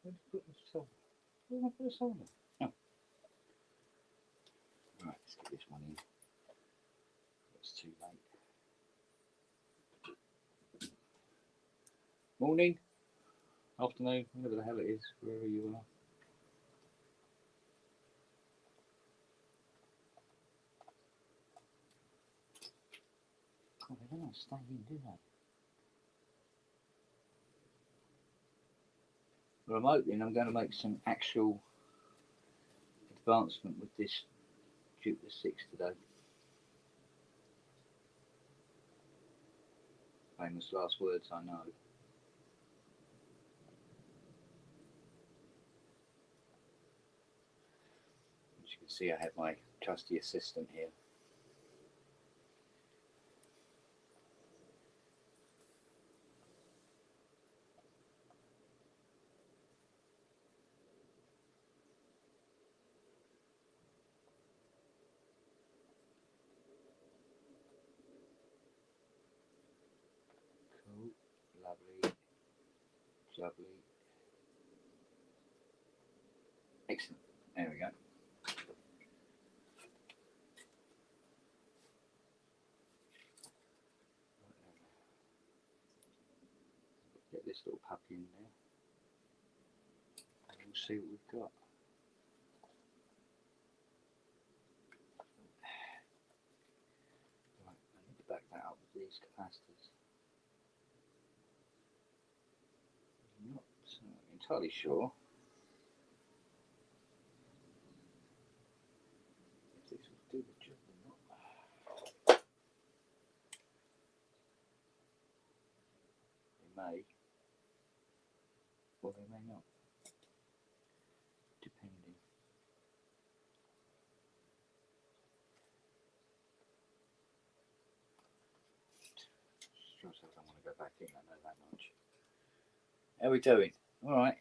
Where did I put the solder? Where did I put the solder? Oh. Right, let's get this one in. It's too late. Morning, afternoon, whatever the hell it is, wherever you are. God, they don't stay in, do they? Well, I'm hoping I'm going to make some actual advancement with this Jupiter 6 today. Famous last words, I know. As you can see, I have my trusty assistant here. Cool, lovely, lovely. Excellent, there we go. Get this little puppy in there, and we'll see what we've got. Right, I need to back that up with these capacitors. I'm not entirely sure if this will do the job or not. They may, or they may not, depending. Sure, I don't want to go back in, I know that much. How are we doing? Alright.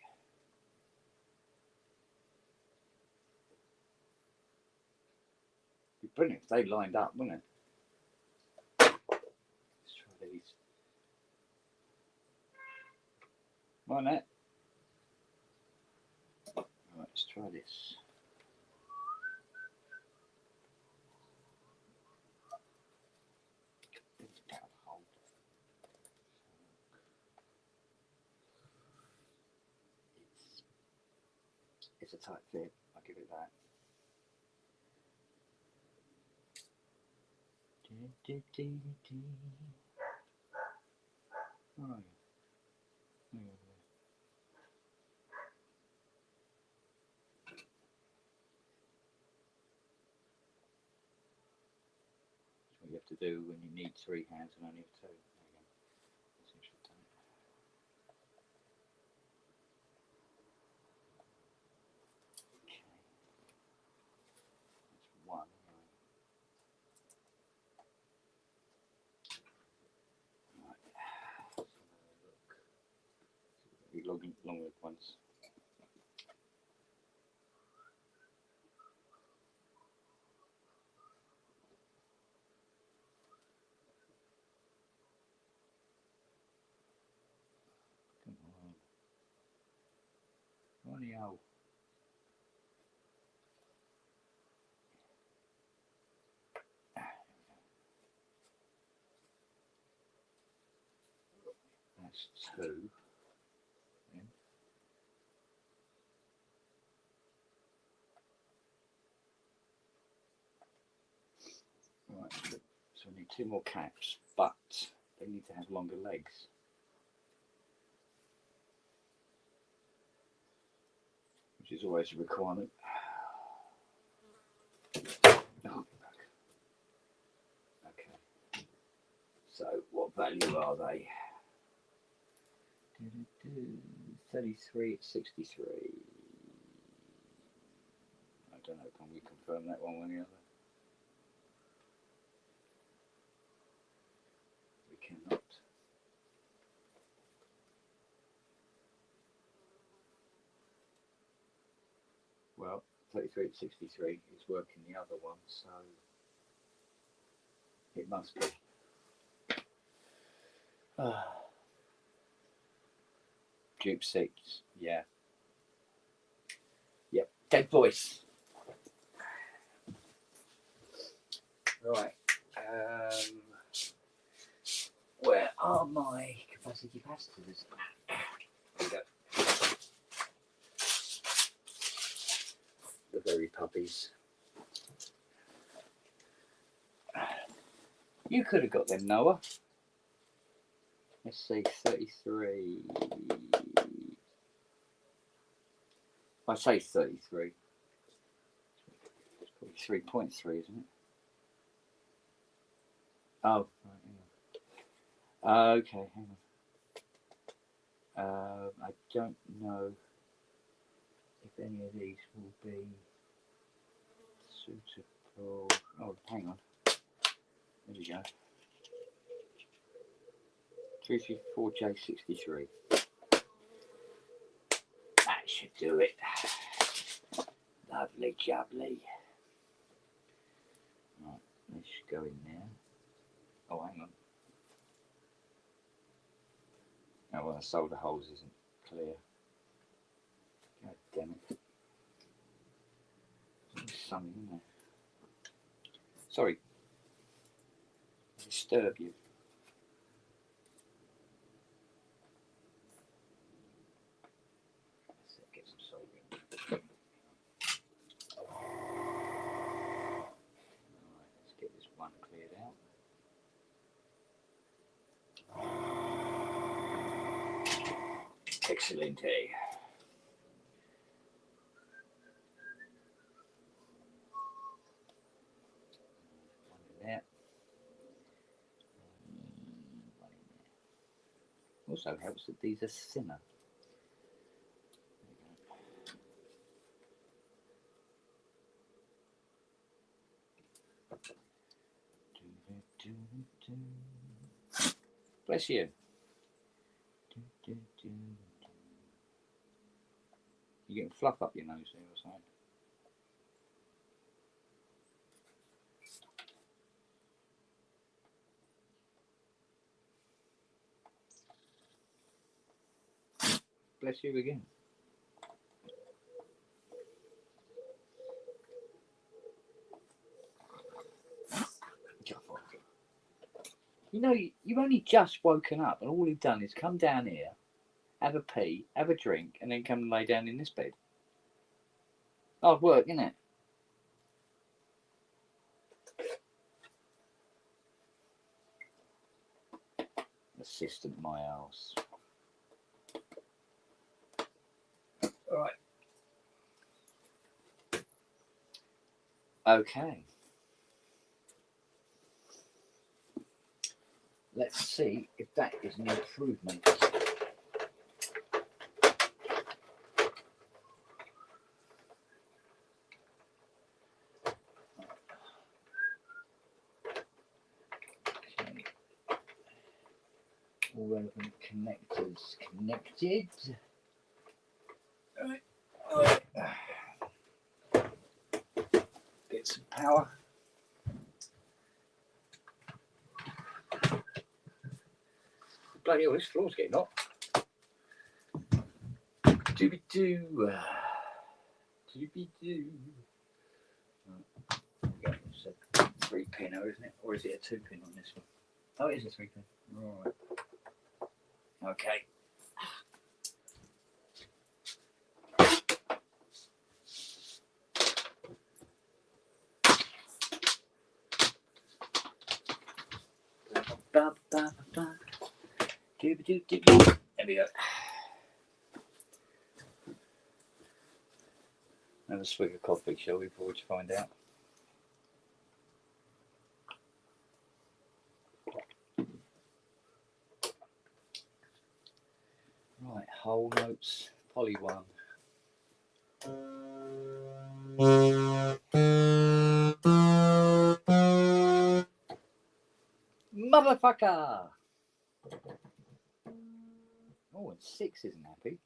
Be brilliant if they lined up, wouldn't it? Let's try these. Right, Nat. Right, let's try this. It's a tight fit, I'll give it that. Oh, yeah. That's what you have to do when you need 3 hands and only have 2. There you go. That's interesting. Okay. That's 1. Right. Look. Long ones. Come on. Rightio. That's 2. Then. Right, so I need 2 more caps, but they need to have longer legs. Which is always a requirement. Oh, okay. So what value are they? 33 at 63. I don't know, can we confirm that one way or the other? We cannot. Well, 33 at 63 is working the other one, so it must be. Dupe 6, yeah. dead voice. Right. Where are my capacitors? There we go. The very puppies. You could have got them, Noah. Let's see, 33. I say 33. It's probably 3.3, isn't it? Oh, right, hang on. Okay, hang on. I don't know if any of these will be suitable. Oh, hang on. There we go. 334J63. That should do it. Lovely jubbly. Right, this should go in there. Oh, hang on. Oh, well, the solder holes isn't clear. God damn it. There's something in there. Sorry. Disturb you. Let's get some soldering. Alright, let's get this one cleared out. Excellent, eh? One in there. One in there. Also helps that these are thinner. Bless you. You're getting fluff up your nose there or something. Bless you again. You know, you've only just woken up and all you've done is come down here, have a pee, have a drink, and then come and lay down in this bed. Hard work, isn't it? Assistant my ass. Alright. Okay. Let's see if that is an improvement. Okay. All relevant connectors connected. Alright. Get some power. Bloody hell, this floor's getting hot. Doobie-doo. Doobie-doo. Right. It's a 3-pinner, isn't it? Or is it a 2-pin on this one? Oh, it is a 3-pin. Right. Okay. There we go. Have a swig of coffee, shall we, before we find out? Right, whole notes, poly 1. Motherfucker! Oh, and 6 isn't happy.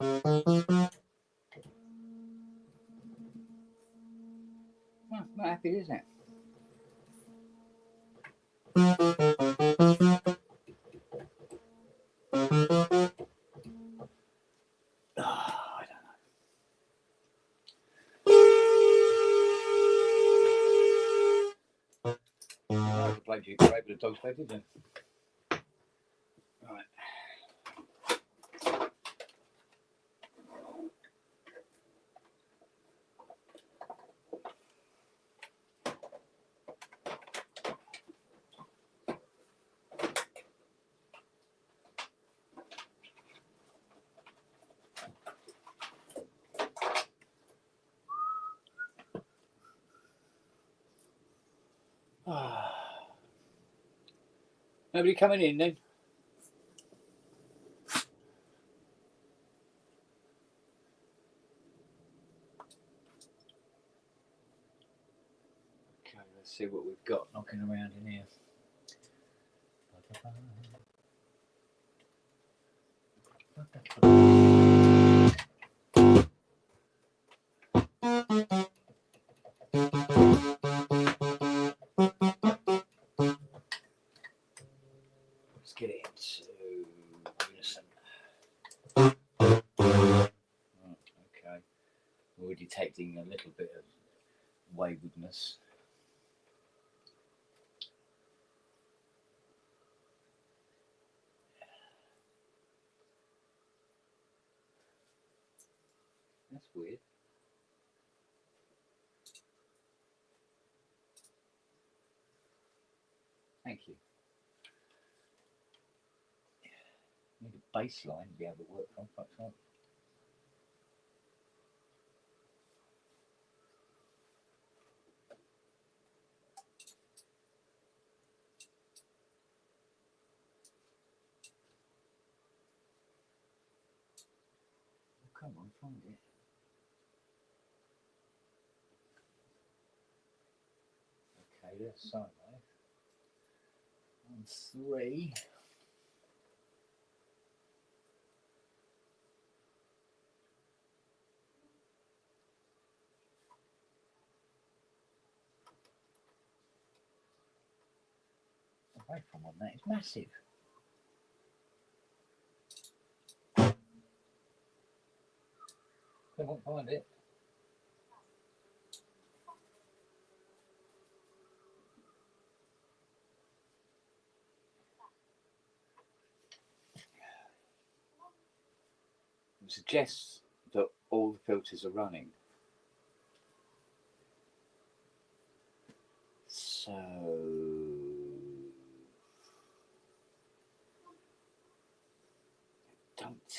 Well, not happy, isn't it? Oh, I don't know. showed you great with the dog's bed, didn't I? Right. Nobody coming in then? Okay, let's see what we've got knocking around in here. Let's get it into unison. Okay, we're detecting a little bit of waywardness. That's weird. Thank you. Need a baseline to be able to work from. Fuck's sake. Come on, find it. Okay, there's sine wave. On 3. The waveform on that is massive. I won't find it. It suggests that all the filters are running. So don't.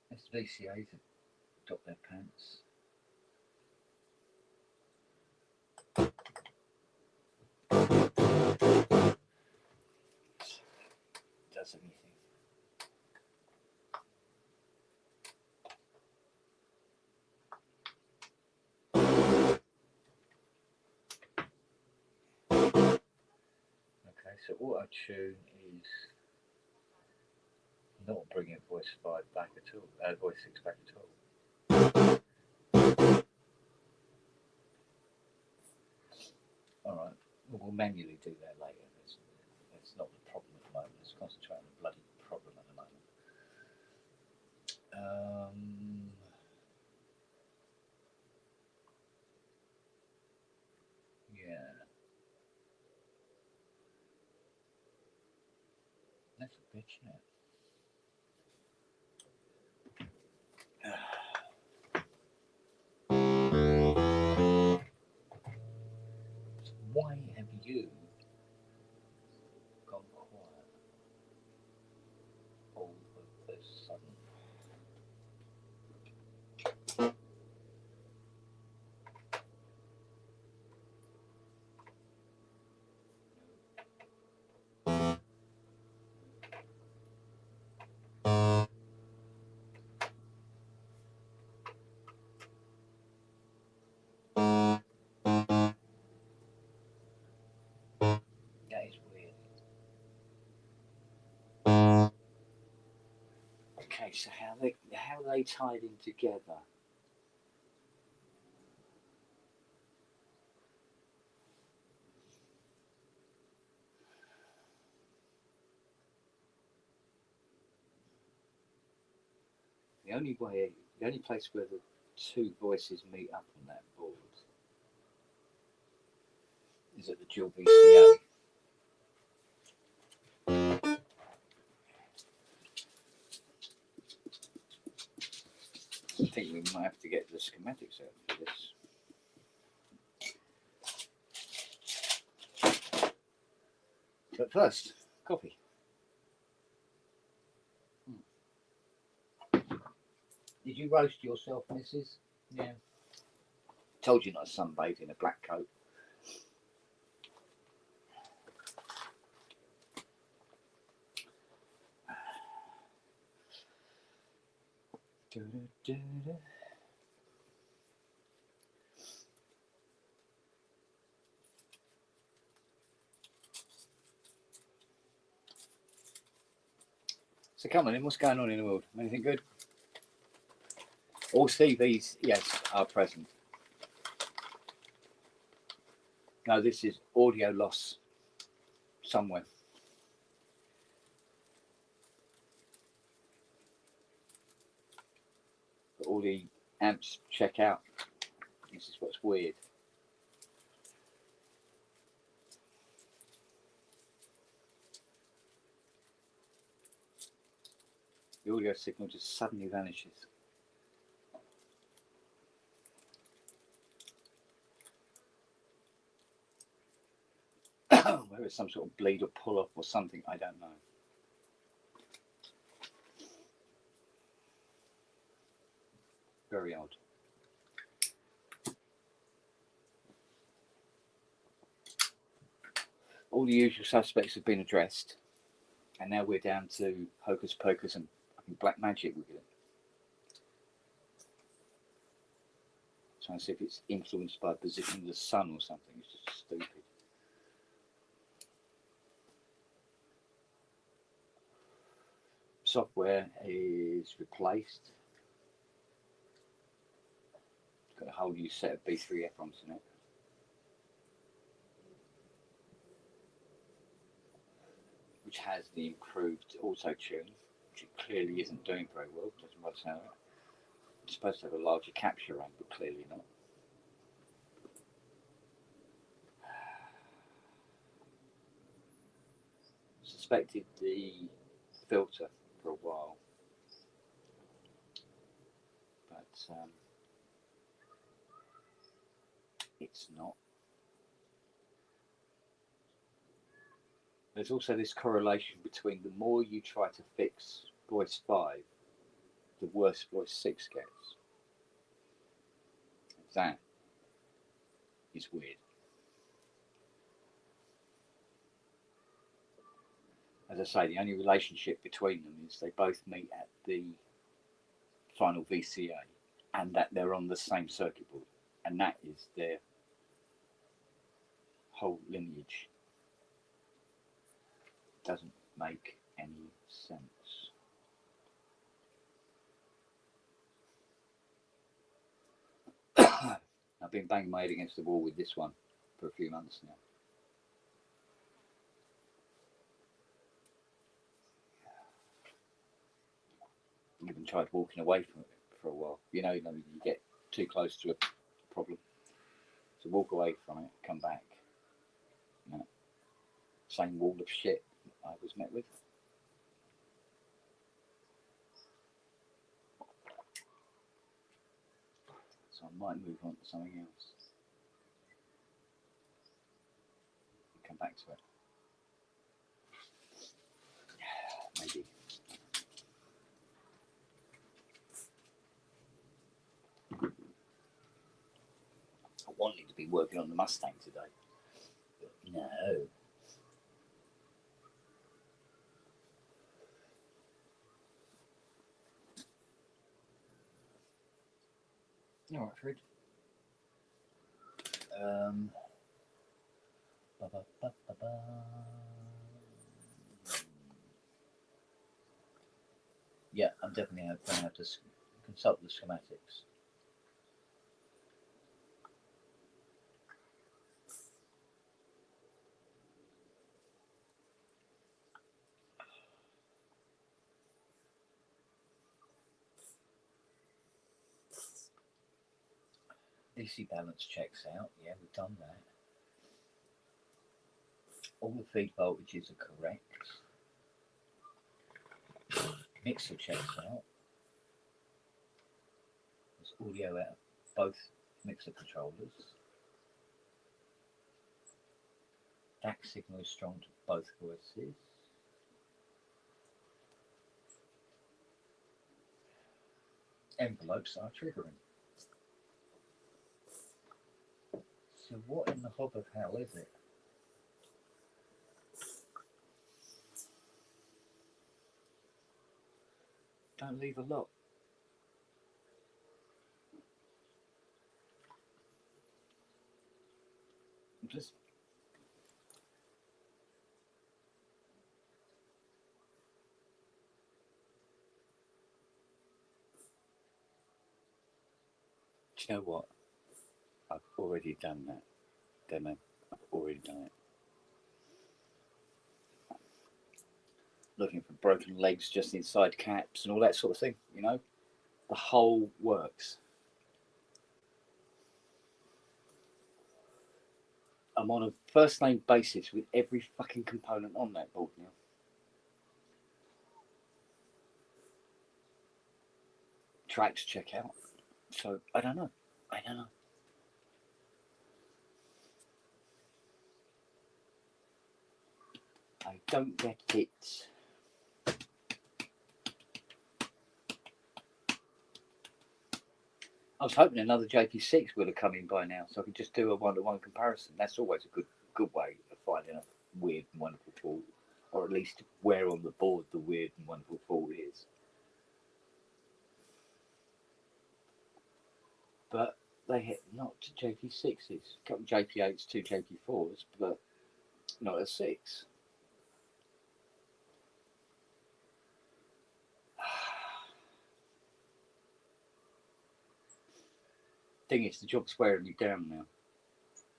That's VCAs have got their pants. Does anything. Okay, so auto tune is not bringing voice 5 back at all, voice 6 back at all. Alright, we'll manually do that later. That's not the problem at the moment. Let's concentrate on the bloody problem at the moment. Yeah. That's a bitch, isn't it? Why have you gone quiet all of a sudden? That is weird. Okay, so how are they tied in together? The only place where two voices meet up on that board is at the dual VCA. I think we might have to get the schematics out for this. But first, coffee. Did you roast yourself, Mrs.? Yeah. Told you not to sunbathe in a black coat. So come on in, what's going on in the world? Anything good? All CVs, yes, are present. No, this is audio loss somewhere. But all the amps check out. This is what's weird. The audio signal just suddenly vanishes. Whether it's some sort of bleed or pull up or something, I don't know. Very odd. All the usual suspects have been addressed, and now we're down to hocus pocus and black magic with it. Trying to see if it's influenced by the position of the sun or something. It's just stupid. Software is replaced. It's got a whole new set of B3 EPROMs in it. Which has the improved auto-tune, which it clearly isn't doing very well. Doesn't much sound it. It's supposed to have a larger capture range, but clearly not. Suspected the filter for a while, but it's not. There's also this correlation between the more you try to fix voice 5, the worse voice 6 gets. That is weird. As I say, the only relationship between them is they both meet at the final VCA and that they're on the same circuit board, and that is their whole lineage. Doesn't make any sense. I've been banging my head against the wall with this one for a few months now. I've even tried walking away from it for a while. You get too close to a problem. So walk away from it, come back. Same wall of shit I was met with. So I might move on to something else. Come back to it. Maybe. I wanted to be working on the Mustang today. But no. All right, Fred. Yeah, I'm definitely going to have to consult the schematics. DC balance checks out. Yeah, we've done that. All the feed voltages are correct. Mixer checks out. There's audio out of both mixer controllers. DAC signal is strong to both voices. Envelopes are triggering. So what in the hob of hell is it? Don't leave a lot. Just do you know what? I've already done that demo. I've already done it. Looking for broken legs just inside caps and all that sort of thing, you know? The whole works. I'm on a first name basis with every fucking component on that board now. Tracks check out. So I don't know. I don't get it. I was hoping another JP6 would have come in by now, so I could just do a one-to-one comparison. That's always a good way of finding a weird and wonderful fault, or at least where on the board the weird and wonderful fault is. But they hit not JP6s, a couple of JP8s, two JP4s, but not a 6. Thing is, the job's wearing me down now.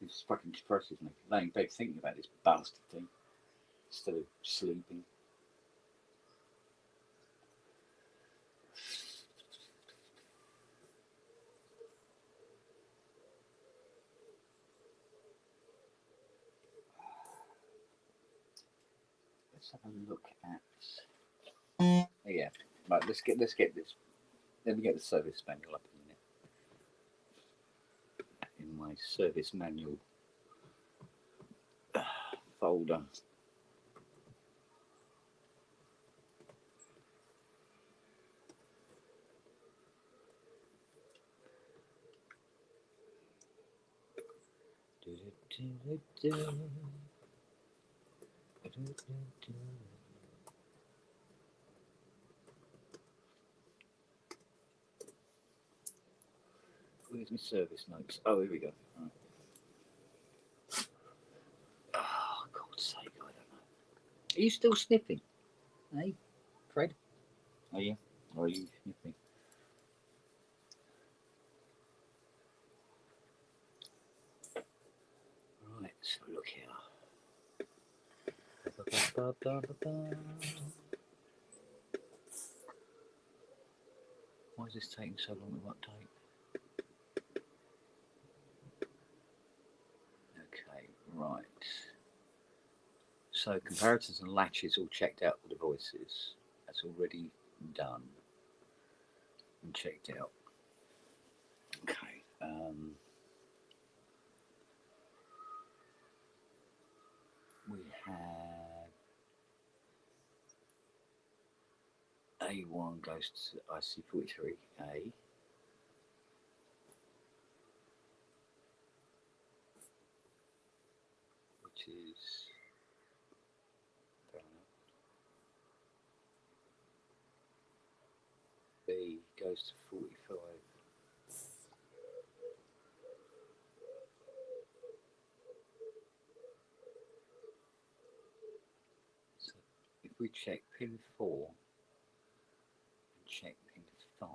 It's fucking depresses me. Laying in bed thinking about this bastard thing instead of sleeping. Let's have a look at. Yeah, right. Let's get this. Let me get the service manual up in a minute. In my service manual folder. Where's my service notes? Oh, here we go. Right. Oh, God's sake, I don't know. Are you still sniffing? Hey, Fred? Are you? Or are you sniffing? Right, so look here. Why is this taking so long to update? Okay, right. So comparators and latches all checked out for the voices. That's already done and checked out. Okay. We had A1 goes to IC43A. Which is B goes to 45. So if we check pin 4 and check pin 5.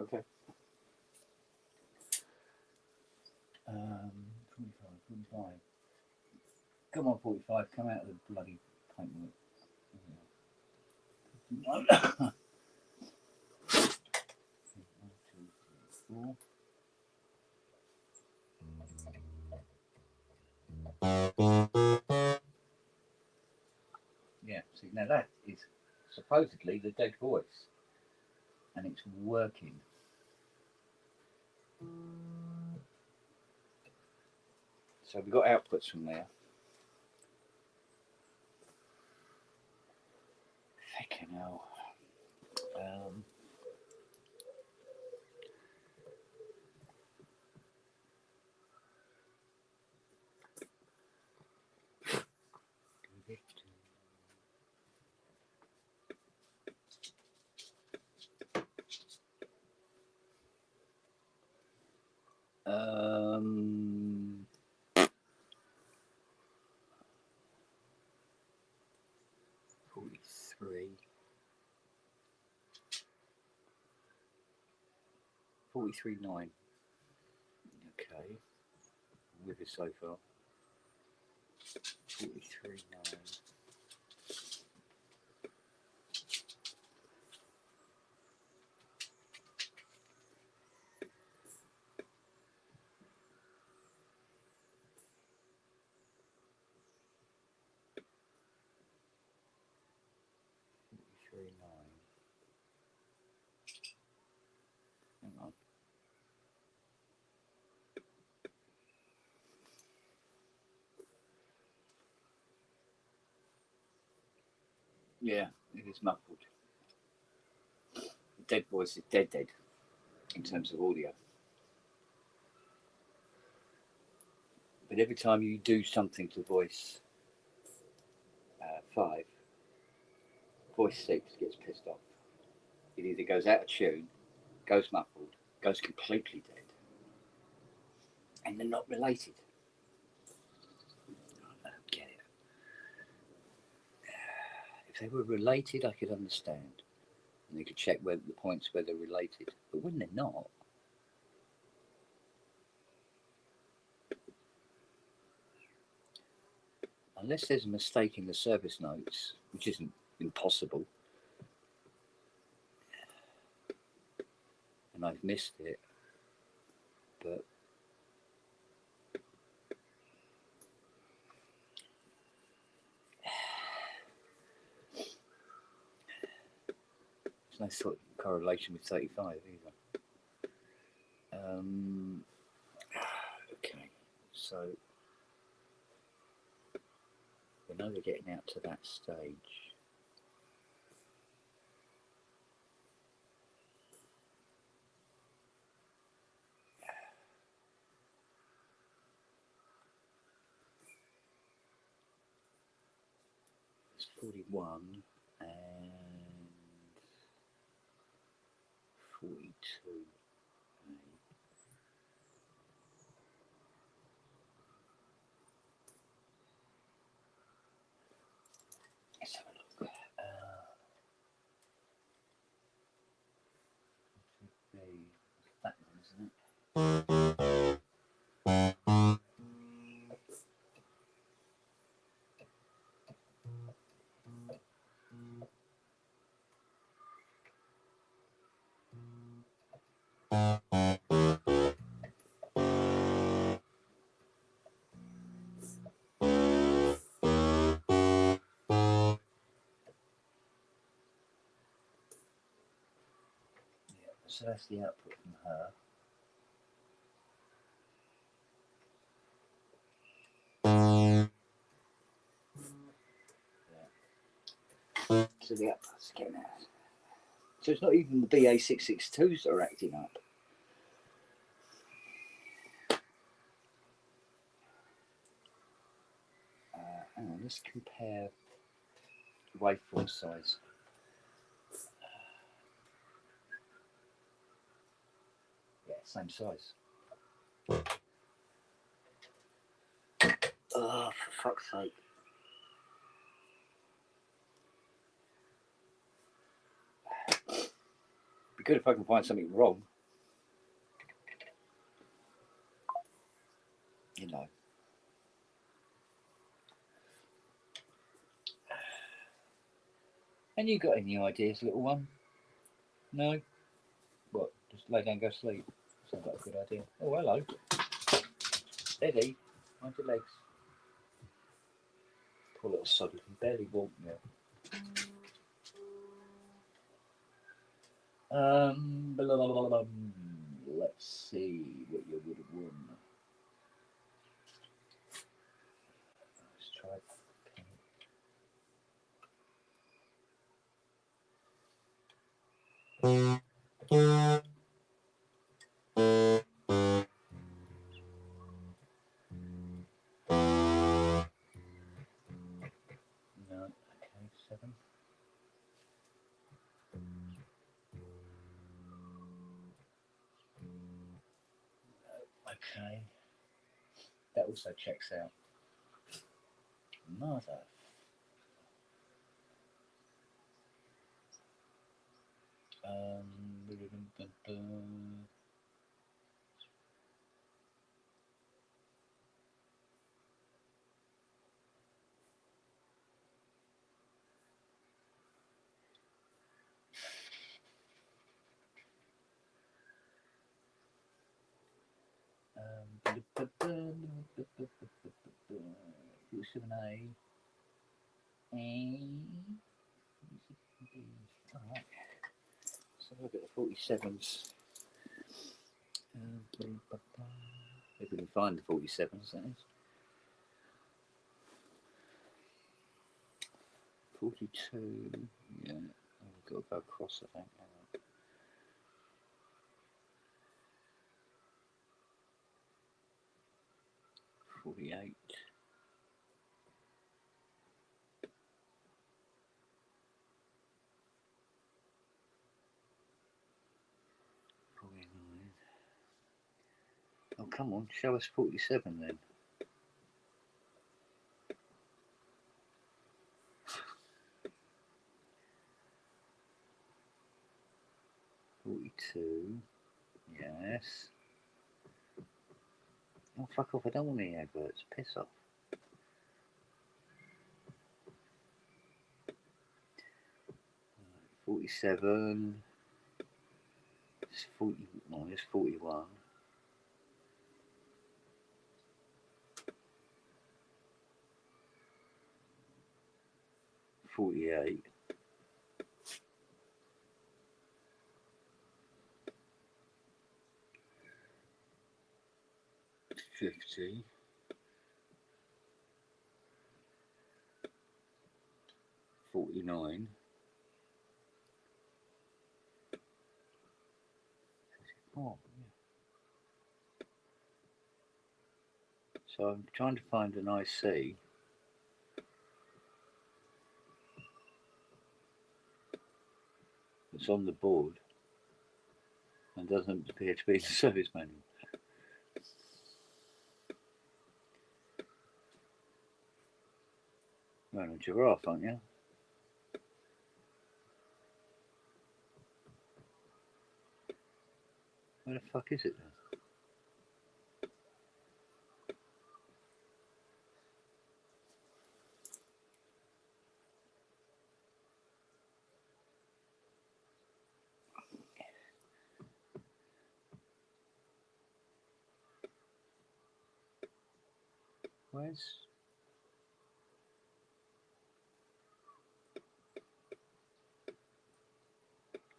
Okay. 45. Come on, 45, come out of the bloody paintwork. See, now that is supposedly the dead voice, and it's working. So we've got outputs from there. Fucking hell. Um, 43. 43.9. Okay. With it so far. 43.9. Hang on. Yeah, it is muffled. Dead voice is dead in terms of audio. But every time you do something to voice 5, voice 6 gets pissed off. It either goes out of tune, goes muffled, goes completely dead, and they're not related. I don't get it. If they were related, I could understand. And you could check whether the points where they're related. But when they're not, unless there's a mistake in the service notes, which isn't impossible, and I've missed it, but there's no sort of correlation with 35 either. Okay, so we know they're getting out to that stage. It's 41 and 42. Let's have a look. That one, isn't it? Yeah, so that's the output from her. Yeah. So the output's getting out. So it's not even the BA662s that are acting up. Hang on, let's compare waveform size. Yeah, same size. Oh, for fuck's sake. Be good if I can find something wrong. You know. And you got any ideas, little one? No? What? Just lay down and go to sleep? Sounds like a good idea. Oh, hello. Eddie, mind your legs. Poor little sod, he can barely walk now. Blah, blah, blah, blah. Let's see what you would have won. Let's try pink. No, okay, 7. Okay, that also checks out. Mother. A. Alright. So look at the 47s. If we can find the 47s, that is. 42. Yeah, we've got to go across, I think. 48. 49. Oh, come on, show us 47 then. Yes. Oh, fuck off, I don't want any adverts. Piss off. 47. It's 40. No, it's 41. 48. 50. 49. 54. Yeah. So I'm trying to find an IC that's on the board and doesn't appear to be in the service manual. You're on a giraffe, aren't you? Where the fuck is it then? Where's...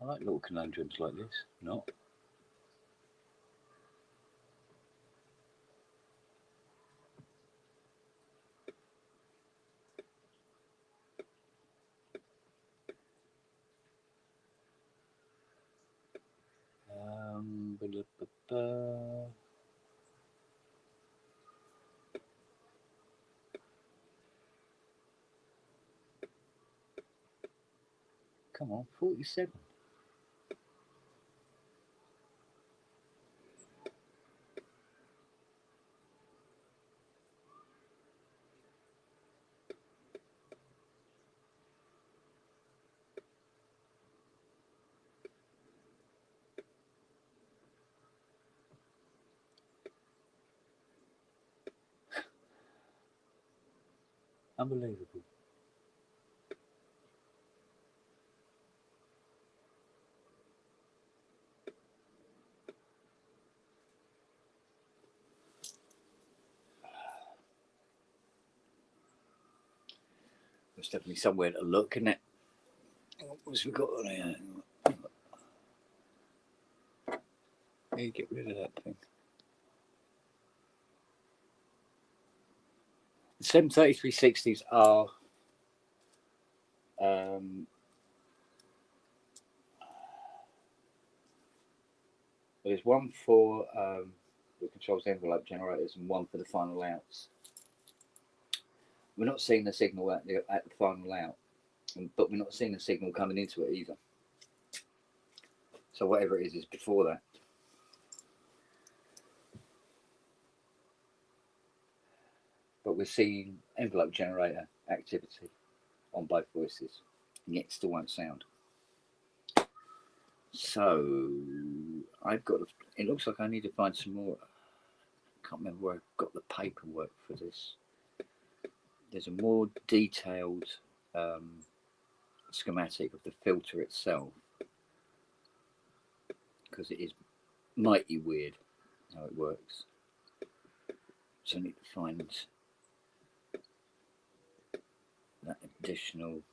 I like little conundrums like this. Not. Blah, blah, blah. Come on, 47. Unbelievable. There's definitely somewhere to look, isn't it? What's we got on here? Yeah, get rid of that thing. The 73360s are there's one for the controls envelope generators and one for the final outs. We're not seeing the signal at the final out, but we're not seeing the signal coming into it either. So whatever it is before that. But we're seeing envelope generator activity on both voices, and yet still won't sound. So I've got. It looks like I need to find some more. I can't remember where I've got the paperwork for this. There's a more detailed schematic of the filter itself, because it is mighty weird how it works. So I need to find that additional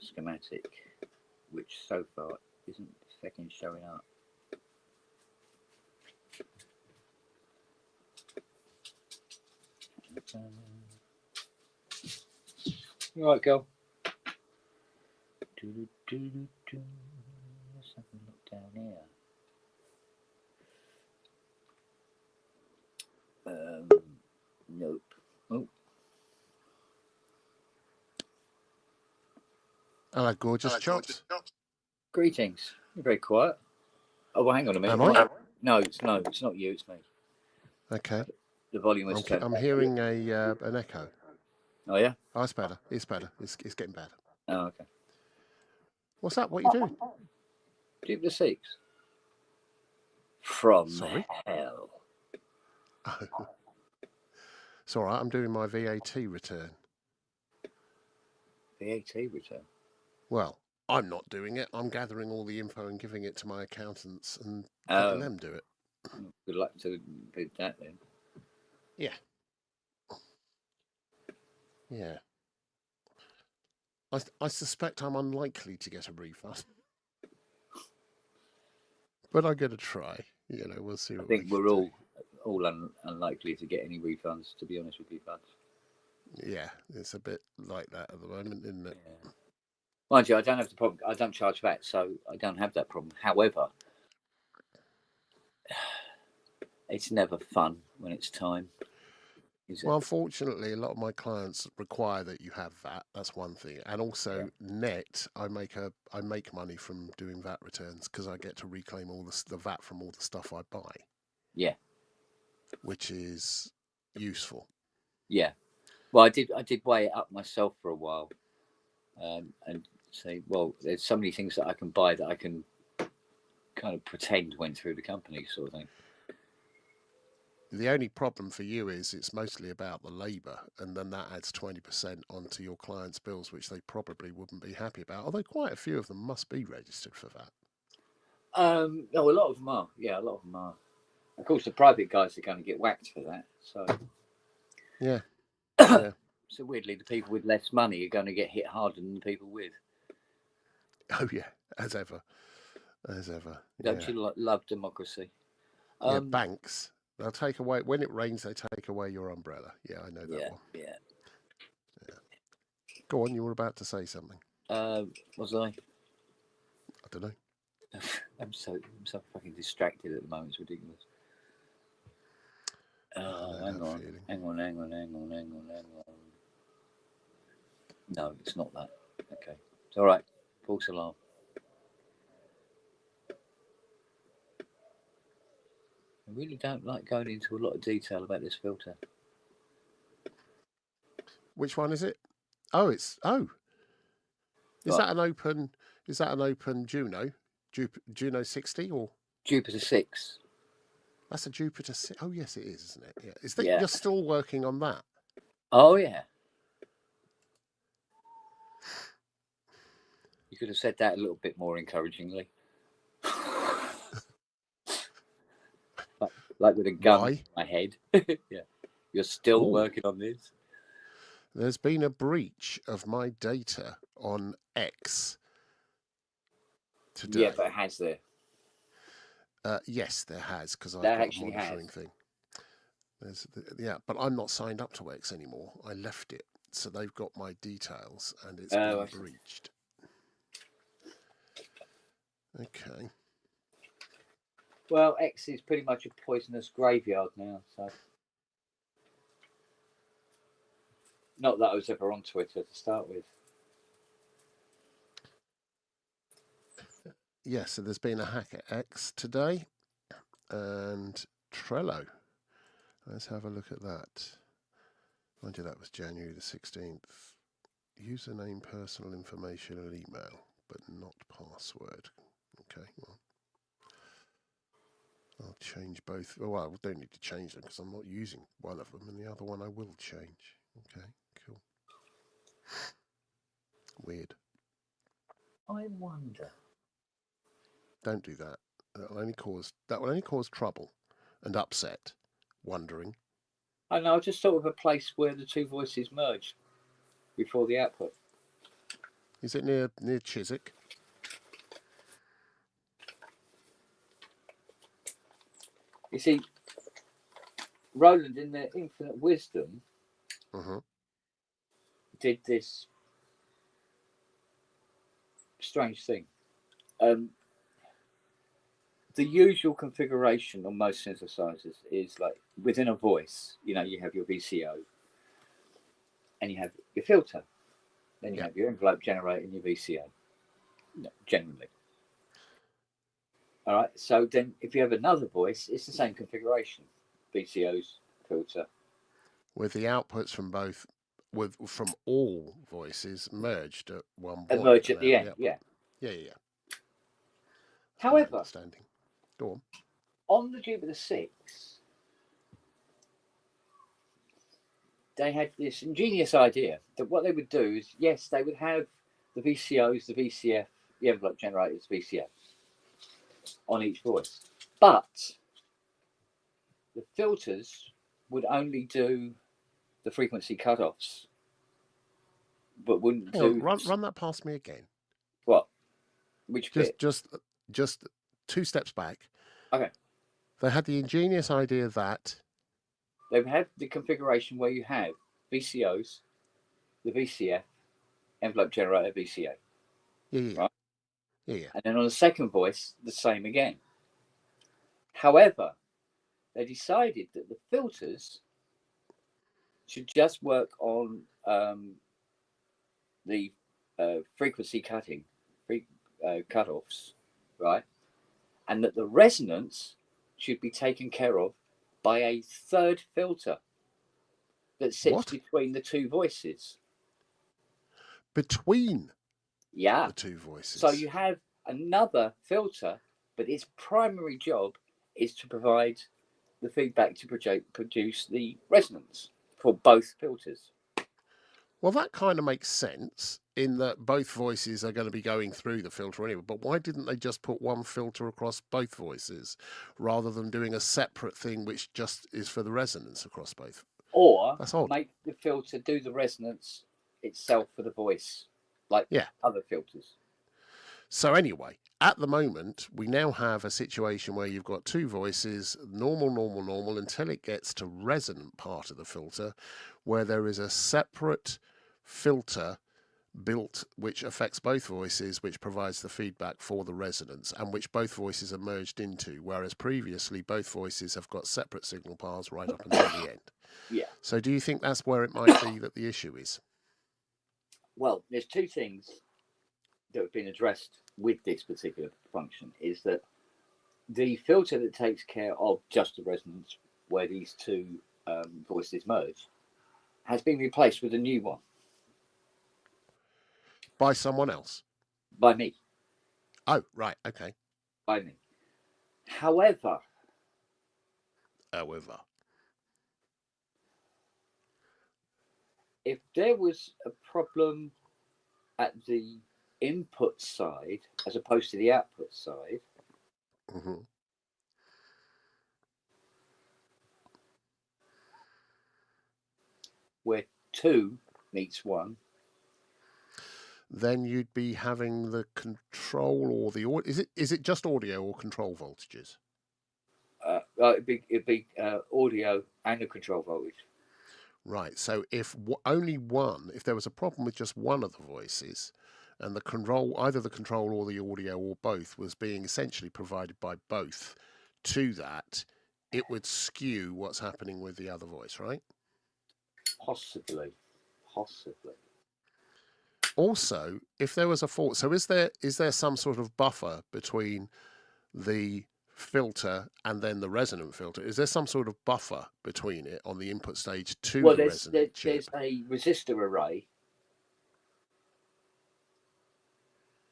schematic, which so far isn't fucking showing up. You alright, girl? Let's have a look down here. Nope. Oh. Hello, gorgeous chops. Greetings. You're very quiet. Oh, well, hang on a minute. Am I? No, it's not you. It's me. Okay. The volume is turned. I'm hearing an echo. Oh yeah. Oh, it's better. It's better. It's getting better. Oh, okay. What's that? What are you doing? Jupiter 6. From Sorry? hell. Oh. It's all right. I'm doing my VAT return. VAT return? Well, I'm not doing it. I'm gathering all the info and giving it to my accountants and letting them do it. Good luck to do that then. Yeah. Yeah. I suspect I'm unlikely to get a refund. But I'm going to try. You know, we'll see what we can do. I think we're all unlikely to get any refunds, to be honest with you, buds. Yeah, it's a bit like that at the moment, isn't it? Yeah. Mind you, I don't have the problem. I don't charge VAT, so I don't have that problem. However, it's never fun when it's time. Well, unfortunately, a lot of my clients require that you have VAT. That's one thing, and also net. I make money from doing VAT returns because I get to reclaim all the VAT from all the stuff I buy. Yeah, which is useful. Yeah, well, I did weigh it up myself for a while, and say, well, there's so many things that I can buy that I can kind of pretend went through the company, sort of thing. The only problem for you is it's mostly about the labour, and then that adds 20% onto your client's bills, which they probably wouldn't be happy about. Although quite a few of them must be registered for that. No, a lot of them are. Yeah, a lot of them are. Of course, the private guys are going to get whacked for that. So yeah. So weirdly, the people with less money are going to get hit harder than the people with. Oh yeah, as ever. Don't you love democracy? Yeah, banks. They'll take away when it rains. They take away your umbrella. Yeah, I know that one. Yeah. Go on. You were about to say something. Was I? I don't know. I'm so fucking distracted at the moment. It's ridiculous. Hang on. No, it's not that. Okay, it's all right. False alarm. I really don't like going into a lot of detail about this filter. Which one is it? Oh, Is that an open Juno? Juno 60 or Jupiter 6? That's a Jupiter 6. Oh yes, it is, isn't it? Yeah. Is that you're still working on that? Oh yeah. You could have said that a little bit more encouragingly. like with a gun in my head. Yeah. You're still working on this? There's been a breach of my data on X today. Yeah, but has there? Yes, there has, because I've That got a actually monitoring has. thing. Yeah, but I'm not signed up to X anymore. I left it, so they've got my details, and it's been breached. Okay. Well, X is pretty much a poisonous graveyard now, so. Not that I was ever on Twitter to start with. Yeah, so there's been a hack at X today, and Trello. Let's have a look at that. Mind you, that was January the 16th. Username, personal information, and email, but not password. Okay, well, I'll change both. Oh, well, I don't need to change them because I'm not using one of them, and the other one I will change. Okay, cool. Weird. I wonder. Don't do that. That will only cause trouble and upset. Wondering. I know. I just thought of a place where the two voices merge before the output. Is it near Chiswick? You see, Roland, in their infinite wisdom, did this strange thing. The usual configuration on most synthesizers is like within a voice, you have your VCO and you have your filter. Then you have your envelope generator and your VCO, generally. All right. So then if you have another voice, it's the same configuration. VCOs, filter. With the outputs from both, from all voices merged at one point. Merge at the end, yeah. Yeah. However, understanding. Go on the Jupiter 6, they had this ingenious idea that what they would do is, yes, they would have the VCOs, the VCF, the envelope generators, VCF on each voice. But the filters would only do the frequency cutoffs, but wouldn't do. Run that past me again. What? Which bit? Just 2 steps back. Okay. They had the ingenious idea that they had the configuration where you have VCOs, the VCF, envelope generator, VCA. Yeah. Right? Yeah. And then on the second voice, the same again. However, they decided that the filters should just work on the frequency cutoffs, right? And that the resonance should be taken care of by a third filter that sits between the two voices. Between the two voices. So you have another filter, but its primary job is to provide the feedback to produce the resonance for both filters. Well, that kind of makes sense in that both voices are going to be going through the filter anyway. But why didn't they just put one filter across both voices rather than doing a separate thing which just is for the resonance across both? Or make the filter do the resonance itself for the voice, like other filters. So anyway, at the moment, we now have a situation where you've got two voices, normal, until it gets to resonant part of the filter, where there is a separate filter built which affects both voices, which provides the feedback for the resonance, and which both voices are merged into, whereas previously both voices have got separate signal paths right up until the end. Yeah. So do you think that's where it might be that the issue is? Well, there's two things that have been addressed with this particular function. Is that the filter that takes care of just the resonance where these two voices merge has been replaced with a new one. By someone else? By me. Oh, right, okay. By me. However, if there was a problem at the input side as opposed to the output side, where two meets 1. Then you'd be having the control or the audio. Is it just audio or control voltages? It'd be audio and a control voltage. Right. So if only one, if there was a problem with just one of the voices, and the control, either the control or the audio or both, was being essentially provided by both to that, it would skew what's happening with the other voice, right? Possibly. Also, if there was a fault, so is there some sort of buffer between the filter and then the resonant filter? Is there some sort of buffer between it on the input stage to the resonant chip? There's a resistor array,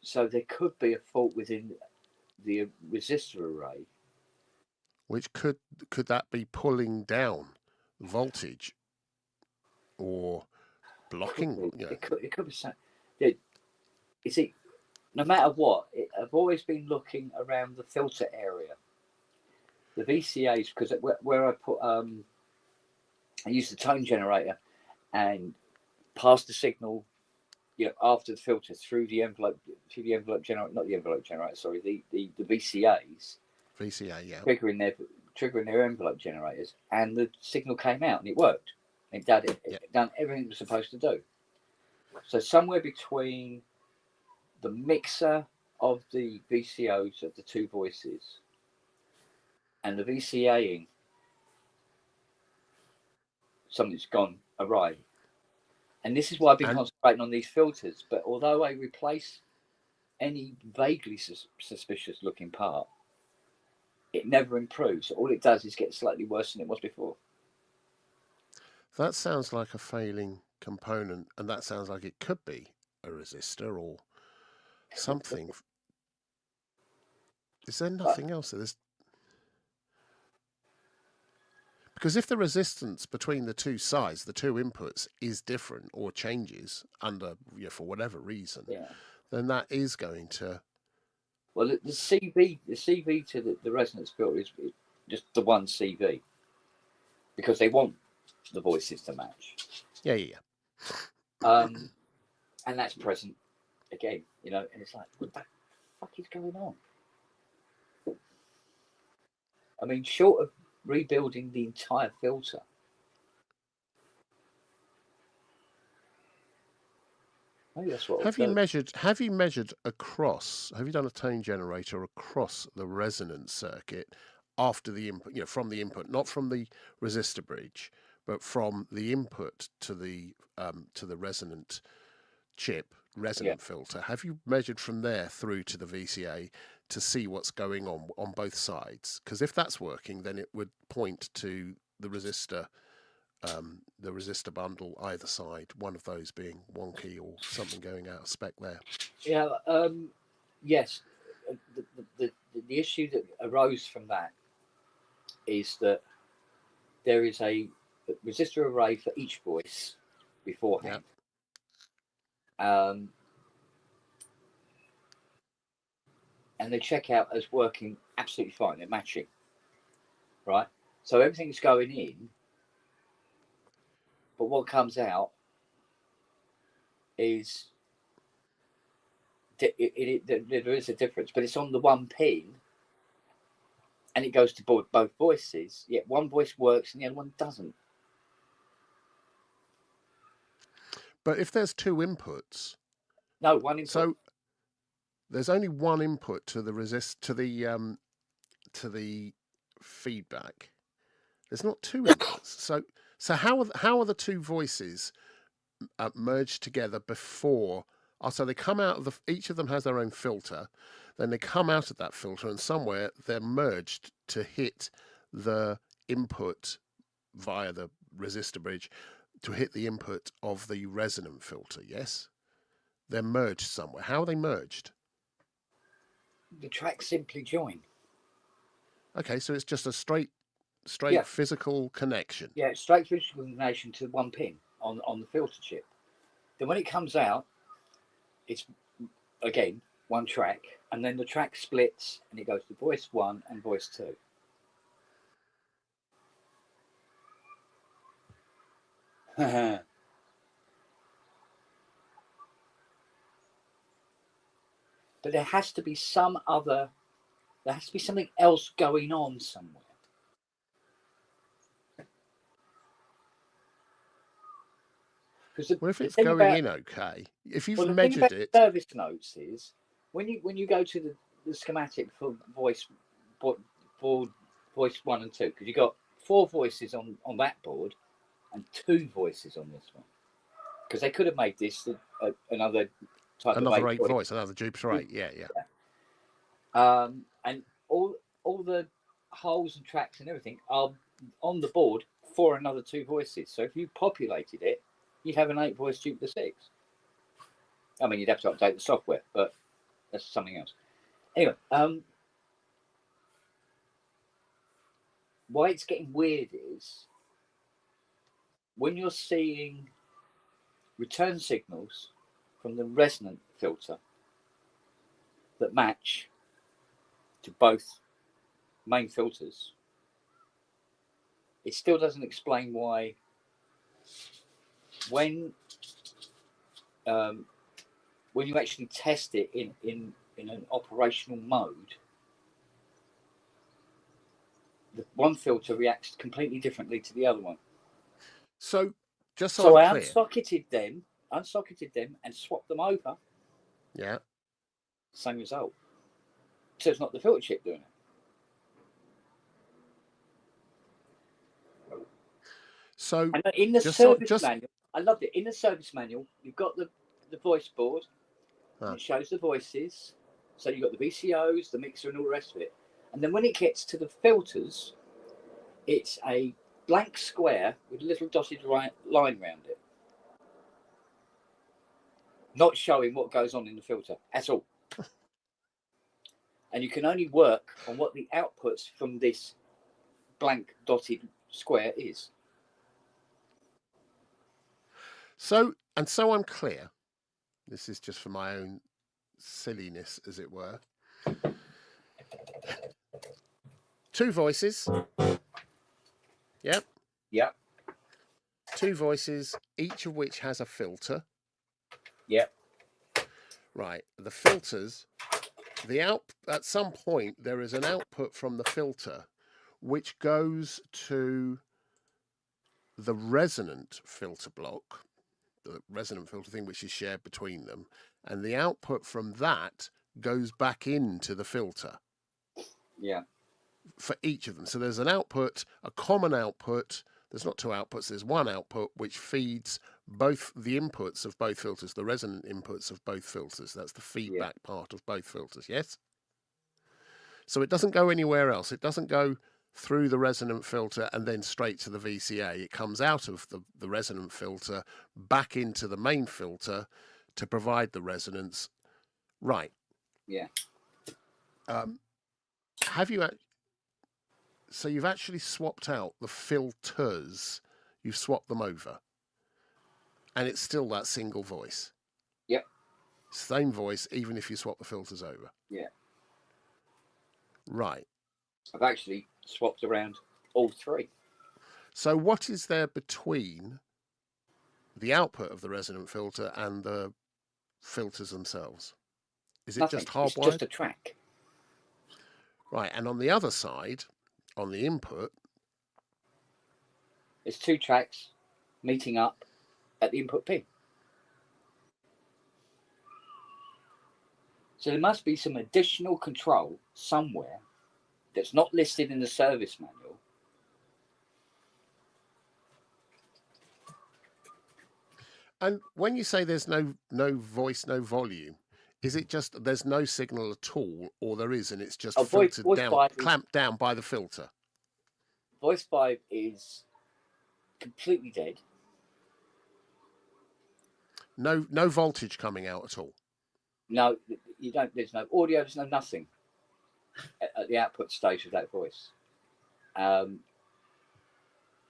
so there could be a fault within the resistor array. Which could that be pulling down voltage or blocking? It could be something. You see, no matter what, I've always been looking around the filter area. The VCAs, because where I put, I use the tone generator and pass the signal, after the filter through the envelope generator, not the envelope generator, sorry, the VCAs. VCA, yeah. Triggering their envelope generators, and the signal came out and it worked. It done everything it was supposed to do. So somewhere between the mixer of the VCOs of the two voices and the VCAing, something's gone awry. And this is why I've been concentrating on these filters. But although I replace any vaguely suspicious looking part, it never improves. All it does is get slightly worse than it was before. That sounds like a failing component, and that sounds like it could be a resistor or something. Is there nothing else? Because if the resistance between the two sides, the two inputs, is different or changes for whatever reason, then that is going to. Well, the CV to the resonance filter is just the one CV, because they want the voices to match. Yeah. And that's present again, and it's like, what the fuck is going on? I mean, short of rebuilding the entire filter, maybe that's what. Have you measured across? Have you done a tone generator across the resonance circuit after the input? From the input, not from the resistor bridge, but from the input to the resonant chip, filter. Have you measured from there through to the VCA to see what's going on both sides? Because if that's working, then it would point to the resistor bundle either side, one of those being wonky or something going out of spec there. Yeah. Yes. The issue that arose from that is that there is a resistor array for each voice beforehand. And they check out as working absolutely fine. They're matching, right? So everything's going in, but what comes out is there is a difference, but it's on the one pin, and it goes to both voices. Yet one voice works and the other one doesn't. But if there's two inputs, no, one input. So there's only one input to the to the feedback. There's not two inputs. So how are the two voices merged together before? So they come out of each of them has their own filter. Then they come out of that filter, and somewhere they're merged to hit the input via the resistor bridge to hit the input of the resonant filter. Yes, they're merged somewhere. How are they merged? The tracks simply join. Okay, so it's just a straight physical connection. Yeah, straight physical connection to one pin on the filter chip. Then when it comes out, it's again one track, and then the track splits and it goes to voice 1 and voice 2. But there has to be something else going on somewhere. Well, if it's going in okay, if you've measured it, service notes is when you go to the schematic for voice 1 and 2, because you've got 4 voices on that board and 2 voices on this one, because they could have made this another type of 8 voice, another Jupiter 8, yeah. And all the holes and tracks and everything are on the board for another 2 voices. So if you populated it, you'd have an 8 voice Jupiter 6. I mean, you'd have to update the software, but that's something else. Anyway, why it's getting weird is when you're seeing return signals from the resonant filter that match to both main filters, it still doesn't explain why when you actually test it in an operational mode, the one filter reacts completely differently to the other one. So just so I'm clear, unsocketed them and swapped them over. Yeah. Same result. So it's not the filter chip doing it. So and in the service manual, I loved it. In the service manual, you've got the voice board. And it shows the voices. So you've got the VCOs, the mixer, and all the rest of it. And then when it gets to the filters, it's a blank square with a little dotted line around it, not showing what goes on in the filter at all. And you can only work on what the outputs from this blank dotted square is. So I'm clear. This is just for my own silliness, as it were. 2 voices. Yep. 2 voices, each of which has a filter. Yep. Right. The filters, at some point there is an output from the filter which goes to the resonant filter block, the resonant filter thing which is shared between them, and the output from that goes back into the filter. Yeah. For each of them. So there's an output, a common output. There's not 2 outputs, there's one output which feeds both the inputs of both filters, the resonant inputs of both filters. That's the feedback part of both filters, yes? So it doesn't go anywhere else. It doesn't go through the resonant filter and then straight to the VCA. It comes out of the resonant filter back into the main filter to provide the resonance. Right. Yeah. Have you... So you've actually swapped out the filters. You've swapped them over. And it's still that single voice. Yep. Same voice, even if you swap the filters over. Yeah. Right. I've actually swapped around all 3. So what is there between the output of the resonant filter and the filters themselves? Is it Nothing. just hardwired? It's just a track. Right. And on the other side, on the input, it's 2 tracks meeting up at the input pin. So there must be some additional control somewhere that's not listed in the service manual. And when you say there's no voice, no volume, is it just there's no signal at all, or there is and it's just filtered down, clamped down by the filter? Voice 5 is completely dead. No voltage coming out at all. No, you don't. There's no audio. There's no nothing at the output stage of that voice.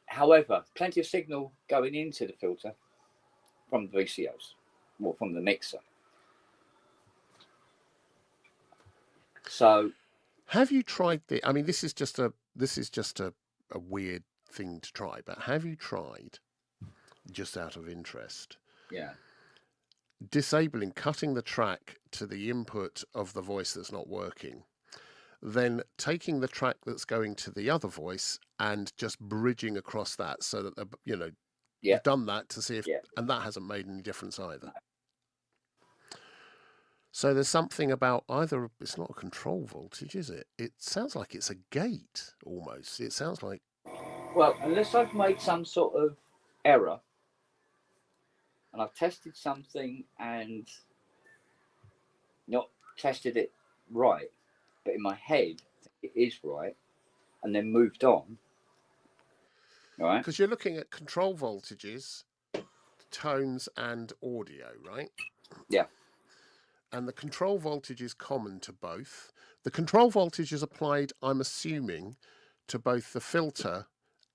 However, plenty of signal going into the filter from the VCOs, or from the mixer. So, have you tried the? I mean, this is just a weird thing to try, but have you tried, just out of interest? Yeah. disabling, cutting the track to the input of the voice that's not working, then taking the track that's going to the other voice and just bridging across that so that, Yeah. you've done that to see if, Yeah. and that hasn't made any difference either. So there's something about either, it's not a control voltage, is it? It sounds like it's a gate almost. It sounds like. Well, unless I've made some sort of error and I've tested something and not tested it right, but in my head it is right, and then moved on. Right? Because you're looking at control voltages, tones, and audio, right? Yeah. And the control voltage is common to both. The control voltage is applied, I'm assuming, to both the filter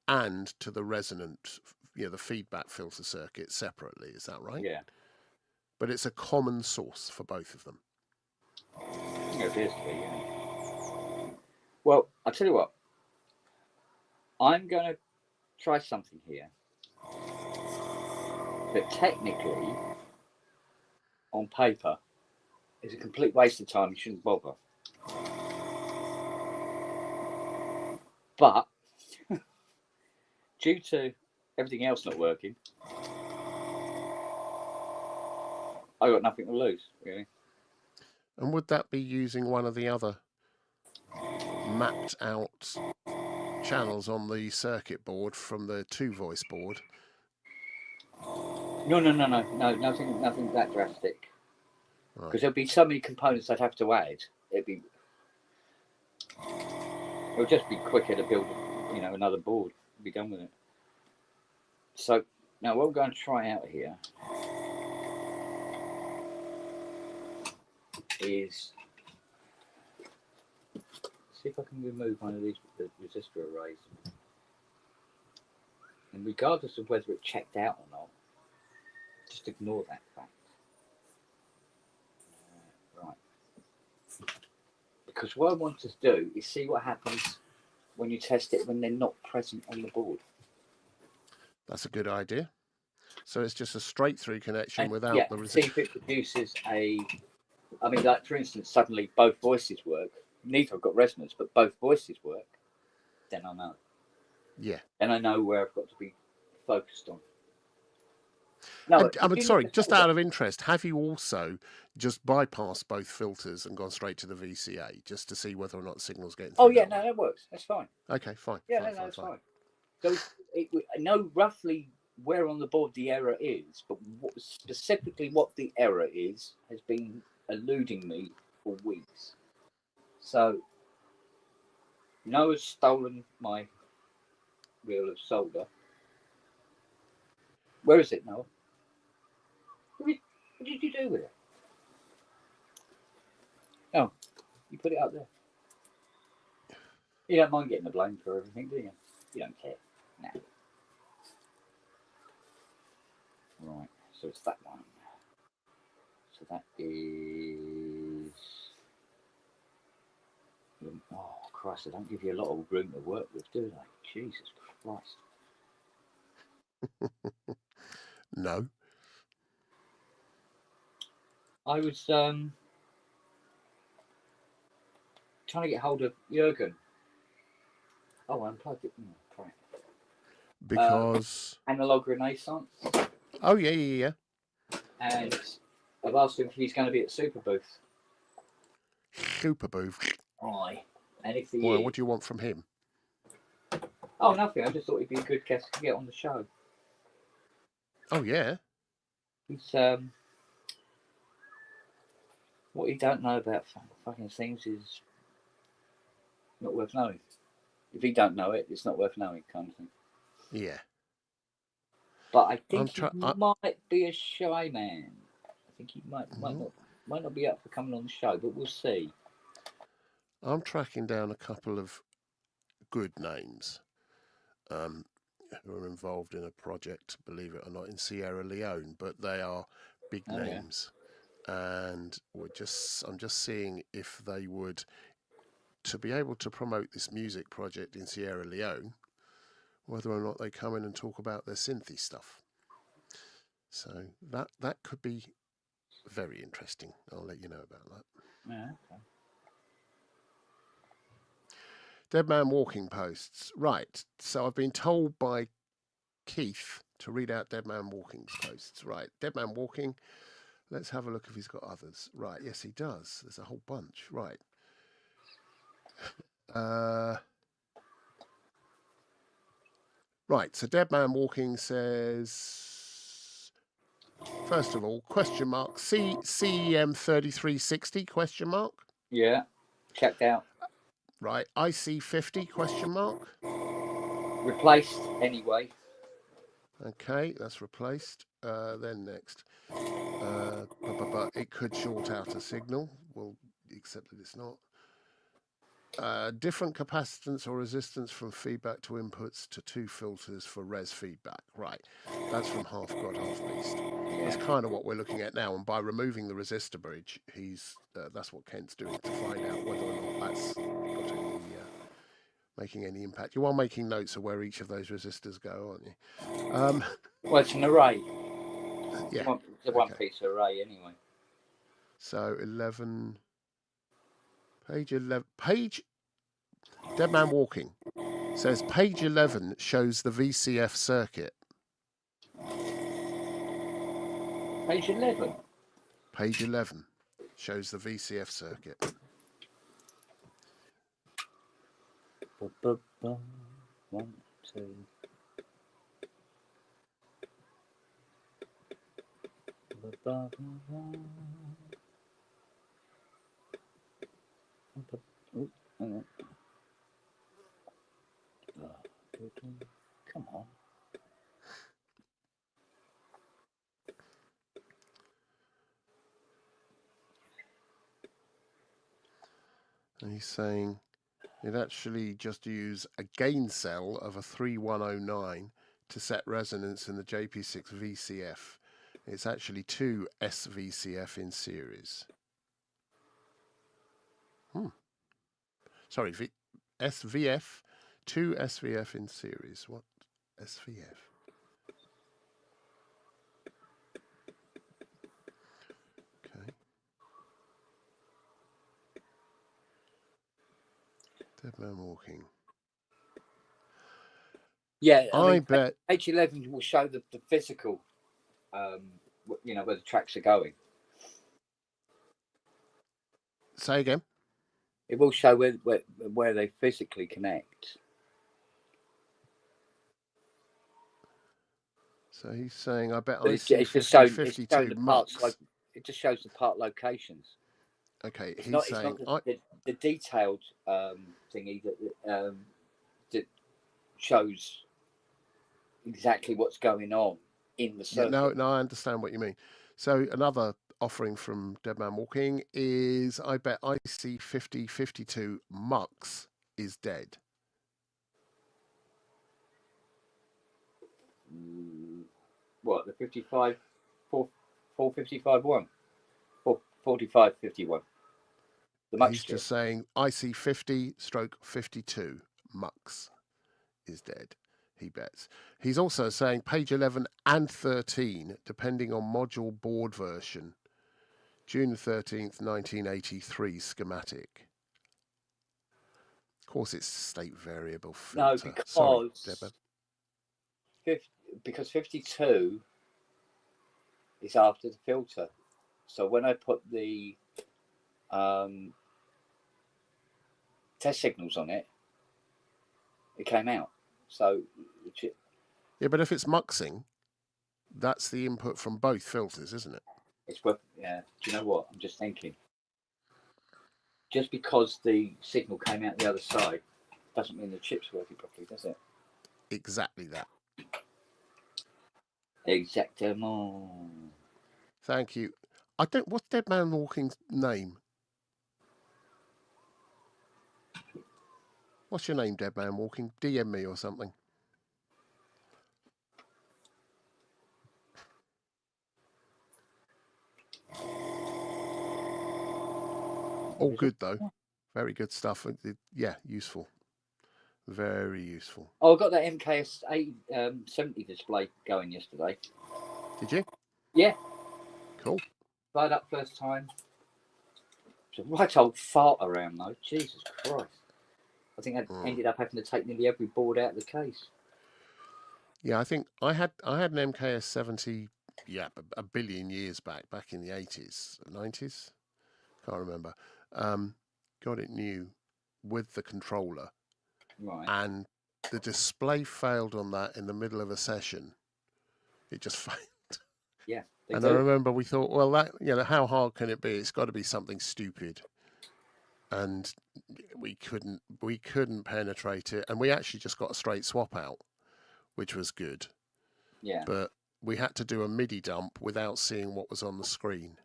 and to the resonant, the feedback filter circuit separately. Is that right? Yeah. But it's a common source for both of them. It appears to be, yeah. Well, I'll tell you what. I'm going to try something here that technically, on paper, is a complete waste of time. You shouldn't bother. But due to everything else not working, I got nothing to lose, really. And would that be using one of the other mapped out channels on the circuit board from the 2-voice board? No, nothing that drastic. Because Right. there'll be so many components I'd have to add. It'll just be quicker to build, another board. Be done with it. So now what I'm going to try out here is see if I can remove one of these resistor arrays. And regardless of whether it checked out or not, just ignore that fact. Right. Because what I want to do is see what happens when you test it when they're not present on the board. That's a good idea. So it's just a straight through connection And without the see resistance. if it produces like for instance, suddenly both voices work. Neither have got resonance, but both voices work. Then I know. Yeah. Then I know where I've got to be focused on. No, I'm sorry, just out of interest, have you also just bypassed both filters and gone straight to the VCA just to see whether or not the signal's getting through? Oh yeah, no, that works. That's fine. Okay, fine. Yeah, fine, that's fine. So I know roughly where on the board the error is, but specifically what the error is has been eluding me for weeks. So Noah's stolen my reel of solder. Where is it, Noah? What did you do with it? Oh, you put it up there. You don't mind getting the blame for everything, do you? You don't care. No. Right, so it's that one. So that is. Oh, Christ, they don't give you a lot of room to work with, do they? Jesus Christ. No. I was trying to get hold of Jurgen. Oh, I unplugged it. Crap. Because. Analog Renaissance. Oh, yeah. And I've asked him if he's going to be at Super Booth. Super Booth. Aye. And if he Well, is, what do you want from him? Oh, nothing. I just thought he'd be a good guest to get on the show. Oh, yeah. He's what you don't know about fucking things is not worth knowing. If you don't know it, it's not worth knowing, kind of thing. Yeah. But I think he might be a shy man. I think he might not be up for coming on the show, but we'll see. I'm tracking down a couple of good names who are involved in a project, believe it or not, in Sierra Leone, but they are big names. Yeah. And I'm just seeing if they would, to be able to promote this music project in Sierra Leone, whether or not they come in and talk about their synthy stuff. So that could be very interesting. I'll let you know about that. Yeah, okay. Dead man walking posts. Right. So I've been told by Keith to read out Dead man walking's posts. Right. Dead man walking. Let's have a look if he's got others. Right. Yes, he does. There's a whole bunch. Right. Right. So Dead man walking says, first of all, question mark, CEM 3360 question mark. Yeah. Checked out. Right. IC50 question mark. Replaced anyway. Okay, that's replaced. Then next. But it could short out a signal. Well, except that it's not. Different capacitance or resistance from feedback to inputs to 2 filters for res feedback. Right, that's from Half God, Half Beast. Yeah. That's kind of what we're looking at now. And by removing the resistor bridge, that's what Kent's doing to find out whether or not that's got any making any impact. You are making notes of where each of those resistors go, aren't you? Well, it's an array. Yeah. It's a one-piece array anyway. So 11, page 11, Dead Man Walking says page 11 shows the VCF circuit. Page 11? Page 11 shows the VCF circuit. One, two. Come on. And he's saying it actually just use a gain cell of a 3109 to set resonance in the JP6 VCF. It's actually 2 SVCF in series. Sorry, SVF, 2 SVF in series. What? SVF. Okay. Dead Man Walking. Yeah, I mean, bet page 11 will show the physical, you know, where the tracks are going. Say again. It will show where they physically connect. So he's saying, I bet it's just showing, 52 parts. Like, it just shows the part locations. Okay, it's he's not, saying it's not the detailed thingy that shows exactly what's going on in the circuit. Yeah, no, I understand what you mean. So another offering from Dead Man Walking is, I bet IC 5052 Mux is dead. What, the 55, 455 1? 4551. He's just saying IC 50/52 Mux is dead. He bets. He's also saying page 11 and 13, depending on module board version, June 13th, 1983 schematic. Of course, it's state variable filter. No, because 52 is after the filter. So when I put the test signals on it, it came out. So yeah, but if it's muxing, that's the input from both filters, isn't it? It's worth. Yeah. Do you know what? I'm just thinking. Just because the signal came out the other side doesn't mean the chip's working properly, does it? Exactly that. Exactement. Thank you. What's Dead Man Walking's name? What's your name, Dead Man Walking? DM me or something. All good though. Very good stuff. Yeah, useful. Very useful. Oh, I got that MKS 70 display going yesterday. Did you? Yeah. Cool. Fired up first time. It's a right old fart around though. Jesus Christ. I think I ended up having to take nearly every board out of the case. Yeah, I think I had an MKS 70, a billion years back in the 80s, 90s, can't remember. Got it new with the controller, Right. and the display failed on that in the middle of a session. It just failed. Yeah. And I remember we thought, well, that, how hard can it be? It's got to be something stupid. And we couldn't penetrate it, and we actually just got a straight swap out, which was good. Yeah. But we had to do a MIDI dump without seeing what was on the screen,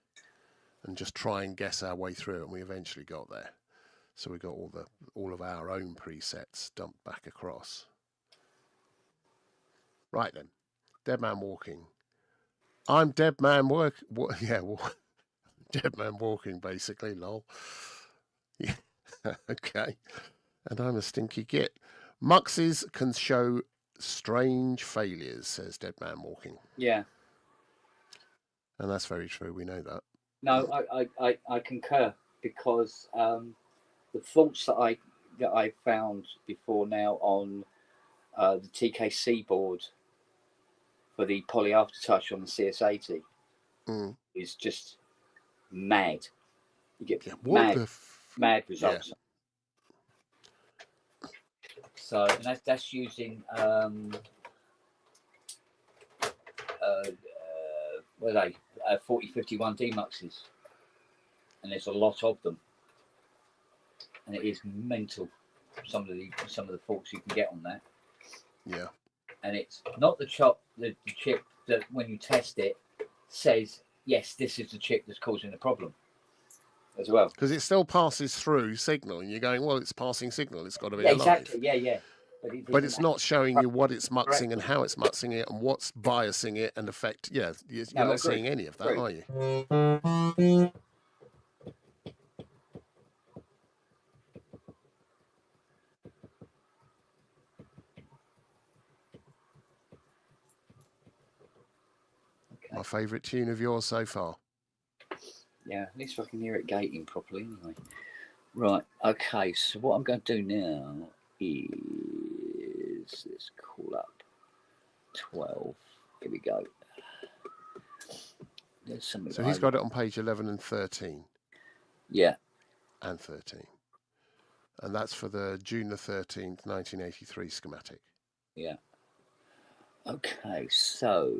and just try and guess our way through, and we eventually got there. So we got all of our own presets dumped back across. Right then, Dead Man Walking. I'm Dead Man Dead Man Walking, basically, lol. Yeah. Okay. And I'm a stinky git. Muxes can show strange failures, says Dead Man Walking. Yeah. And that's very true. We know that. No, I concur, because the faults that I found before now on the TKC board for the poly aftertouch on the CS80 is just mad. You get mad results. Yeah. So, and that's using what are they 4051D muxes, and there's a lot of them, and it is mental some of the faults you can get on that. Yeah. And it's not the chip that when you test it says, yes, this is the chip that's causing the problem as well. Because it still passes through signal, and you're going, well, it's passing signal, it's got to be alive. Exactly, yeah. But it's not showing you what it's muxing and how it's muxing it and what's biasing it and affect. Yeah, you're not seeing any of that, are you? Okay. My favourite tune of yours so far. Yeah, at least I can hear it gating properly anyway. Right, okay, so what I'm going to do now is let's call up 12. Here we go. So he's got it on page 11 and 13. Yeah. And 13. And that's for the June the 13th, 1983 schematic. Yeah. Okay, so...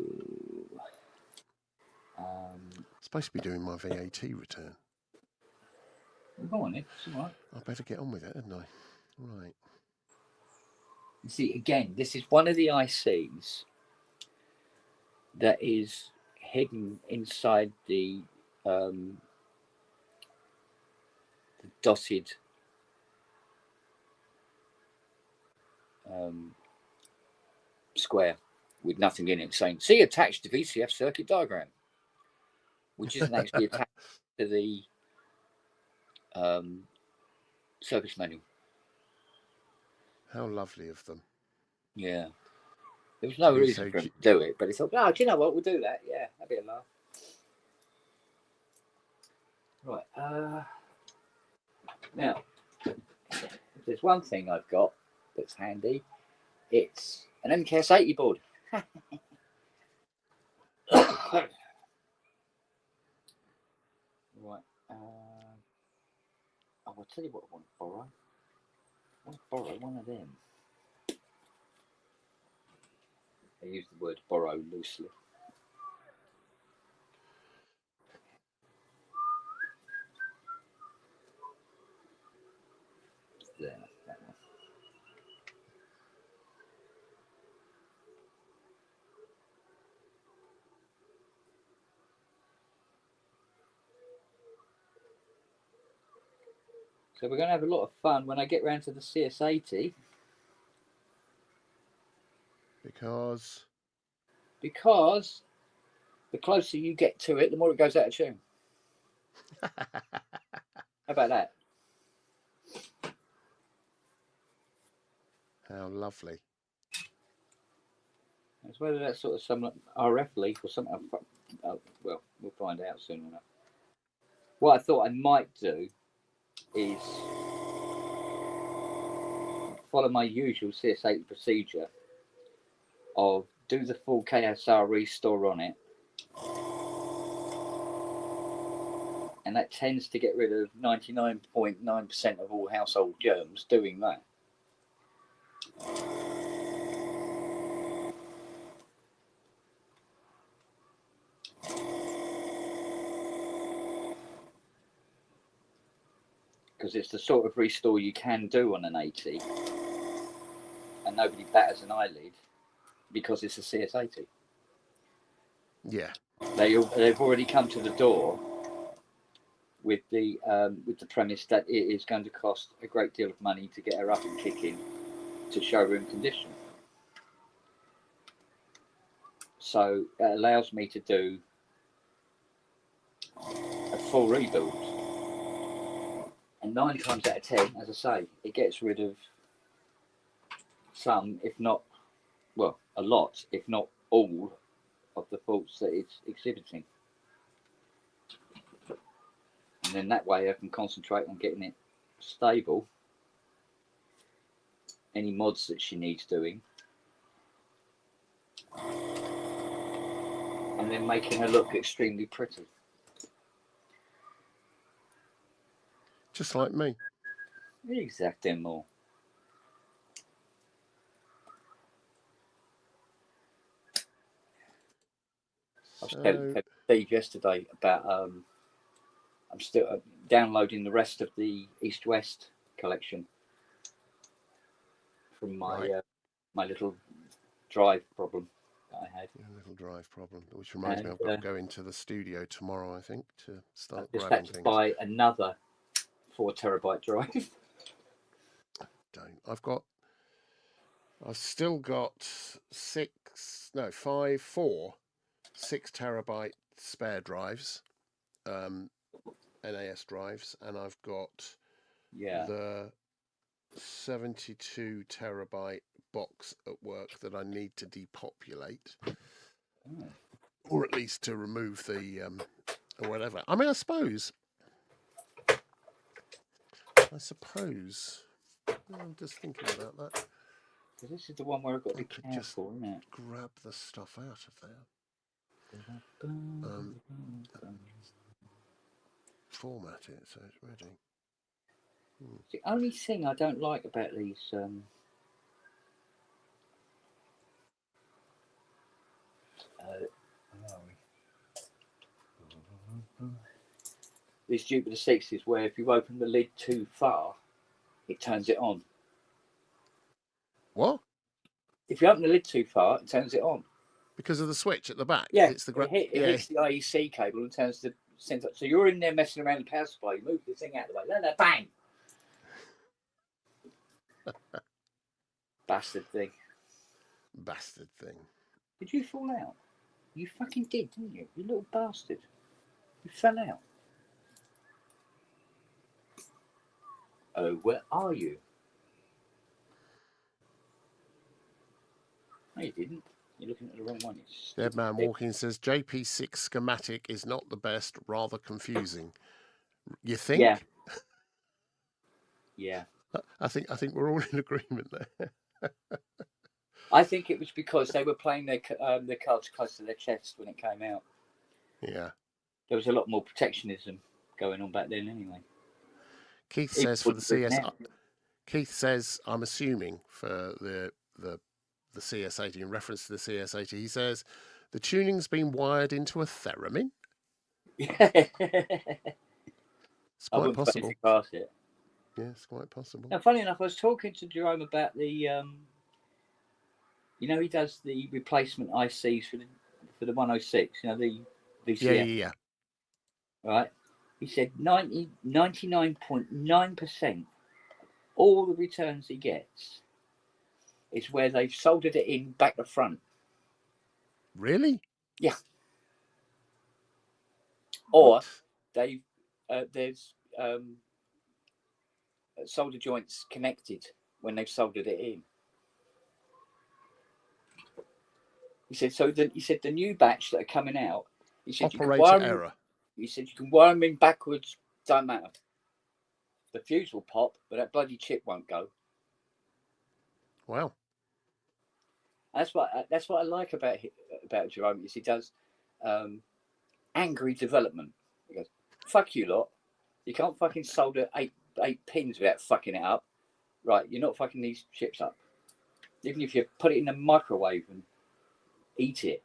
supposed to be doing my VAT return. Go on, it's all right. I better get on with it, hadn't I? Right. You see, again, this is one of the ICs that is hidden inside the dotted square with nothing in it, saying, see attached to VCF circuit diagram, which isn't actually attached to the service manual. How lovely of them. Yeah. There was no reason for him to do it, but he thought, oh, do you know what, we'll do that. Yeah, that'd be a laugh. Right. Now, if there's one thing I've got that's handy, it's an MKS 80 board. Right. I'll tell you what I want to borrow. I want to borrow one of them. I use the word borrow loosely. There, that one. So we're going to have a lot of fun when I get round to the CS80. Because the closer you get to it, the more it goes out of tune. How about that? How lovely. It's whether that's sort of some RF leak or something. Well, we'll find out soon enough. What I thought I might do is follow my usual CS80 procedure of do the full KSR restore on it, and that tends to get rid of 99.9% of all household germs doing that. Because it's the sort of restore you can do on an 80, and nobody batters an eyelid because it's a CS80. Yeah. They've already come to the door with the premise that it is going to cost a great deal of money to get her up and kicking to showroom condition. So it allows me to do a full rebuild. And 9 times out of 10, as I say, it gets rid of some, if not, well, a lot, if not all, of the faults that it's exhibiting. And then that way I can concentrate on getting it stable. Any mods that she needs doing. And then making her look extremely pretty. Just like me. Exactement. I was telling Steve yesterday about I'm still downloading the rest of the East-West collection from my my little drive problem that I had. A little drive problem, which reminds me, I've got to go into the studio tomorrow, I think, to start I've just grabbing had to things. buy another 4 terabyte drive. I've still got 4 6 terabyte spare drives, NAS drives, and I've got the 72 terabyte box at work that I need to depopulate, or at least to remove the or whatever. I mean, I suppose. I'm just thinking about that. This is the one where I've got to be careful, isn't it? Grab the stuff out of there. Format it so it's ready. The only thing I don't like about these these Jupiter 6s, where if you open the lid too far, it turns it on. What? If you open the lid too far, it turns it on. Because of the switch at the back? Yeah, it hits the IEC cable and turns the sensor. So you're in there messing around the power supply, you move the thing out of the way, bang! Bastard thing. Did you fall out? You fucking did, didn't you? You little bastard. You fell out. Oh, where are you? No, you didn't. You're looking at the wrong one. Dead Man Walking says JP6 schematic is not the best, rather confusing. You think? Yeah. Yeah. I think we're all in agreement there. I think it was because they were playing their cards close to their chest when it came out. Yeah. There was a lot more protectionism going on back then, anyway. Keith says for the CS. Keith says, I'm assuming for the CS80 in reference to the CS80, he says the tuning's been wired into a theremin. Yeah. It's quite possible. Past it. Yeah, it's quite possible. Now, funny enough, I was talking to Jerome about the you know, he does the replacement ICs for the 106, you know, the VCF. Yeah. Right? He said 99.9% all the returns he gets is where they've soldered it in back to front. Really? Yeah. Or there's solder joints connected when they've soldered it in. He said the new batch that are coming out. He said operator error. He said you can wire them in backwards, don't matter. The fuse will pop, but that bloody chip won't go. Wow. That's what I like about Jerome is he does angry development. He goes, "Fuck you lot! You can't fucking solder eight pins without fucking it up. Right? You're not fucking these chips up. Even if you put it in the microwave and eat it,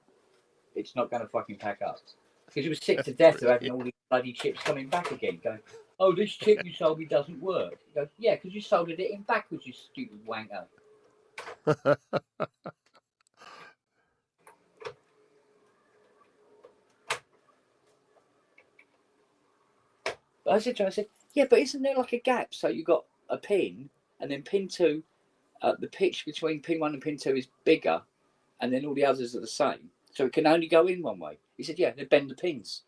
it's not going to fucking pack up." Because he was sick to death of having all these bloody chips coming back again, going, "Oh, this chip you sold me doesn't work." He goes, "Yeah, because you soldered it in backwards, you stupid wanker." But I said to him, "Yeah, but isn't there like a gap? So you got a pin, and then pin two, the pitch between pin one and pin two is bigger, and then all the others are the same. So it can only go in one way." He said, "Yeah, they bend the pins."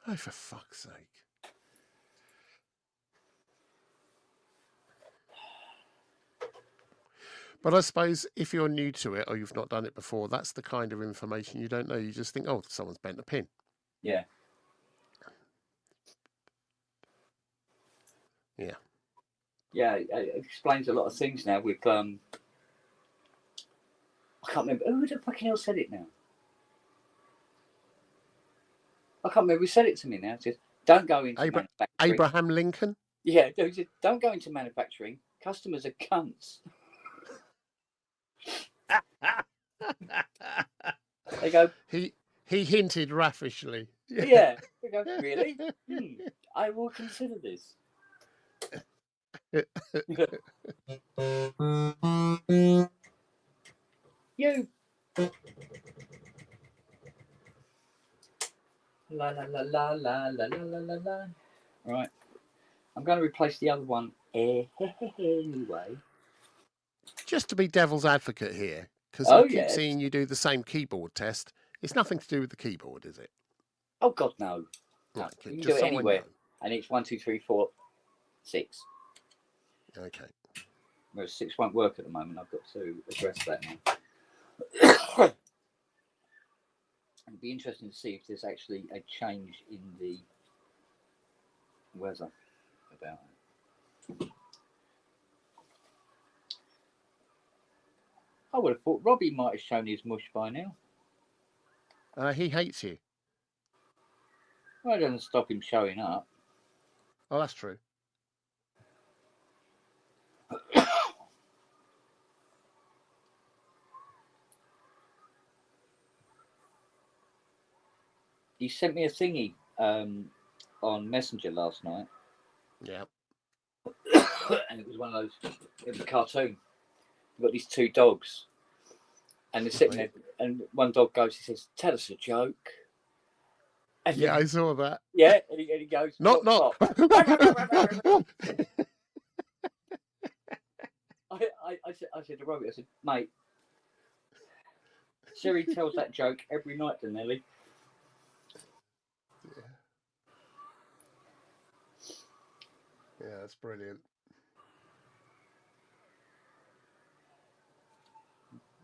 Oh, for fuck's sake. But I suppose if you're new to it or you've not done it before, that's the kind of information you don't know. You just think, oh, someone's bent a pin. Yeah. Yeah. Yeah, it explains a lot of things now with I can't remember who the fucking hell said it now. I can't remember who said it to me now. It says, "Don't go into manufacturing." Abraham Lincoln? Yeah, he said, "Don't go into manufacturing. Customers are cunts." They go. He hinted raffishly. Yeah. They go, "Really? I will consider this." You. La la la la la la la la la. Right. I'm going to replace the other one anyway. Just to be devil's advocate here, because I keep seeing you do the same keyboard test. It's nothing to do with the keyboard, is it? Oh God, no. Right, you can do it anywhere, and it's 1, 2, 3, 4, 6. Okay. Whereas 6 won't work at the moment. I've got to address that now. It'd be interesting to see if there's actually a change in the weather about it. I would have thought Robbie might have shown his mush by now. He hates you. Well, it doesn't stop him showing up. Oh, that's true. He sent me a thingy on Messenger last night. Yeah. And it was one of those, it was a cartoon. You've got these 2 dogs. And they're sitting there, and one dog goes, he says, "Tell us a joke." And yeah, I saw that. Yeah, and he goes, knock. I said to Robbie, I said, "Mate, Siri tells that joke every night to Nelly." Yeah, that's brilliant.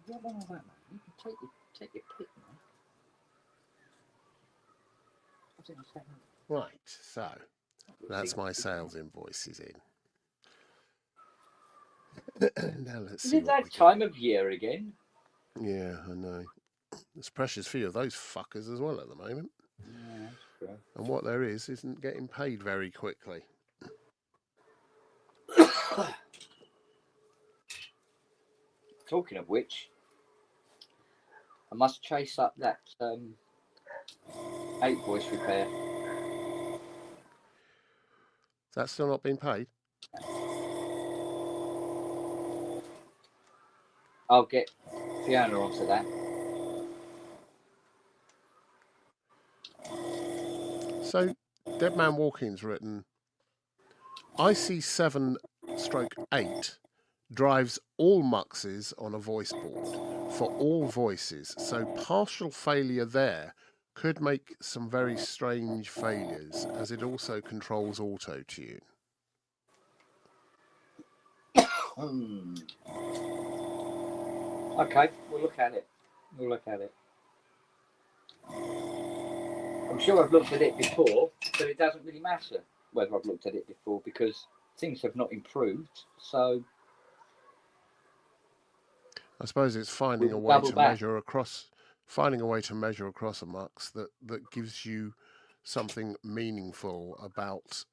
You don't want all that, mate. You can take your pick, mate. Right, so that's my sales invoices in. Now let's see. Is it that time of year again? Yeah, I know. There's precious few of those fuckers as well at the moment. Yeah, that's true. And what there isn't getting paid very quickly. Talking of which, I must chase up that 8 voice repair. That's still not been paid? I'll get Fiona onto that. So, Dead Man Walking's written, IC7/8 drives all muxes on a voice board for all voices, so partial failure there could make some very strange failures, as it also controls auto-tune. Okay, we'll look at it. I I'm sure I've looked at it before, so it doesn't really matter whether I've looked at it before because things have not improved. So I suppose it's finding a we'll way double to back. measure across, a mux that gives you something meaningful about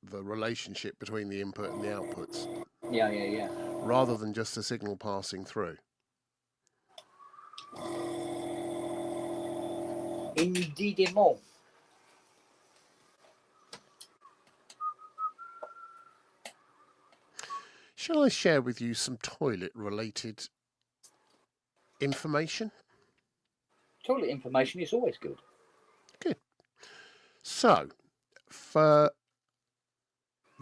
the relationship between the input and the outputs. Yeah. Rather than just a signal passing through. Indeedement. Shall I share with you some toilet-related information? Toilet information is always good. Good. So, for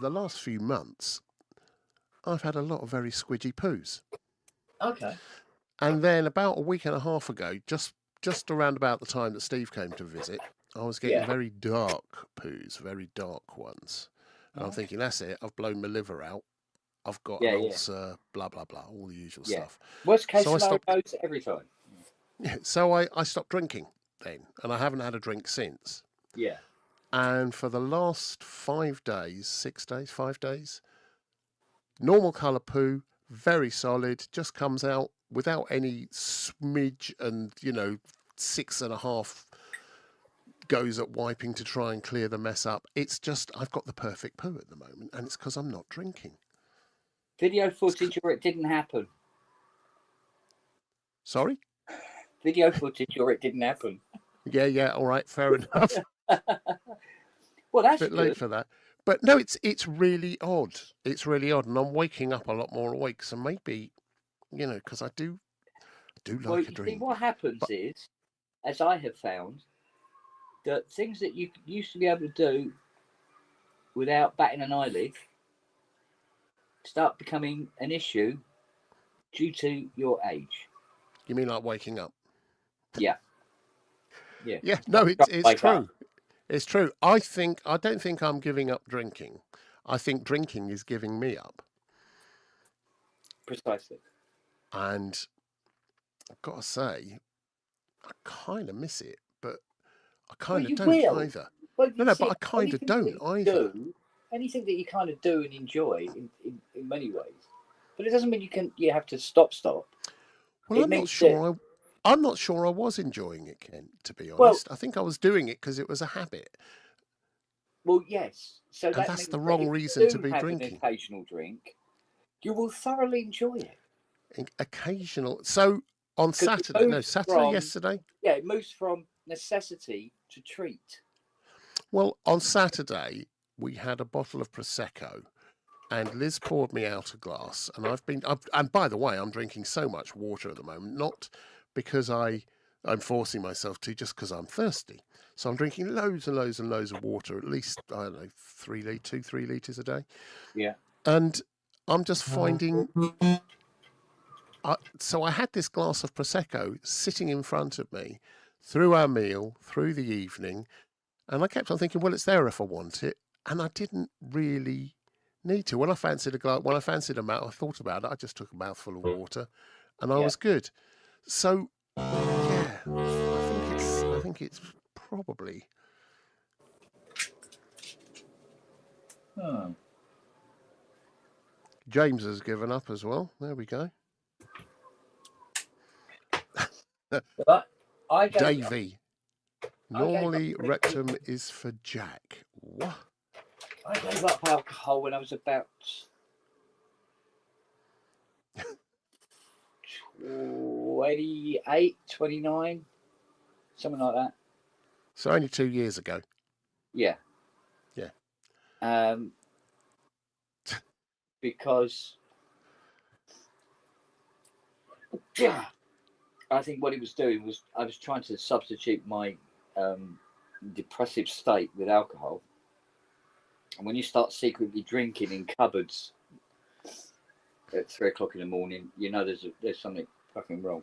the last few months, I've had a lot of very squidgy poos. Okay. And then about a week and a half ago, just around about the time that Steve came to visit, I was getting very dark poos, very dark ones. And I'm thinking, that's it, I've blown my liver out. I've got an ulcer, blah, blah, blah, all the usual stuff. Worst case scenario goes every time. So I stopped drinking then, and I haven't had a drink since. Yeah. And for the last 5 days, normal colour poo, very solid, just comes out without any smidge and, 6.5 goes at wiping to try and clear the mess up. It's just, I've got the perfect poo at the moment, and it's because I'm not drinking. Video footage or it didn't happen? Sorry? Video footage or it didn't happen? Yeah, all right, fair enough. Well, that's a bit late for that. But no, it's really odd. It's really odd, and I'm waking up a lot more awake. So maybe, because I do like a drink. See, what happens is, as I have found, that things that you used to be able to do without batting an eyelid start becoming an issue due to your age. You mean like waking up? Yeah. Yeah. No, it's true. It's true. I don't think I'm giving up drinking. I think drinking is giving me up. Precisely. And I've got to say, I kind of miss it, but I kind of don't either. Well, no, but I kind of don't either. Anything that you kind of do and enjoy in many ways, but it doesn't mean you have to stop. Well, I'm not sure I was enjoying it, Ken, to be honest. I think I was doing it because it was a habit. Well, yes. So that's the wrong reason to be drinking. An occasional drink, you will thoroughly enjoy it. Occasional. So on Saturday, yesterday? Yeah, it moves from necessity to treat. Well, on Saturday, we had a bottle of Prosecco. And Liz poured me out a glass, and and by the way, I'm drinking so much water at the moment, not because I'm forcing myself to, just because I'm thirsty. So I'm drinking loads and loads and loads of water, at least, I don't know, 3 litres a day. Yeah. And I'm just finding, so I had this glass of Prosecco sitting in front of me through our meal, through the evening, and I kept on thinking, well, it's there if I want it, and I didn't really need to. When I fancied a mouth, I thought about it. I just took a mouthful of water, and I was good. So, yeah, I think it's probably. James has given up as well. There we go. Davey. Normally, rectum is for Jack. What? I gave up alcohol when I was about 28, 29, something like that. So only 2 years ago. Yeah. Because I think what he was doing was I was trying to substitute my depressive state with alcohol. And when you start secretly drinking in cupboards at 3 o'clock in the morning, there's something fucking wrong.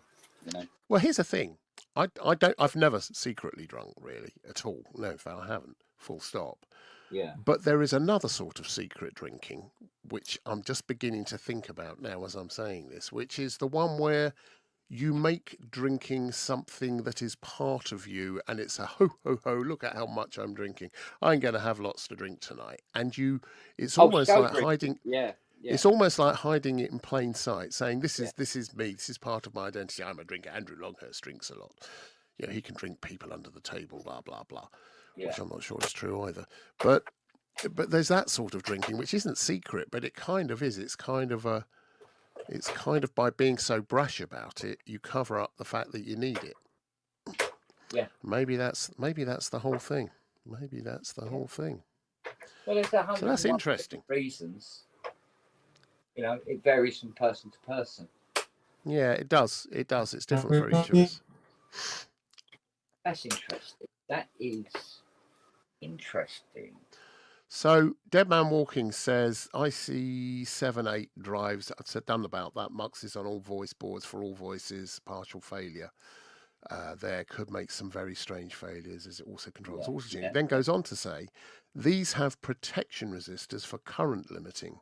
Well, here's the thing. I've never secretly drunk really at all. No, in fact, I haven't. Full stop. Yeah. But there is another sort of secret drinking, which I'm just beginning to think about now as I'm saying this, which is the one where you make drinking something that is part of you, and it's a ho ho ho, look at how much I'm drinking, I'm going to have lots to drink tonight. And it's almost like hiding. Yeah. It's almost like hiding it in plain sight, saying this Yeah. is me, this is part of my identity. I'm a drinker. Andrew Longhurst drinks a lot. You know, he can drink people under the table, blah blah blah, which I'm not sure is true either. But there's that sort of drinking which isn't secret, but it kind of is. It's kind of by being so brash about it, you cover up the fact that you need it. Yeah. Maybe that's the whole thing. Maybe that's the whole thing. Well, there's so that's interesting. Reasons. You know, it varies from person to person. Yeah, it does. It does. It's different for each of us. That's interesting. That is interesting. So, Dead Man Walking says, I see 7-8 drives. I've said done about that. Mux is on all voice boards for all voices, partial failure. There could make some very strange failures as it also controls auto-tuning. Then goes on to say, these have protection resistors for current limiting,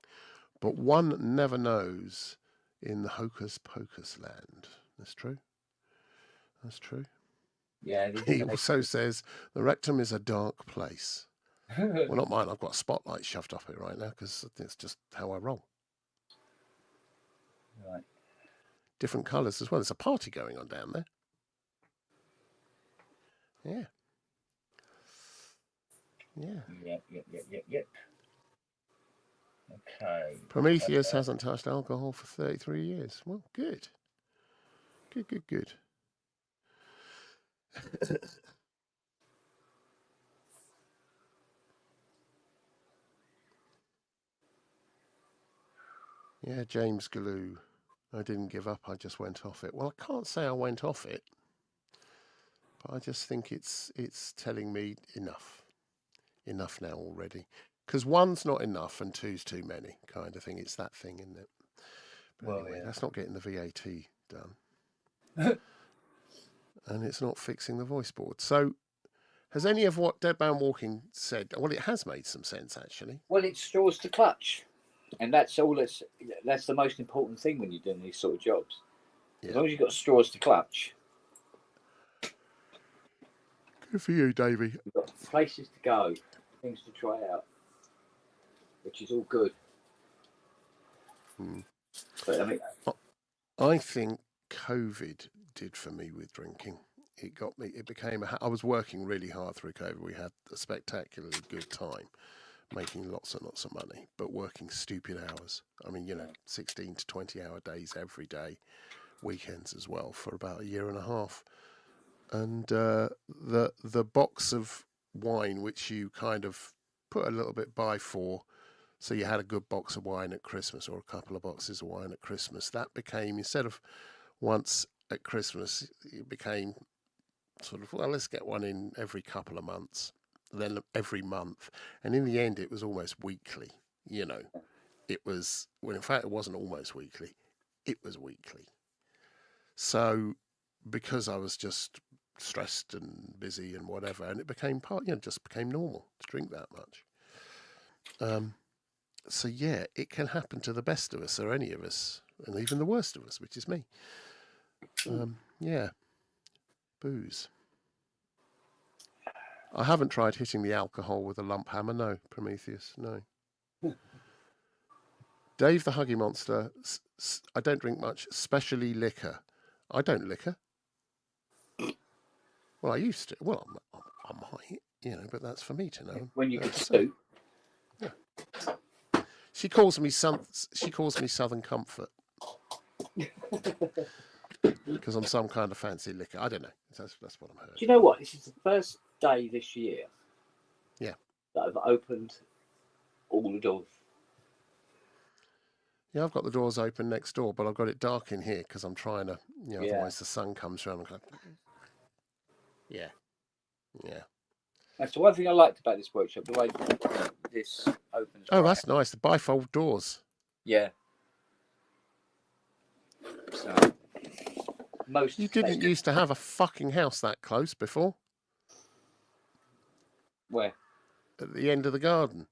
but one never knows in the hocus pocus land. That's true. That's true. Yeah. He also says, the rectum is a dark place. Well, not mine. I've got a spotlight shoved up it right now because it's just how I roll. Right. Different colours as well. There's a party going on down there. Yeah. Yeah. Yep. Okay. Prometheus hasn't touched alcohol for 33 years. Well, good. Good. Yeah, James Galoo. I didn't give up. I just went off it. Well, I can't say I went off it, but I just think it's telling me enough now already. Because one's not enough and two's too many, kind of thing. It's that thing, isn't it? But anyway, that's not getting the VAT done. And it's not fixing the voice board. So, has any of what Dead Man Walking said? Well, it has made some sense, actually. Well, it's straws to clutch. And that's all. That's the most important thing when you're doing these sort of jobs. As long as you've got straws to clutch. Good for you, Davey. You've got places to go, things to try out, which is all good. But I mean, I think COVID did for me with drinking. It got me. It became. I was working really hard through COVID. We had a spectacularly good time, making lots and lots of money, but working stupid hours. I mean, 16 to 20 hour days every day, weekends as well, for about a year and a half. And the box of wine, which you kind of put a little bit by for, so you had a good box of wine at Christmas or a couple of boxes of wine at Christmas, that became, instead of once at Christmas, it became sort of, well, let's get one in every couple of months, then every month. And in the end, it was almost weekly, It was, well, in fact, it wasn't almost weekly. It was weekly. So because I was just stressed and busy and whatever, and it became just became normal to drink that much. So yeah, it can happen to the best of us or any of us, and even the worst of us, which is me. Yeah, booze. I haven't tried hitting the alcohol with a lump hammer. No, Prometheus, no. Dave the Huggy Monster. I don't drink much, especially liquor. I don't liquor. Well, I used to. Well, I might, but that's for me to know. When you could stoop. Yeah. She calls me Southern Comfort because I'm some kind of fancy liquor. I don't know. That's what I'm hearing. Do you know what? This is the first day this year. Yeah. That I've opened all the doors. Yeah, I've got the doors open next door, but I've got it dark in here because I'm trying to, otherwise the sun comes through and I'm kind of, yeah. That's the one thing I liked about this workshop, the way this opens. Oh, that's nice. The bifold doors. Yeah. So, you didn't used to have a fucking house that close before. Where? At the end of the garden.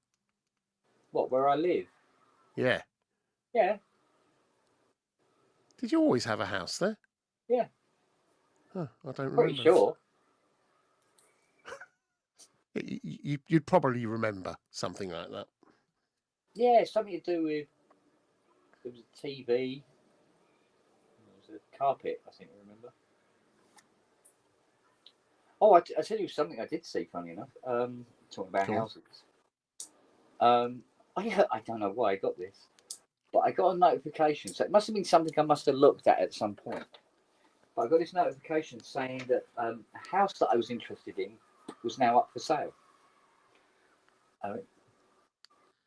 What, where I live? Yeah. Yeah. Did you always have a house there? Yeah. Huh, I don't Pretty remember. sure. You'd probably remember something like that. Yeah, something to do with there was a TV. There was a carpet. I think I remember. Oh, I tell you something I did see. Funny enough, talking about Go on. houses. I don't know why I got this, but I got a notification. So it must have been something I must have looked at some point. But I got this notification saying that a house that I was interested in was now up for sale.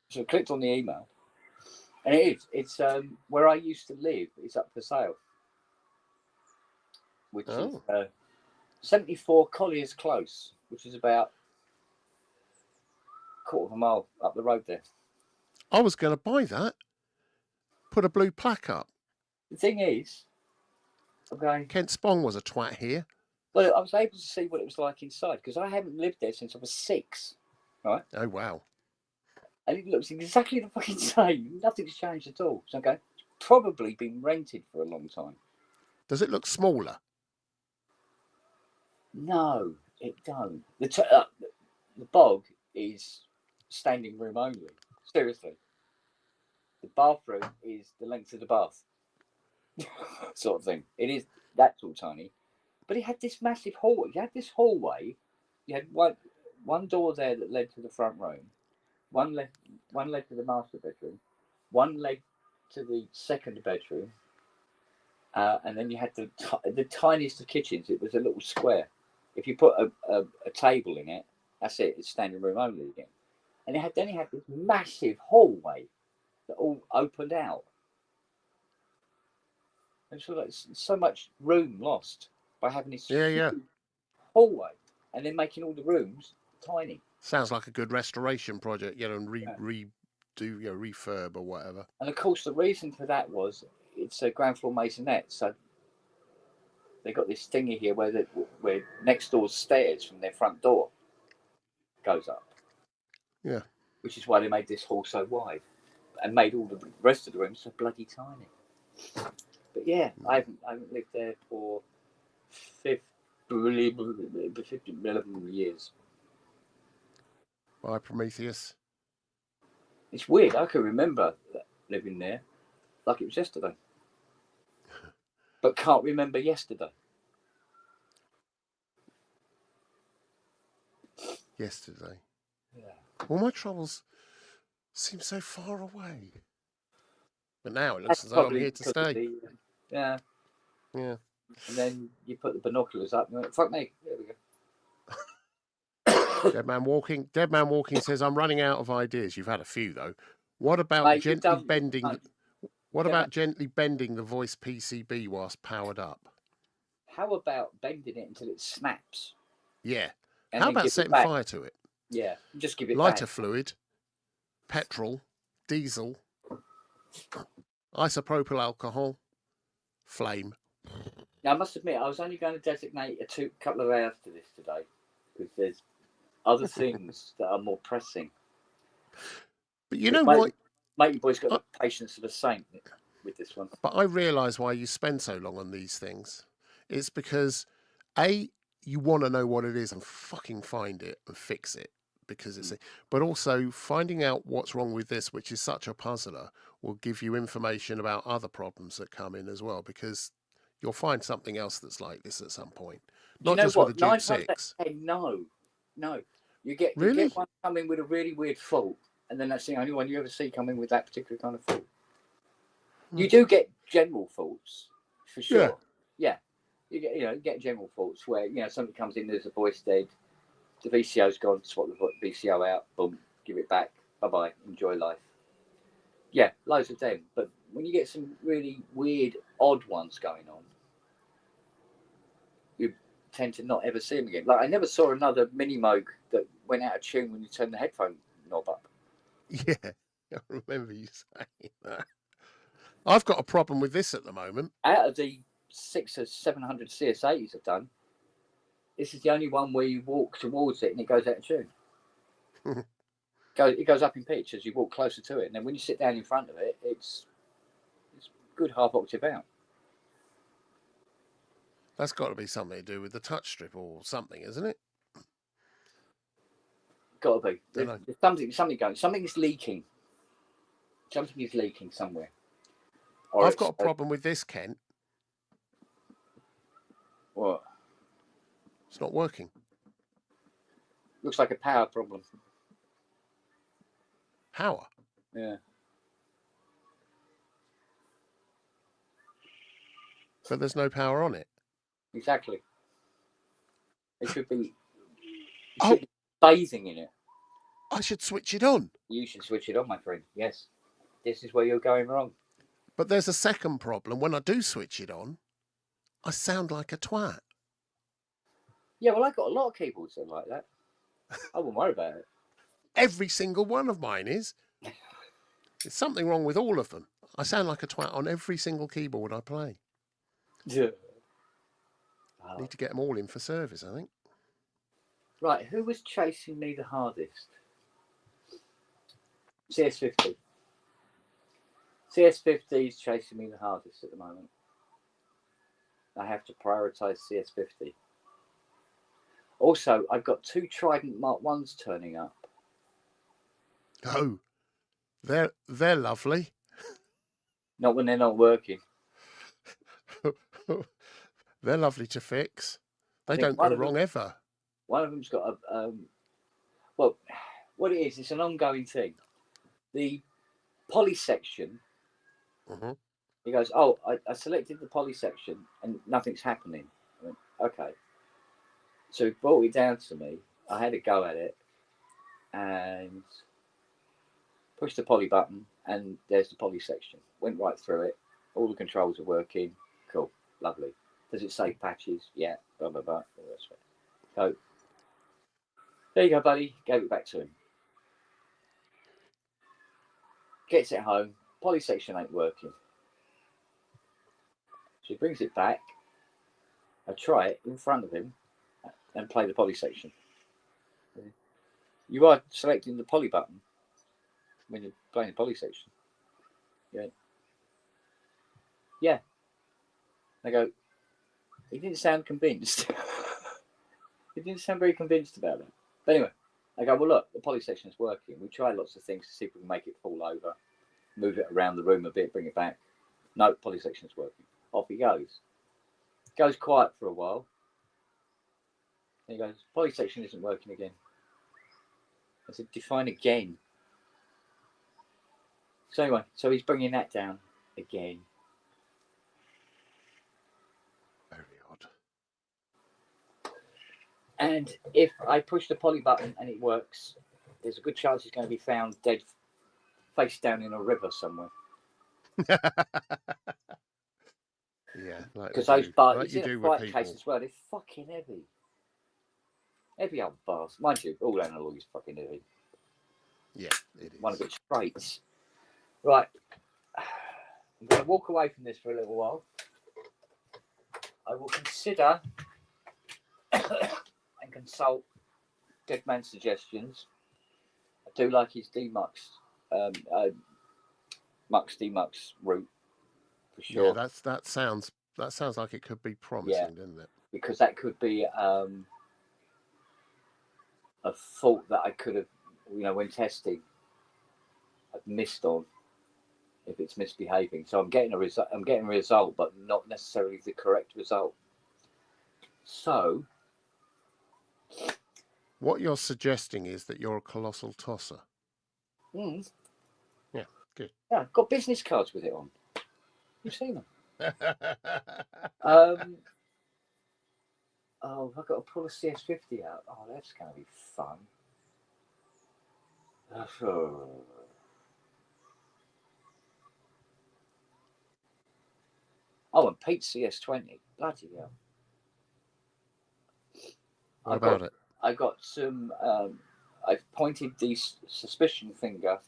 So I clicked on the email, and it is. It's where I used to live. It's up for sale, which is 74 Collier's Close, which is about a quarter of a mile up the road there. I was going to buy that. Put a blue plaque up. The thing is, I'm going. Kent Spong was a twat here. Well, I was able to see what it was like inside because I haven't lived there since I was 6, right? Oh, wow. And it looks exactly the fucking same. Nothing's changed at all. So okay, it's probably been rented for a long time. Does it look smaller? No, it don't. The bog is standing room only. Seriously. The bathroom is the length of the bath. Sort of thing. It is, that's all tiny. But it had this massive hall. You had this hallway. You had one door there that led to the front room. One led to the master bedroom. One led to the second bedroom. And then you had the tiniest of kitchens. It was a little square. If you put a table in it, that's it. It's standing room only again. And then it had this massive hallway that all opened out. And so much room lost by having this huge hallway and then making all the rooms tiny. Sounds like a good restoration project, and refurb or whatever. And of course, the reason for that was it's a ground floor maisonette, so they got this thingy here where next door's stairs from their front door goes up. Yeah. Which is why they made this hall so wide and made all the rest of the rooms so bloody tiny. But yeah, I haven't lived there for 11 years. By Prometheus. It's weird. I can remember living there like it was yesterday, but can't remember yesterday. Yesterday. Yeah. All my troubles seem so far away. But now it looks as though I'm here to stay. Yeah. Yeah. And then you put the binoculars up and you went, fuck me. There we go. Dead Man Walking says, I'm running out of ideas. You've had a few, though. What about gently bending... What about gently bending the voice PCB whilst powered up? How about bending it until it snaps? Yeah. How about setting fire to it? Yeah, just give it lighter fluid, petrol, diesel, isopropyl alcohol, flame. Now, I must admit, I was only going to designate a couple of hours to this today because there's other things that are more pressing. But you know what? Matey Boy's got the patience of a saint with this one. But I realise why you spend so long on these things. It's because, A, you want to know what it is and fucking find it and fix it. Because it's but also finding out what's wrong with this, which is such a puzzler, will give you information about other problems that come in as well, because you'll find something else that's like this at some point. Not just with a Duke 6. No. You get one coming with a really weird fault, and then that's the only one you ever see coming with that particular kind of fault. You do get general faults, for sure. Yeah. You get general faults where, somebody comes in, there's a voice dead, the VCO's gone, swap the VCO out, boom, give it back, bye-bye, enjoy life. Yeah, loads of them. But when you get some really weird, odd ones going on, you tend to not ever see them again. Like, I never saw another Mini Moog that went out of tune when you turned the headphone knob up. Yeah, I remember you saying that. I've got a problem with this at the moment. Out of the 600 or 700 CS80s I've done, this is the only one where you walk towards it and it goes out of tune. It goes up in pitch as you walk closer to it, and then when you sit down in front of it, it's a good half octave out. That's got to be something to do with the touch strip or something, isn't it? Got to be. Don't know. There's something going. Something is leaking. Something is leaking somewhere. I've got a problem with this, Kent. What? It's not working. Looks like a power problem. Power? Yeah. But there's no power on it. Exactly. It should be. Oh, be bathing in it. I should switch it on. You should switch it on, my friend. Yes. This is where you're going wrong. But there's a second problem. When I do switch it on, I sound like a twat. Yeah, well, I've got a lot of keyboards that are like that. I wouldn't worry about it. Every single one of mine is. There's something wrong with all of them. I sound like a twat on every single keyboard I play. Yeah. I need to get them all in for service, I think. Right, who was chasing me the hardest? CS50. CS50 is chasing me the hardest at the moment. I have to prioritise CS50. Also, I've got 2 Trident Mark 1s turning up. Oh, they're lovely. Not when they're not working. They're lovely to fix. They don't go wrong ever. One of them's got a... well, what it is, it's an ongoing thing. The poly section... Mm-hmm. He goes, oh, I selected the poly section and nothing's happening. I went, okay. So he brought it down to me. I had a go at it and pushed the poly button, and there's the poly section. Went right through it. All the controls are working. Cool. Lovely. Does it save patches? Yeah. Blah, blah, blah. All that's right. So, there you go, buddy. Gave it back to him. Gets it home. Poly section ain't working. So he brings it back. I try it in front of him and play the poly section. You are selecting the poly button when you're playing the poly section. Yeah. Yeah. I go, he didn't sound convinced. He didn't sound very convinced about it. But anyway, I go, well, look, the poly section is working. We try lots of things to see if we can make it fall over, move it around the room a bit, bring it back. No, poly section is working. Off he goes. Goes quiet for a while. And he goes, poly section isn't working again. I said, define again. So anyway, so he's bringing that down again. Very odd. And if I push the poly button and it works, there's a good chance he's going to be found dead face down in a river somewhere. Yeah, because those bugs, in a fight case as well, they're fucking heavy. Heavy old bars. Mind you, all analog is fucking heavy. Yeah, it is. One of its traits. Right. I'm going to walk away from this for a little while. I will consider and consult Deadman's suggestions. I do like his Demux, Mux Demux route for sure. Yeah, that sounds like it could be promising, doesn't it? Because that could be a fault that I could have, when testing, I've missed on if it's misbehaving. So I'm getting a result, but not necessarily the correct result. So, what you're suggesting is that you're a colossal tosser. Yeah, good. Yeah, I've got business cards with it on. You've seen them. Oh, I've got to pull a CS50 out. Oh, that's going to be fun. Oh, and Pete's CS20. Bloody hell. What about it? I got some. I've pointed the suspicion finger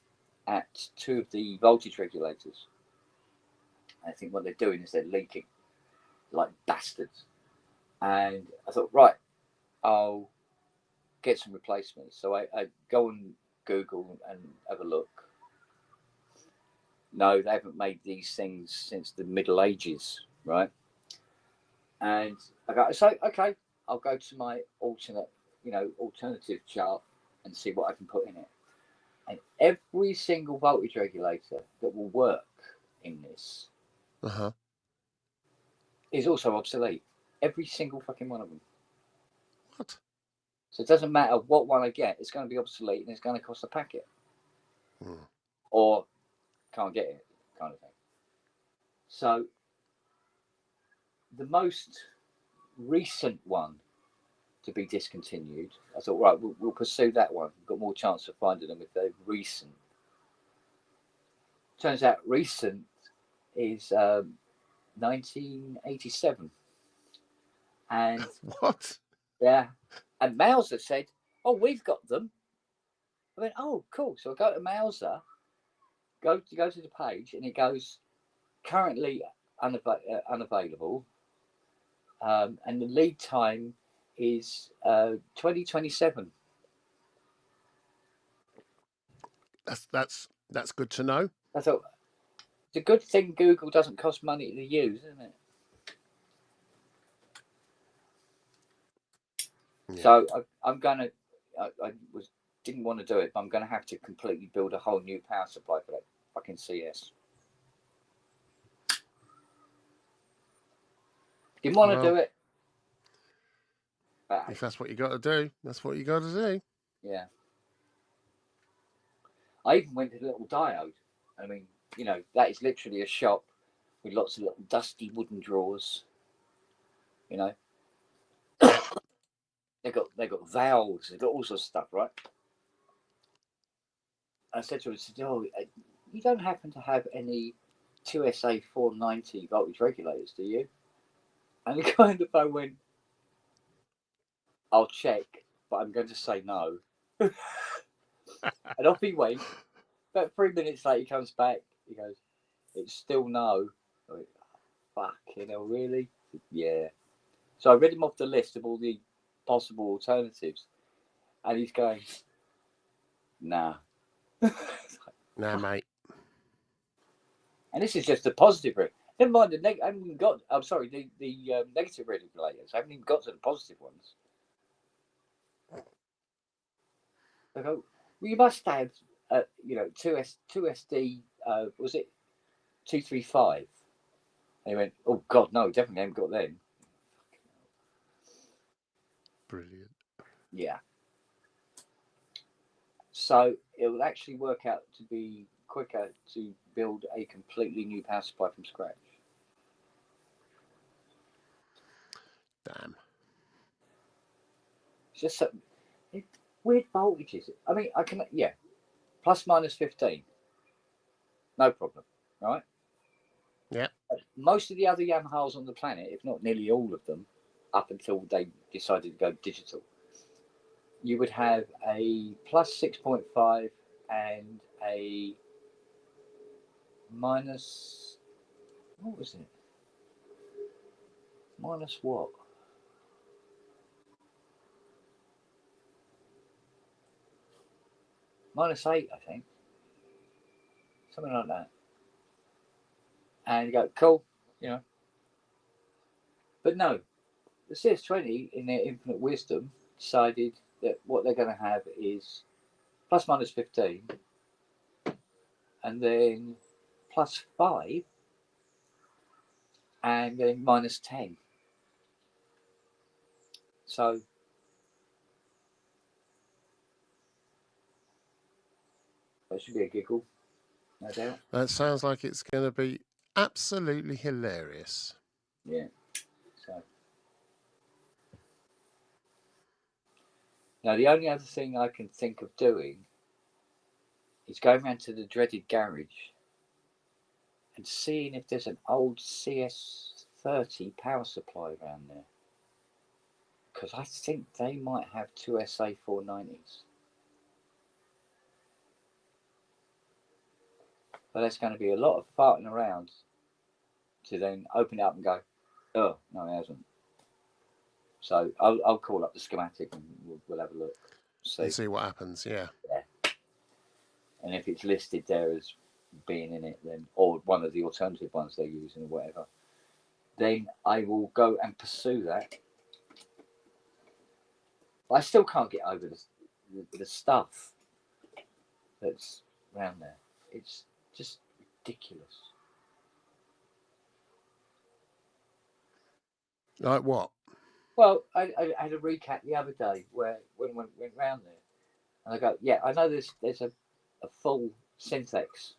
at 2 of the voltage regulators. I think what they're doing is they're leaking like bastards. And I thought, right, I'll get some replacements. So I go on Google and have a look. No, they haven't made these things since the Middle Ages, right? And I go, so okay, I'll go to my alternative chart and see what I can put in it. And every single voltage regulator that will work in this is also obsolete. Every single fucking one of them. What? So it doesn't matter what one I get, it's going to be obsolete and it's going to cost a packet. Or can't get it, kind of thing. So the most recent one to be discontinued, I thought, right, we'll pursue that one. We've got more chance of finding them if they're recent. Turns out recent is 1987. And what? Yeah. And Mauser said, oh, we've got them. I went, oh, cool. So I go to Mauser, go to the page, and it goes currently unavailable. And the lead time is 2027. That's good to know. I thought it's a good thing Google doesn't cost money to use, isn't it? Yeah. So I'm gonna. Didn't want to do it, but I'm gonna have to completely build a whole new power supply for that fucking CS. Didn't want to do it. If that's what you got to do, that's what you got to do. Yeah. I even went to the little diode. I mean, that is literally a shop with lots of little dusty wooden drawers. They got valves. They got all sorts of stuff, right? I said to him, "Oh, you don't happen to have any 2SA 490 voltage regulators, do you?" And the guy on the phone went, "I'll check, but I'm going to say no." And off he went. About 3 minutes later, he comes back. He goes, "It's still no." I went, fucking hell, really? Yeah. So I read him off the list of all the possible alternatives, and he's going, "Nah." Nah, mate. And this is just the positive read. Never mind the negative. I haven't even got. I'm sorry, the negative regulators. I haven't even got to the positive ones. I go, well, you must have, 2SD. Was it 235? And he went, oh God, no, definitely haven't got them. Brilliant. Yeah. So it will actually work out to be quicker to build a completely new power supply from scratch. Damn. It's just weird voltages. I mean, I can, plus minus 15. No problem, right? Yeah. Most of the other Yamahas on the planet, if not nearly all of them, up until they decided to go digital, you would have a plus 6.5 and a minus, what was it? Minus what? -8, I think. Something like that. And you go, cool, But no, the CS20, in their infinite wisdom, decided that what they're going to have is plus minus 15 and then plus 5 and then minus 10. So that should be a giggle, no doubt. That sounds like it's going to be absolutely hilarious. Yeah. So now the only other thing I can think of doing is going around to the dreaded garage and seeing if there's an old CS30 power supply around there. Because I think they might have 2SA 490s. But there's going to be a lot of farting around to then open it up and go, oh, no, it hasn't. So I'll call up the schematic and we'll have a look. See what happens, yeah. And if it's listed there as being in it, then, or one of the alternative ones they're using or whatever, then I will go and pursue that. But I still can't get over the stuff that's around there. It's just ridiculous. Like what? Well, I had a recap the other day where when we went round there, and I go, yeah, I know there's a full Syntex. As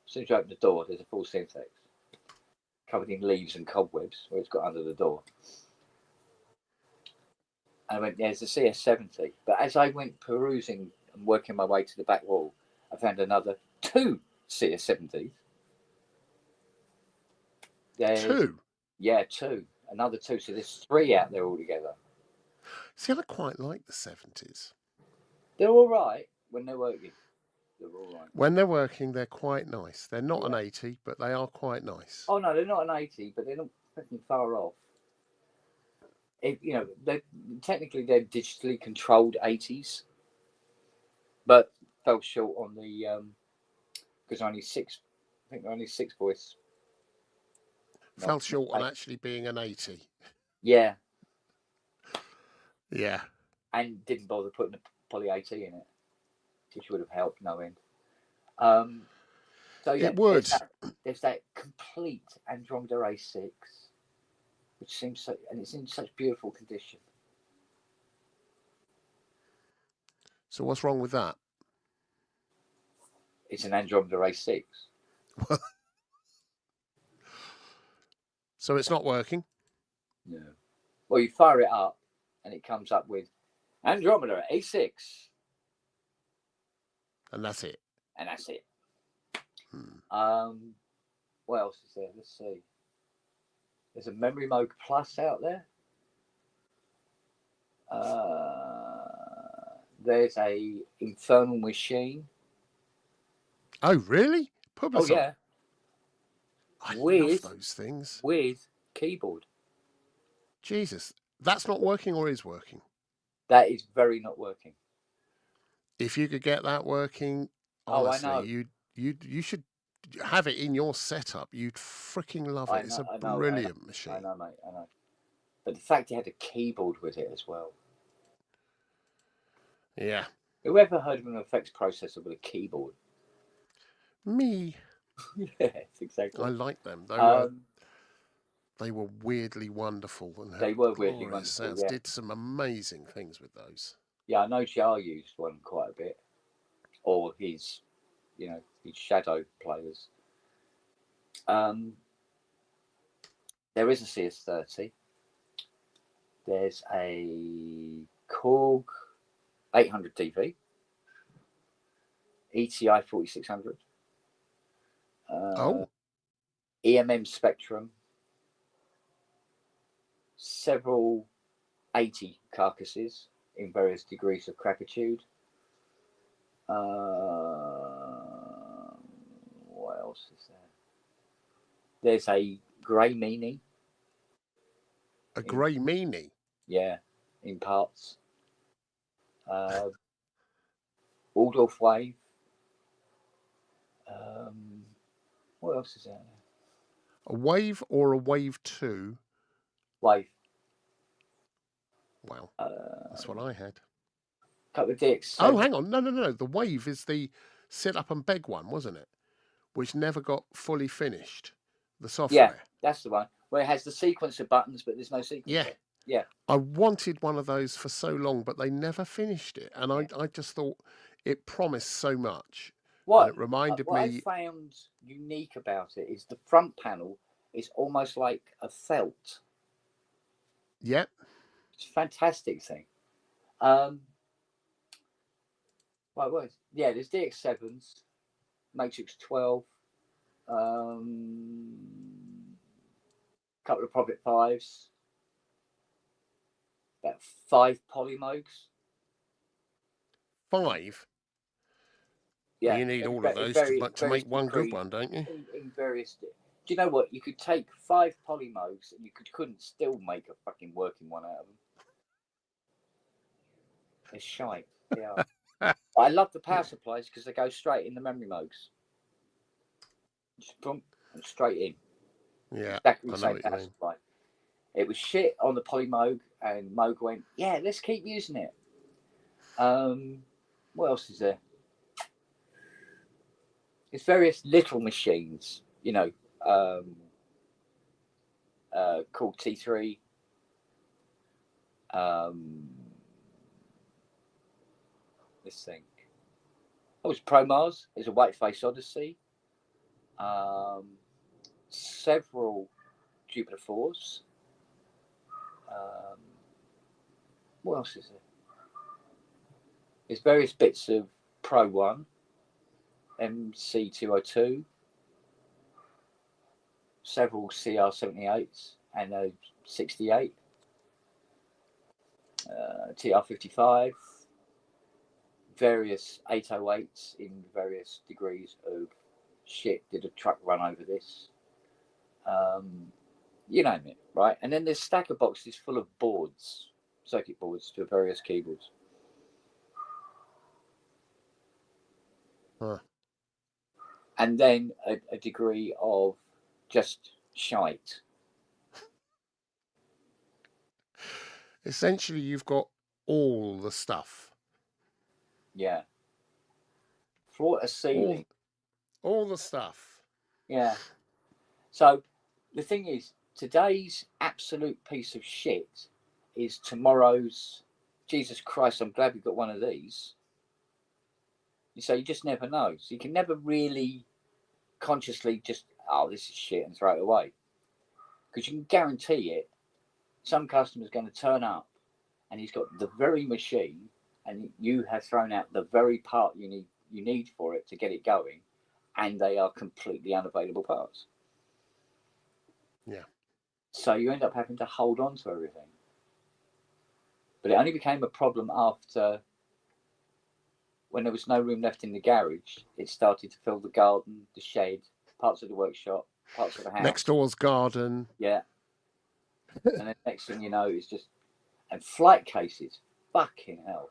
soon as you open the door, there's a full Syntex covered in leaves and cobwebs where it's got under the door. And I went, there's a CS70. But as I went perusing and working my way to the back wall, I found another 2 CS70s. Two? Yeah, 2. Another 2. So there's 3 out there altogether. See, I quite like the 70s. They're all right when they're working. They're all right. When they're working, they're quite nice. They're not an 80, but they are quite nice. Oh, no, they're not an 80, but they're not fucking far off. They're digitally controlled 80s, but fell short on the because only 6. I think they're only 6 voice. Fell short on actually being an 80. Yeah. Yeah. And didn't bother putting a poly 80 in it, which would have helped no end. So yeah, it would. There's that complete Andromeda A6, which seems so, and it's in such beautiful condition. So what's wrong with that? It's an Andromeda A6. So it's not working? No. Well, you fire it up, and it comes up with Andromeda A6. And that's it. What else is there? Let's see. There's a Memory Mode Plus out there. There's a Infernal Machine. Oh, really? Oh, yeah. I love those things. With keyboard. Jesus. That's not working or is working? That is very not working. If you could get that working, honestly, I know. You should have it in your setup. You'd freaking love it. It's a brilliant machine. I know, mate. I know. But the fact it had a keyboard with it as well. Yeah. Whoever heard of an effects processor with a keyboard? Me. Yes, exactly. I like them. They were weirdly wonderful and they were weirdly wonderful. Sounds. Did some amazing things with those. Yeah, I know Jar used one quite a bit, or his shadow players. There is a CS30. There's a Korg 800 DV, ETI 4600. EMM Spectrum, several 80 carcasses in various degrees of crackitude. What else is there? There's a Grey Meanie. A Grey Meanie? Yeah, in parts. Waldorf Wave. What else is there? A Wave or a Wave 2? Wave. Wow. That's what I had. Couple of DX. Oh, hang on. No. The Wave is the sit up and beg one, wasn't it? Which never got fully finished. The software. Yeah, that's the one. Where it has the sequence of buttons, but there's no sequence. Yeah. I wanted one of those for so long, but they never finished it. And I just thought it promised so much. And it reminded me. What I found unique about it is the front panel is almost like a felt. Yeah. It's a fantastic thing. There's DX7s, Matrix 12, couple of Prophet 5s, about 5 Polymogs. 5? Yeah. You need all of those to make one good one, don't you? In various. Do you know what? You could take 5 Polymogs and you couldn't still make a fucking working one out of them. They're shite. They are. I love the power supplies because they go straight in the memory modes. Just boom, and straight in. Yeah, Exactly I the know same what you power mean. supply. It was shit on the Poly Moog, and Moog went, yeah, let's keep using it. What else is there? There's various little machines, called T3. Let's think. Oh, it's Pro Mars. It's a Whiteface Odyssey. Several Jupiter 4s. Um, what else is there? There's various bits of Pro 1, MC202, several CR78s, and a 68, TR55, various 808s in various degrees of shit. Did a truck run over this? You name it, right? And then there's stacker boxes full of boards, circuit boards to various keyboards. Huh. And then a degree of just shite. Essentially, you've got all the stuff. Yeah. Floor to ceiling. All the stuff. Yeah. So the thing is, today's absolute piece of shit is tomorrow's. Jesus Christ, I'm glad we got one of these. So you just never know. So you can never really consciously just, oh, this is shit, and throw it away. Because you can guarantee it, some customer's going to turn up and he's got the very machine, and you have thrown out the very part you need for it to get it going, and they are completely unavailable parts. Yeah. So you end up having to hold on to everything. But it only became a problem after, when there was no room left in the garage, it started to fill the garden, the shed, parts of the workshop, parts of the house. Next door's garden. Yeah. And then next thing you know, it's just, and flight cases. Fucking hell.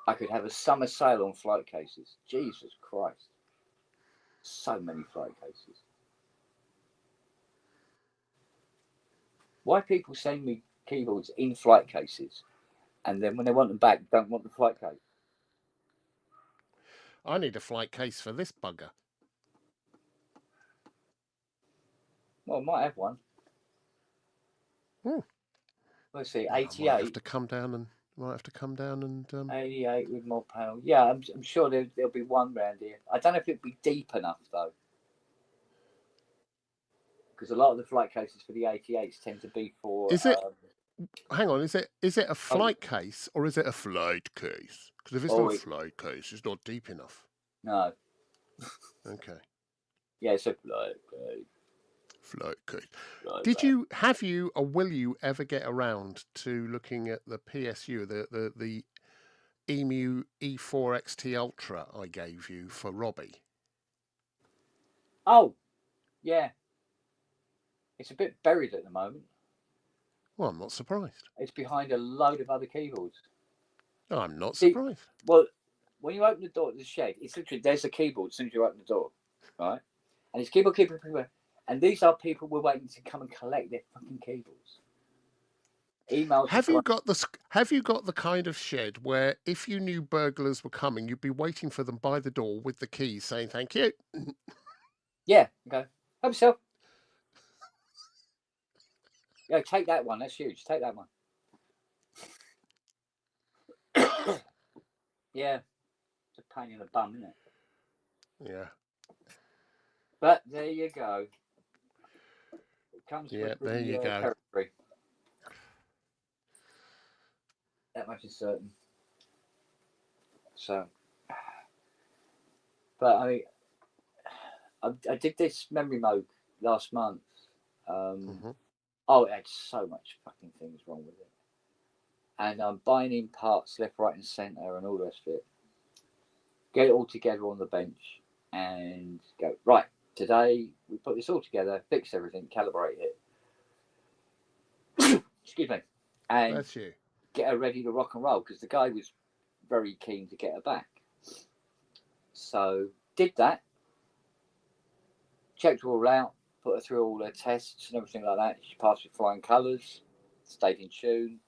I could have a summer sale on flight cases. Jesus Christ. So many flight cases. Why people send me keyboards in flight cases, and then when they want them back, don't want the flight case? I need a flight case for this bugger. Well, I might have one. Hmm. Let's see, I 88. might have to come down and 88 with mod panel. Yeah, I'm sure there'll be one round here. I don't know if it'd be deep enough though, because a lot of the flight cases for the 88s tend to be for. Is it? Hang on. Is it a flight case or is it a flight case? Because if it's not a flight case, it's not deep enough. No. Okay. Yeah, it's a flight case. Flight case. Have you or will you ever get around to looking at the PSU, the Emu E4 XT Ultra I gave you for Robbie? Oh, yeah. It's a bit buried at the moment. Well, I'm not surprised. It's behind a load of other keyboards. I'm not surprised. Well, when you open the door to the shed, it's literally, there's a keyboard as soon as you open the door, right? And it's keyboard everywhere. And these are people we're waiting to come and collect their fucking keyboards. Emails. Have you got the kind of shed where if you knew burglars were coming, you'd be waiting for them by the door with the keys, saying thank you? Yeah. Okay. Help yourself. Yeah, take that one. That's huge. Take that one. Yeah. It's a pain in the bum, isn't it? Yeah. But there you go. It comes with there you go. territory. That much is certain. So, but I did this memory mode last month. Oh, it had so much fucking things wrong with it. And I'm buying in parts left, right, and centre, and all the rest of it. Get it all together on the bench and go, right, today we put this all together, fix everything, calibrate it. Excuse me. And That's you. Get her ready to rock and roll, because the guy was very keen to get her back. So did that. checked her all out, put her through all her tests and everything like that. She passed with flying colours, stayed in tune,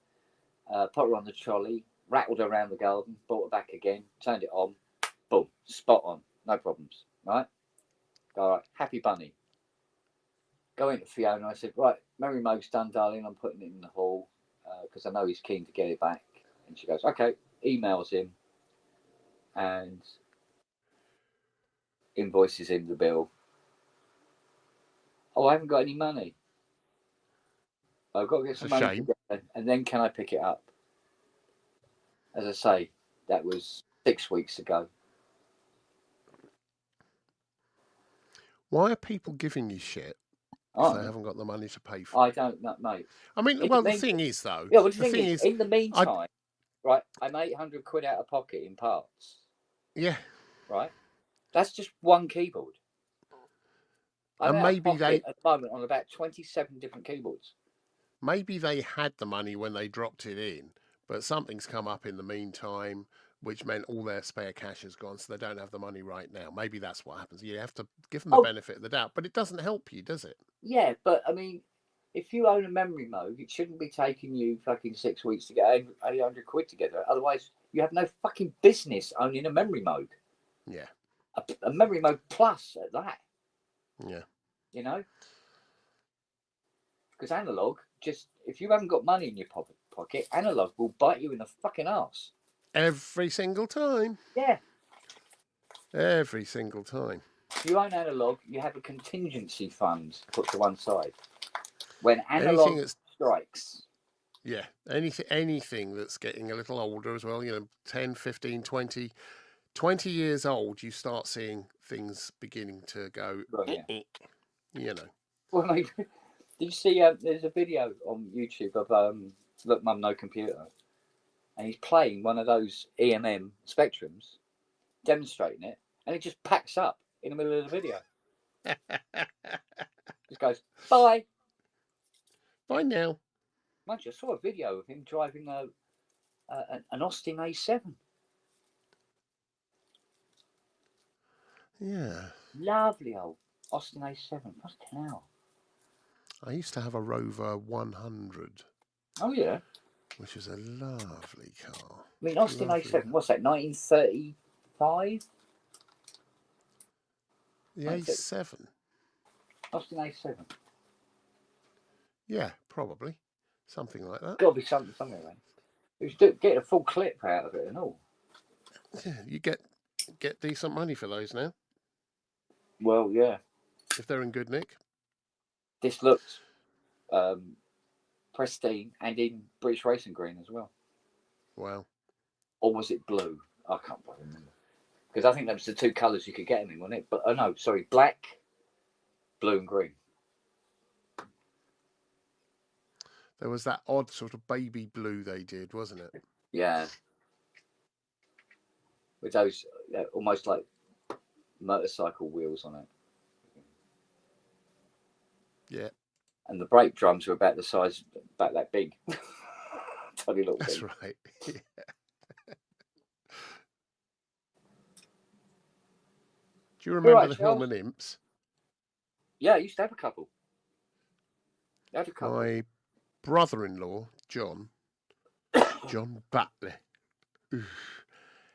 put her on the trolley, rattled her around the garden, brought her back again, turned it on, boom, spot on, no problems, right? All right, happy bunny. Go into Fiona. I said, right, Mary Mo's done, darling. I'm putting it in the hall because I know he's keen to get it back. And she goes, okay, emails him and invoices him the bill. Oh, I haven't got any money. I've got to get some money together, and then can I pick it up? As I say, that was 6 weeks ago. Why are people giving you shit if they haven't got the money to pay for it? I don't know, mate. I mean, well, the thing is, though. Yeah, well, the thing is, in the meantime, right, I'm £800 out of pocket in parts. Yeah. Right? That's just one keyboard. I'm and maybe they at the moment on about 27 different keyboards. Maybe they had the money when they dropped it in, but something's come up in the meantime, which meant all their spare cash has gone, so they don't have the money right now. Maybe that's what happens. You have to give them the benefit of the doubt, but it doesn't help you, does it? Yeah, but I mean, if you own a memory mode, it shouldn't be taking you fucking 6 weeks to get £800 together. Otherwise, you have no fucking business owning a memory mode. Yeah. A memory mode plus at that. Yeah. You know? Because analog, just if you haven't got money in your pocket, analog will bite you in the fucking arse. Every single time. Yeah. Every single time. If you own analog, you have a contingency fund put to one side. When analog strikes. Yeah, anything that's getting a little older as well, 10, 15, 20 years old, you start seeing things beginning to go, Well, maybe, did you see, there's a video on YouTube of, Look Mum No Computer, and he's playing one of those EMM Spectrums, demonstrating it, and it just packs up in the middle of the video. Just goes, bye. Bye now. Mind you, I saw a video of him driving an Austin A7. Yeah. Lovely old Austin A7. Fucking hell. I used to have a Rover 100. Oh, yeah. Which is a lovely car. I mean, Austin A7, what's that, 1935? The A7. Austin A7. Yeah, probably. Something like that. Got to be something like that. You should get a full clip out of it and all. Yeah, you get decent money for those now. Well, yeah. If they're in good nick. This looked pristine and in British racing green as well. Wow. Or was it blue? I can't remember. Because I think that was the two colours you could get them in, wasn't it? But no, sorry, black, blue and green. There was that odd sort of baby blue they did, wasn't it? Yeah. With those almost like motorcycle wheels on it. Yeah. And the brake drums were about the size, about that big. Tiny little That's thing. right. Yeah. Do you remember the Hillman Imps? Yeah, I used to have a couple. My brother-in-law, John Batley,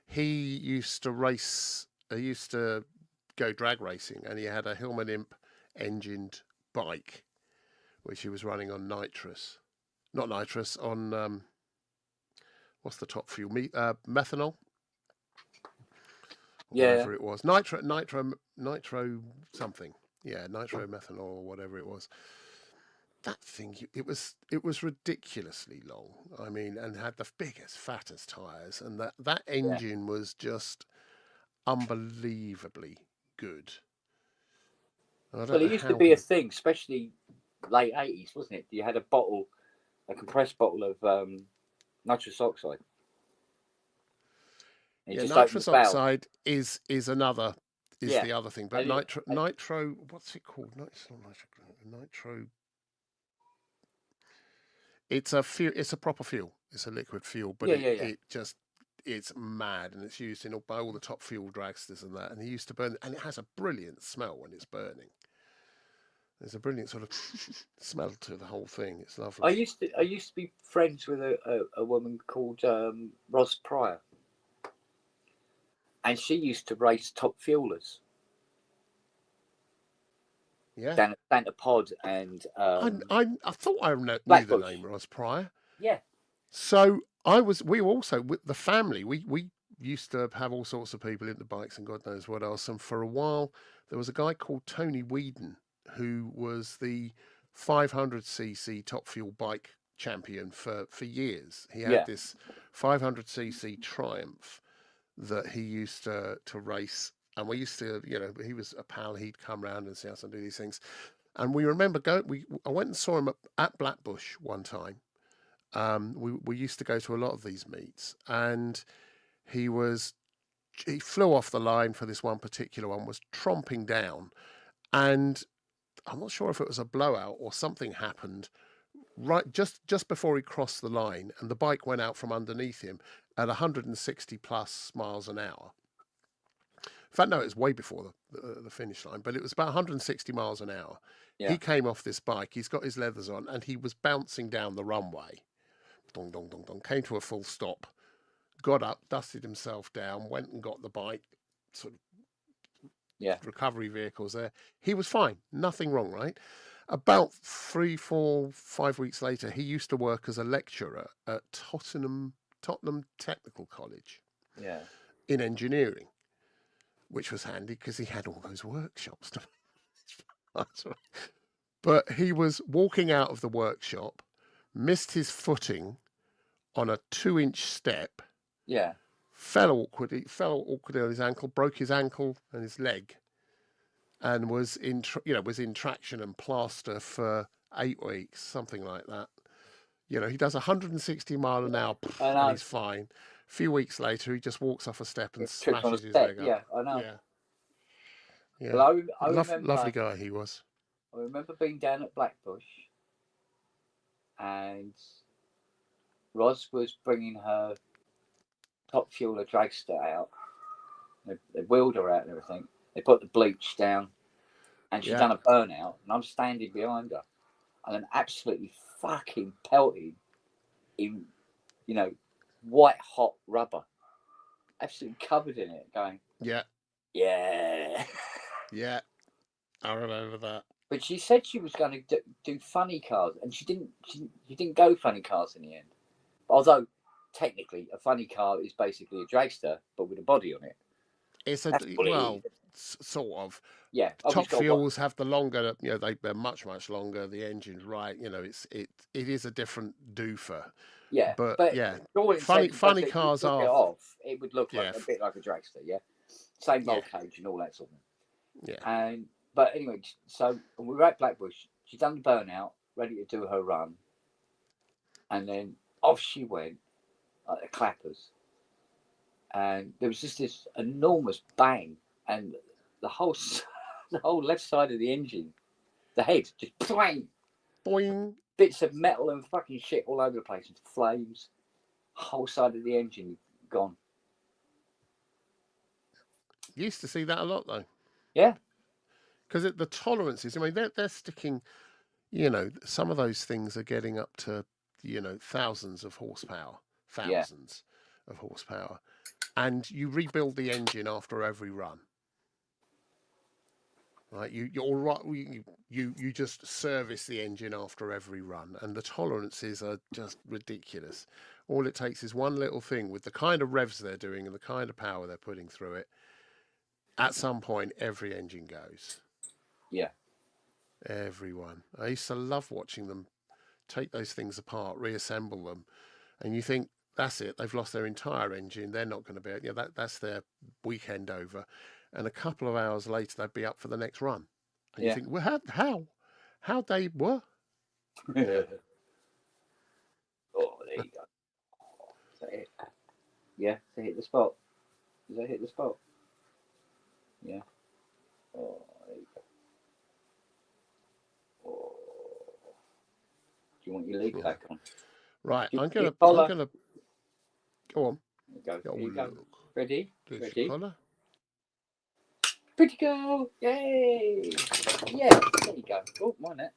he used to race. He used to go drag racing, and he had a Hillman Imp engined bike, which he was running on nitrous. Not nitrous, on what's the top fuel? Methanol. Whatever it was, nitro something. Yeah, nitro methanol or whatever it was. That thing, it was ridiculously long. I mean, and had the biggest, fattest tires, and that engine was just unbelievably good. Well, it used to be a thing, especially late 80s, wasn't it? You had a compressed bottle of nitrous oxide. Yeah, nitrous oxide is the other thing, but nitro, what's it called? Nitro. It's a proper fuel. It's a liquid fuel, but it's mad, and it's used by all the top fuel dragsters and that. And he used to burn, and it has a brilliant smell when it's burning. There's a brilliant sort of smell to the whole thing. It's I lovely. used to be friends with a woman called Ros Pryor, and she used to race top fuelers Yeah. down at Santa Pod and I thought I knew the Blackbush. name Ross Pryor. Yeah, So we also, with the family, we used to have all sorts of people into bikes and God knows what else. And for a while, there was a guy called Tony Whedon who was the 500cc top fuel bike champion for years. He had yeah, this 500cc Triumph that he used to race. And we used to, he was a pal. He'd come round and see us and do these things. And we remember I went and saw him at Blackbush one time. We used to go to a lot of these meets, and he flew off the line for this one particular one, was tromping down, and I'm not sure if it was a blowout or something happened right just before he crossed the line, and the bike went out from underneath him at 160 plus miles an hour. In fact, no, it was way before the finish line, but it was about 160 miles an hour. yeah. He came off this bike, he's got his leathers on, and he was bouncing down the runway. Dong, dong, dong, dong, came to a full stop, got up, dusted himself down, went and got the bike, sort of recovery vehicles there. He was fine, nothing wrong, right? About 3, 4, 5 weeks later, he used to work as a lecturer at Tottenham Technical College in engineering, which was handy because he had all those workshops to But he was walking out of the workshop, missed his footing on a 2-inch step. Yeah. Fell awkwardly on his ankle, broke his ankle and his leg, and was in traction and plaster for 8 weeks, something like that. He does 160 mile an hour, and he's fine. A few weeks later, he just walks off a step and smashes his leg up. Yeah, I know. Yeah. Well, I remember, lovely guy he was. I remember being down at Blackbush, and Ros was bringing her top fueler dragster out. They wheeled her out and everything. They put the bleach down, and she'd done a burnout, and I'm standing behind her, and then absolutely fucking pelted in, white hot rubber, absolutely covered in it, going, yeah. Yeah, I remember that. But she said she was going to do funny cars, and she didn't go funny cars in the end. Although technically, a funny car is basically a dragster, but with a body on it. It's sort of. Yeah. Top fuels have the longer. They're much longer. The engine's right. It is a different doofer. Yeah. But yeah, funny cars are. It would look like a bit like a dragster. Yeah. Same roll cage and all that sort of thing. Yeah. But anyway, so we were at Blackbush. She'd done the burnout, ready to do her run, and then off she went, like the clappers. And there was just this enormous bang, and the whole left side of the engine, the head, just bang, boing, bits of metal and fucking shit all over the place, and flames. Whole side of the engine gone. You used to see that a lot, though. Yeah. Because the tolerances, I mean, they're sticking, some of those things are getting up to, thousands of horsepower. Of horsepower. And you rebuild the engine after every run. Right? You just service the engine after every run. And the tolerances are just ridiculous. All it takes is one little thing with the kind of revs they're doing and the kind of power they're putting through it. At some point, every engine goes. Yeah. Everyone. I used to love watching them take those things apart, reassemble them, and you think, that's it, they've lost their entire engine, they're not going to be, that's their weekend over. And a couple of hours later, they'd be up for the next run. And you think, well, how they were? Oh, there you go. Is that it? Yeah, they hit the spot. Does that hit the spot? Yeah. Oh, there you go. Oh. Do you want your lead back on? Right, I'm gonna go on. There you go. Ready? Collar. Pretty girl. Yay. Yeah, there you go. Oh, mine that.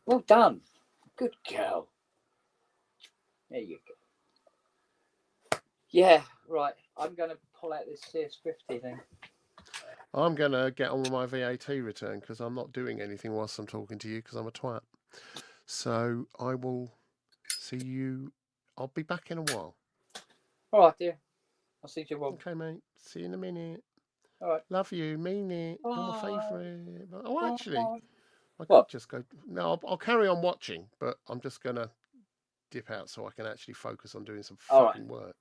Well done. Good girl. There you go. Yeah, right. I'm going to pull out this CS50 then. I'm going to get on with my VAT return because I'm not doing anything whilst I'm talking to you because I'm a twat. So I will see you. I'll be back in a while. All right, dear. I'll see you, Rob. Okay, mate. See you in a minute. All right. Love you. Mean it. Bye. You're my favourite. Oh, actually, I What? could just go. No, I'll carry on watching, but I'm just going to dip out so I can actually focus on doing some fucking work.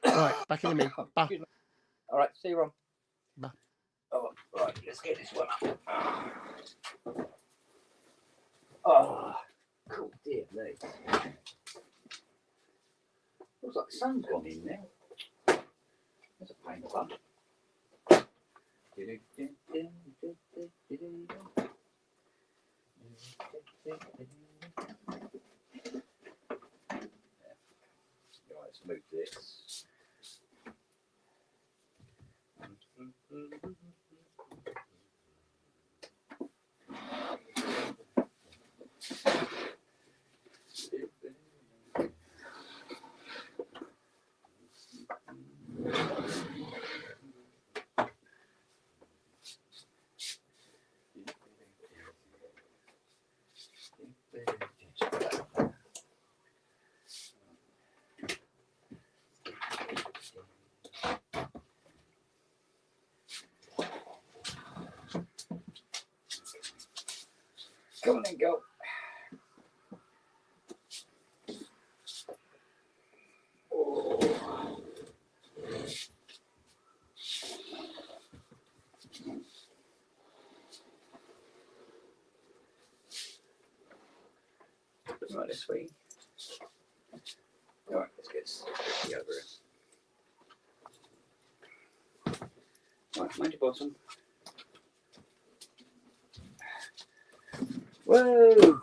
Right, back in a minute. Bye. All right, see you, Ron. Bye. Oh, right, let's get this one up. Oh, cool, dear me. Looks like the sun's gone in now. That's a pain in the butt. Let's move this. Come on and go. Oh. Right, this way. All right, let's get the other. Right, mind your bottom. Whoa!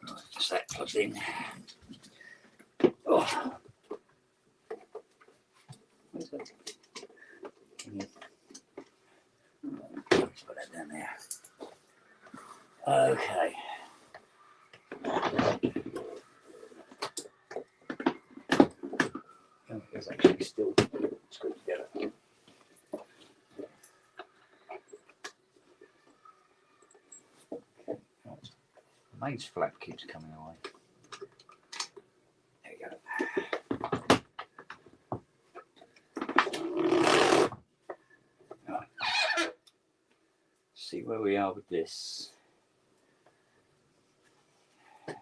Right, just that plugged in. Oh. Where's that? Put that down there. Okay. It's actually still screwed together. The mains flap keeps coming away. There you go. Right. See where we are with this. Okay.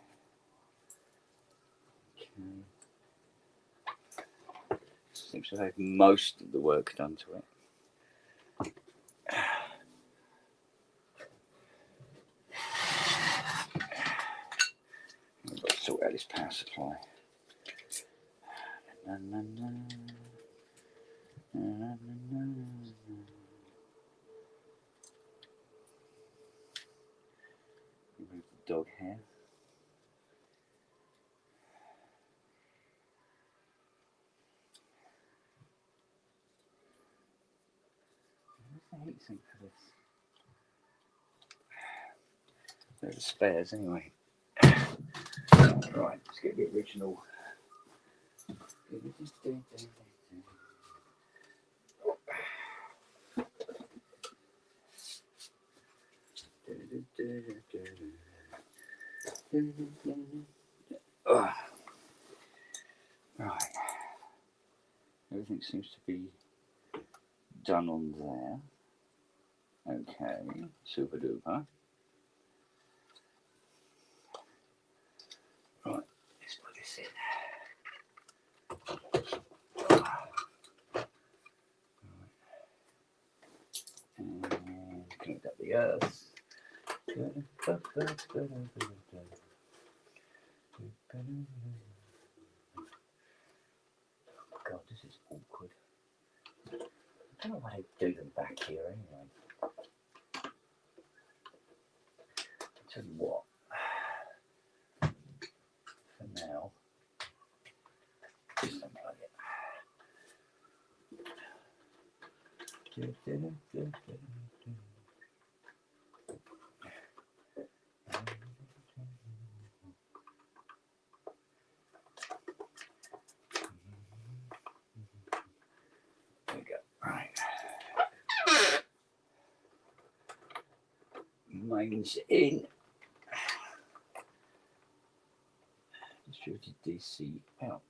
Seems to have most of the work done to it. I've got to sort out this power supply. Remove the dog hair. Where's the heatsink for this? They're the spares anyway. Right, let's get the original. Right, everything seems to be done on there. Okay, super duper. Right, let's put this in. And connect up the earth. God, this is awkward. I don't know why they do them back here anyway. Tell you what, for now, just unplug it. There we go. Right. Mains in. Distributed DC out.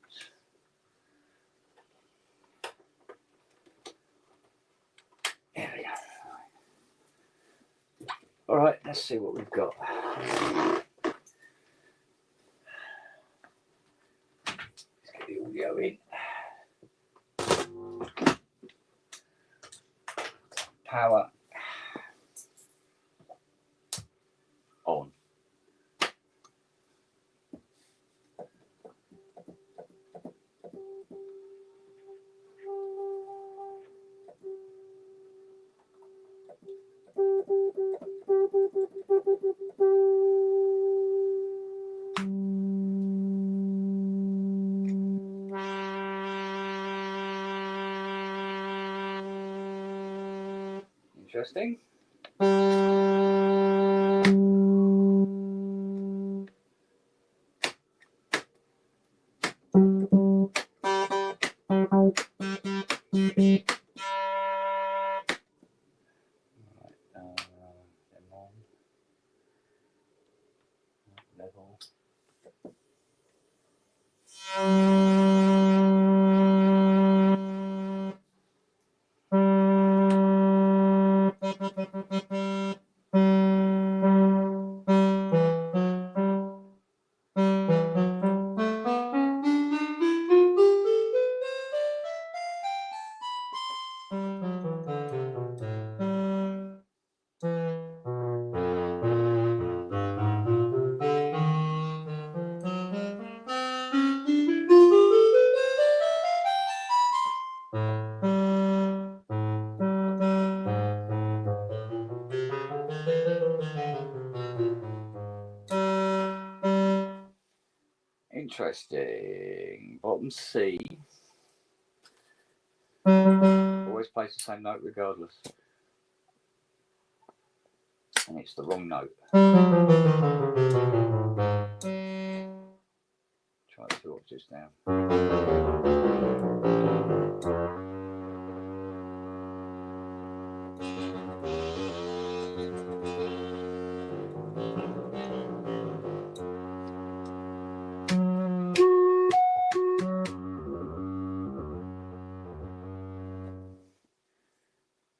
There we go. All right, let's see what we've got. Let's get the audio in. Power on. Interesting. Level. Interesting. Bottom C. Always plays the same note regardless. And it's the wrong note. Try 2 octaves down.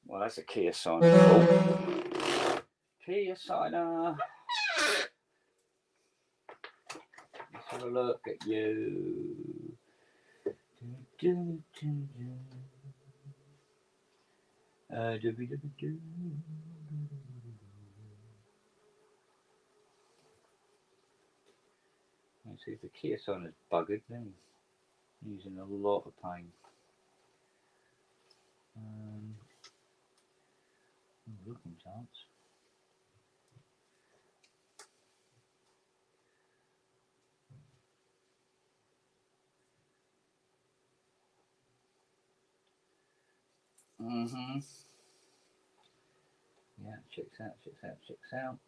Well, that's a key signer. Oh. Key signer. Let's have a look at you. Let's see if the key signer's buggered then. Using a lot of pain. Looking chance. Yeah, checks out, checks out, checks out.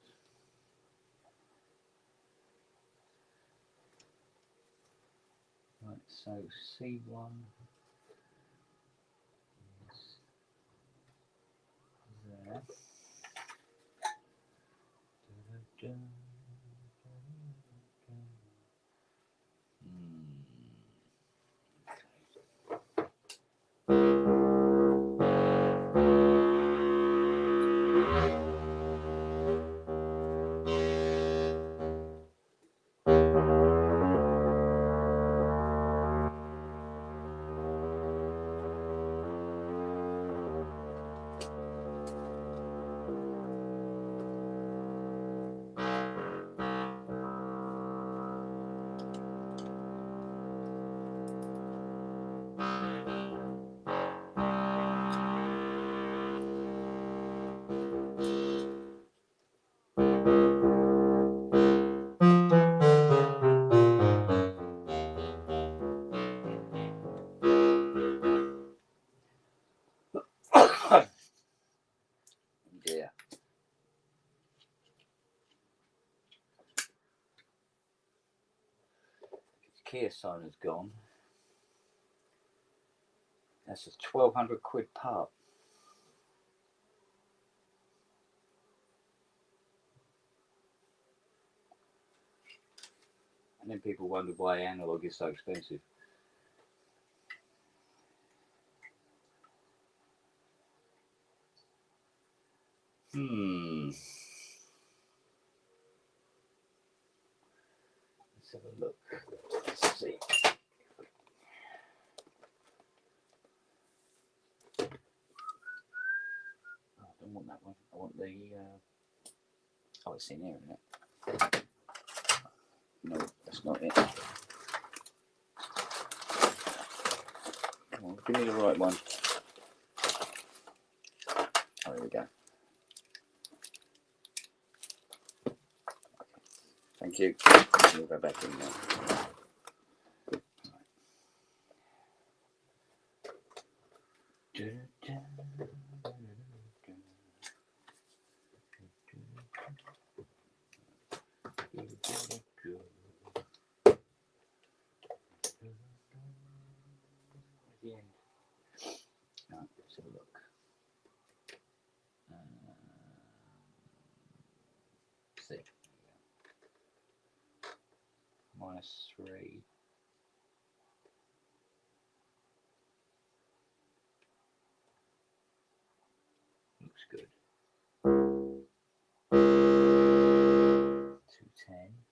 Right, so C1 is there. Kia sign has gone. That's a 1,200 quid part. And then people wonder why analog is so expensive. Let's have a look. Let's see. Oh, I don't want that one. I want the. Oh, it's in here, isn't it? No, that's not it. Come on, give me the right one. Oh, there we go. Thank you. We'll go back in now. Let's have a look. See. -3. Looks good. 210.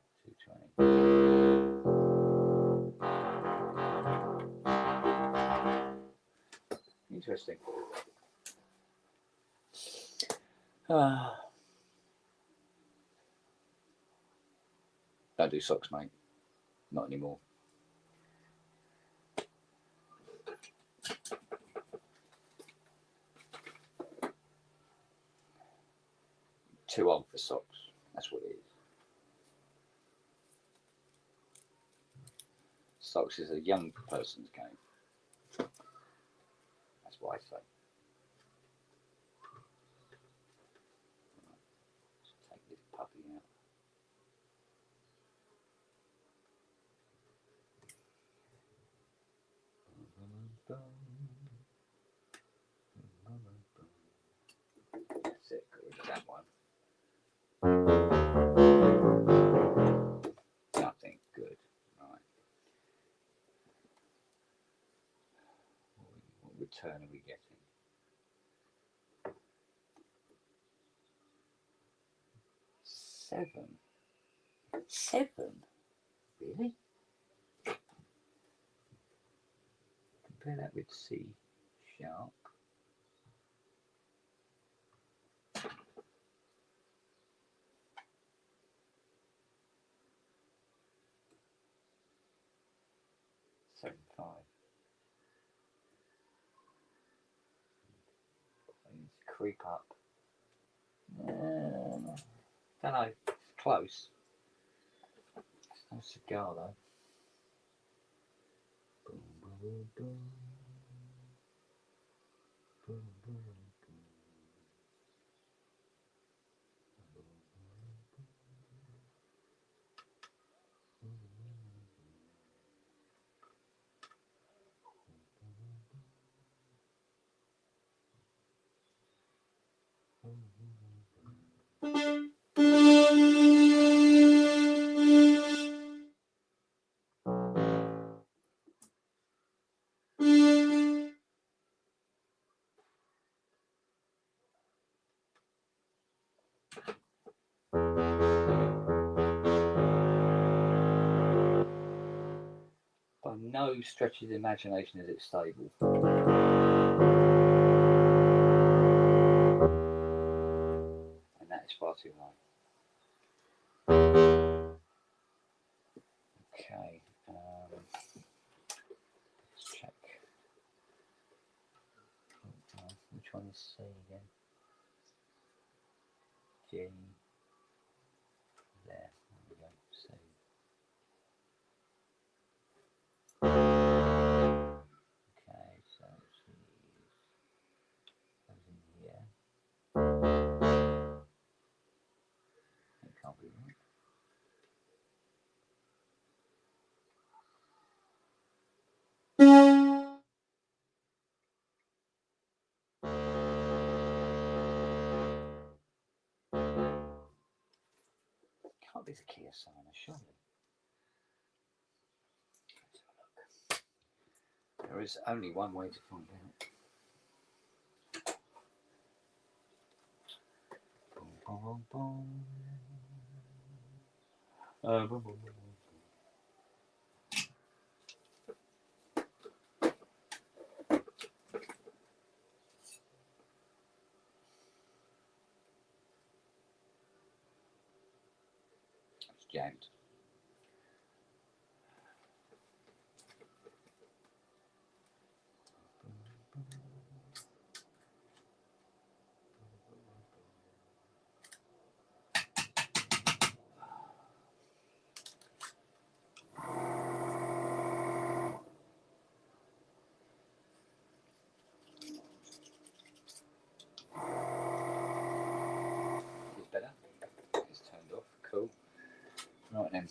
220. Interesting. Don't do socks, mate. Not anymore. Too old for socks. That's what it is. Socks is a young person's game. That's what I say. Let's take this puppy out. That's it. Got rid of that one. Nothing good. Right. What return are we getting? 7. 7? Really? Compare that with C sharp. Seven, 5. I need to creep up. Don't know. Close. It's no cigar though. Boom, boom, boom. Boom, boom, boom. By no stretch of the imagination is it stable. And that is far too high. Okay, let's check. Which one is C again? G. There we go. C. Okay, so she goes in here. It can't be Can't be the key of signer, surely. There is only one way to find out. Boom, boom, boom. Boom, boom, boom. It's jammed. It's better. It's turned off. Cool. Right then.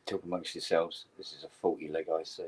Talk amongst yourselves. This is a faulty leg, I see.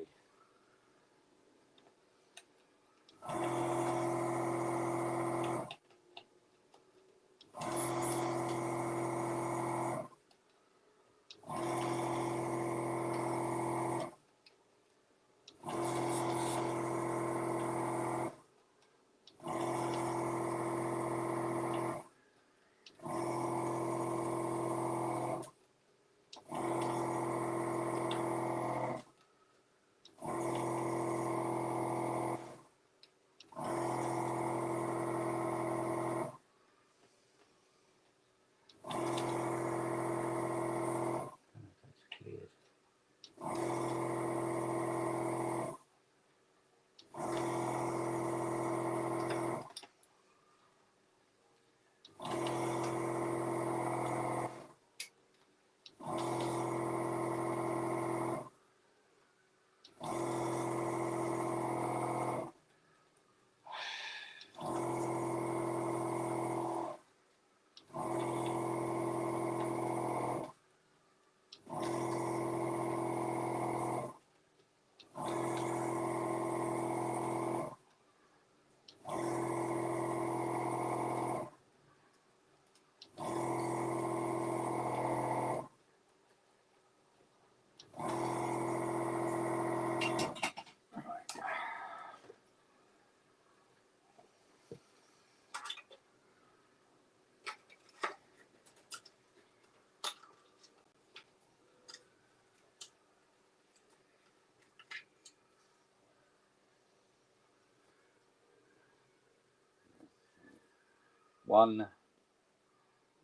One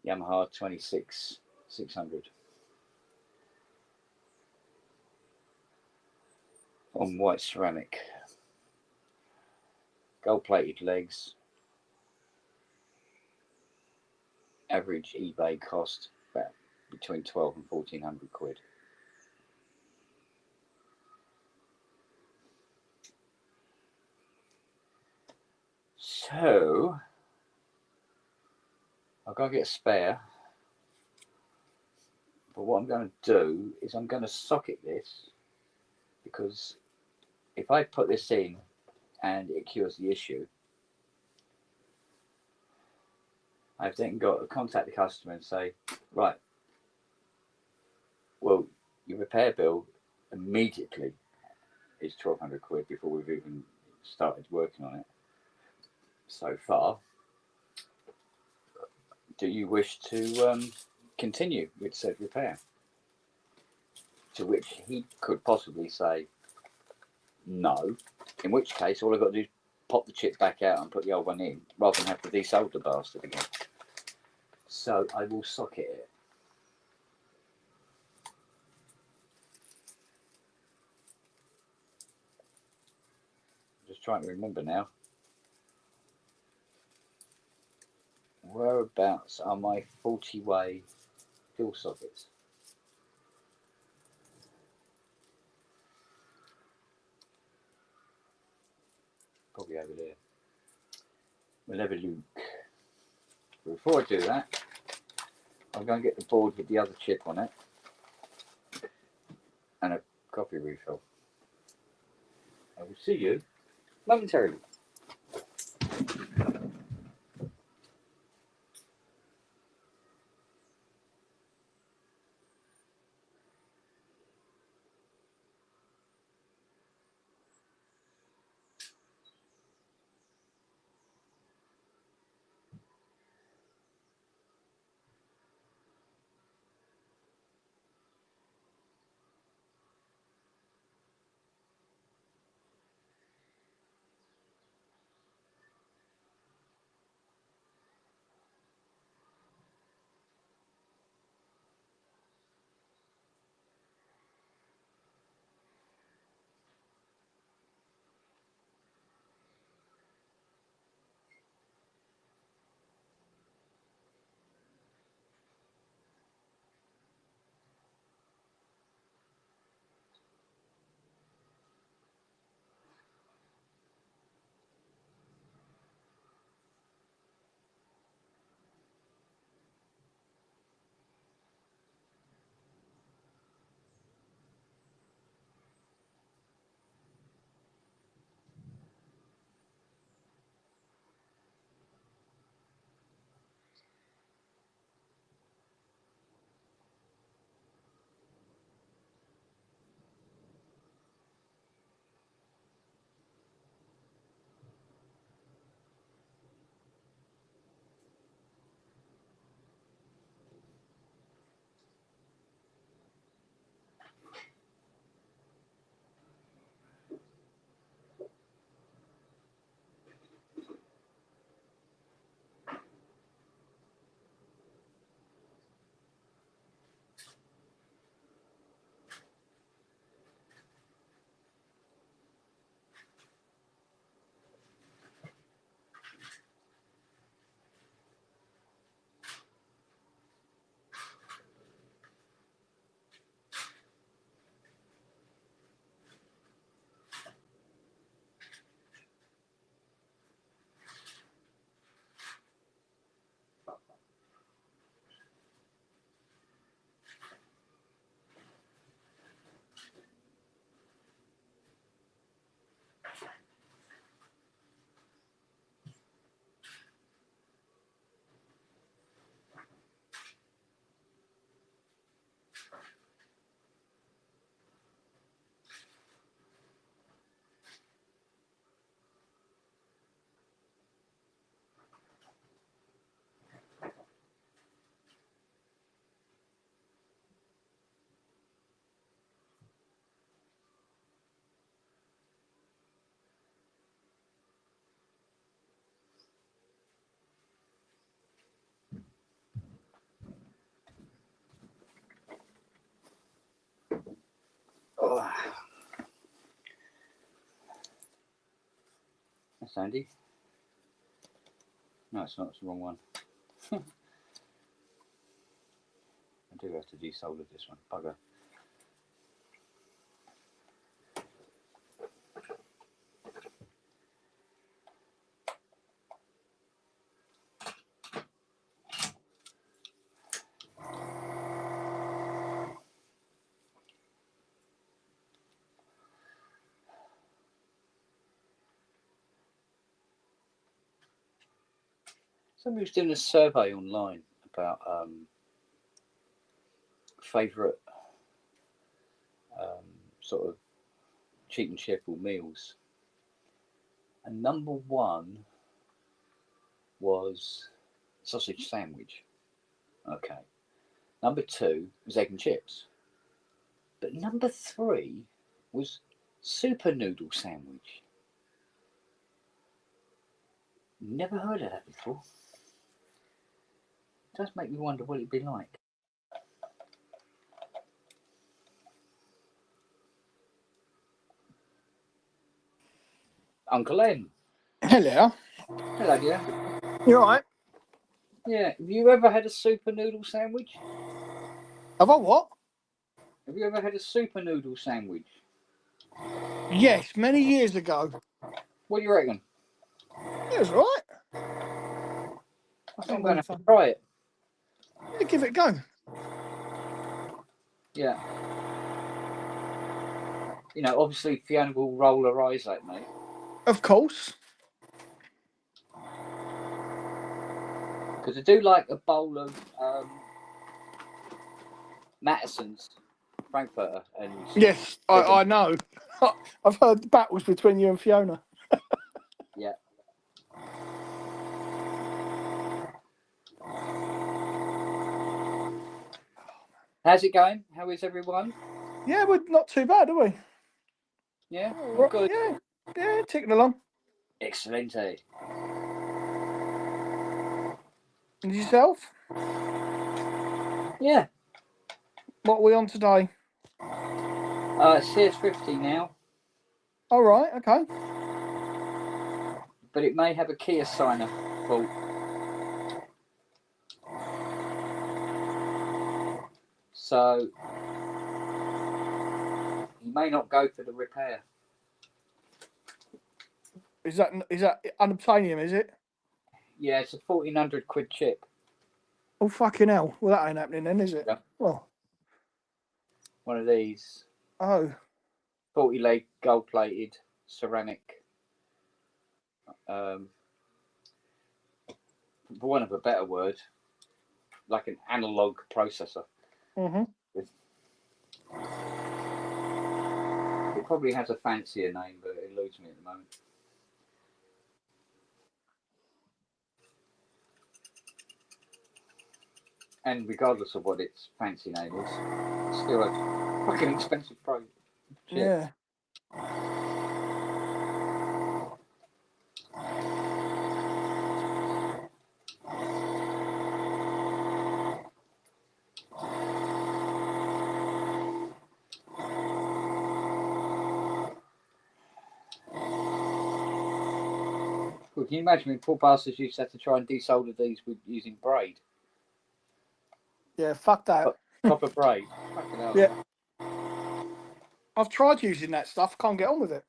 Yamaha 26-600 on white ceramic, gold plated legs, average eBay cost about between 12 and 1400 quid. So I've got to get a spare. But what I'm going to do is I'm going to socket this, because if I put this in and it cures the issue, I've then got to contact the customer and say, right, well, your repair bill immediately is 1,200 quid before we've even started working on it so far. Do you wish to continue with said repair? To which he could possibly say no, in which case all I've got to do is pop the chip back out and put the old one in, rather than have to desolder the bastard again. So I will socket it. Just trying to remember now. Whereabouts are my 40-way dual sockets? Probably over there. We'll have a look. Before I do that, I'm going to get the board with the other chip on it and a coffee refill. I will see you momentarily. Oh. That's handy. No, it's not. It's the wrong one. I do have to desolder this one. Bugger. Somebody was doing a survey online about favourite sort of cheap and cheerful meals. And number one was sausage sandwich. Okay. Number two was egg and chips. But number three was super noodle sandwich. Never heard of that before. It does make me wonder what it'd be like. Uncle N. Hello. Hello, dear. You alright? Yeah. Have you ever had a super noodle sandwich? Have I what? Have you ever had a super noodle sandwich? Yes, many years ago. What do you reckon? It was alright. I think I'm going to have to try it. Yeah, give it a go. Yeah. You know, obviously Fiona will roll her eyes at me. Of course. Because I do like a bowl of Mattison's Frankfurter. And Yes, I know. I've heard the battles between you and Fiona. Yeah. How's it going? How is everyone? Yeah, we're not too bad, are we? Yeah, all good. Yeah, ticking along. Excellent, eh? And yourself? Yeah. What are we on today? CS50 now. All right, okay. But it may have a key assigner fault. So you may not go for the repair. Is that unobtainium, is it? Yeah, it's a 1,400 quid chip. Oh, fucking hell. Well, that ain't happening then, is it? Yeah. Well. One of these. Oh. 40 leg gold plated ceramic. For want of a better word, like an analog processor. Mm-hmm. It probably has a fancier name, but it eludes me at the moment. And regardless of what its fancy name is, it's still a fucking expensive pro chip. Yeah. Well, can you imagine if poor bastards used to have to try and desolder these with using braid? Yeah, fuck that. Copper braid. Fucking hell. Yeah. I've tried using that stuff, can't get on with it.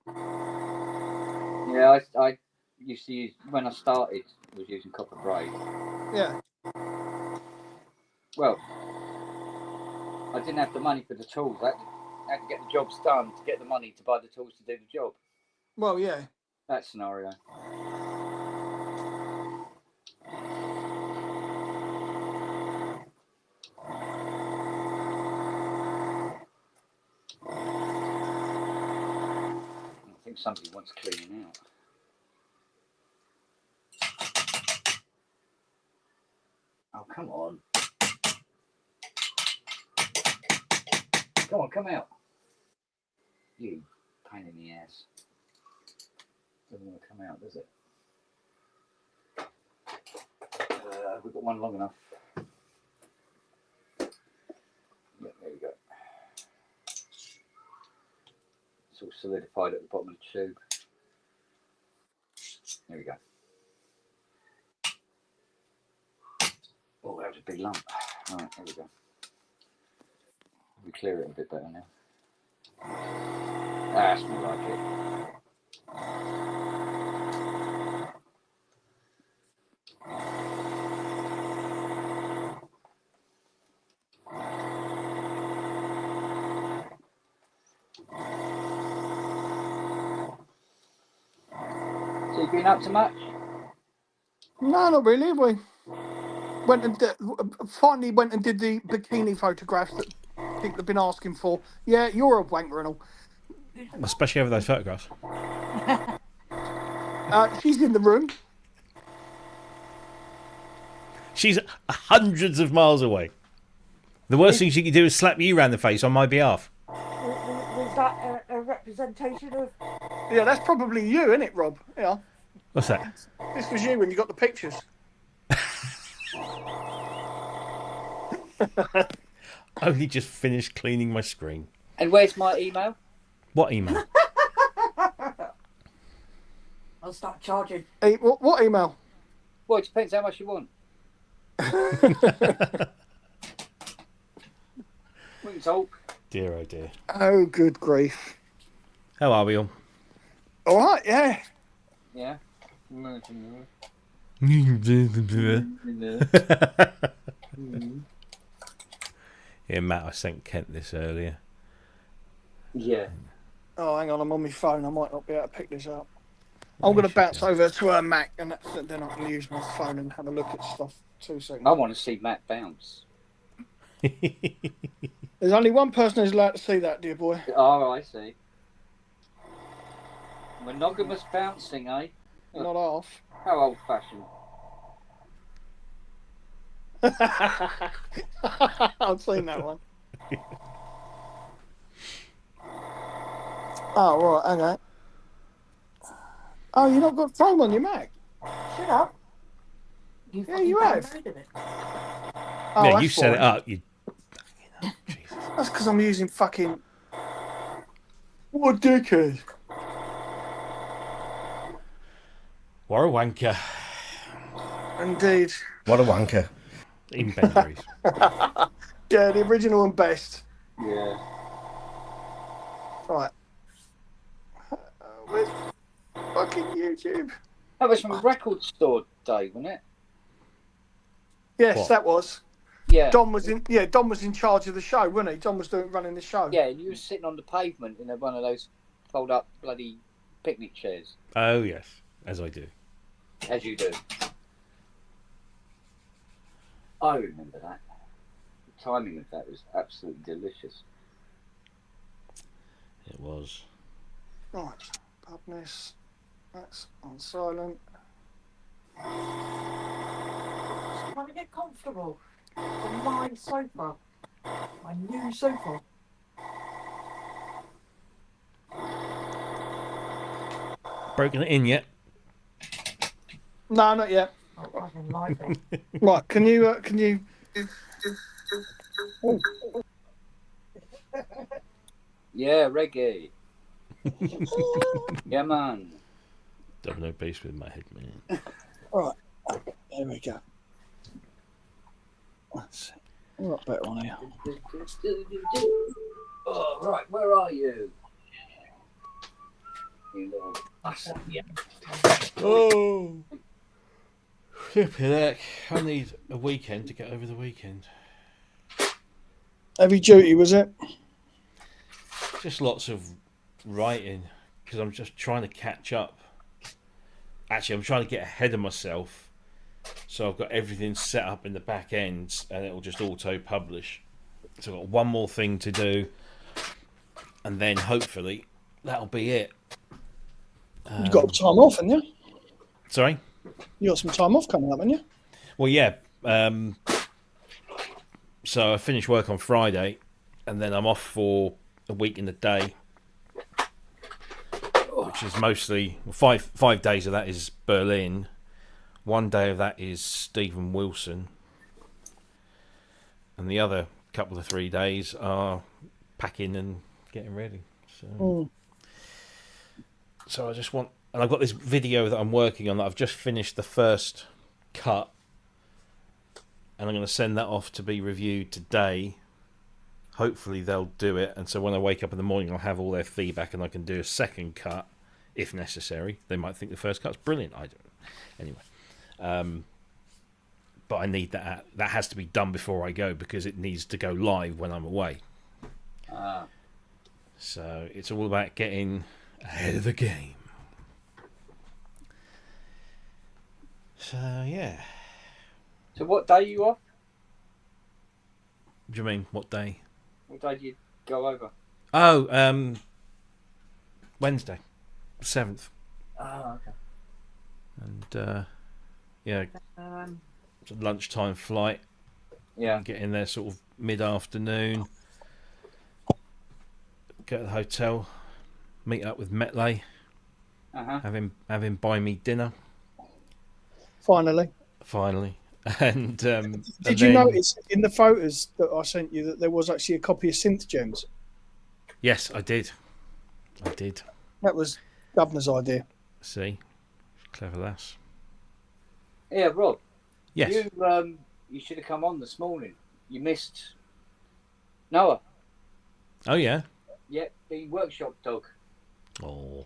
Yeah, I used to use, when I started, was using copper braid. Yeah. Well, I didn't have the money for the tools. I had to get the jobs done to get the money to buy the tools to do the job. Well, yeah. That scenario. I think somebody wants cleaning out. Oh, come on. Come on, come out. You pain in the ass. Doesn't want to come out, does it? We've got one long enough. Yeah, there we go. It's all solidified at the bottom of the tube. There we go. Oh, that was a big lump. Right, there we go. We clear it a bit better now. That's more like it. So you been up to much? No, not really. We finally went and did the bikini photographs that people have been asking for. Yeah, you're a wanker and all. Especially over those photographs. She's in the room. She's hundreds of miles away. The worst thing she could do is slap you around the face on my behalf. Was that a representation of... Yeah, that's probably you, isn't it, Rob? Yeah. What's that? This was you when you got the pictures. Only just finished cleaning my screen. And where's my email? What email? I'll start charging. Hey, what email? Well, it depends how much you want. We can talk. Dear, oh dear. Oh, good grief. How are we all? All right, yeah. Yeah. Yeah, Matt, I sent Kent this earlier. Yeah. Oh, hang on, I'm on my phone. I might not be able to pick this up. I'm going to bounce over to her Mac, and then I can use my phone and have a look at stuff. 2 seconds. I want to see Matt bounce. There's only one person who's allowed to see that, dear boy. Oh, I see. Monogamous bouncing, eh? Not half. How old-fashioned. I've seen that one. Oh, right, okay. Oh, you not got Chrome on your Mac? Shut up. Yeah, you have. Downloaded it. Oh, Yeah, that's you set it fine. up. You... Jesus. That's because I'm using fucking... What a dickhead. What a wanker. Indeed. What a wanker. In boundaries. Yeah, the original and best. Yeah. Right. Where's fucking YouTube? That was from a record store day, wasn't it? Yes, What? that was. Yeah. Don was in charge of the show, wasn't he? Don was running the show. Yeah, and you were sitting on the pavement in one of those fold-up bloody picnic chairs, Oh, yes. As I do. as you do. I remember that. The timing of that was absolutely delicious. It was. Right. Pubness. That's on silent. Just trying to get comfortable on my sofa. My new sofa. Broken it in yet? No, not yet. Oh, fucking lively. Right, can you Oh, Yeah, reggae. Yeah, man. Domino bass with my head, man. right. There we go. Let's see. A lot better on here. Oh, right, where are you? You little bastard. Yeah. Oh! Flipping heck. I need a weekend to get over the weekend. Heavy duty, was it? Just lots of writing because I'm just trying to catch up. Actually, I'm trying to get ahead of myself, so I've got everything set up in the back end, and it'll just auto-publish. So I've got one more thing to do, and then hopefully that'll be it. You got time off, haven't you? Sorry. You got some time off coming up, haven't you? Well, yeah. So I finish work on Friday, and then I'm off for a week in a day, which is mostly five days of that is Berlin. 1 day of that is Stephen Wilson, and the other couple of 3 days are packing and getting ready. So I just want, and I've got this video that I'm working on that I've just finished the first cut, and I'm going to send that off to be reviewed today. Hopefully they'll do it, and so when I wake up in the morning I'll have all their feedback and I can do a second cut if necessary. They might think the first cut's brilliant. I don't. Anyway, but I need that. That has to be done before I go because it needs to go live when I'm away. So it's all about getting ahead of the game. So yeah. So what day are you off? What do you mean? What day? What day do you go over? Oh, Wednesday, 7th. Oh, okay. And yeah, it's a lunchtime flight. Yeah. Get in there sort of mid-afternoon. Go to the hotel. Meet up with Metley. Have him buy me dinner. Finally. And did you notice in the photos that I sent you that there was actually a copy of Synth Gems? Yes, I did. That was Governor's idea. See, clever lass. Yeah, Rob. Yes. You should have come on this morning. You missed Noah. Oh yeah. Yeah, the workshop dog. Oh.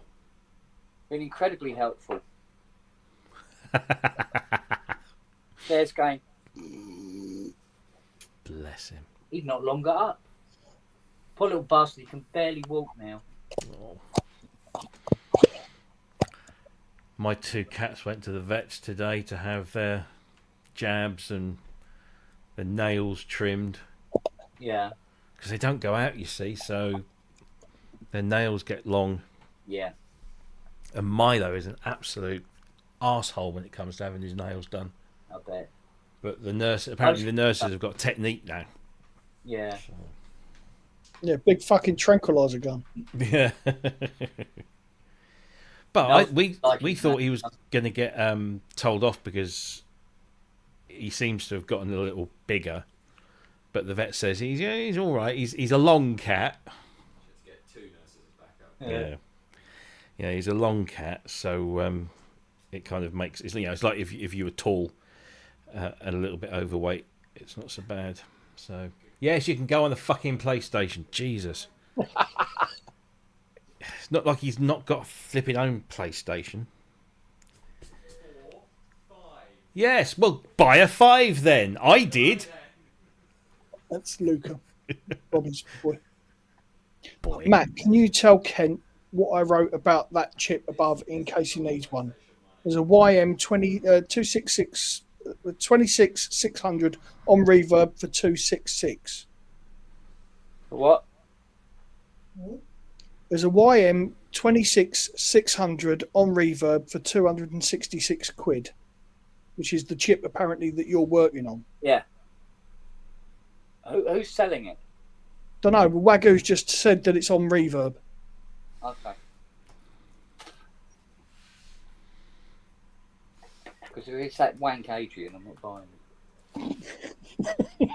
Been incredibly helpful. There's going. Bless him. He's not long got up. Poor little bastard. He can barely walk now. Oh. My 2 cats went to the vets today to have their jabs and the nails trimmed. Yeah. Because they don't go out, you see, so their nails get long. Yeah. And Milo is an absolute arsehole when it comes to having his nails done. I bet. But the nurses have got technique now. Yeah. So. Yeah, big fucking tranquilizer gun. Yeah. But we thought he was going to get told off because he seems to have gotten a little bigger. But the vet says he's all right. He's a long cat. Get 2 nurses as backup. Yeah, he's a long cat, so it kind of makes it's like if you were tall and a little bit overweight, it's not so bad. So yes, you can go on the fucking PlayStation. Jesus. It's not like he's not got a flipping own PlayStation. 4, 5. Yes, well, buy a 5 then. I did. That's Luca. Robin's boy. Boy. Matt, can you tell Kent what I wrote about that chip above in case he needs one? There's a YM 26600 on reverb for 266. What? There's a YM 26600 on reverb for 266 quid, which is the chip apparently that you're working on. Yeah. Who's selling it? Don't know. Wagoo's just said that it's on reverb. Okay. Because if it's that wank Adrian, I'm not buying it.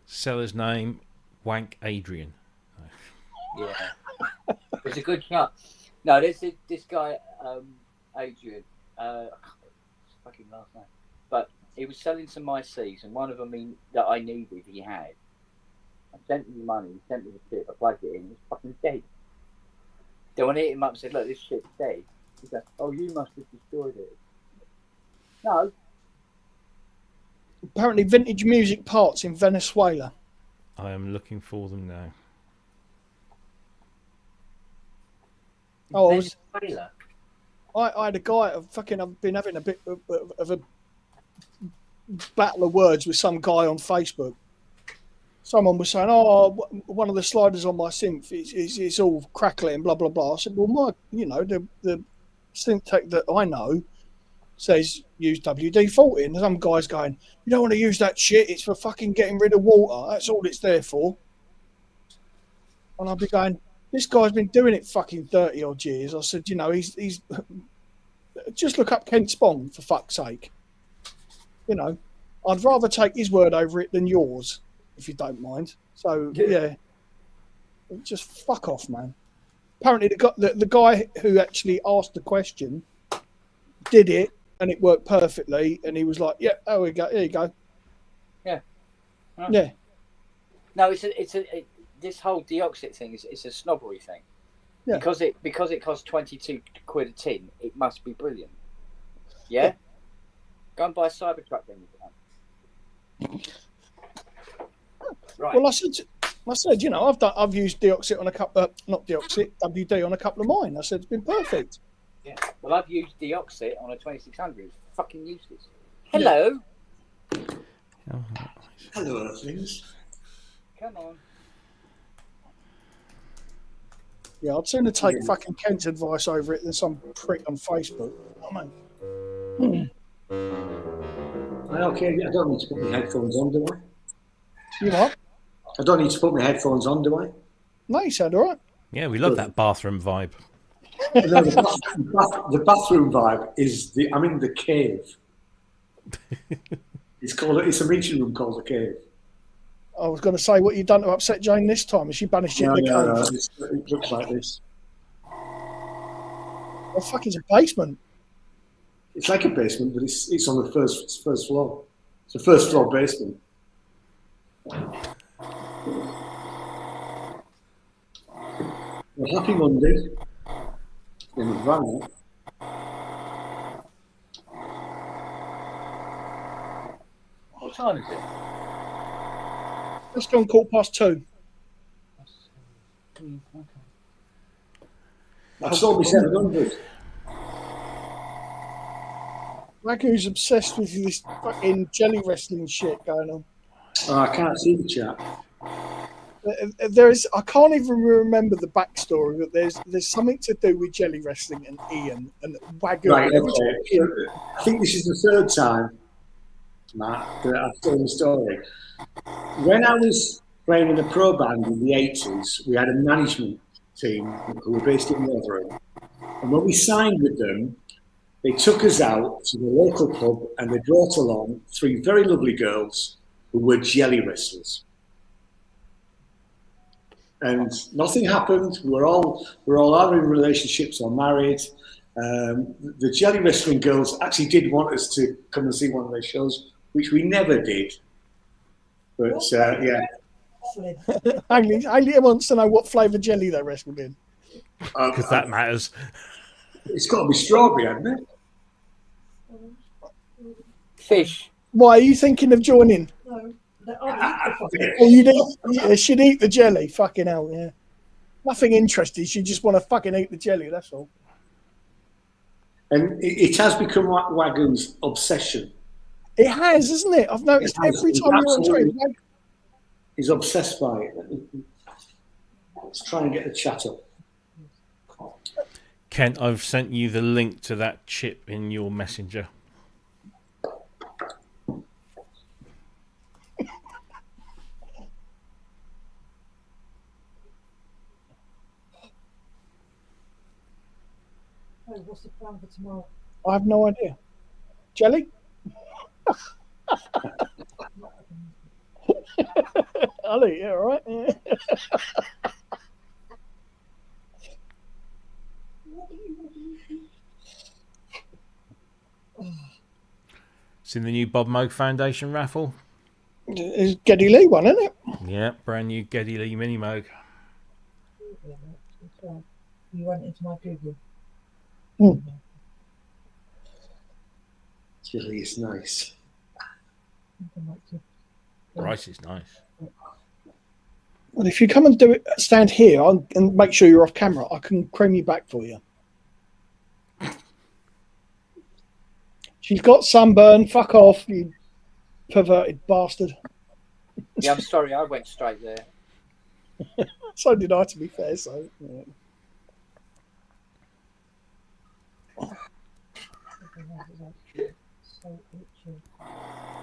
Seller's name, Wank Adrian. Yeah. It's a good shot. No, this guy, Adrian, fucking last name. But he was selling some ICs, and one of them that I needed, he had. I sent him the money, he sent me the chip, I plugged it in, it was fucking dead. Then when I hit him up and said, look, this shit's dead, he goes, oh, you must have destroyed it. No. Apparently, vintage music parts in Venezuela. I am looking for them now. Oh, Venezuela? I had a guy. I've been having a bit of a battle of words with some guy on Facebook. Someone was saying, "Oh, one of the sliders on my synth is all crackly and blah blah blah." I said, "Well, the synth tech that I know says use WD-40." And some guy's going, "You don't want to use that shit. It's for fucking getting rid of water. That's all it's there for." And I'll be going, "This guy's been doing it fucking 30 odd years." I said, he's just look up Kent Spong for fuck's sake. I'd rather take his word over it than yours, if you don't mind. So yeah, just fuck off, man. Apparently the guy who actually asked the question did it, and it worked perfectly. And he was like, "Yeah, there we go. Here you go." Yeah. Oh. Yeah. No, this whole deoxit thing is a snobbery thing. Yeah. Because it costs 22 quid a tin, it must be brilliant. Yeah. Go and buy a Cybertruck then. Right. Well, I said, I've used deoxit on a couple, not deoxit, WD on a couple of mine. I said it's been perfect. Yeah. Well, I've used Deoxit on a 2600. It's fucking useless. Hello. Hello, Earthlings. Come on. Yeah, I'd sooner take fucking Kent's advice over it than some prick on Facebook. I mean, Okay, I don't need to put my headphones on, do I? you what? I don't need to put my headphones on, do I? No, you sound all right. Yeah, we love that bathroom vibe. No, the bathroom vibe is I'm in the cave. It's a meeting room called the cave. I was going to say, what you done to upset Jane this time? Has she banished you in the cave? No, it looks like this. Oh, fuck, it's a basement. It's like a basement, but it's on the first floor. It's a first floor basement. Well, happy Monday. In the van. What time is it? Let's go and 2:15. I've sold me 700. Ragu's obsessed with this fucking jelly wrestling shit going on. Oh, I can't see the chat. I can't even remember the backstory, but there's something to do with jelly wrestling and Ian and Wagyu. Right, okay. I think this is the third time, Matt, that I've told the story. When I was playing in a pro band in the 80s, we had a management team who were based in Rotherham. And when we signed with them, they took us out to the local pub and they brought along 3 very lovely girls who were jelly wrestlers. And nothing happened. We're all either in relationships or married. The jelly wrestling girls actually did want us to come and see one of their shows, which we never did. But yeah. Hayley wants to know what flavour jelly they wrestled in. Because that matters. It's got to be strawberry, hasn't it? Fish. Why are you thinking of joining? No, I'll She'd eat the jelly. Fucking hell, yeah. Nothing interesting. She just want to fucking eat the jelly. That's all. And it has become Wagon's obsession. It has, isn't it? I've noticed every time you're on screen. He's obsessed by it. Let's try and get the chat up. Kent, I've sent you the link to that chip in your messenger. What's the plan for tomorrow? I have no idea. Jelly? I'll eat it, all right? Yeah. Seen the new Bob Moog Foundation raffle? It's Geddy Lee one, isn't it? Yeah, brand new Geddy Lee Mini Moog. You went into my Google. Jelly is nice. Rice is nice. Well, if you come and stand here and make sure you're off camera, I can cream you back for you. She's got sunburn. Fuck off, you perverted bastard. Yeah, I'm sorry. I went straight there. So did I, to be fair. So. Yeah.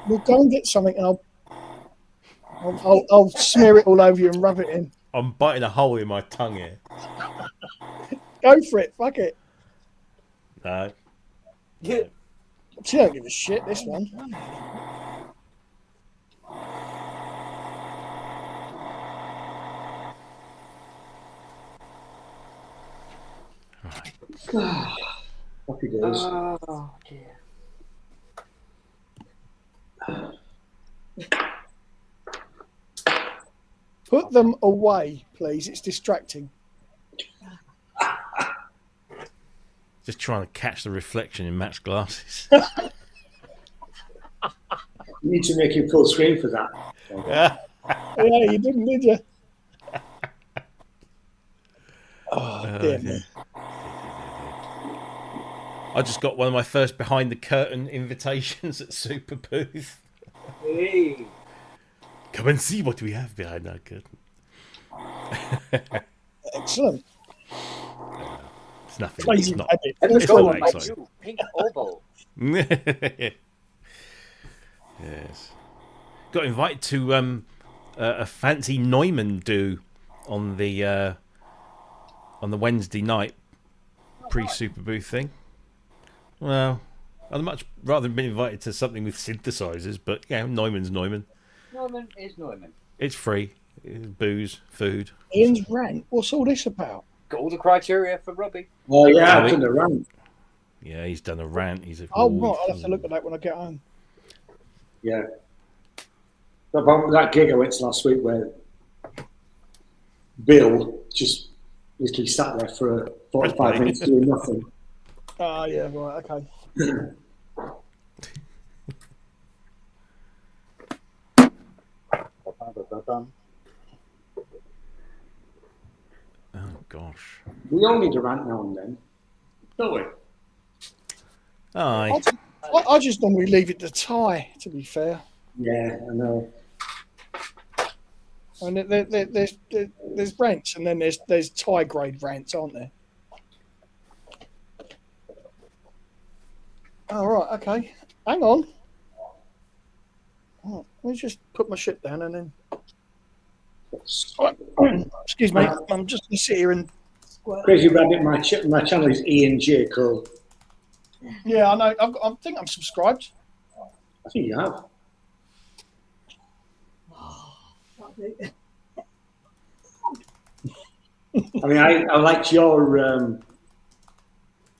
We'll go and get something, and I'll smear it all over you and rub it in. I'm biting a hole in my tongue here. Go for it. Fuck it. No. Yeah. She don't give a shit. This one. Happy days. Oh dear. Put them away, please. It's distracting. Just trying to catch the reflection in Matt's glasses. You need to make him full screen for that. Yeah, you didn't, did you? Oh, dear me. I just got one of my first behind the curtain invitations at Super Booth. Hey. Come and see what we have behind our curtain. Excellent. It's nothing. Crazy It's not. rabbit. And It's the not one that by exciting. you, pink oboe. Yes. Got invited to a fancy Neumann do on the Wednesday night pre-Super Booth thing. Well, I'd much rather been invited to something with synthesizers, but yeah, Neumann's Neumann. Neumann is Neumann. It's free. It's booze, food. Ian's rant. What's all this about? Got all the criteria for Robbie. Oh yeah, Oh, I've done the run. Yeah, he's done a rant. He's a Oh, right. I'll have to look at that when I get home. Yeah. About that gig I went to last week where Bill just literally sat there for 45 minutes doing nothing. Ah, yeah, right, okay. Oh gosh. We all need a rant now and then, don't we? Aye. I just normally leave it to Ty, to be fair. Yeah, I know. And there's rants, and then there's Ty grade rants, aren't there? Oh, right, okay. Hang on. Oh, let me just put my shit down and then. Excuse me, I'm just going to sit here and. Crazy Rabbit, my channel is Ian J. Cole. Yeah, I know. I think I'm subscribed. I think you have. I mean, I liked your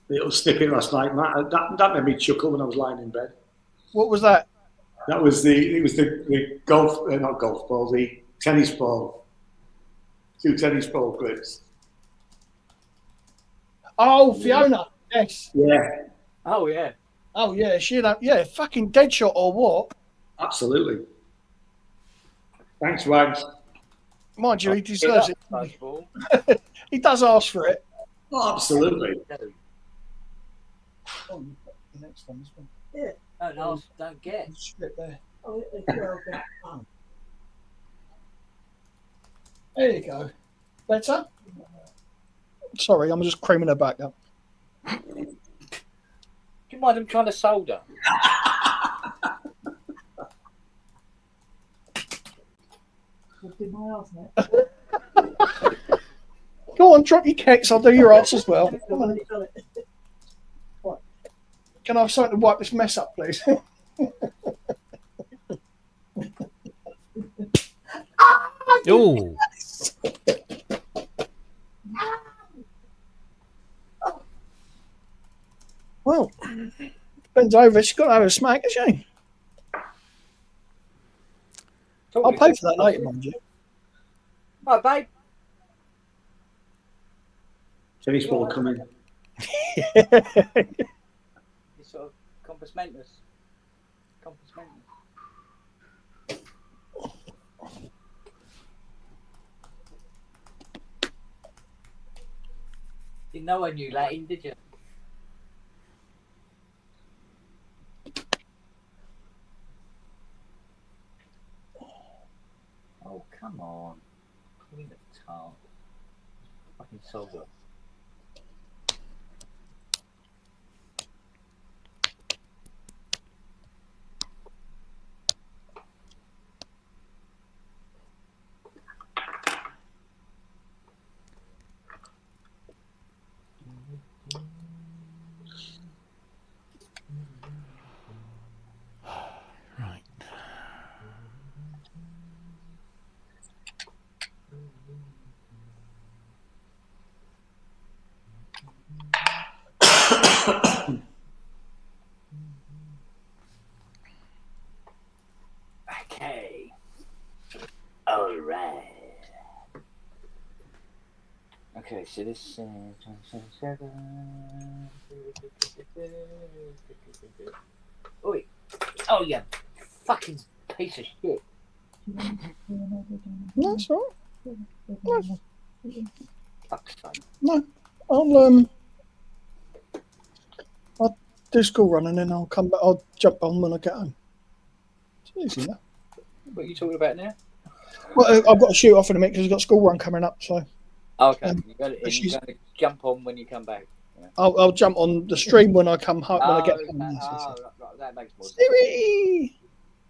little snippet last night, Matt. That made me chuckle when I was lying in bed. What was that? It was the golf, not golf ball, the tennis ball. 2 tennis ball clips. Oh, Fiona. Yes. Yeah, Oh yeah. Oh, yeah. Yeah, fucking Deadshot or what? absolutely. Thanks, Wags. Mind you, he deserves it. First of all. He does ask for it. Oh, absolutely. Oh, you've got the next one as well. No, don't get. Strip there. There you go. Better? Sorry, I'm just creaming her back up. Do you mind them trying to solder? Go on, drop your kicks. I'll do your arts as well. Come on. Right. Can I have something to wipe this mess up, please? Oh. Well, bends over. She's got to have a smack, hasn't she? I'll pay for that later, mind you. Right, babe. Tennis ball coming. You sort of compass mentis. Compass mentis. Didn't know I knew Latin, did you? Oh, come on. Clean the tart. Fucking solver. Right. Okay. All right. Okay, so this 2077. Oi. Oh, yeah. Fucking piece of shit. That's all right. Fuck's sake. No, I'll do school run and then I'll come back. I'll jump on when I get home. It's easy enough. What are you talking about now? Well, I've got to shoot off in a minute because I've got school run coming up. So Okay, Um, you're going she's- to jump on when you come back. I'll jump on the stream when I come home. When I get home. Right, that makes more sense. Siri!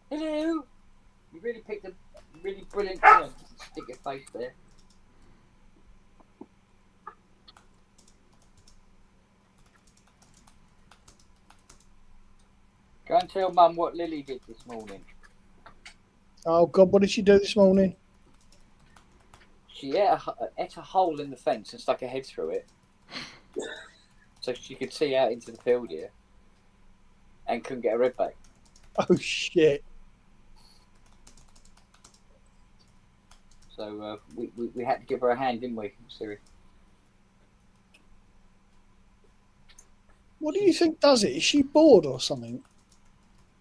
Hello. You really picked a really brilliant time to stick your face there. Go and tell Mum what Lily did this morning. Oh God, what did she do this morning? She ate a hole in the fence and stuck her head through it, so she could see out into the field here, and couldn't get her head back. Oh shit! So we had to give her a hand, didn't we, Siri? What do you think does it? Is she bored or something?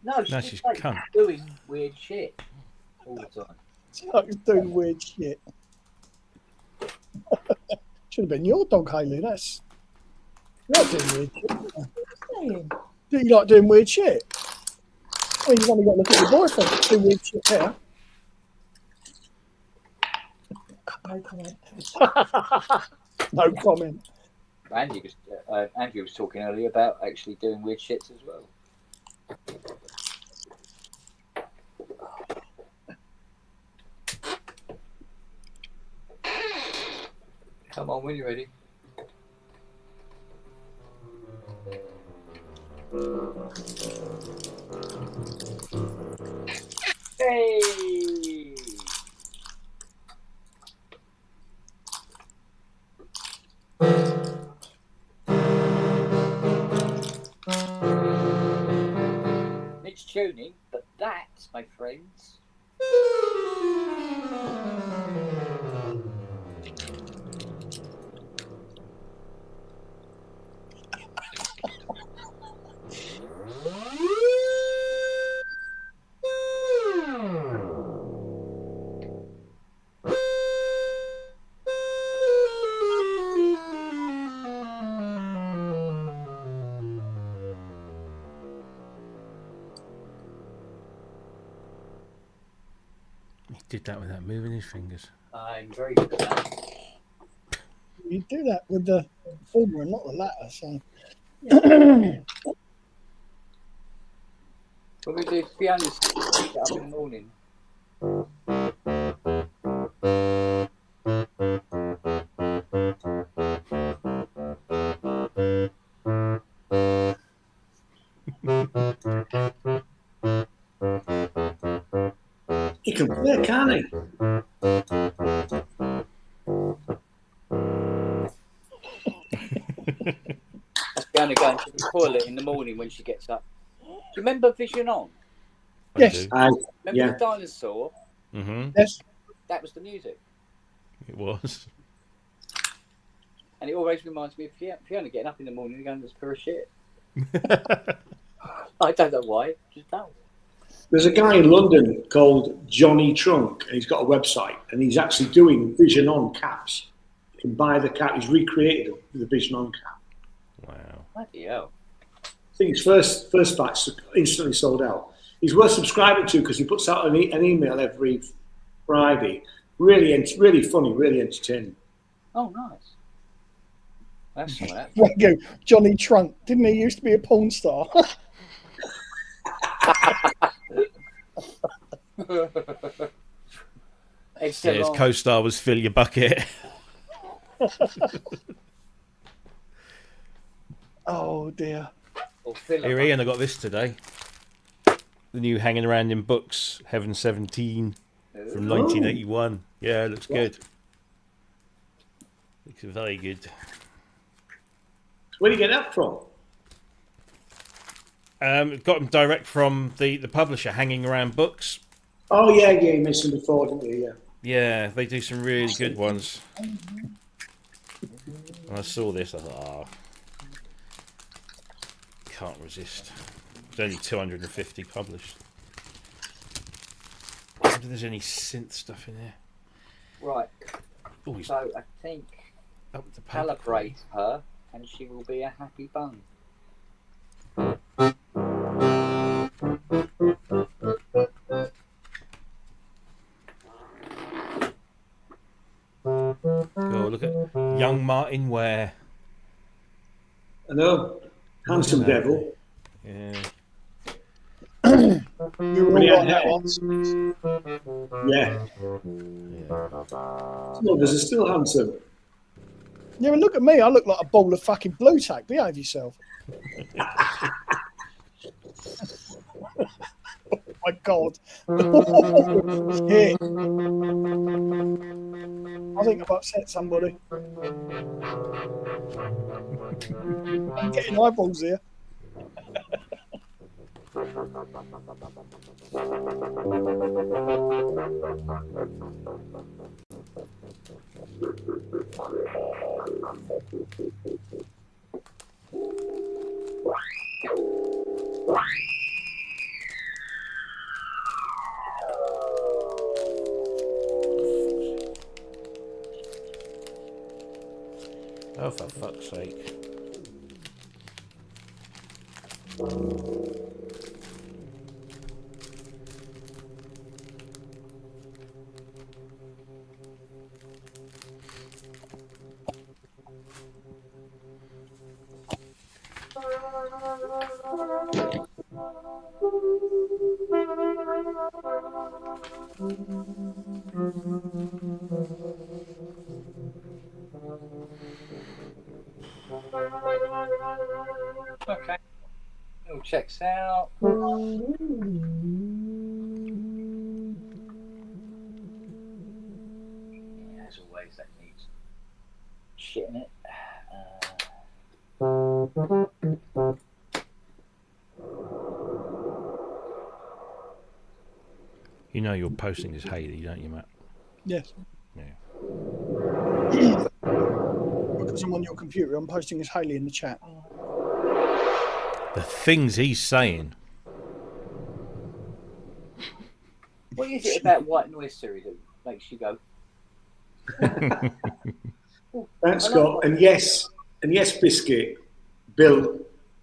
No, No, she's she's like cunt. doing weird shit all the time. She's like doing weird shit. Should have been your dog, Hayley. That's you're not doing weird shit. Saying. Do you like doing weird shit? I mean, you've only got to look at your boyfriend to do weird shit there. No comment. No comment. Andrew was talking earlier about actually doing weird shits as well. Come on, when you're ready. Hey! It's tuning, but that, my friends, He did that without moving his fingers. I'm very good at that. You do that with the former and not the latter. So When we do Fiona's get up in the morning. He can play, can't he? That's Fiona going to the toilet in the morning when she gets up. Do you remember Vision On? Yes. Remember Yeah. the dinosaur? Mm-hmm. yes, That was the music. It was. And it always reminds me of Fiona getting up in the morning and going, "That's pure shit." I don't know why. Just don't. There's a guy in London called Johnny Trunk, and he's got a website, and he's actually doing Vision On caps. You can buy the cap. He's recreated the Vision On cap. Wow. Bloody hell. I think his first batch instantly sold out. He's worth subscribing to because he puts out an email every Friday. Really funny, really entertaining. Oh, nice. That's some of that. there you go. Johnny Trunk, didn't he used to be a porn star? Yeah, his Excellent. co-star was Fill Your Bucket. Oh dear. Or Philip. Here, Ian, I got this today. The new Hanging Around in Books, Heaven 17 from 1981. Yeah, it looks good. Looks very good. Where do you get that from? Got them direct from the publisher, Hanging Around Books. Oh yeah, you mentioned before, didn't you? Yeah. Yeah, they do some really good ones. When I saw this, I thought, can't resist. There's only 250 published. I wonder if there's any synth stuff in there. Right. Oh, he's So I think up the paper. calibrate her and she will be a happy bun. Oh, look at young Martin Ware. I know. Handsome Look at that. devil. Yeah. You were When he all had like that hair. once. Yeah. Yeah. Some of us are still handsome. Yeah, but look at me. I look like a bowl of fucking blue tack. Behave yourself. Oh my God. Shit. I think I've upset somebody. I'm getting eyeballs here. Oh, for fuck's sake. Okay. It all checks out. Yeah, as always, that needs shit in it. You know you're posting this Haley, don't you, Matt? Yes. Yeah. Because I'm on your computer, I'm posting as Haley in the chat. The things he's saying. What is it about white noise series that makes you go? Thanks, Scott. And yes, Biscuit. Bill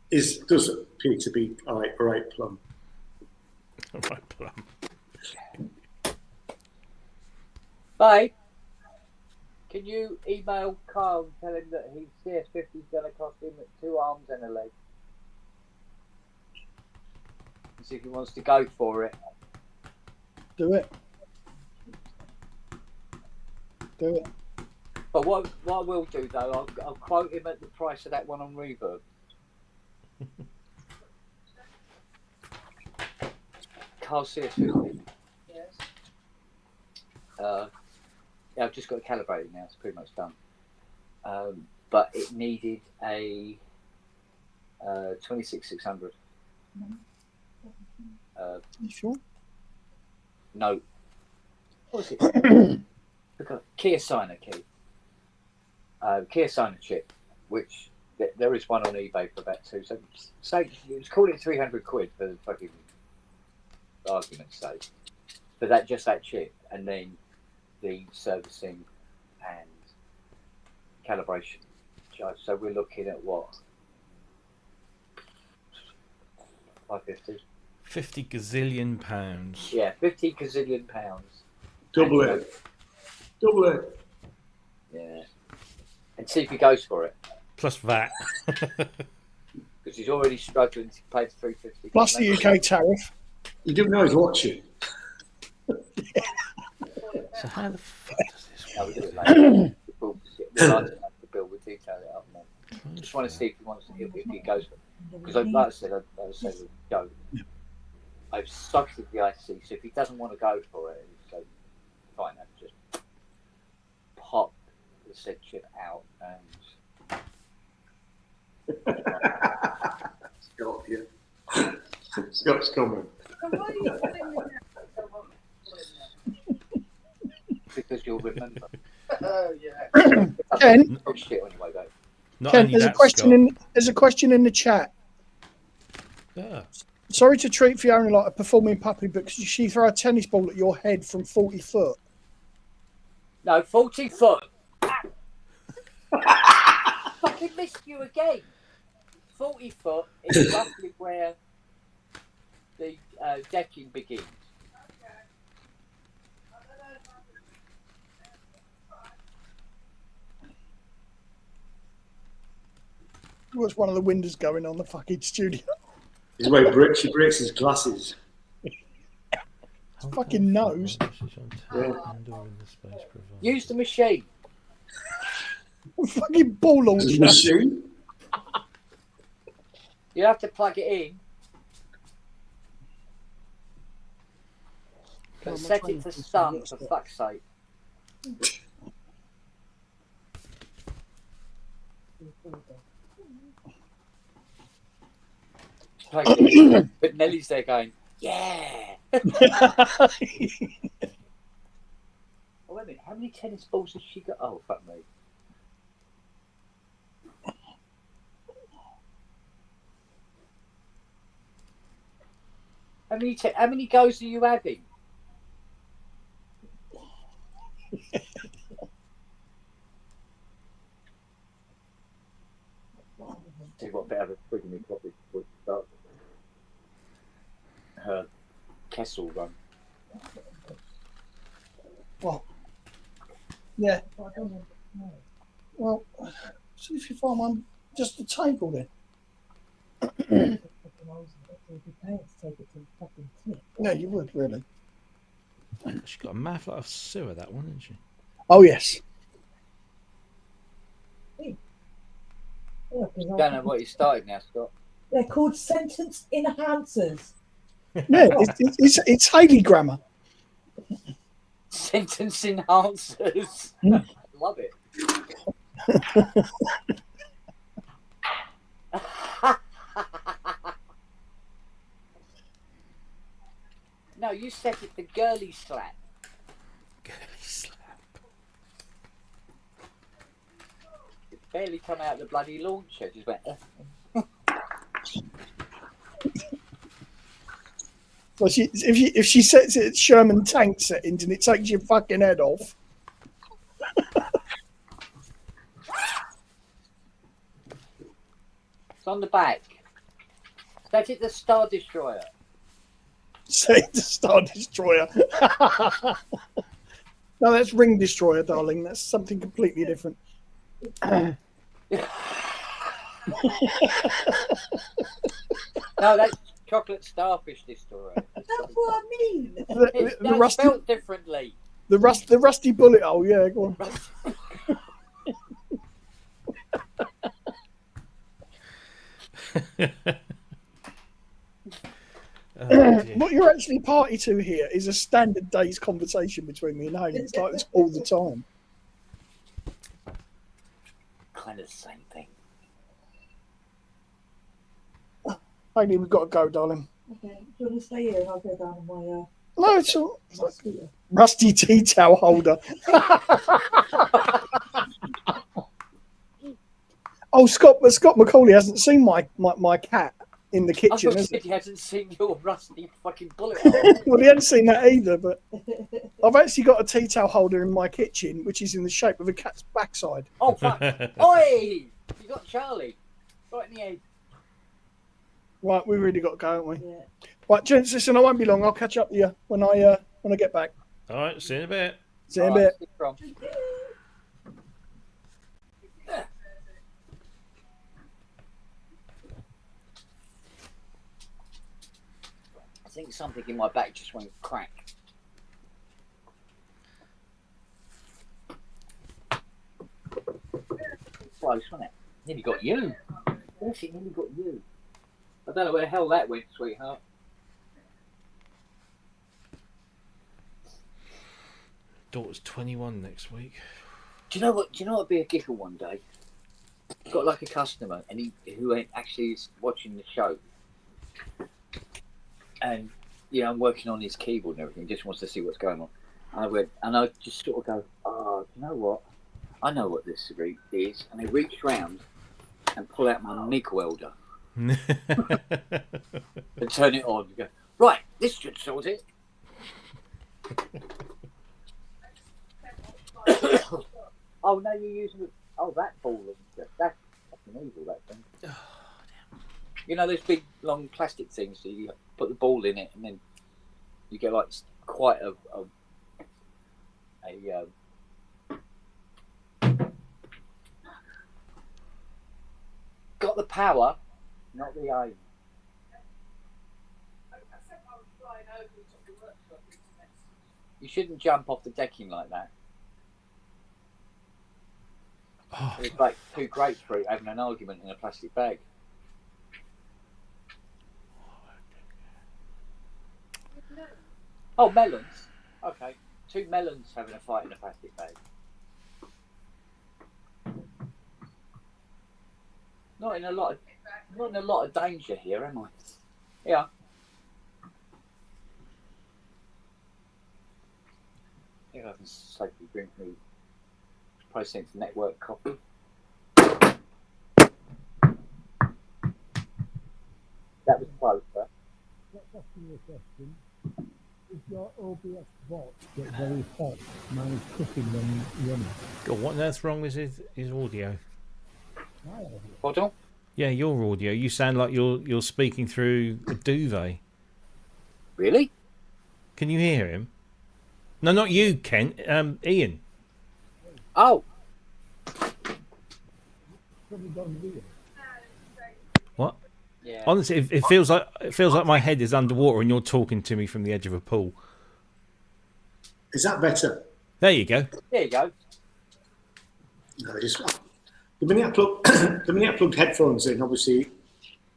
does appear to be all right, plum. Right, plum. Babe, can you email Carl and tell him that his CS50 is going to cost him 2 arms and a leg? And see if he wants to go for it. Do it. Do it. But what I will do though, I'll quote him at the price of that one on Reverb. Carl CS50. Yes. Yeah, I've just got to calibrate it now. It's pretty much done. But it needed a 26600. You sure? No. What was it? Kia Signer key. Kia Signer chip, which there is one on eBay for about 2. So say it was called it 300 quid for the fucking argument's sake. But that chip, and then the servicing and calibration charge. So we're looking at what? 550. 50 gazillion pounds. Yeah, 50 gazillion pounds. Double it. Yeah. And see if he goes for it. Plus VAT. Because he's already struggling to pay the 350. Plus the UK tariff. You didn't know he's watching. So how the fuck does this No, we'll do it later. We'll have the bill, we'll detail it up more. Just want to see if he wants to, if he goes for it. Because like I said, we'll go. I've suckered the IC, so if he doesn't want to go for it, so fine, I'll just pop the said chip out and Scott, yeah. Scott's coming. because you'll remember. Yeah. Ken, Oh shit! Anyway, though. Not Ken, only there's a that, question Scott. there's a question in the chat. Yeah. Sorry to treat Fiona like a performing puppy, but could she throw a tennis ball at your head from 40 foot? No, 40 foot. Fucking missed you again. 40 foot is roughly where the decking begins. What's one of the windows going on the fucking studio? This is where she breaks his glasses. Fucking nose. Use the machine. Fucking ball launcher. Machine? You have to plug it in. But set it to stun, for fuck's sake. But Nellie's there going, yeah. Oh, wait a minute, how many tennis balls has she got? Oh, fuck me. How many goes are you having? See what better of a frigging coffee before she starts her Kessel run. Well, yeah. Well, see if you find one, just a table then. No, you would really. She's got a mouth like a sewer, that one, isn't she? Oh yes. Don't know what you started now, Scott. They're called sentence enhancers. Yeah, it's Haley grammar. Sentence enhancers. Love it. No, you set it to girly slap. Girly slap. It barely come out of the bloody launcher. Just went. Well, if she sets it at Sherman tank settings and it takes your fucking head off. It's on the back. Set it to Star Destroyer. Say the Star Destroyer. No, that's Ring Destroyer, darling. That's something completely different. No, that's Chocolate Starfish Destroyer. That's what I mean. The rusty, spelled differently. the rusty bullet hole. Yeah, go on. What you're actually party to here is a standard day's conversation between me and Haley. It's like this all the time. Kind of the same thing. Haley, we've got to go, darling. Okay, do you want to stay here and I'll go down on my No, it's all rusty tea towel holder. Oh, Scott Macaulay hasn't seen my cat in the kitchen, has he hasn't seen your rusty fucking bullet hole. Well, he hasn't seen that either, but I've actually got a tea towel holder in my kitchen, which is in the shape of a cat's backside. Oh, fuck. Oi! You got Charlie. Right in the head. Right, we really got to go, haven't we? Yeah. Right, gents, listen, I won't be long. I'll catch up with you when I get back. All right, see you in a bit. See you in a bit. Stick from. I think something in my back just went crack. Close, wasn't it? Nearly got you. Yes, it nearly got you. I don't know where the hell that went, sweetheart. Daughter's 21 next week. Do you know what? Would be a giggle one day? Got like a customer, and who actually is watching the show, and I'm working on his keyboard and everything. Just wants to see what's going on. And I just sort of go, oh, do you know what? I know what this is. And I reach round and pull out my MIG welder and turn it on. And go, right, this should sort it. Oh, no, you're using that ball. That's fucking evil, that thing. Oh, damn. You know those big long plastic things. So you put the ball in it, and then you get like quite a got the power, not the aim. You shouldn't jump off the decking like that. Oh, It's like two grapefruit having an argument in a plastic bag. Oh, melons. Okay, two melons having a fight in a plastic bag. Not in a lot of danger here, am I? Yeah. I think I can safely drink me Process Network coffee. That was close, but Let's ask you a question. Does your OBS bot get very hot? Mine is cooking when running. God, what on earth's wrong with his audio? My audio. hold on. Yeah, your audio. You sound like you're speaking through a duvet. Really? Can you hear him? No, not you, Ken. Ian. Oh, Probably gone weird. What? yeah. Honestly, it feels like my head is underwater and you're talking to me from the edge of a pool. Is that better? There you go. There you go. No, the minute I plugged headphones in, obviously,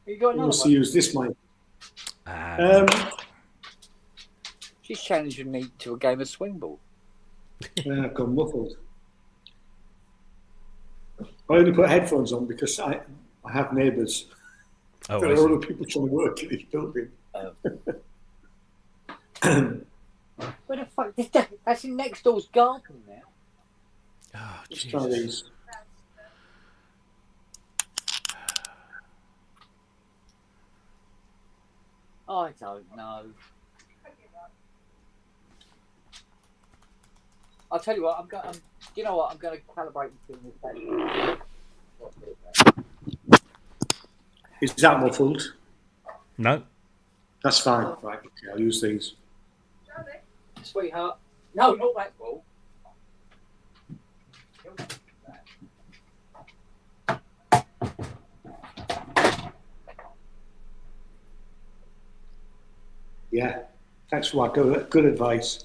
You got another one. use this mic. She's challenging me to a game of swing ball. I've gone muffled. I only put headphones on because I have neighbours. Oh, There I are see. other people trying to work in this building. Where the fuck did that? That's in next door's garden now. Oh, Let's try Jesus. these. I don't know. I'll tell you what. You know what? I'm going to calibrate between this. Is that muffled? No. That's fine. Right, okay, I'll use these. Sweetheart. No, not that ball. Yeah. Thanks for that. Good advice.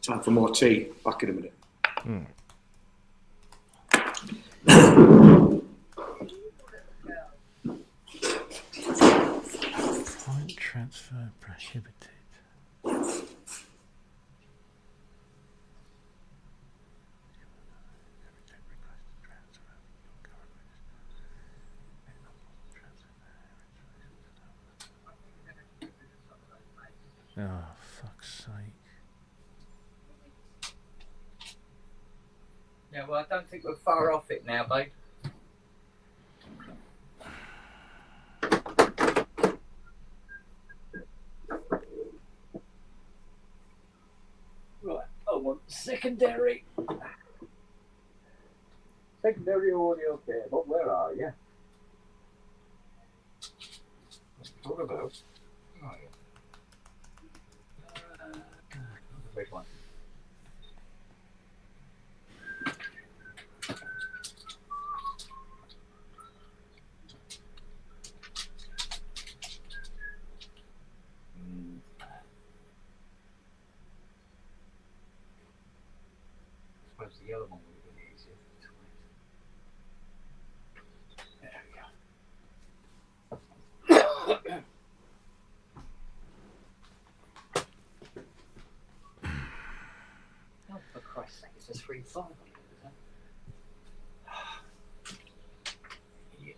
Time for more tea. Back in a minute. Client transfer prohibited. Oh, fuck's sake. Yeah, well, I don't think we're far off it now, babe. Right, I want secondary audio cable. Where are you? What about? Oh, yeah. Which one? I suppose the yellow one would have been easier. There we go. Oh, for Christ's sake, it's a 3.5. Idiot.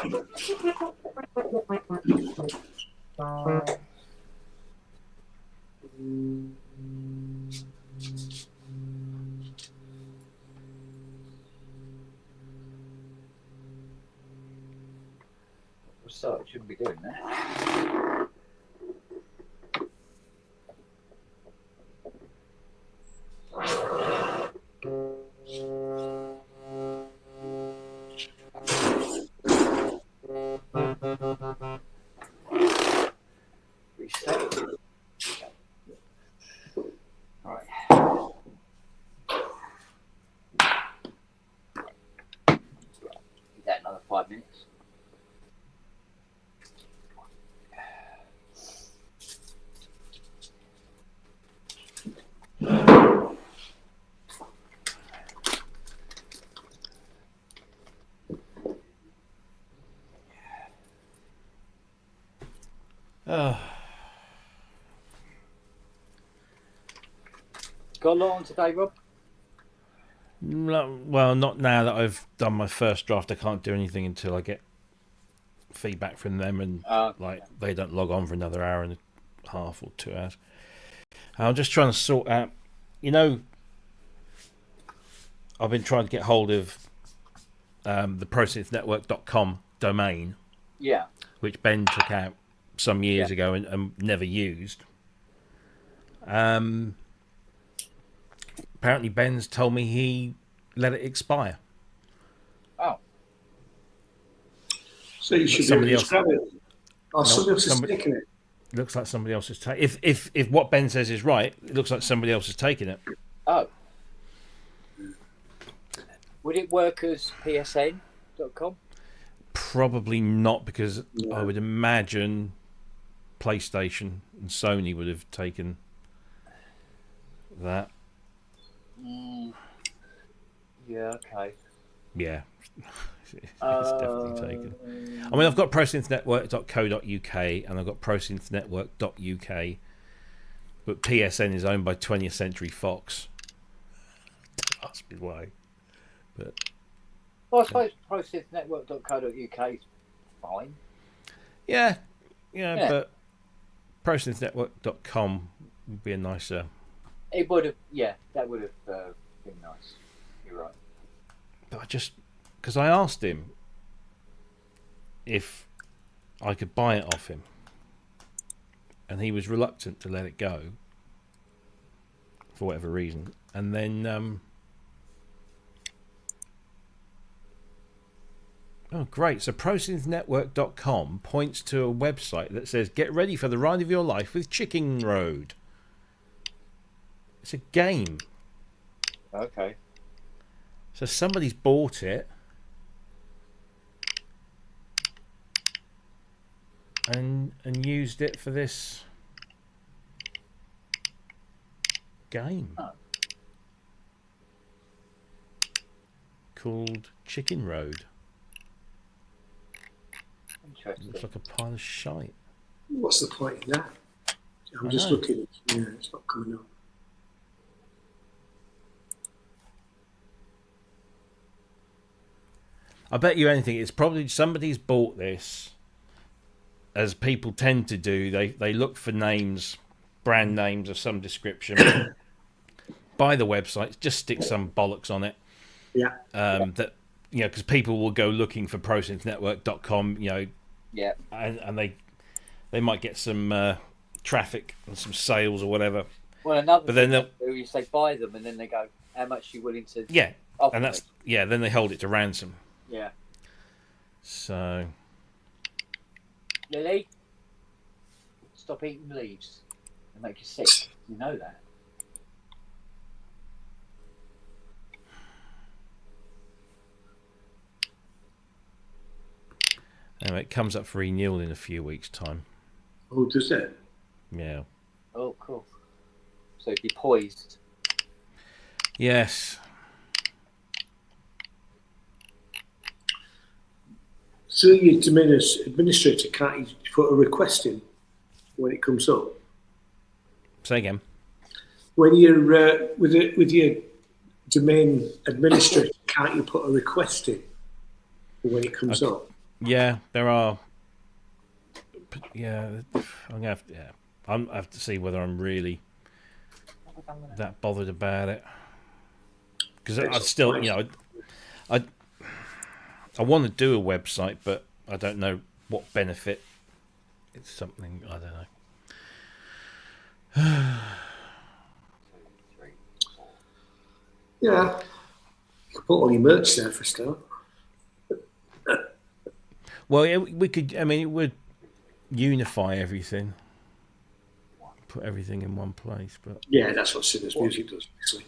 So it shouldn't be doing that. Reset. Right. Give that another 5 minutes. Got a lot on today, Rob? No, well, not now that I've done my first draft. I can't do anything until I get feedback from them, and like they don't log on for another hour and a half or 2 hours. I'm just trying to sort out. You know, I've been trying to get hold of the ProSynthNetwork.com domain. Yeah. Which Ben took out some years ago and never used. Apparently Ben's told me he let it expire. Oh. So you should be able to grab it. Or somebody else is taking it. Looks like somebody else is taking it. If what Ben says is right, it looks like somebody else is taking it. Oh. Would it work as PSN.com? Probably not, because I would imagine PlayStation and Sony would have taken that. Yeah, okay. Yeah. It's definitely taken. I mean, I've got ProSynthNetwork.co.uk and I've got ProSynthNetwork.uk, but PSN is owned by 20th Century Fox. Don't ask me why. But well, I suppose ProSynthNetwork.co.uk is fine. Yeah, but ProSynthNetwork.com would be a nicer. It would have, that would have been nice. You're right. But because I asked him if I could buy it off him, and he was reluctant to let it go for whatever reason. And then, oh great! So ProSynthNetwork.com points to a website that says, "Get ready for the ride of your life with Chicken Road." It's a game. Okay. So somebody's bought it and used it for this game called Chicken Road. Interesting. Looks like a pile of shite. What's the point in that? I'm just looking. Yeah, it's not coming up. I bet you anything, it's probably somebody's bought this, as people tend to do. They look for names, brand names of some description, buy the website, just stick some bollocks on it. Yeah. That because people will go looking for ProSynthNetwork.com, Yeah. And they might get some traffic and some sales or whatever. Well, another but thing then you say buy them, and then they go, "How much are you willing to?" Yeah, offer and that's me? then they hold it to ransom. Yeah. So, Lily, stop eating leaves. They make you sick. You know that. Anyway, it comes up for renewal in a few weeks' time. Oh, does it? Yeah. Oh, cool. So be poised. Yes. So your administrator can't put a request in when it comes up? Say again. When you're with your domain administrator, can't you put a request in when it comes up? Yeah, there are. Yeah, I'm gonna have to, I have to see whether I'm really that bothered about it, because I still, I want to do a website, but I don't know what benefit. It's something I don't know. 2, 3, 4. Yeah. You could put all your merch there for a start. Well, yeah, we could. I mean, it would unify everything, put everything in one place. But Yeah, that's what Sinners Music does, basically.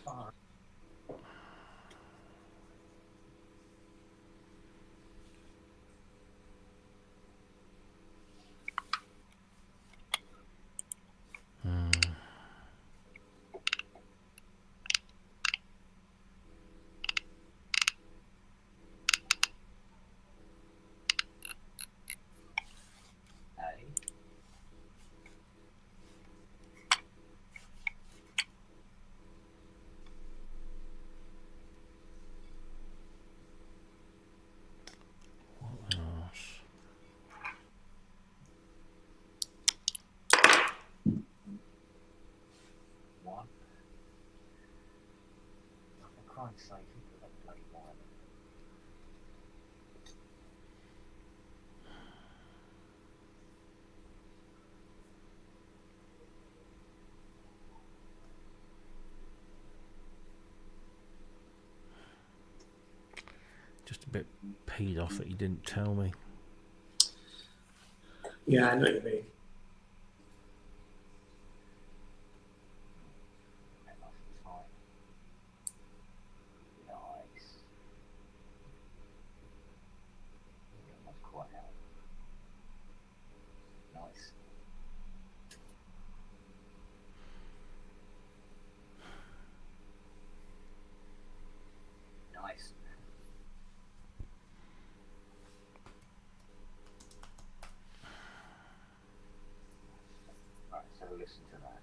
what else? One. For Christ's sake, who put that bloody wire in? Just a bit peed off that you didn't tell me. Yeah, I know what you mean. That nice and tight. Nice. You're almost quite out. Nice. Nice. Right, so listen to that.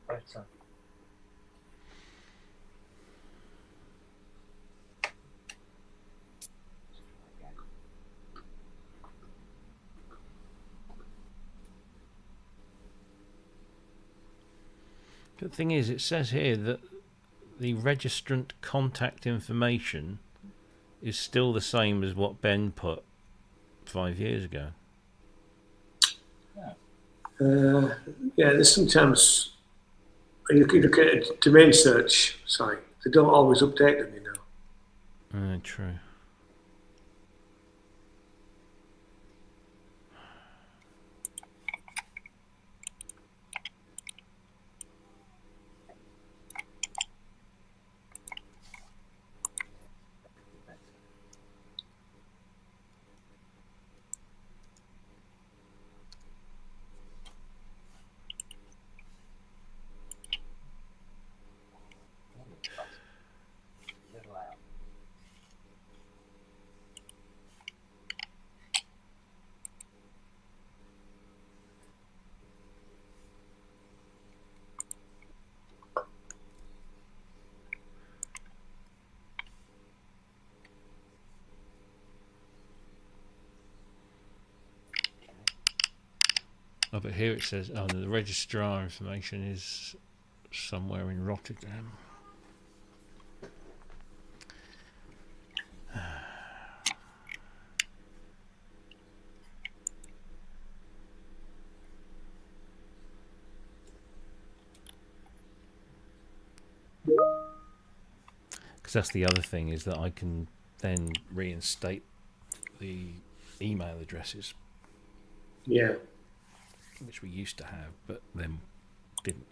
Better. Again. The thing is, it says here that the registrant contact information is still the same as what Ben put 5 years ago. Yeah, there's sometimes you can look at a domain search site. They don't always update them, you know. True. Little out. Oh, but here it says, the registrar information is somewhere in Rotterdam. Because that's the other thing, is that I can then reinstate the email addresses, Yeah. which we used to have, but then didn't.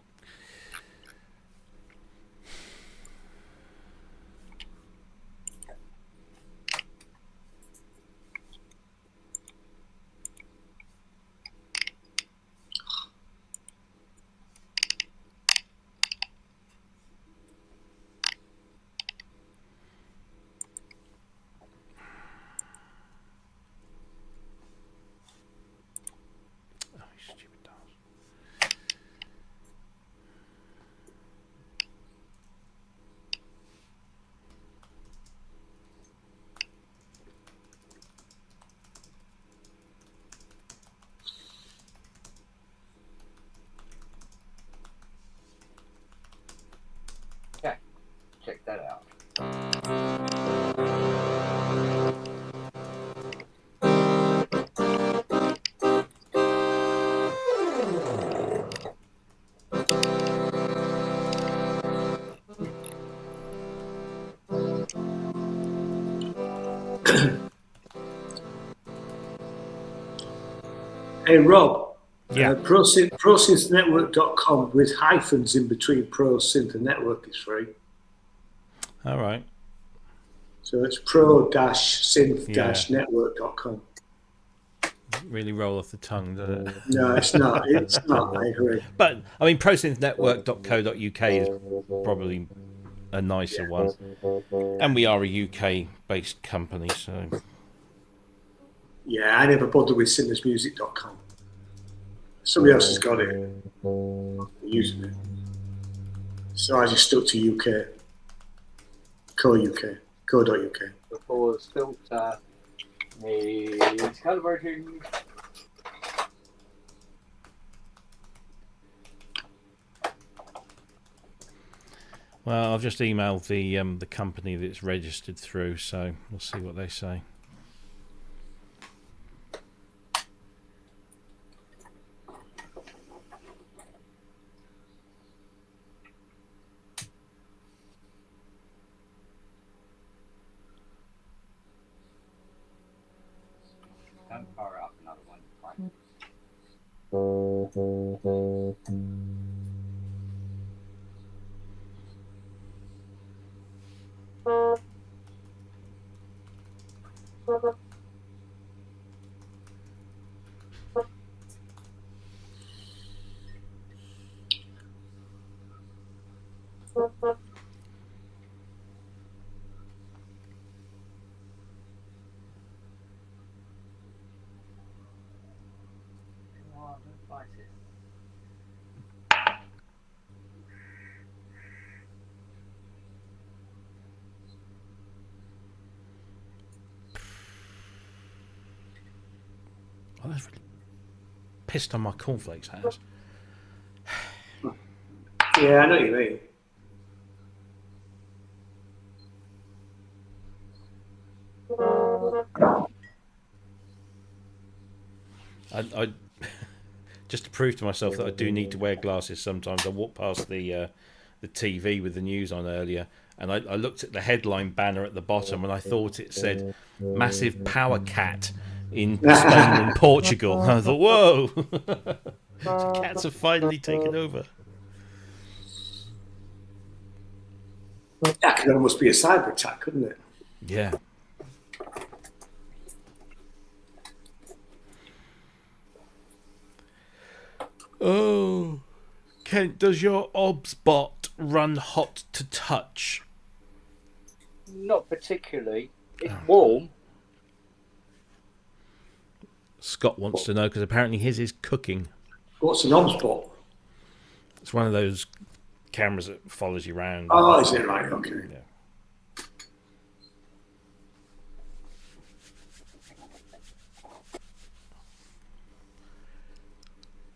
Hey Rob, Yeah. ProSynthNetwork.com with hyphens in between ProSynth and Network is free. All right. So it's pro-synth-network.com. Really roll off the tongue, doesn't it? No, it's not. It's not. I agree. But I mean, prosynthnetwork.co.uk is probably a nicer one, and we are a UK-based company, so Yeah, I never bothered with sinnersmusic.com. Somebody else has got it. They're using it. So I just stuck to UK. Co.uk. Before the filter is colour version. well, I've just emailed the company that it's registered through, so we'll see what they say. Don't fire up another one. Right? Oh, that's really pissed on my cornflakes, has. Yeah, I know what you mean. I just to prove to myself that I do need to wear glasses sometimes. I walked past the TV with the news on earlier, and I looked at the headline banner at the bottom, and I thought it said "Massive Power Cat in Spain and Portugal." And I thought, whoa, the cats have finally taken over. That could almost be a cyber attack, couldn't it? Yeah. Oh, Kent, does your OBS bot run hot to touch? Not particularly. It's warm. Scott wants to know because apparently his is cooking. What's an OBS bot? It's one of those cameras that follows you around. Oh, is it right? Okay. Yeah.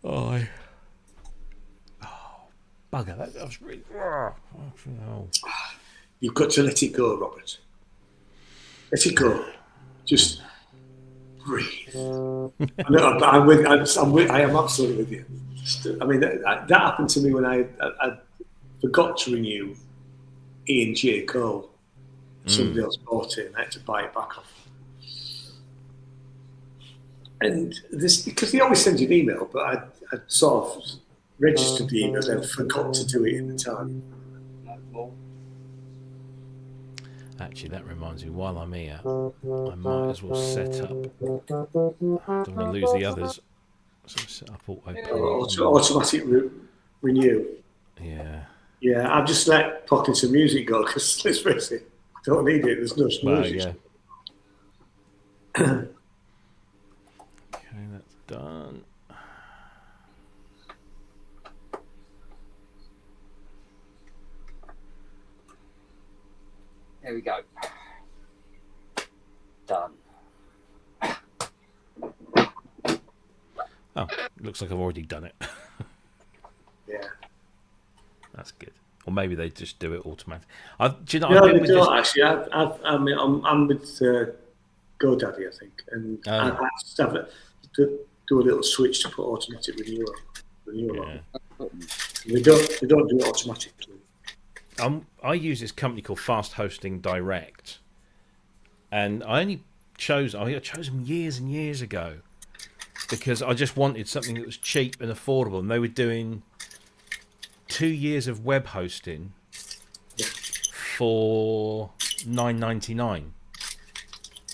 Oh, bugger! That was really. Oh. You've got to let it go, Robert. Let it go. Just breathe. I am absolutely with you. I mean, that happened to me when I forgot to renew Ian J. Cole. Somebody else bought it and I had to buy it back off. And this, because he always sends you an email, but I sort of registered the email and forgot to do it in the time. Actually, that reminds me, while I'm here, I might as well set up. Don't want to lose the others. So set up Automatic renew. Yeah. Yeah, I've just let pockets of music go because let's face it, I don't need it. There's no music. Yeah. Okay, that's done. There we go. Done. Oh, looks like I've already done it. Yeah. That's good. Or maybe they just do it automatically. Do you know? No, they don't actually. I'm with GoDaddy, I think, and I just have to do a little switch to put automatic renewal on. They don't do it automatically. I use this company called Fast Hosting Direct, and I chose them years and years ago because I just wanted something that was cheap and affordable, and they were doing 2 years of web hosting for $9.99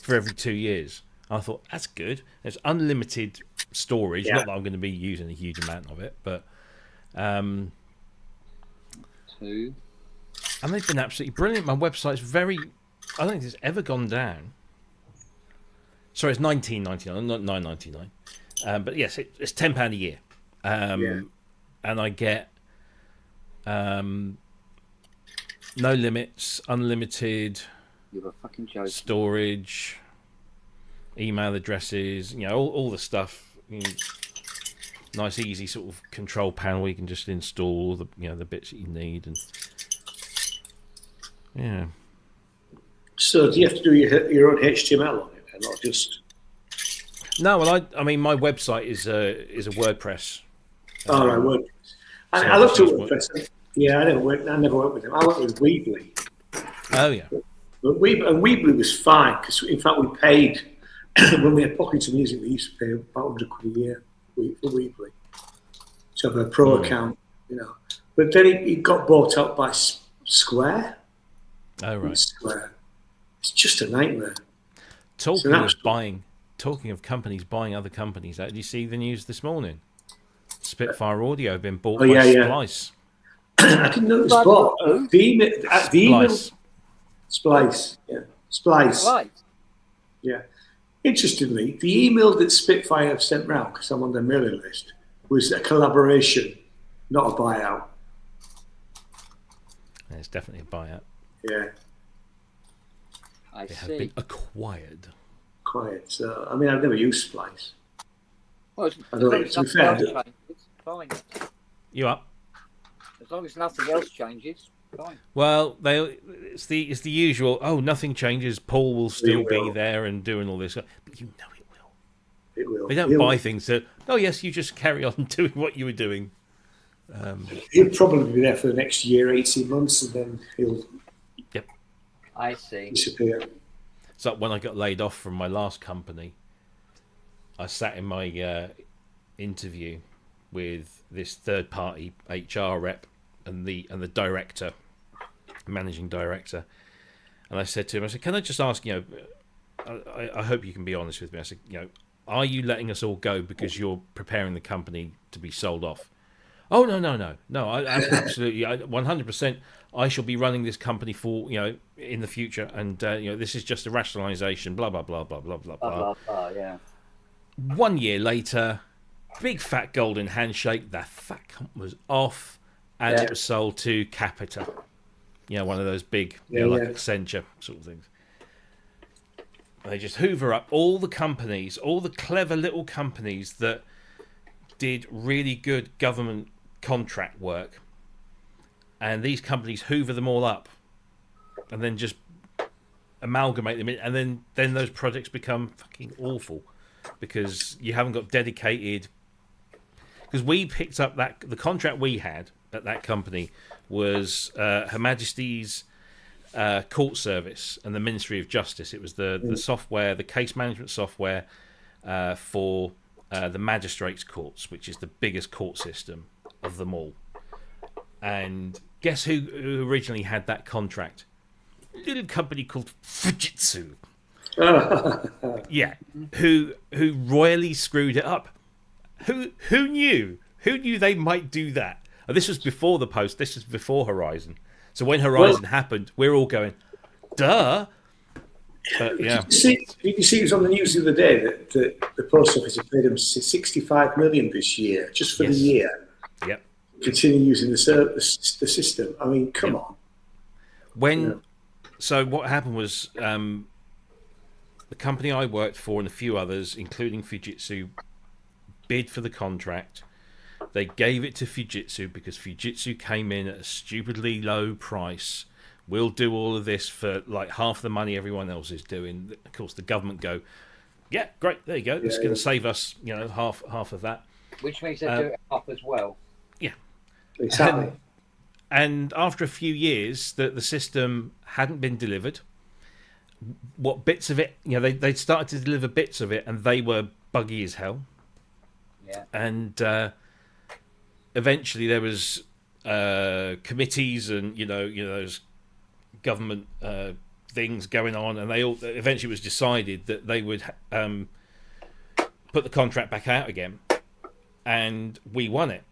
for every 2 years. I thought that's good. There's unlimited storage. Not that I'm going to be using a huge amount of it, but Two. and they've been absolutely brilliant. My website's very. I don't think it's ever gone down. Sorry, it's $19.99, not $9.99. But yes, it's £10 a year, and I get no limits, unlimited You're a fucking joke. storage, email addresses, all the stuff. Nice, easy sort of control panel where you can just install the the bits that you need, and yeah. So do you have to do your own HTML on it, and not just? No, well, I mean, my website is a WordPress. Oh, right, WordPress. So I looked at just WordPress. Yeah, I never worked with them. I worked with Weebly. Oh yeah. But Weebly was fine because, in fact, we paid when we had Pockets of Music. We used to pay about £100 a year for Weebly to have a pro account, But then it got bought out by Square. Oh right. Square. It's just a nightmare. Talking of companies buying other companies, did you see the news this morning? Spitfire Audio been bought by Splice. I didn't know it was bought. The email. Splice. Yeah. Splice. Yeah. Interestingly, the email that Spitfire have sent round, because I'm on their mailing list, was a collaboration, not a buyout. It's definitely a buyout. Yeah. They have been acquired. So, I mean, I've never used Splice. Well, I don't know, to be fair. It's fine. You up? As long as nothing else changes, fine. Well, it's the usual. Oh, nothing changes. Paul will still be there and doing all this, but it will. It will. They don't buy things that. Oh yes, you just carry on doing what you were doing. He'll probably be there for the next year, 18 months, and then he'll. Yep. I see. Disappear. So when I got laid off from my last company, I sat in my interview with this third-party HR rep and the director, managing director, and I said to him, "Can I just ask, I hope you can be honest with me." I said, are you letting us all go because you're preparing the company to be sold off? Oh no! I absolutely, 100%. I shall be running this company for in the future, and this is just a rationalisation. Blah blah blah blah blah blah blah. Yeah. 1 year later, big fat golden handshake. The fat cunt was off, and it was sold to Capacitor. One of those big, like Accenture sort of things. They just hoover up all the companies, all the clever little companies that did really good government contract work, and these companies hoover them all up and then just amalgamate them in, and then those projects become fucking awful because you haven't got dedicated. Because we picked up the contract we had at that company was Her Majesty's Court Service and the Ministry of Justice. It was the software, the case management software for the magistrates' courts, which is the biggest court system of them all. And guess who originally had that contract? A little company called Fujitsu. Yeah, who royally screwed it up. Who knew? Who knew they might do that? And this was before the post. This was before Horizon. So when Horizon happened, we're all going, duh. But, yeah. Did you see it was on the news the other day that the post office had paid them $65 million this year, just for the year. Yep. Continue using the system. I mean, come on. So what happened was the company I worked for and a few others, including Fujitsu, bid for the contract. They gave it to Fujitsu because Fujitsu came in at a stupidly low price. We'll do all of this for like half the money everyone else is doing. Of course, the government go, yeah, great, there you go. It's going to save us, half of that. Which means they do it up as well. Yeah, exactly. And after a few years, the system hadn't been delivered. what bits of it, they started to deliver bits of it, and they were buggy as hell. Yeah. And eventually there was committees and those government things going on, and they all eventually it was decided that they would put the contract back out again, and we won it.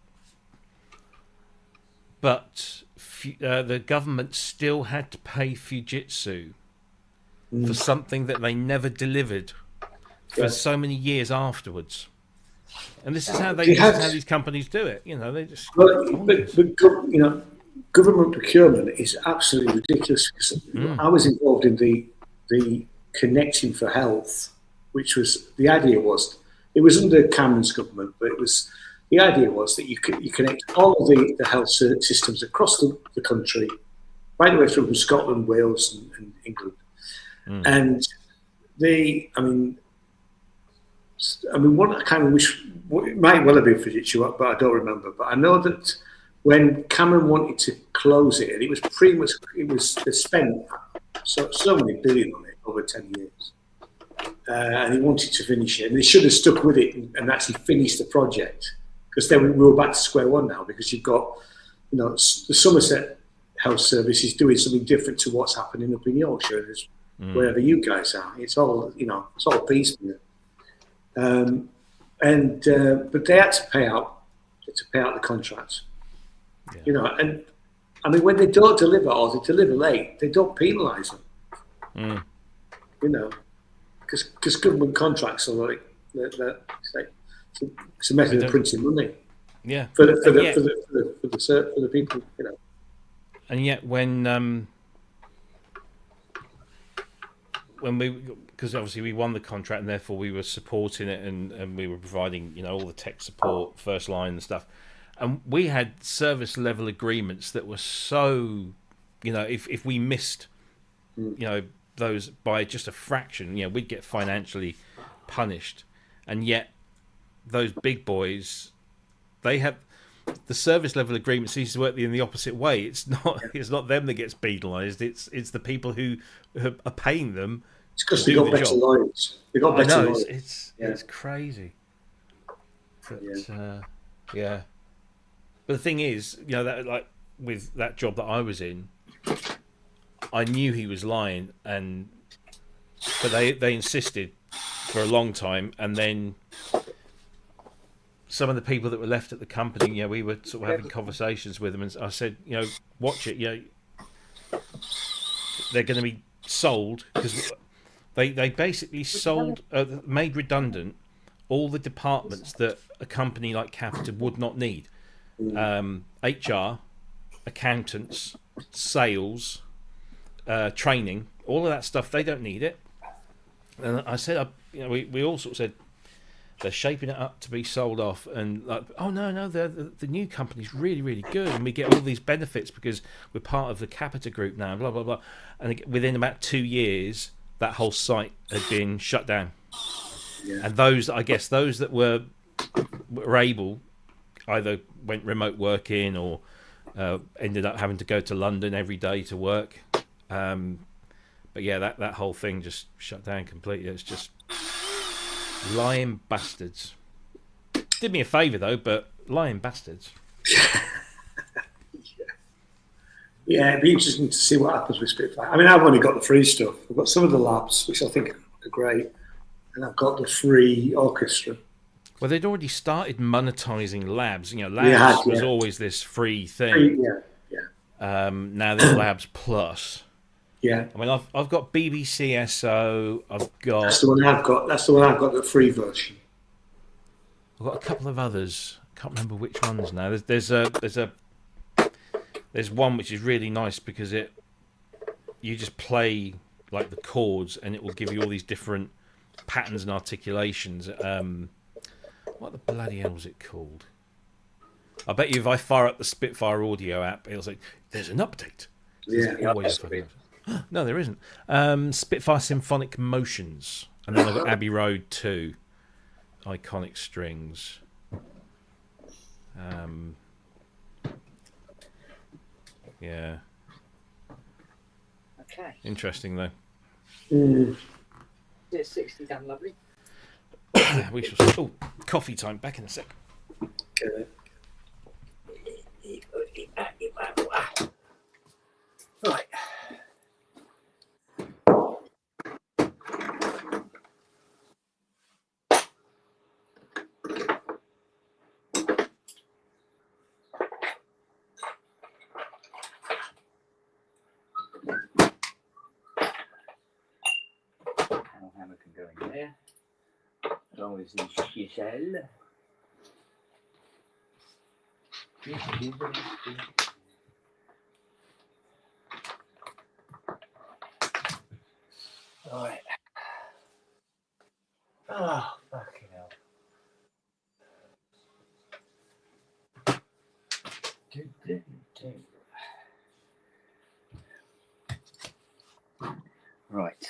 But the government still had to pay Fujitsu for something that they never delivered for so many years afterwards. And this is how these companies do it. They just. But government procurement is absolutely ridiculous. I was involved in the Connecting for Health, which was the idea was it was under Cameron's government, but the idea was that you connect all of the health systems across the country, right the way through from Scotland, Wales, and England. And what I kind of wish, it might well have been Fujitsu, but I don't remember. But I know that when Cameron wanted to close it, and it was pretty much, they spent so many billion on it over 10 years. And he wanted to finish it. And they should have stuck with it and actually finished the project. Because then we were back to square one now, because you've got, the Somerset Health Service is doing something different to what's happening up in Yorkshire, wherever you guys are. It's all, it's all piecemeal. But they had to pay out the contracts. And when they don't deliver or they deliver late, they don't penalise them. Because government contracts are like it's a method of printing money. Yeah. For the people, And yet, when we, because obviously we won the contract and therefore we were supporting it and we were providing all the tech support, first line and stuff, and we had service level agreements that were so, if we missed those by just a fraction, we'd get financially punished. And yet those big boys, they have the service level agreement seems to work in the opposite way. It's not them that gets penalised. It's the people who are paying them. It's because they got better lawyers. They got better lawyers. It's crazy. But, yeah. But the thing is, that like with that job that I was in, I knew he was lying, but they insisted for a long time, and then some of the people that were left at the company, we were sort of having conversations with them, and I said, watch it, they're going to be sold, because they basically sold, made redundant all the departments that a company like Capacitor would not need. HR, accountants, sales, training, all of that stuff, they don't need it. And I said, we all sort of said, they're shaping it up to be sold off, and like, oh no, the new company's really, really good, and we get all these benefits because we're part of the Capacitor group now, blah blah blah. And within about 2 years, that whole site had been shut down. Yeah. And those that were able either went remote working or ended up having to go to London every day to work. But yeah, that whole thing just shut down completely. It's just lying bastards. Did me a favour though, but lying bastards. Yeah, it'd be interesting to see what happens with Spitfire. I mean, I've only got the free stuff. I've got some of the labs, which I think are great, and I've got the free orchestra. Well, they'd already started monetising labs. Labs was always this free thing. Now there's Labs Plus. Yeah. I mean, I've got BBCSO. I've got. That's the one I've got. That's the one I've got. The free version. I've got a couple of others. I can't remember which ones now. There's one which is really nice because you just play like the chords and it will give you all these different patterns and articulations. What the bloody hell is it called? I bet you if I fire up the Spitfire audio app, it'll say there's an update. No, there isn't. Spitfire Symphonic Motions, and then I've got Abbey Road 2, Iconic Strings. Yeah. Okay. Interesting though. Get 60 done, lovely. We shall. Oh, coffee time. Back in a sec. Okay. Right. Hammer can go in there. As long as it's chisel. Right. Oh, fucking hell. Right.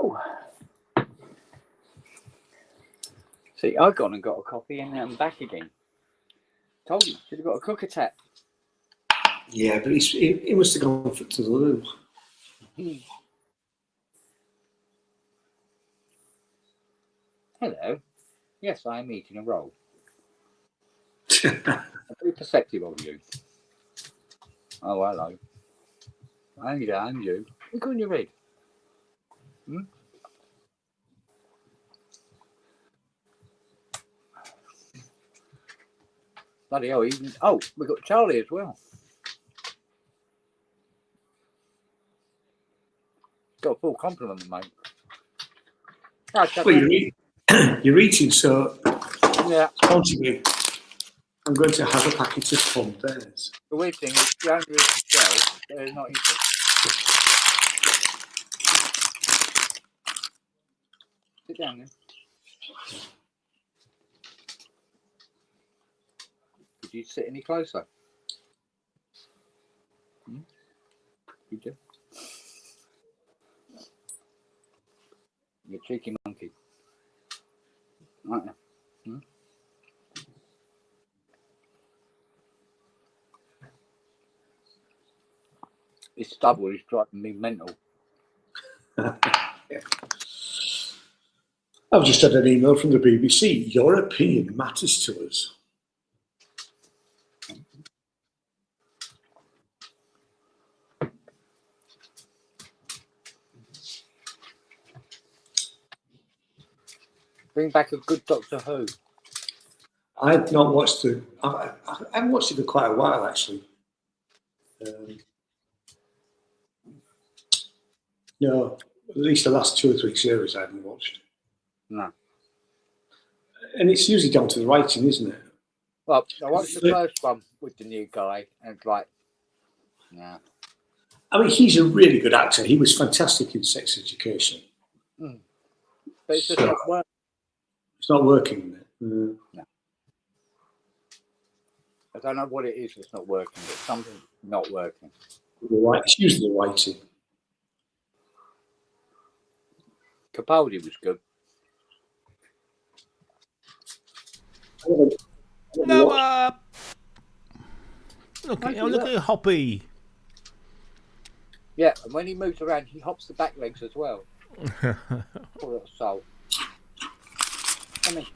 Oh. See, I've gone and got a coffee and I'm back again. Told you, should have got a cooker tap. Yeah, but he must have gone to the loo. Hello. Yes, I am eating a roll. I'm very perceptive of you. Oh, hello. And you. Look on your head. Hmm? Bloody hell, even... Oh, we've got Charlie as well. Got a full compliment, mate. Oh, Well, you're eating, so yeah. possibly I'm going to have a packet of Pubness. The weird thing is, the owner is as well, they're not eating. Sit down then. Could you sit any closer? Could you? You cheeky monkey. Right now. This stubble is driving me mental. I've just had an email from the BBC. Your opinion matters to us. Bring back a good Doctor Who. I've not watched the. I haven't watched it for quite a while, actually. No, at least the last 2 or 3 series I haven't watched. No. And it's usually down to the writing, isn't it? Well, I watched the first one with the new guy, and it's like, nah. I mean, he's a really good actor. He was fantastic in Sex Education. But it's just So- not working. It's not working. Mm. I don't know what it is that's not working, but something's not working. It's usually the writing. Capaldi was good. Noah! Look Actually, at Hoppy. Yeah, and when he moves around, he hops the back legs as well. Poor little soul. Come in.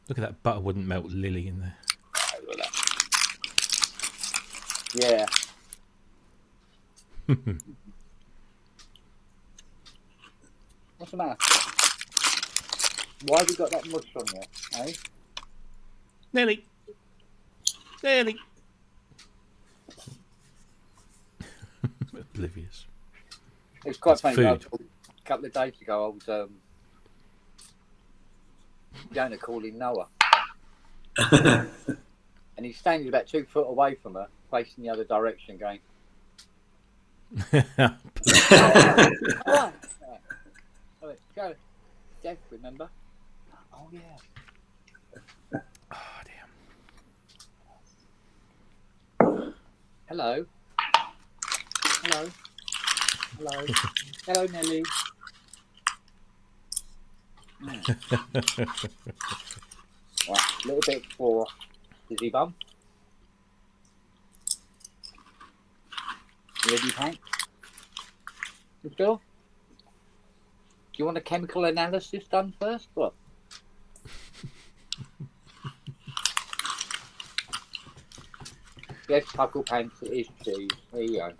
Look at that butter wouldn't melt Lily in there. Look at that. Yeah. What's the matter? Why have you got that mush on you, eh? Nelly. Oblivious. It's quite It's funny. food. A couple of days ago, I was going to call him Noah. And he's standing about 2 foot away from her, facing the other direction, going, Noah! I went, go. Jeff, remember? Oh, yeah. Oh, damn. Hello. Hello. Hello. Hello, Nelly. Right, a little bit for Dizzy Bum. Ready, Hank? You sure? Do you want a chemical analysis done first? What? Yes, Puckle Pants, it is cheese. There you go.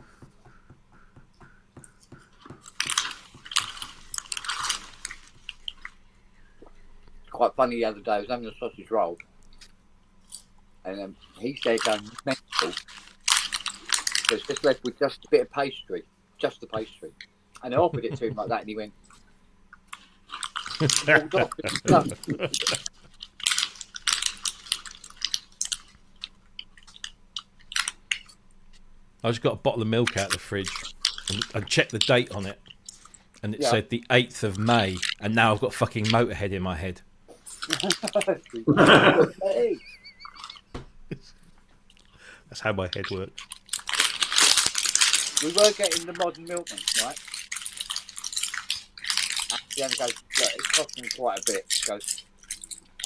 It's quite funny the other day. I was having a sausage roll. And he said, mental. So it's just left with just a bit of pastry. Just the pastry. And I offered it to him like that, and he went, "Hold off, it's done." I just got a bottle of milk out of the fridge and I checked the date on it, and it said the 8th of May, and now I've got fucking Motorhead in my head. That's how my head works. We were getting the modern milkman, right? And the owner goes, look, it's costing me quite a bit. He goes,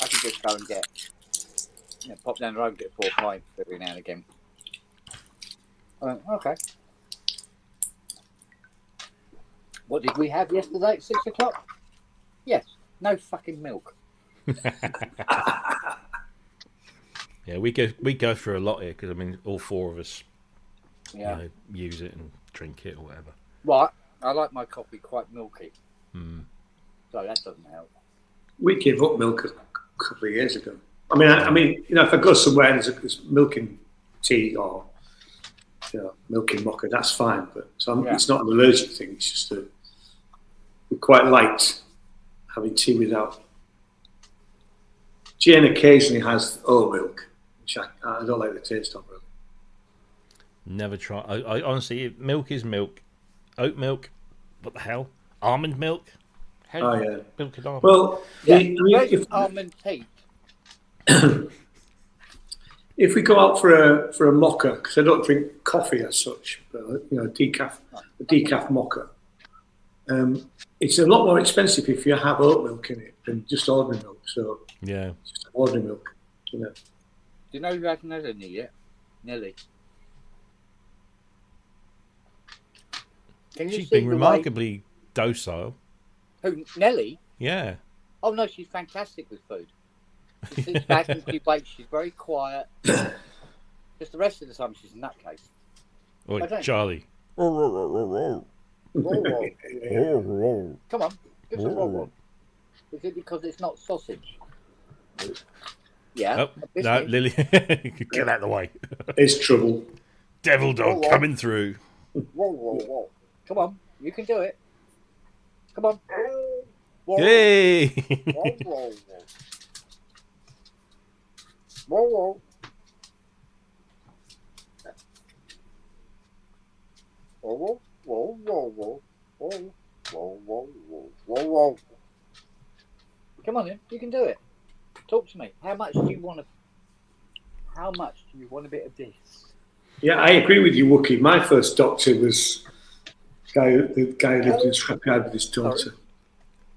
I can just go and get, pop down the road and get 4 pints every now and again. I went, okay. What did we have yesterday at 6 o'clock? Yes, no fucking milk. Yeah, we go through a lot here because I mean all 4 of us, use it and drink it or whatever. Right, I like my coffee quite milky, Mm. so that doesn't help. We gave up milk a couple of years ago. I mean, if I go somewhere and there's milk in tea or milk in mocha, that's fine. But it's not an allergic thing. It's just that we quite liked having tea without. Jane occasionally has oat milk, which I don't like the taste of. Really. Never try. I honestly, milk is milk. Oat milk, what the hell? Almond milk? How Oh yeah. Milk and almond. Well, if almond tea. If we go out for a mocha, because I don't drink coffee as such, but a decaf mocha, it's a lot more expensive if you have oat milk in it than just ordinary milk. So Yeah. just ordinary milk, Do you know who hasn't had any yet? Nelly. Can you She's see been the remarkably docile. Who, Nelly? Yeah. Oh no, she's fantastic with food. She sits back and she waits. She's very quiet. Just the rest of the time, she's a nutcase. Or I don't- Charlie. Roll, roll. Come on, give some roll, roll. Is it because it's not sausage? Yeah. Oh, no, Lily. Get out of the way. it's trouble. Devil dog Oh, coming through. Roll, roll, roll. Come on, you can do it. Come on. Roll, Yay! roll, roll, roll. Roll, roll. Whoa, whoa, whoa, whoa, whoa, whoa, whoa, whoa, whoa. Come on, then. You can do it. Talk to me. How much do you want a bit of this? Yeah, I agree with you, Wookie. My first doctor was the guy who lived in Scrapyard with his daughter. Sorry?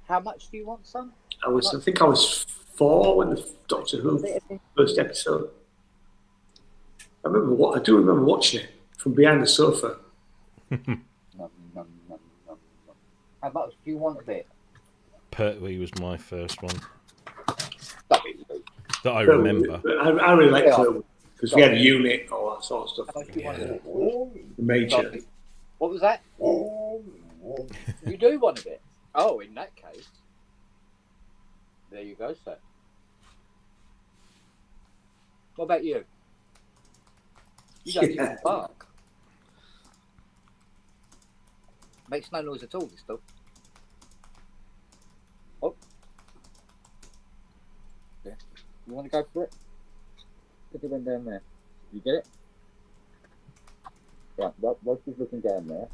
How much do you want, son? I think I was 4 when the Doctor Who first episode. I do remember watching it from behind the sofa. How much do you want a bit? Pertwee was my first one Stop it, Luke. that I remember. I really liked Pertwee because we had a unit and all that sort of stuff. How much do you want a bit? The Major. What was that? You do want a bit? Oh, in that case. There you go, sir. What about you? You don't even bark. Makes no noise at all, this dog. Oh. Yeah. You want to go for it? Put it down there. You get it? Right, whilst he's looking down there.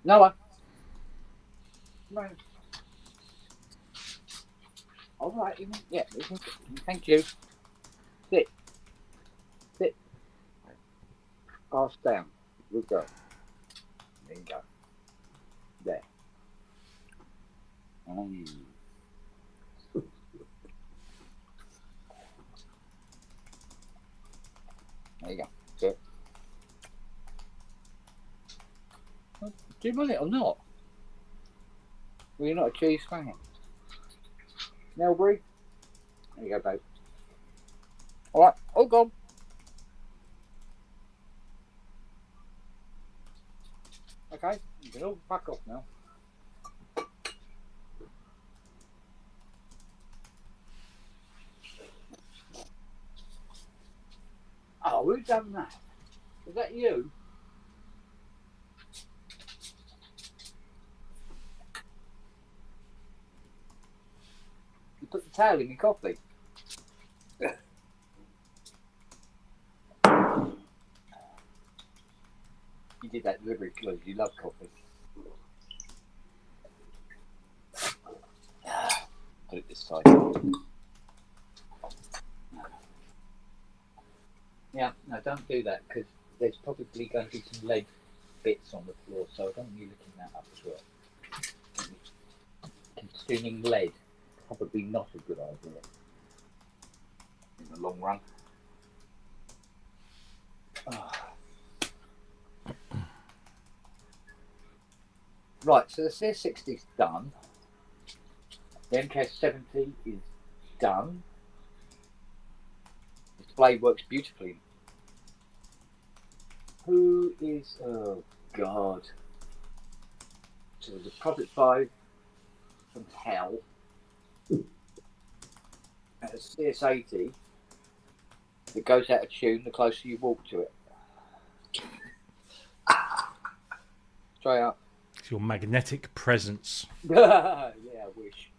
Noah. Right. All right, yeah, thank you. Sit. Pass down. Good go. There you go. There. There you go. Sit. Do you want it or not? Well, you're not a cheese fan. Melbury. There you go, babe. All right, all gone. Okay, you can all back off now. Oh, who's done that? Was that you? You put the towel in your coffee. You did that deliberately because you love coffee. Put it this side. Yeah, no, don't do that because there's probably going to be some lead bits on the floor, so I don't want you looking that up as well. Consuming lead, probably not a good idea in the long run. Right, so the CS60 is done. The MK70 is done. The display works beautifully. Who is... Oh, God. So there's a Prophet 5 from hell. And a CS80 that goes out of tune the closer you walk to it. Try out. It's your magnetic presence. Yeah, I wish.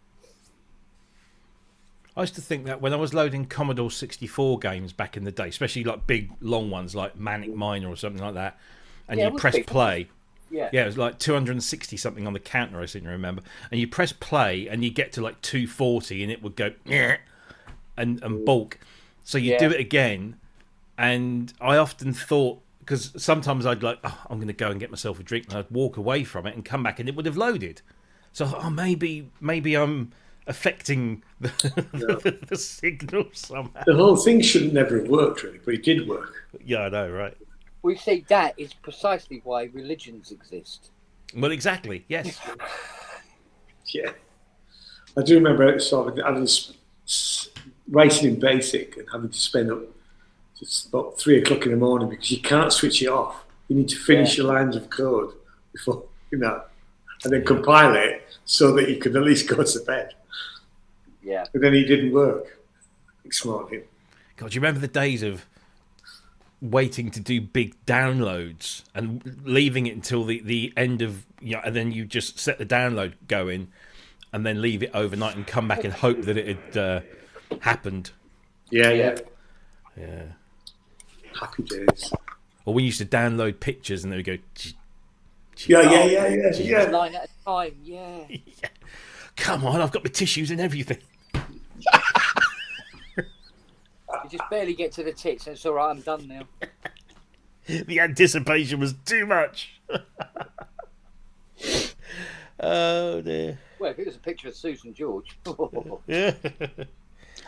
I used to think that when I was loading Commodore 64 games back in the day, especially like big, long ones like Manic Miner or something like that, and you press play. Yeah, it was like 260 something on the counter, I seem to remember. And you press play and you get to like 240 and it would go and bulk. So you do it again, and I often thought, because sometimes I'd like, I'm going to go and get myself a drink, and I'd walk away from it and come back and it would have loaded. So I thought, maybe I'm affecting the signal somehow. The whole thing shouldn't never have worked, really, but it did work. Yeah, I know, right? We see that is precisely why religions exist. Well, exactly, yes. Yeah. I do remember sort of having writing in BASIC and having to spend up just about 3 o'clock in the morning because you can't switch it off. You need to finish your lines of code before, and then compile it so that you could at least go to bed. Yeah. But then it didn't work next morning. God, do you remember the days of waiting to do big downloads and leaving it until the end of, and then you just set the download going and then leave it overnight and come back and hope that it had happened? Yeah. Yeah. Happy days. Or we used to download pictures and they would go. Yeah. Line at a time, yeah. Come on, I've got my tissues and everything. You just barely get to the tits, and it's all right, I'm done now. The anticipation was too much. Oh dear. Well, if it was a picture of Susan George. Yeah.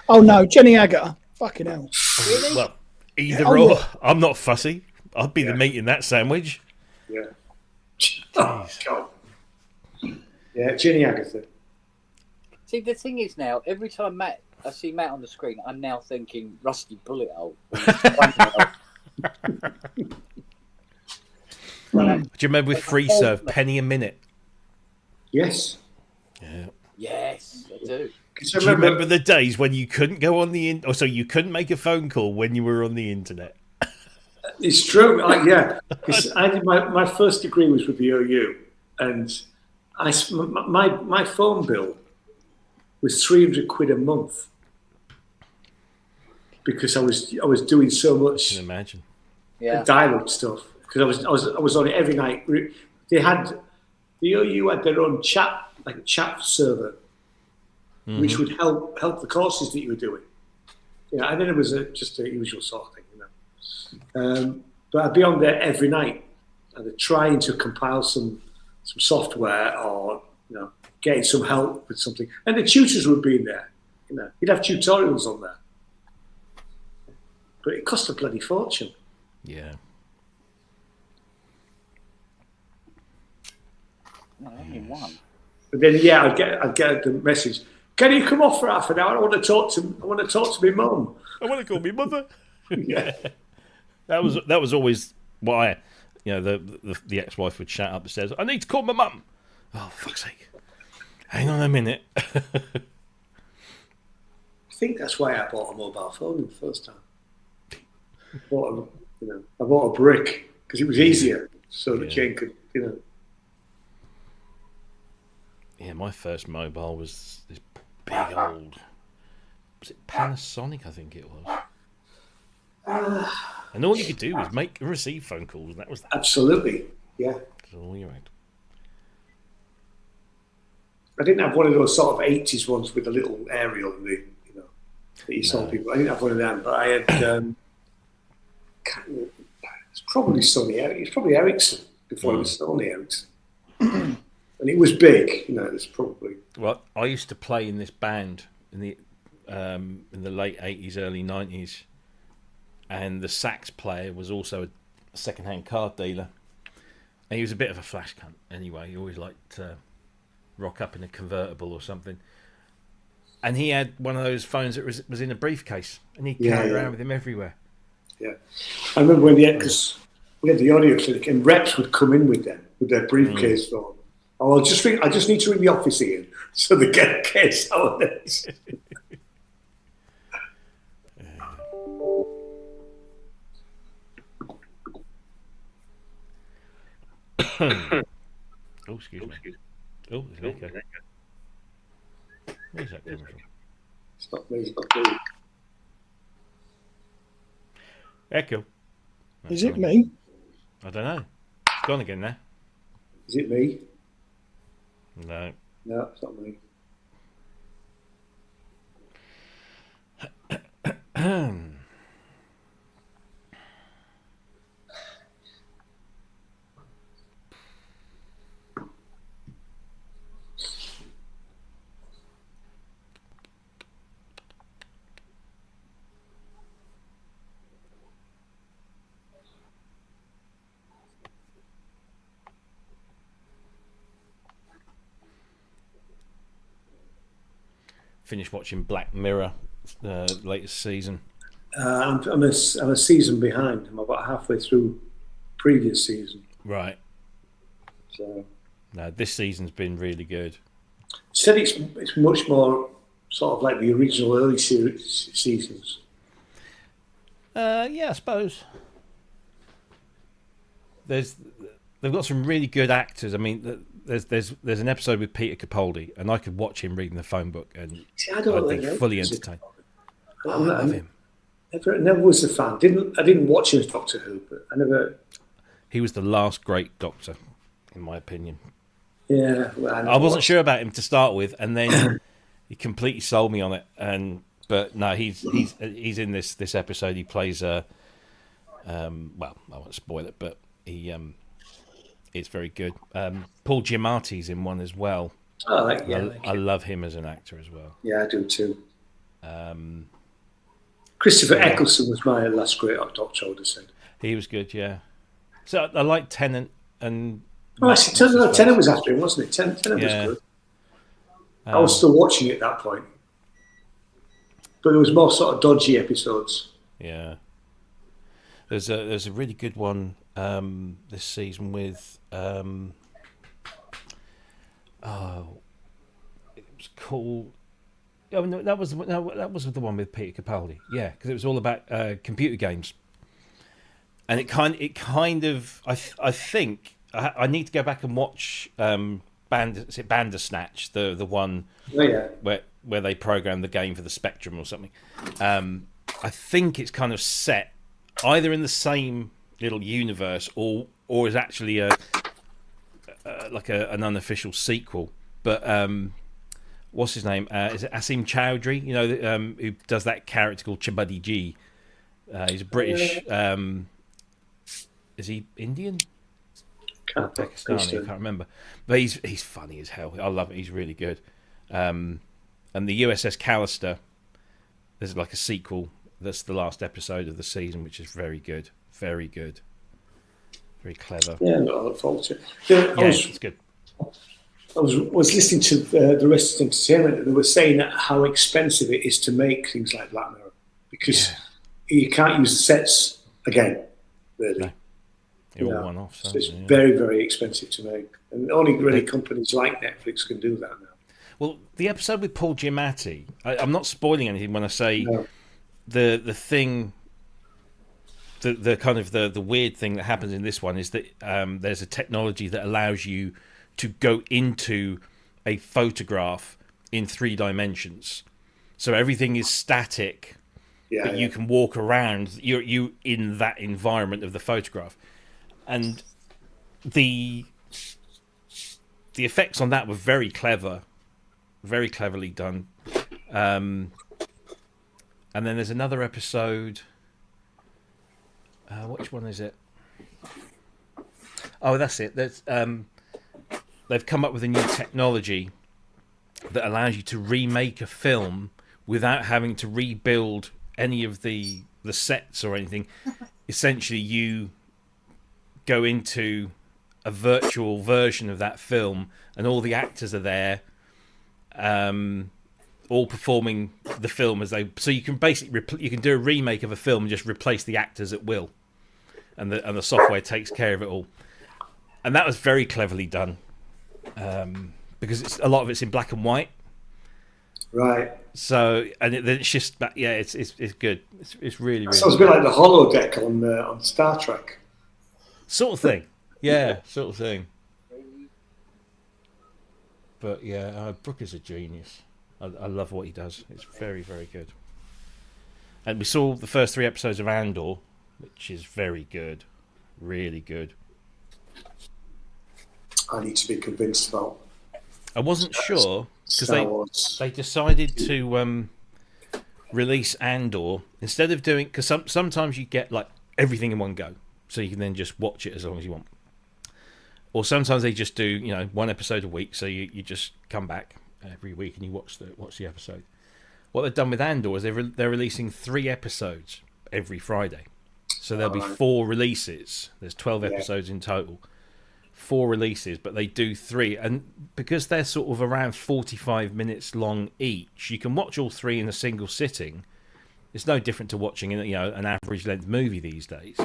Oh no, Jenny Agutter. Fucking hell. Really? Well, either Oh, or. yeah. I'm not fussy. I'd be the meat in that sandwich. Yeah. Oh, God. Yeah, Ginny Agatha. See, the thing is now, every time I see Matt on the screen, I'm now thinking Rusty Bullet Hole. Do you remember with free serve, penny a minute? Yes. Yeah. Yes, I do. Do Do you remember the days when you couldn't go on the you couldn't make a phone call when you were on the internet? It's true. Yeah. 'Cause I did my first degree was with the OU, and my phone bill was £300 a month because I was doing so I much can imagine. Yeah. dial-up stuff because I was on it every night. The OU had their own chat server, which would help the courses that you were doing. Yeah, and then it was just a usual sort of thing, you know. But I'd be on there every night, and trying to compile some software or getting some help with something. And the tutors would be in there. You'd have tutorials on there, but it cost a bloody fortune. Yeah. No, only one. But then, I'd get the message. Can you come off for half an hour? I want to talk to my mum. I want to call me mother. Yeah. That was always why, the ex-wife would shout up the stairs. I need to call my mum. Oh, fuck's sake! Hang on a minute. I think that's why I bought a mobile phone the first time. I bought a brick because it was easier, so that Jane could, Yeah, my first mobile was this big old. Was it Panasonic? I think it was. And all you could do was make and receive phone calls, and that was that. Absolutely, yeah. That's all you had. I didn't have one of those sort of 80s ones with a little aerial in the, that you saw people. I didn't have one of them, but I had. It's probably Sony. It's probably Ericsson before it was Sony Ericsson, and it was big. It's probably. Well, I used to play in this band in the late 80s, early 90s, and the sax player was also a second-hand car dealer, and he was a bit of a flash cunt. Anyway, he always liked to rock up in a convertible or something, and he had one of those phones that was in a briefcase, and he'd carry around with him everywhere. Yeah, I remember when we had the audio clinic, and reps would come in with them with their briefcase phone. Oh, I just need to ring the office here, so they get a case out of this. Oh, excuse me. Oh, there's an echo. Where's that coming from? It's not me. Echo. Is it me? I don't know. It's gone again now. Is it me? No. No, it's not me. Finished watching Black Mirror, latest season. I'm a season behind. I'm about halfway through previous season. Right. So. No, this season's been really good. Said it's much more sort of like the original early seasons. Yeah, I suppose. They've got some really good actors. I mean, there's an episode with Peter Capaldi, and I could watch him reading the phone book, and See, I'd be fully entertained. I love him. Never was a fan. I didn't watch him as Doctor Who, but I never. He was the last great Doctor, in my opinion. Yeah, well, I wasn't sure about him to start with, and then he completely sold me on it. But no, he's in this episode. He plays a well, I won't spoil it, but it's very good. Paul Giamatti's in one as well. Oh, I love him as an actor as well. Yeah, I do too. Christopher Eccleston was my last great Doctor, I would have said. He was good, yeah. So I like Tennant and. Tennant was after him, wasn't it? Tennant was good. I was still watching it at that point, but there was more sort of dodgy episodes. Yeah. There's a really good one this season with it was called. Oh no, that was the one with Peter Capaldi. Yeah, because it was all about computer games, and it kind of I think I need to go back and watch Bandersnatch, the one where they programmed the game for the Spectrum or something. I think it's kind of set either in the same little universe or is actually an unofficial sequel. But what's his name? Is it Asim Chowdhury? You know, who does that character called Chabuddy G? He's a British. Is he Indian? Pakistani, I can't remember. But he's funny as hell. I love it. He's really good. And the USS Callister, there's like a sequel. That's the last episode of the season, which is very good. Very good. Very clever. Yeah, I look forward to it. It's good. I was listening to the rest of the entertainment, and they were saying how expensive it is to make things like Black Mirror because you can't use the sets again, really. No. They're all one-off. So it's very, very expensive to make. And only really companies like Netflix can do that now. Well, the episode with Paul Giamatti, I'm not spoiling anything when I say the thing, the kind of the weird thing that happens in this one is that there's a technology that allows you to go into a photograph in 3 dimensions. So everything is static, but you can walk around. You're in that environment of the photograph. And the effects on that were very clever, very cleverly done. And then there's another episode. Which one is it? Oh, that's it. They've come up with a new technology that allows you to remake a film without having to rebuild any of the sets or anything. Essentially, you go into a virtual version of that film and all the actors are there all performing the film as they, so you can basically you can do a remake of a film and just replace the actors at will, and the software takes care of it all. And that was very cleverly done, because a lot of it's in black and white, right? So then it's just it's good. It's really sounds a bit like the holodeck on Star Trek. Sort of thing. Yeah, sort of thing. But yeah, Brooke is a genius. I love what he does. It's very, very good. And we saw the first 3 episodes of Andor, which is very good. Really good. I need to be convinced about. I wasn't sure because they decided to release Andor instead of doing, because sometimes you get like everything in one go, so you can then just watch it as long as you want. Or sometimes they just do, 1 episode a week, so you just come back every week and you watch the episode. What they've done with Andor is they're releasing 3 episodes every Friday, so there'll be 4 releases. There's 12 episodes in total, 4 releases, but they do 3, and because they're sort of around 45 minutes long each, you can watch all 3 in a single sitting. It's no different to watching an average length movie these days.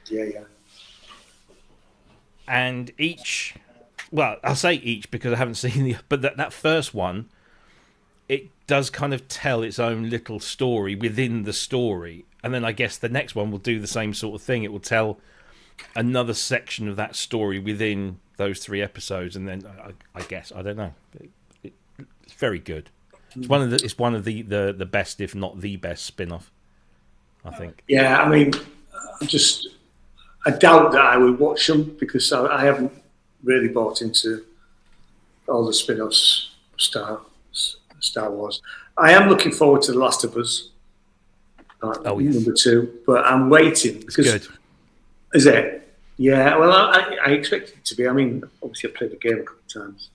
Yeah. And each, well, I'll say each because I haven't seen but that first one, it does kind of tell its own little story within the story. And then I guess the next one will do the same sort of thing. It will tell another section of that story within those 3 episodes. And then I guess, I don't know. It's very good. It's one of the best, if not the best spin-off. I think. Yeah, I mean, I doubt that I would watch them because I haven't really bought into all the spin-offs of Star Wars. I am looking forward to The Last of Us, yes. number 2, but I'm waiting. It's good. Is it? Yeah, well, I expect it to be. I mean, obviously, I played the game a couple of times.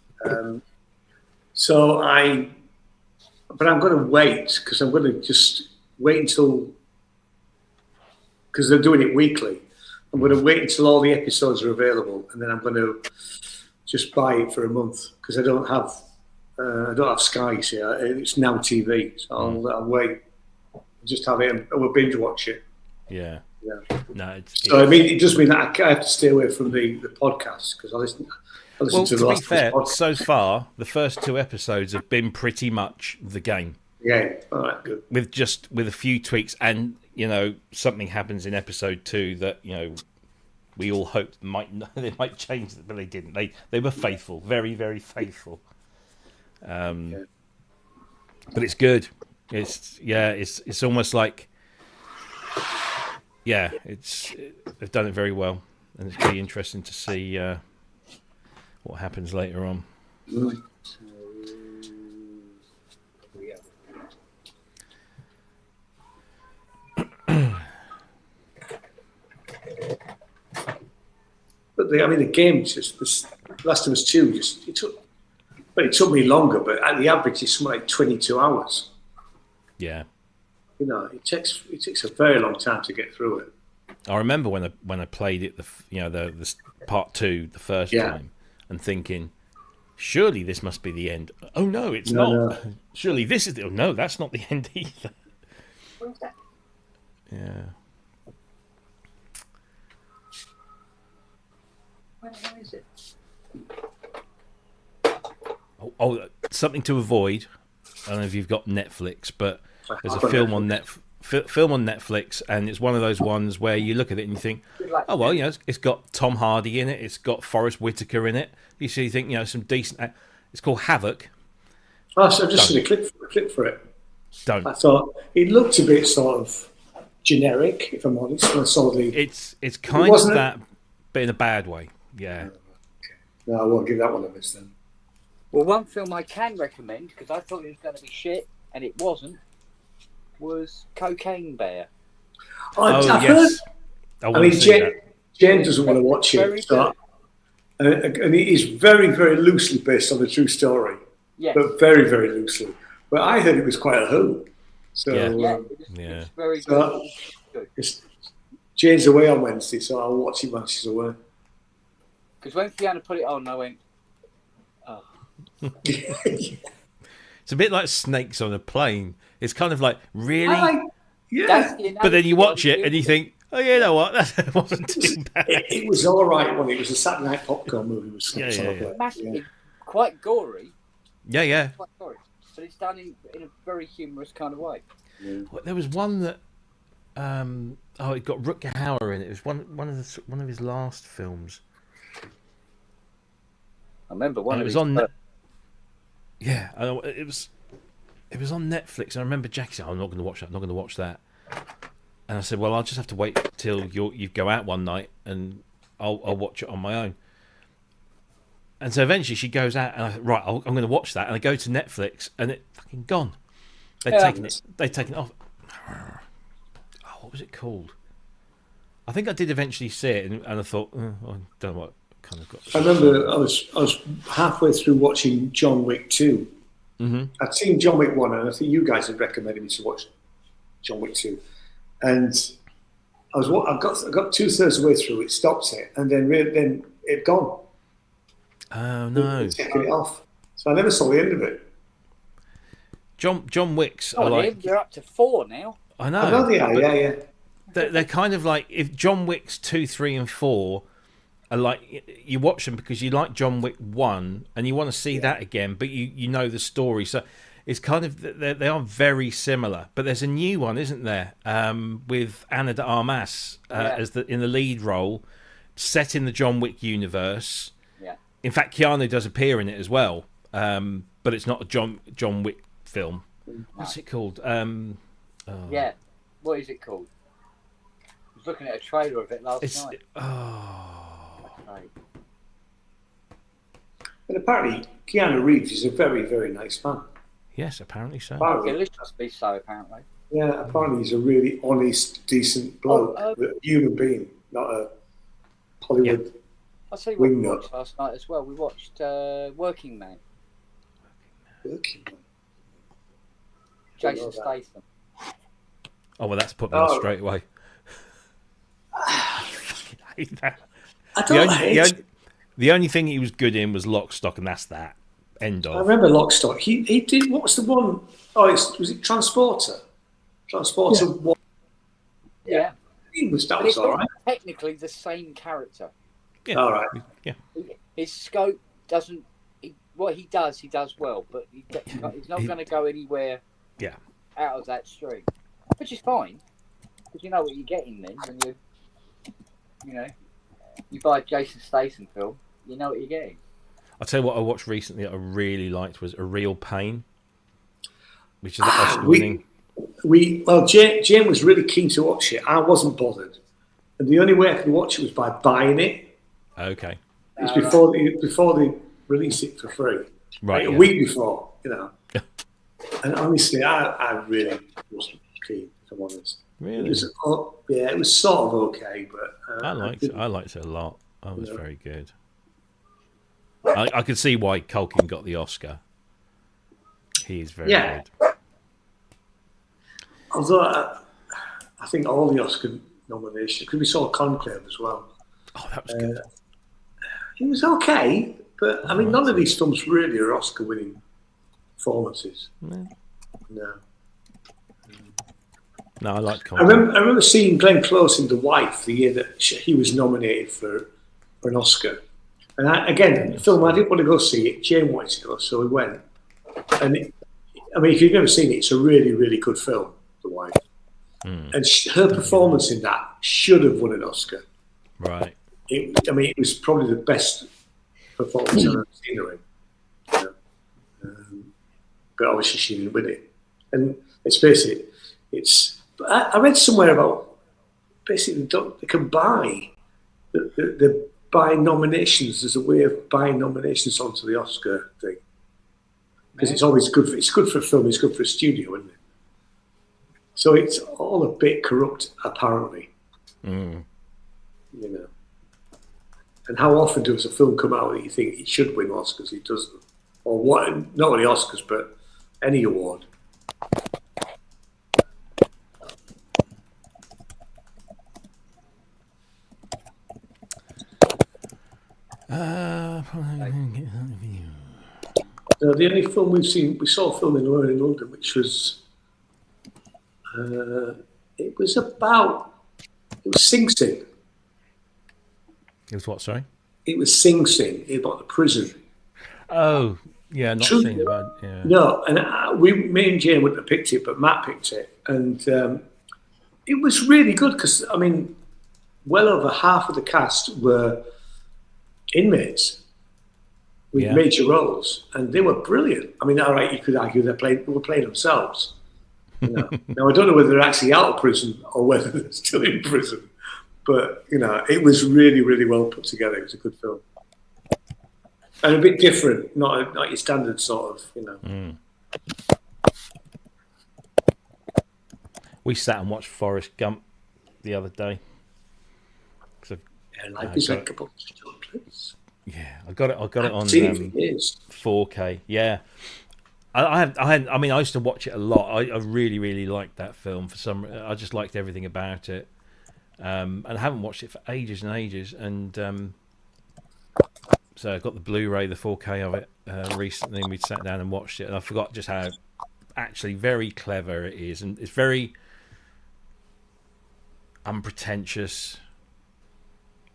But I'm going to wait because I'm going to just wait until, because they're doing it weekly. I'm going to wait until all the episodes are available, and then I'm going to just buy it for a month because I don't have Sky here. It's Now TV, so I'll wait. I'll just have it and we'll binge watch it. Yeah. No. So I mean, it does mean that I have to stay away from the podcast because I listen well, to the be fair, so far the first 2 episodes have been pretty much the game. Yeah, all right, good. With a few tweaks, and something happens in episode 2 that we all hoped they might change, but they didn't. They were faithful, very very faithful. But it's good. It's almost like they've done it very well, and it's really interesting to see what happens later on. But the game, just this Last of Us 2, it took me longer, but at the average it's something like 22 hours. Yeah. It takes a very long time to get through it. I remember when I played it, the part 2 the first time, and thinking, surely this must be the end. Oh no, it's not. No. Surely this is no, that's not the end either. Where's that? Yeah. Where the hell is it? Oh, something to avoid. I don't know if you've got Netflix, but there's a film on Netflix, and it's one of those ones where you look at it and you think, oh well, it's got Tom Hardy in it, it's got Forrest Whitaker in it. You think, some decent. It's called Havoc. Oh, so I've just seen a clip for it. Don't. I thought it looked a bit sort of generic, if I'm honest. When I saw it's kind of that, but in a bad way. Yeah. No, I won't give that one a miss then. Well, one film I can recommend, because I thought it was going to be shit, and it wasn't, was Cocaine Bear. I've yes. heard, Jane doesn't want to watch it. And it is very, very loosely based on a true story. Yeah. But very, very loosely. But I heard it was quite a hoot. So, it's very good. Jane's away on Wednesday, so I'll watch it when she's away. Because when Fiona put it on, I went, oh. It's a bit like Snakes on a Plane. It's kind of like, really? But then you watch it and you think, oh, you know what? That wasn't too bad. It was all right when it was a Saturday night popcorn movie with Snakes on a Plane. Massively, quite gory. Yeah. Quite gory. But it's done in a very humorous kind of way. Yeah. There was one that, it got Rutger Hauer in it. It was one of his last films. I remember one. It was on. Yeah, it was on Netflix. And I remember Jackie said, "I'm not going to watch that. I'm not going to watch that." And I said, "Well, I'll just have to wait till you go out one night, and I'll watch it on my own." And so eventually she goes out, and I said, "Right, I'm going to watch that." And I go to Netflix, and it's fucking gone. They'd taken it off. Oh, what was it called? I think I did eventually see it, and I thought, I don't know what kind of got. I remember I was halfway through watching John Wick 2. Mm-hmm. I'd seen John Wick 1, and I think you guys had recommended me to watch John Wick 2. And I got 2/3 of the way through, it stopped it, and then it gone. Oh no! Taking it off, so I never saw the end of it. John Wicks are like, you're up to 4 now. I know. I know they are, yeah. They're kind of like, if John Wick's 2, 3, and 4 are like, you watch them because you like John Wick 1 and you want to see that again, but you know the story, so it's kind of, they are very similar. But there's a new one, isn't there, with Ana de Armas in the lead role, set in the John Wick universe. Yeah. In fact, Keanu does appear in it as well, but it's not a John Wick film. What's it called? Yeah. What is it called? was looking at a trailer of it last It's night. Right. And apparently, Keanu Reeves is a very, very nice man. yes, apparently so. Apparently, Deliciously so, apparently. yeah, apparently he's a really honest, decent bloke, a human being, not a Hollywood. I'll tell you what we wingnut. watched last night as well. We watched Working Man. Working man. Jason Statham. Oh well, that's put me off straight away. I fucking hate that. I don't hate. The only thing he was good in was Lock, Stock, and that's that. End of. I remember Lockstock. He did. What was the one? Oh, was it Transporter? Transporter. One. Yeah. That was But it's all not right. technically the same character. Yeah. All right. Yeah. His scope doesn't. What he does well, but he's not going to go anywhere. Yeah. Out of that stream, which is fine, because you know what you're getting then when you buy a Jason Statham film, you know what you're getting. I'll tell you what I watched recently that I really liked was A Real Pain, which is the Oscar winning. Jane was really keen to watch it. I wasn't bothered, and the only way I could watch it was by buying it. Okay. It was before they released it for free, Right. like a week before, And honestly, I really wasn't keen, if I'm honest. Really? It was sort of okay, but I liked it a lot. That was very good. I could see why Culkin got the Oscar. He is very good. Although I think all the Oscar nominations, because we saw Conclave as well. Oh, that was good. It was okay, but I mean, none of these films really are Oscar-winning performances. No. No, I liked Culkin. I remember seeing Glenn Close in The Wife the year that he was nominated for an Oscar. And the film, I didn't want to go see it. Jane wanted to go, so we went. And if you've never seen it, it's a really, really good film, The Wife. And her performance in that should have won an Oscar. Right. It was probably the best performance I've ever seen her in. But obviously she didn't win it. And let's face it, I read somewhere about basically they can buy they're buying nominations as a way of buying nominations onto the Oscar thing, because it's always good. It's good for film. It's good for a studio, isn't it? So it's all a bit corrupt, apparently. And how often does a film come out that you think it should win Oscars? It doesn't, or what? Not only Oscars, but any award. The only film we saw a film in London, which was it was Sing Sing. It was what? Sorry. It was Sing Sing about the prison. Oh, yeah, not seen it. Yeah. No, and me and Jane wouldn't have picked it, but Matt picked it, and it was really good because well over half of the cast were inmates with major roles, and they were brilliant. I mean, all right, you could argue they were playing themselves. Now, I don't know whether they're actually out of prison or whether they're still in prison, but it was really, really well put together. It was a good film. And a bit different, not your standard sort of, We sat and watched Forrest Gump the other day. Life is like a box of chocolates. Yeah, I got it on 4K. Yeah, I used to watch it a lot. I really, really liked that film I just liked everything about it. And I haven't watched it for ages and ages. And so I got the Blu-ray, the 4K of it recently, and we sat down and watched it. And I forgot just how actually very clever it is, and it's very unpretentious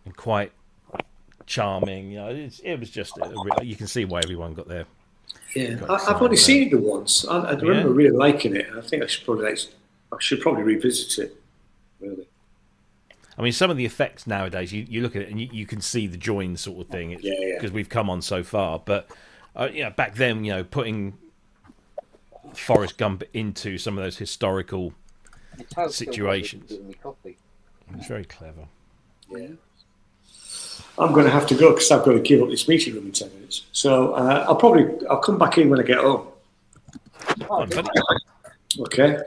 and quite charming. It was just you can see why everyone got there. Yeah, I've only seen it the once. I remember really liking it. I think I should probably revisit it. Really. I mean, some of the effects nowadays, you look at it and you can see the join sort of thing. Because we've come on so far. But back then, putting Forrest Gump into some of those historical situations. It's very clever. Yeah. I'm going to have to go because I've got to give up this meeting room in 10 minutes. So I'll come back in when I get home. Oh, Okay.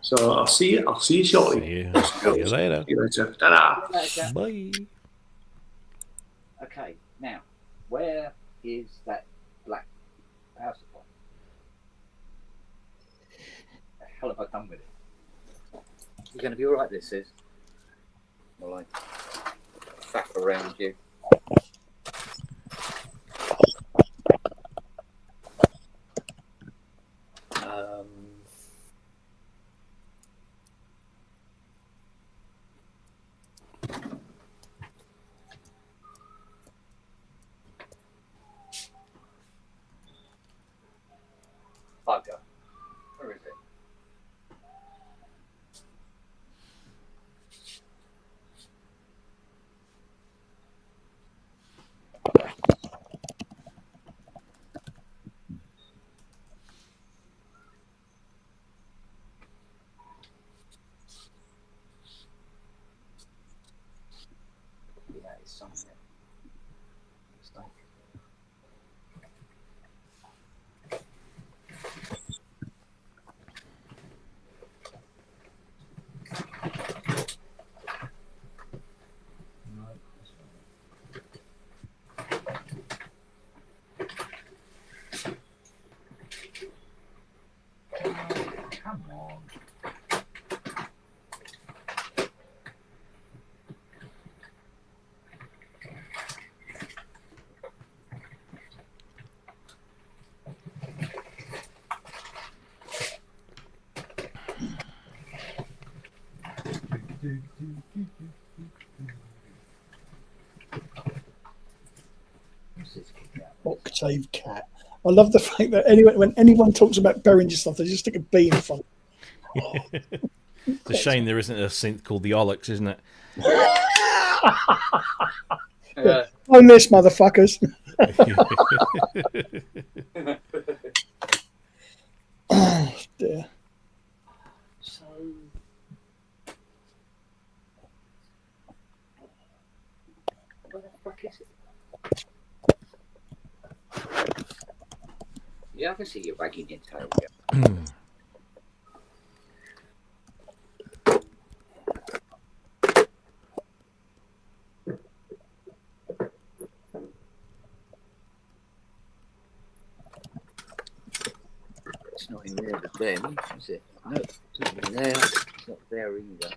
So I'll see you shortly. See you later. See you later. Ta-da. Bye. Okay, now, where is that black power supply? The hell have I done with it? You're going to be all right, this is. Well, I faff around you. Bugger. Where is it? Yeah, it's somewhere. It's like... Come on. Octave cat. I love the fact that when anyone talks about Behringer stuff, they just stick a B in front. It's a shame there isn't a synth called the Olyx, isn't it? On this, motherfuckers. Oh, dear. So... Where the fuck is it? Yeah, I can see you wagging your tail. Yeah. It's not in there with them, is it? No, it's not in there. It's not there either.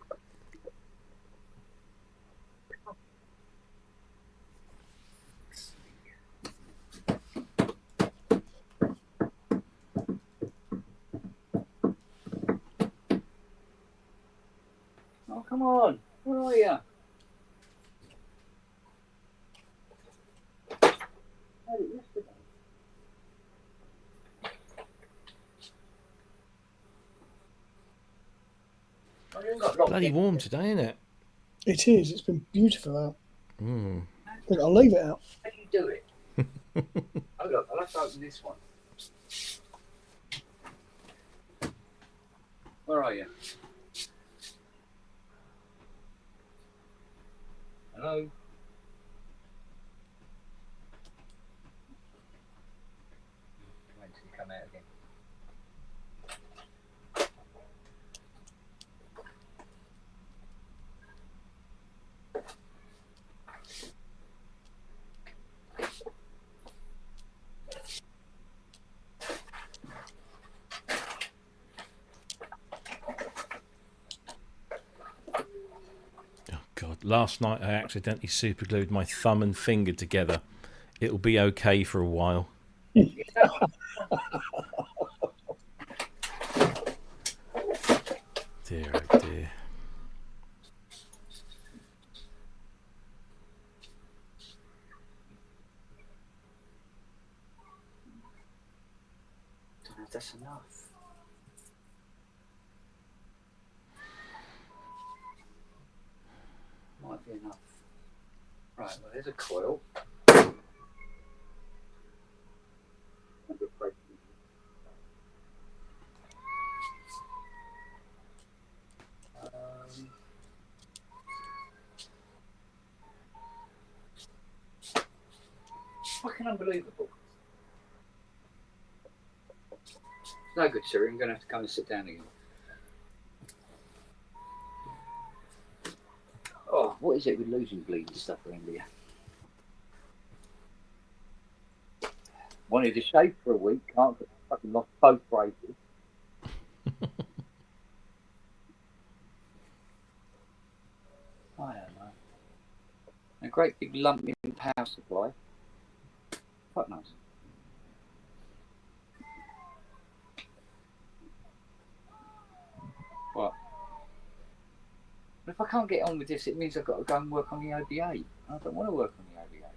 Oh, come on. Where are you? I had it yesterday. I haven't got locked Bloody in. warm today, isn't it? It is. It's been beautiful out. Mm. I think I'll leave it out. How do you do it? Oh, look, I'll have to open this one. Where are you? Hello? Wait till you come out again. God, last night I accidentally superglued my thumb and finger together. It'll be okay for a while. Dear, oh dear. I don't know if that's enough. Might be enough. Right, well, there's a coil. fucking unbelievable. No good, Siri. I'm going to have to go and sit down again. Oh, what is it with losing bleeding stuff around here? Wanted to shave for a week, can't get fucking lost both braces. I don't know. A great big lump in power supply. Quite nice. What? But if I can't get on with this, it means I've got to go and work on the OBA. I don't want to work on the OBA.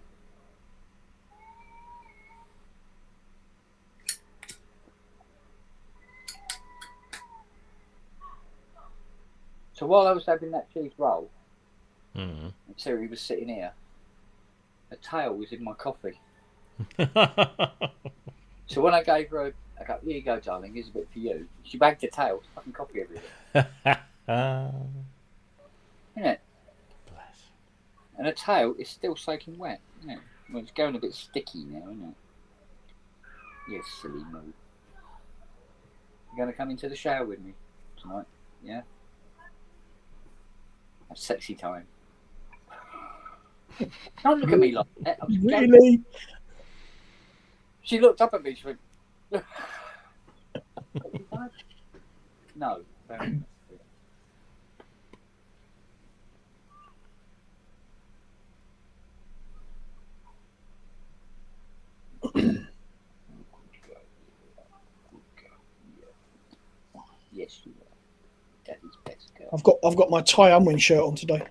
So while I was having that cheese roll, and Siri was sitting here, a tail was in my coffee. So when I gave her I go, here you go, darling, here's a bit for you. She bagged the tail, fucking coffee everywhere. Isn't it? Bless. And a tail is still soaking wet, isn't it? Well, it's going a bit sticky now, isn't it? You silly move. You're going to come into the shower with me tonight, yeah? Have sexy time. Don't look at me like that. I was Really? She looked up at me. She went, no. Very yes, you are. Daddy's best girl. I've got my Ty Unwin shirt on today.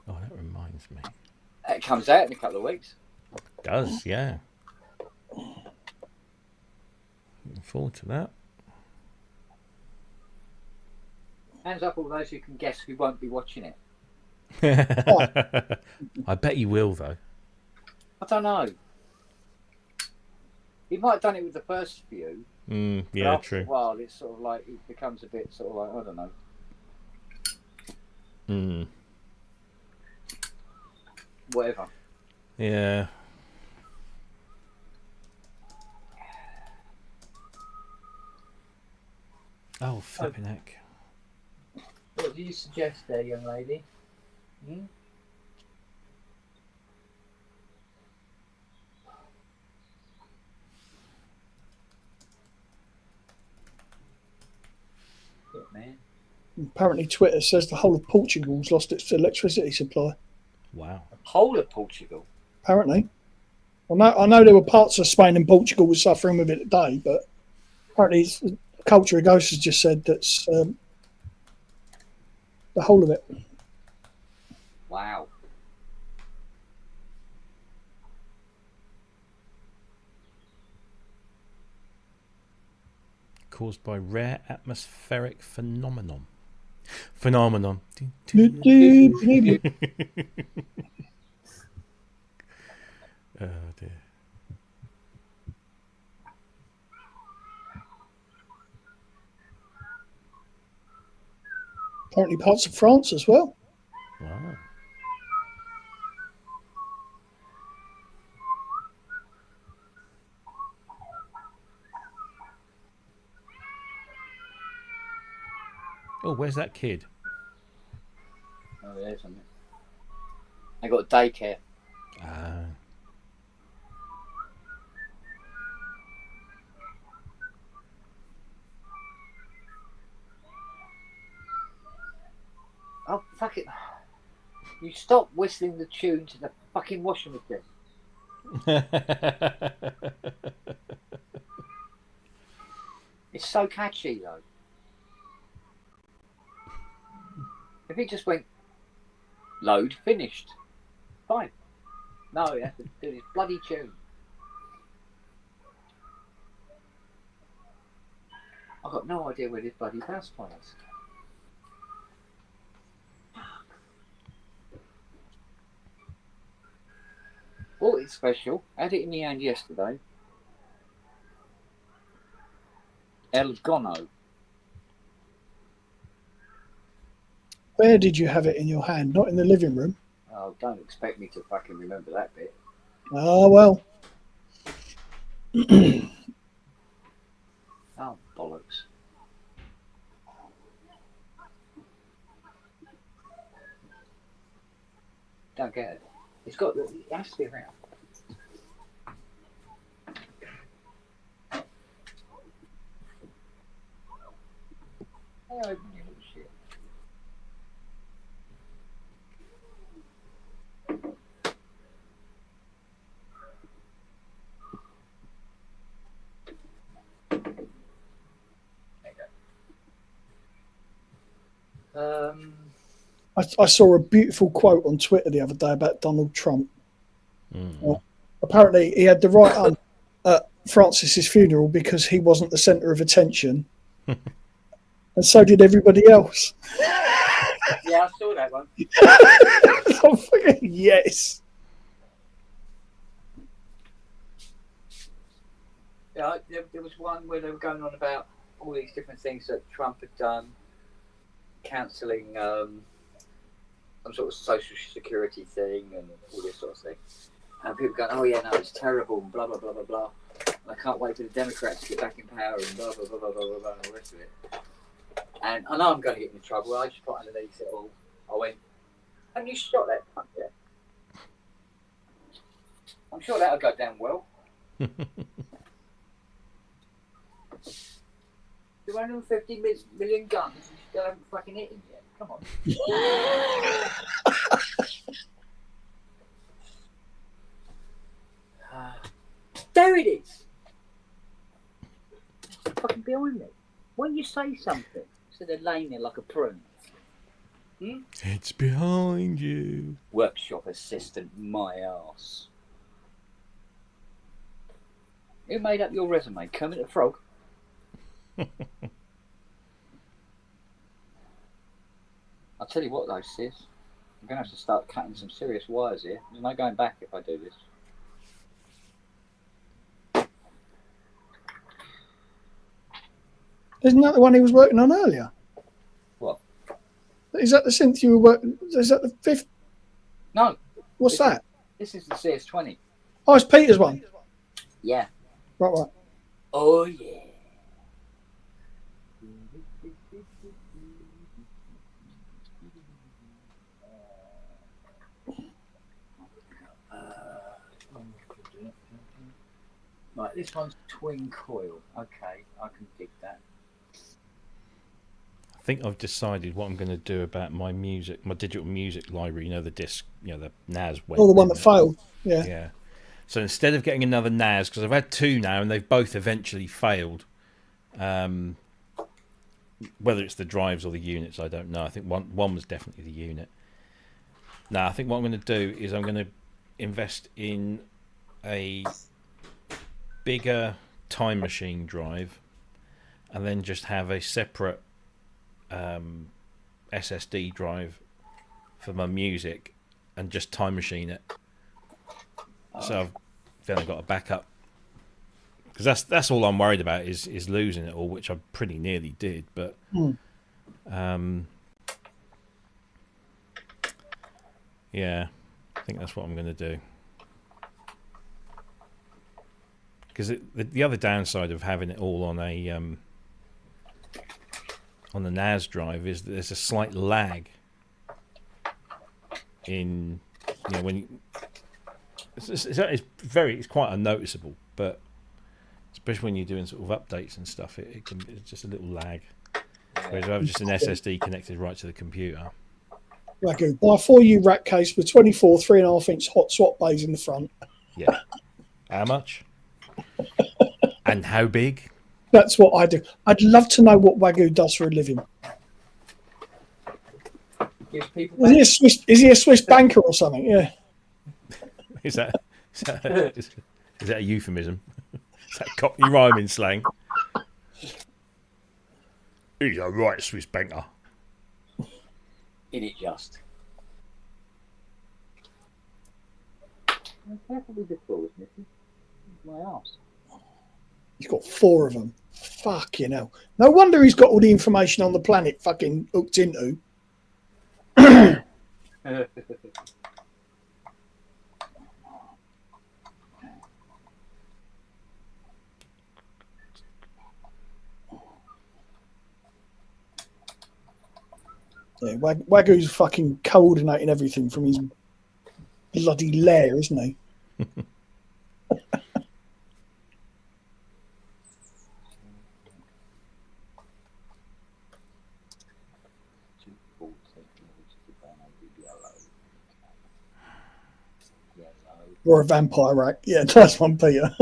Oh, that reminds me. It comes out in a couple of weeks. It does, yeah. Looking forward to that. Hands up all those who can guess who won't be watching it. I bet you will, though. I don't know. He might have done it with the first few. Yeah, but after true. a while, it's sort of like, it becomes a bit sort of like, I don't know. Whatever. Yeah. Oh, flipping heck. What do you suggest there, young lady? Hmm? What, man? Apparently, Twitter says the whole of Portugal's lost its electricity supply. Wow. The whole of Portugal? Apparently. I know there were parts of Spain and Portugal were suffering with it today, but apparently Culture of Ghosts has just said that's the whole of it. Wow. Caused by rare atmospheric phenomenon. Oh dear. Apparently parts of France as well. Wow. Oh, where's that kid? Oh, there's something. I got daycare. Ah. Oh, fuck it. You stop whistling the tune to the fucking washing machine. It's so catchy, though. If it just went, load, finished, fine. No, you have to do this bloody tune. I've got no idea where this bloody bass plays. Bought it special, had it in the hand yesterday. El Gono. Where did you have it in your hand? Not in the living room. Oh, don't expect me to fucking remember that bit. Oh, well. Oh, bollocks. Don't get it. It has to be around. Hey, open your little shit. There you go. I saw a beautiful quote on Twitter the other day about Donald Trump. Apparently, he had the right arm at Francis's funeral because he wasn't the centre of attention. And so did everybody else. Yeah, I saw that one. I'm thinking, yes. Yeah, there was one where they were going on about all these different things that Trump had done, cancelling some sort of social security thing and all this sort of thing. And people going, oh yeah, no, it's terrible, and blah, blah, blah, blah, blah. And I can't wait for the Democrats to get back in power and blah, blah, blah, blah, blah, blah, blah, and all the rest of it. And I know I'm going to get in trouble. I just put underneath it all. I went, have you shot that cunt yet? I'm sure that'll go down well. 250 million guns and you still haven't fucking hit him yet. Come on. There it is. It's fucking behind me. When you say something, instead of laying there like a prune. It's behind you. Workshop assistant, my ass. Who made up your resume? Kermit the Frog? I'll tell you what though, sis. I'm going to have to start cutting some serious wires here. There's no going back if I do this. Isn't that the one he was working on earlier? What? Is that the synth you were working? Is that the fifth? No. What's that? This is the CS20. Oh, it's Peter's one. Yeah. Right. Oh, yeah. Right, this one's twin coil. Okay, I can dig that. I think I've decided what I'm going to do about my music, my digital music library. You know, the disc, the NAS. Oh, the one that failed. Yeah. Yeah. So instead of getting another NAS, because I've had two now and they've both eventually failed. Whether it's the drives or the units, I don't know. I think one was definitely the unit. Now, I think what I'm going to do is I'm going to invest in a bigger time machine drive and then just have a separate SSD drive for my music and just time machine it. So then I've got a backup, because that's all I'm worried about is losing it all, which I pretty nearly did. But yeah, I think that's what I'm going to do. Because the other downside of having it all on a on the NAS drive is that there's a slight lag in when you, it's quite unnoticeable, but especially when you're doing sort of updates and stuff, it's just a little lag. Whereas I have just an SSD connected right to the computer. Ragu, buy a 4U rack case with 24 3.5-inch hot swap bays in the front. Yeah. How much? And how big? That's what I do. I'd love to know what Wagyu does for a living. Gives people Is he a Swiss banker or something? Yeah. Is that a euphemism? Is that Cockney rhyming slang? He's a right Swiss banker. in it just. Careful with the claws, Nicky. My arse. He's got 4 of them. Fucking hell. No wonder he's got all the information on the planet fucking hooked into. Yeah, Wagyu's fucking coordinating everything from his bloody lair, isn't he? Or a vampire rack. Yeah, nice one, Peter.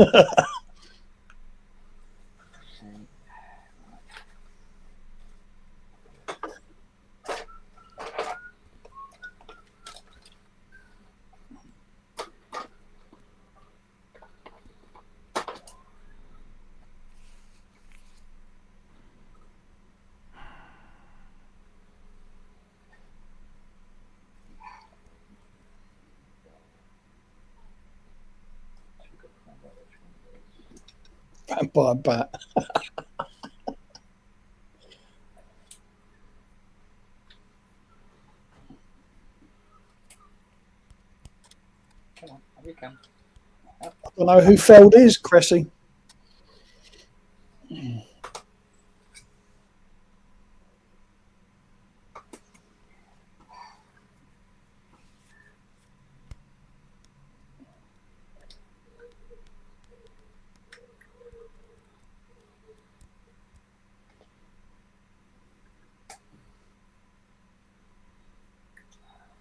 Vampire bat. Come on, here we come. I don't know who Feld is, Cressy.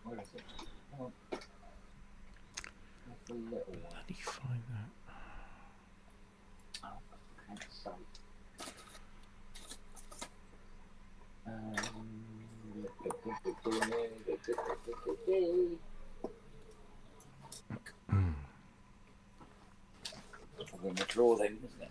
Where is it? Come on. That's the little one. How do you find that? Oh, for God's sake. I'm going to draw then, isn't it?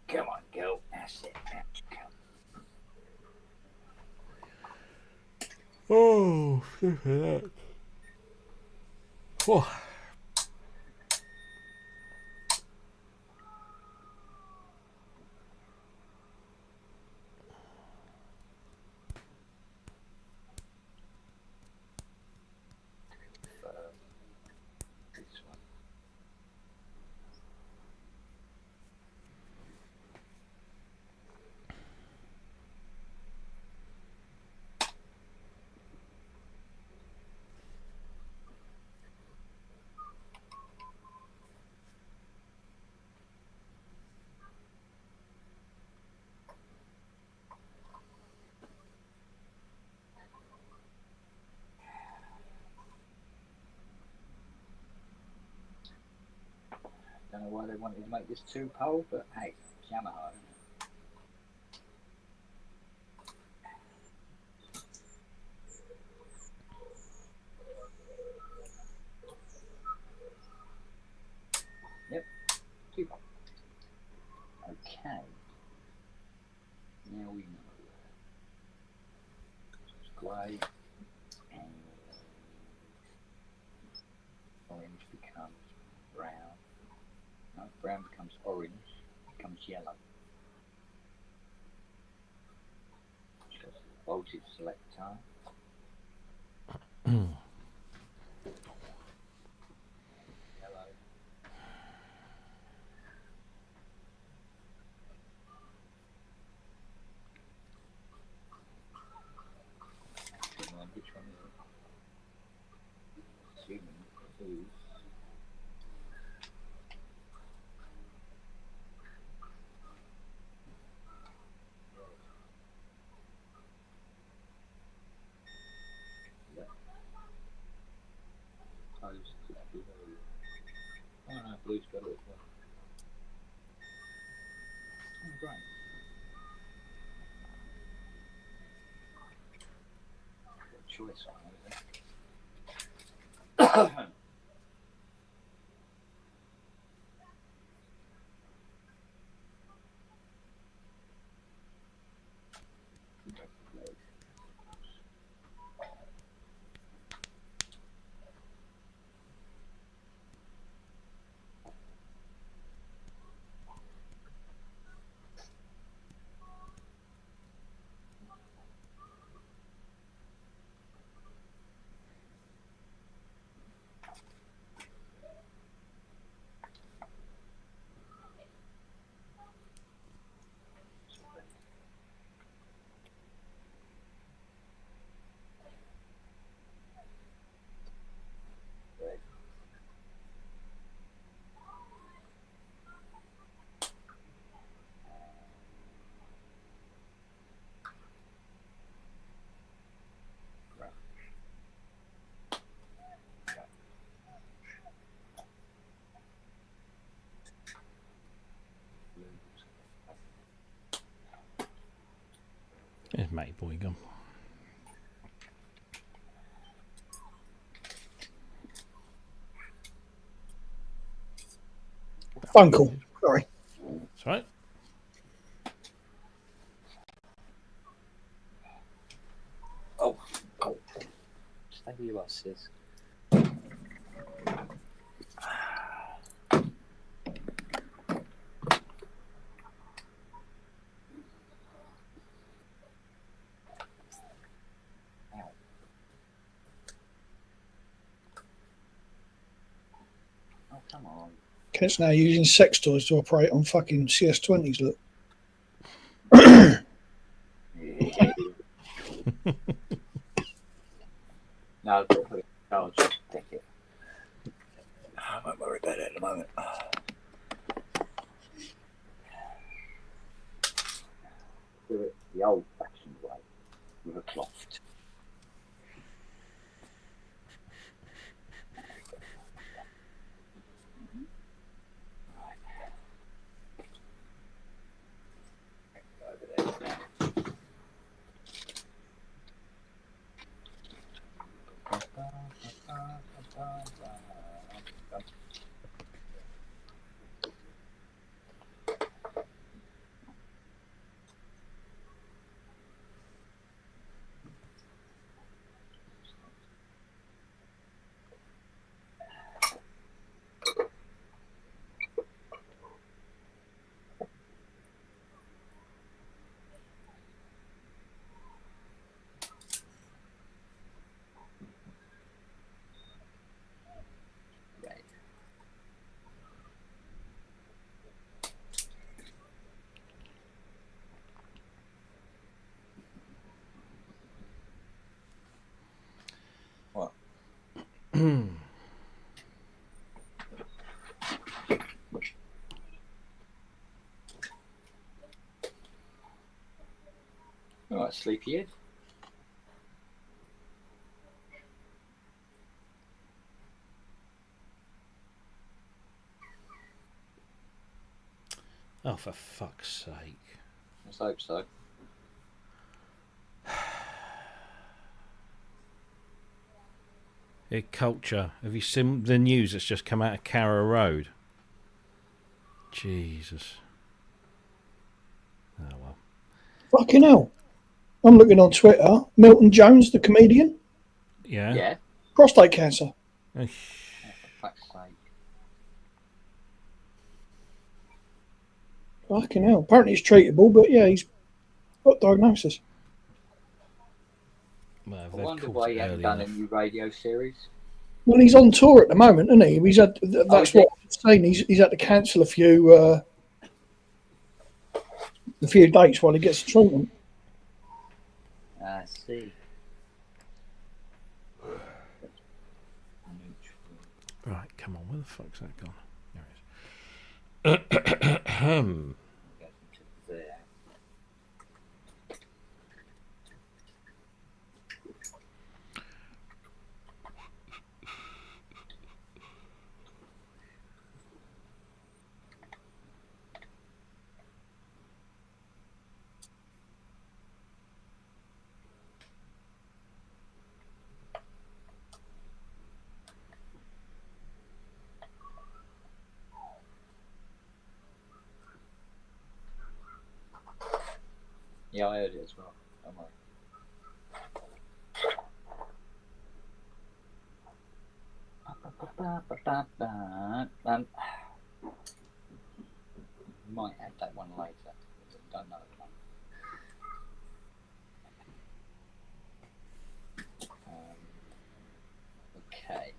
Come on, go. That's it. Oh, look at that. Oh. This one. Don't know why they wanted to make this two-pole, but hey, Yamaha, isn't it? Yep, two-pole. Okay. Now we know. It's grey and orange becomes brown. No, brown becomes orange, becomes yellow. Just voltage selector. Yellow. Which one is it? Assuming it is. got it as well. Oh, great. Got a choice on it. There's Matty Boy gone. Phone call. Sorry. That's right. Oh, cool. Stay where you are, sis. Oh, come on. Kent's now using sex toys to operate on fucking CS20s, look. No, I've got to put it in charge. Take it. I won't worry about it at the moment. Do it the old-fashioned way, with a cloth. What? All right, sleepyhead. Oh, for fuck's sake. Let's hope so. Hey, Culture, have you seen the news that's just come out of Carrow Road? Jesus. Oh, well. Fucking hell. I'm looking on Twitter. Milton Jones, the comedian. Yeah? Yeah. Prostate cancer. Oh, for fuck's sake. Fucking hell. Apparently it's treatable, but yeah, he's got diagnosis. Well, I wonder why he hasn't done a new radio series. Well, he's on tour at the moment, isn't he? He's had, that's what I'm saying. He's had to cancel a few dates while he gets the treatment. I see. Right, come on. Where the fuck's that gone? There it is. There. Yeah, I heard it as well. Don't worry. Might add that one later. Don't know. Okay.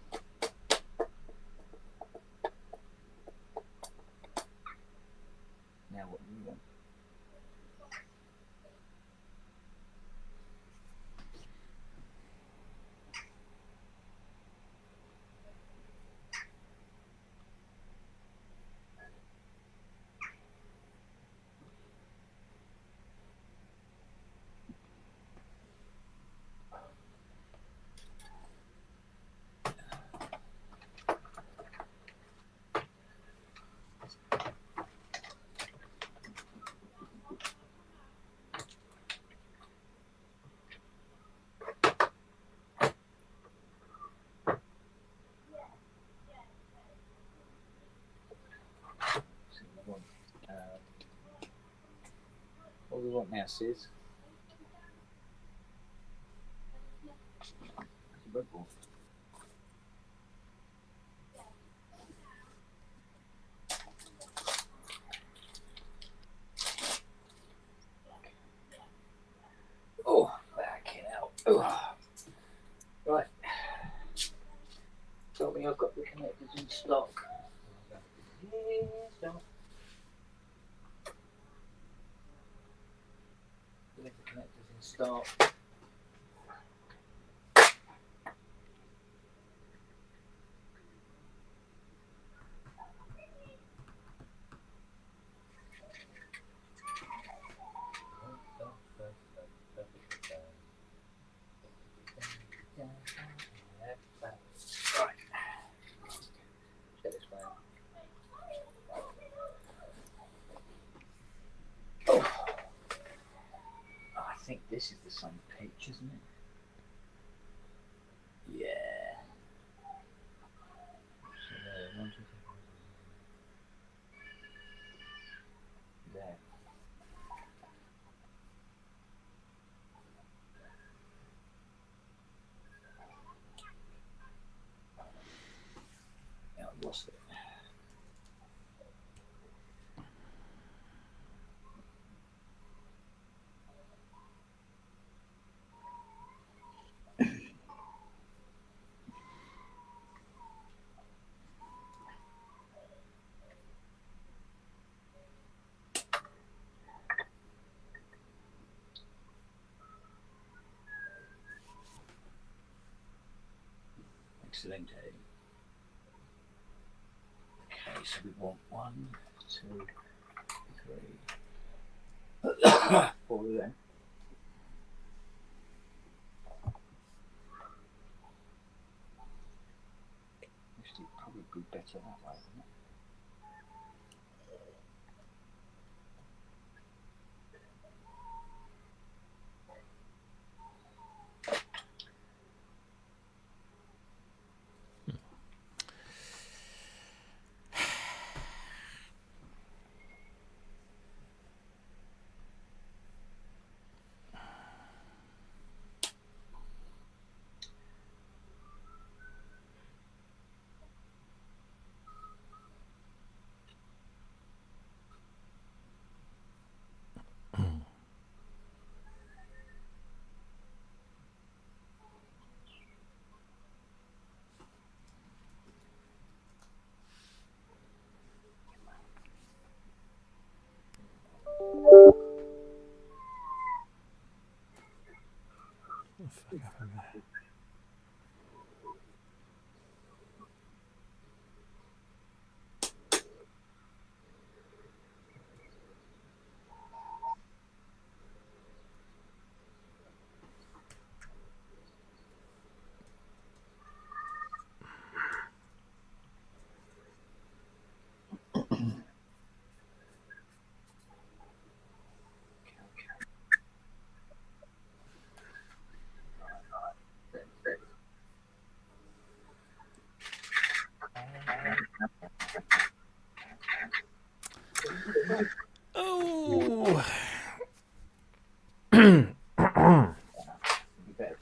Now what do we want? What do we want now, Sis? Red Bull. Oh, backing out. Oh. Right. Tell me I've got the connectors in stock. Yes, no. With the connectors in stock. Right. Check this one out. Oh. I think this is the same pitch, isn't it? Yeah. So there, 1, 2, 3, 4. There. Yeah, I lost it. Excellent. Okay, so we want 1, 2, 3, 4 then. Actually, probably be better that way, isn't it? What the fuck happened there? It'd be better.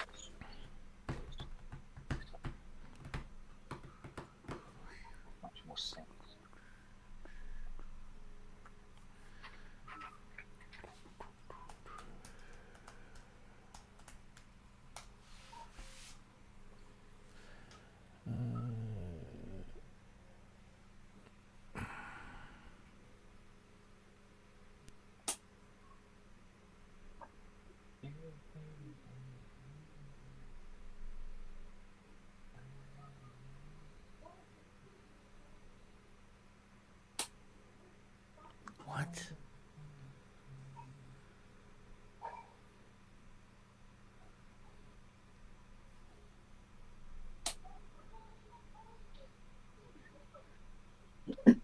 Much more sense. What? Are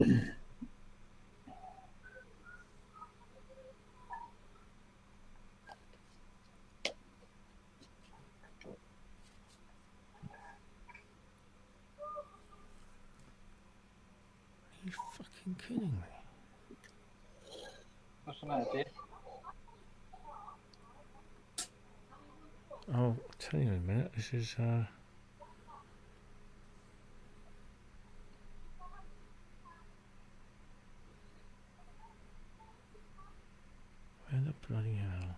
you fucking kidding me? What's the matter, dear? Oh, I'll tell you in a minute. This is where the bloody hell?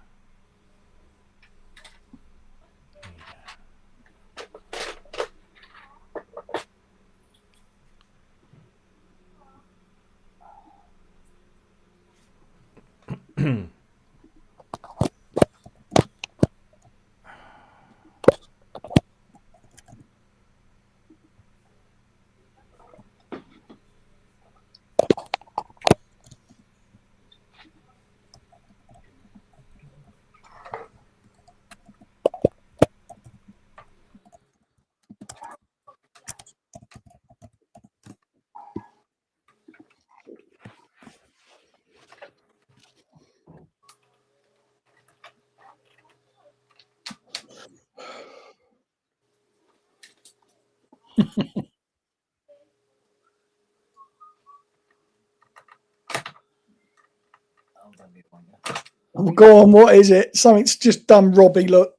Oh, go on, what is it? Something's just done Robbie, look.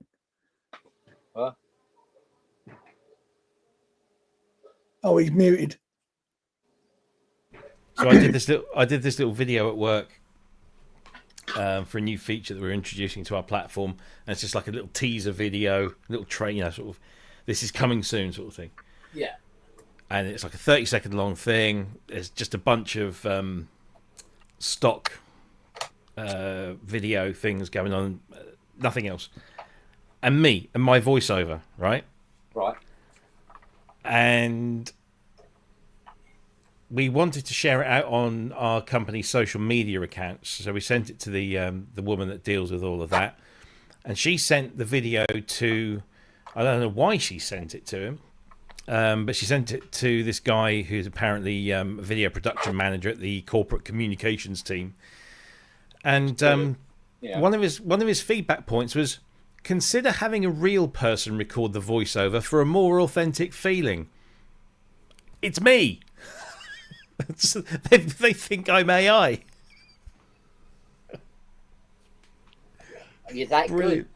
What? Oh, he's muted. So I did this little video at work for a new feature that we're introducing to our platform, and it's just like a little teaser video, little sort of this is coming soon sort of thing. Yeah. And it's like a 30-second long thing. There's just a bunch of stock video things going on, nothing else, and me and my voiceover, right? Right. And we wanted to share it out on our company's social media accounts, so we sent it to the woman that deals with all of that, and she sent the video to, I don't know why she sent it to him, but she sent it to this guy who's apparently a video production manager at the corporate communications team, and yeah. one of his feedback points was, consider having a real person record the voiceover for a more authentic feeling. It's me. They think I'm AI. You're that Brilliant.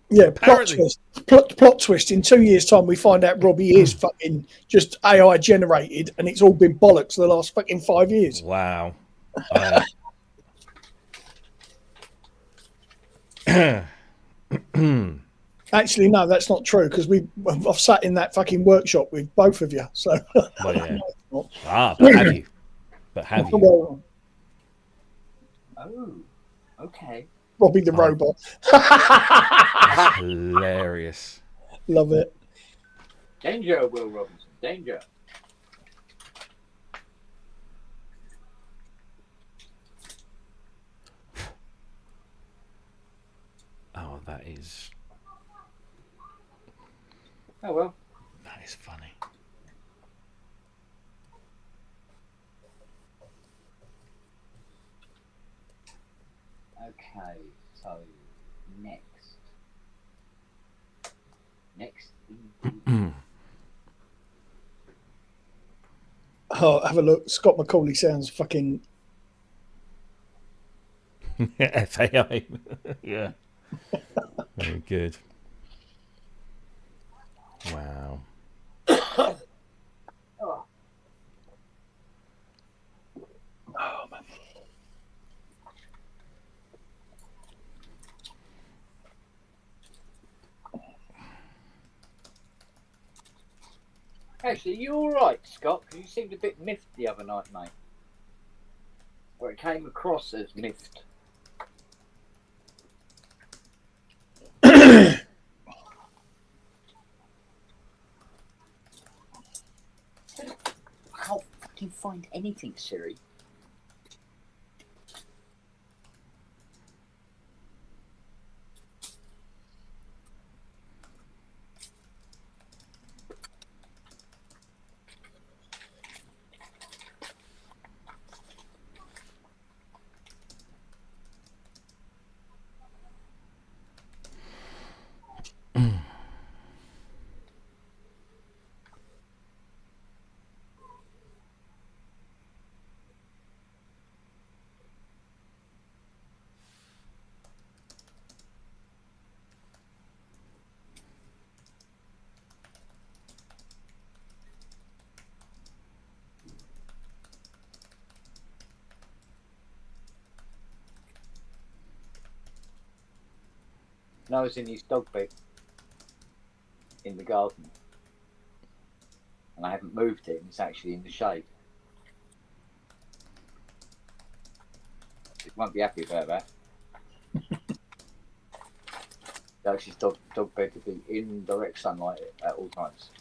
good. Yeah, plot twist. In 2 years' time, we find out Robbie is fucking just AI generated, and it's all been bollocks the last fucking 5 years. Wow. Actually, no, that's not true, because I've sat in that fucking workshop with both of you. So, Well, yeah. But have you? Well, Oh, okay. Robbie the robot. That's hilarious. Love it. Danger, Will Robinson. Danger. Oh, that is Oh well. that is funny. Okay, so next. Oh, have a look. Scott McCauley sounds fucking. FAI. Yeah. Very good. Wow. Actually, you all right, Scott? Because you seemed a bit miffed the other night, mate. Or it came across as miffed. I can't fucking find anything, Siri. Noah's in his dog bed in the garden, and I haven't moved it, and it's actually in the shade. He won't be happy about that. That's his dog bed to be in direct sunlight at all times.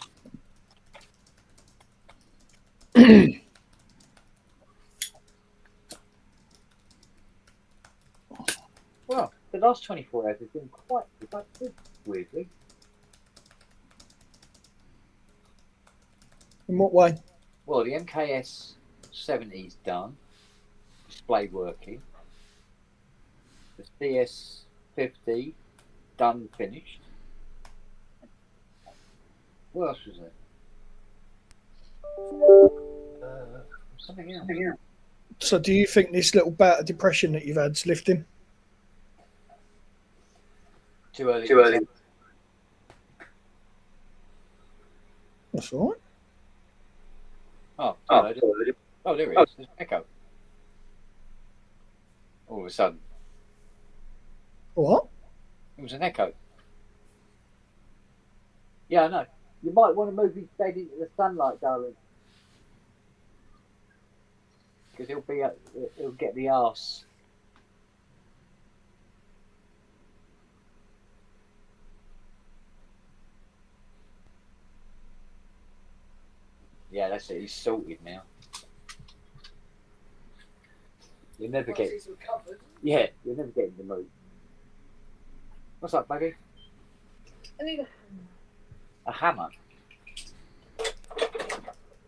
Well, the last 24 hours has been quite productive, weirdly. In what way? Well, the MKS 70's done, display working. The CS 50 done, finished. What else was there? Something else. So, do you think this little bout of depression that you've had's lifting? Too early. That's all right. Oh, there it is. There's an echo. All of a sudden. What? It was an echo. Yeah, I know. You might want to move his bed into the sunlight, darling. Because he'll get the arse. Yeah, that's it. He's sorted now. You'll never get. Yeah, you'll never get in the mood. What's up, buddy? I need A hammer.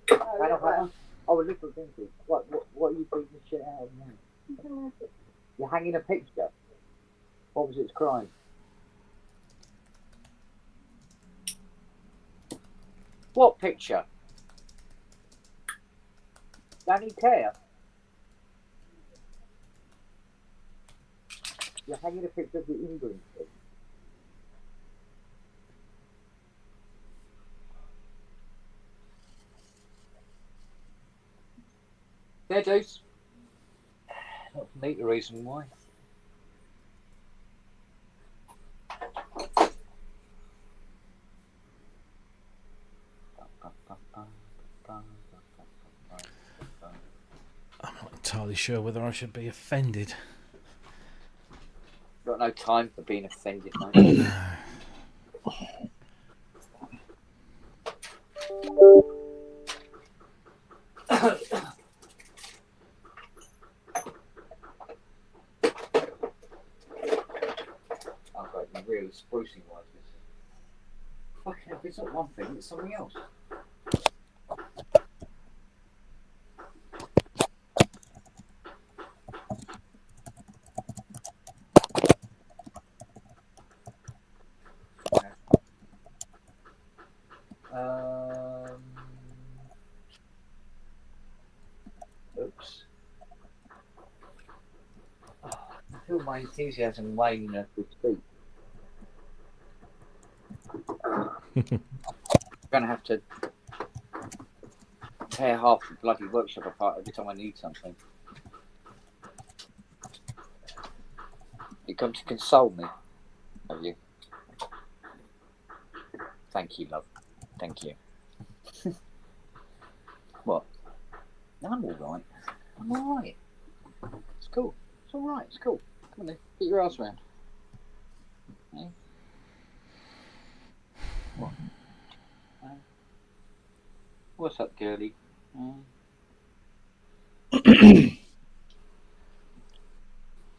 Hammer? Oh, a little thing. What are you beating the shit out of now? You're hanging a picture. What was its crime? What picture? Danny Care? You're hanging a picture of the England thing. There, dudes. Not for me the reason why. I'm not entirely sure whether I should be offended. Got no time for being offended, mate. I've got the real sprucing like this. Fucking hell, it's not one thing, it's something else. Oops. Oh, I feel my enthusiasm waning as we speak. going to have to tear half the bloody workshop apart every time I need something. You come to console me, have you? Thank you, love. Thank you. What? I'm all right. I'm all right. It's cool. It's all right. It's cool. Come on then. Get your ass around. Hey? What? What's up, girlie? Has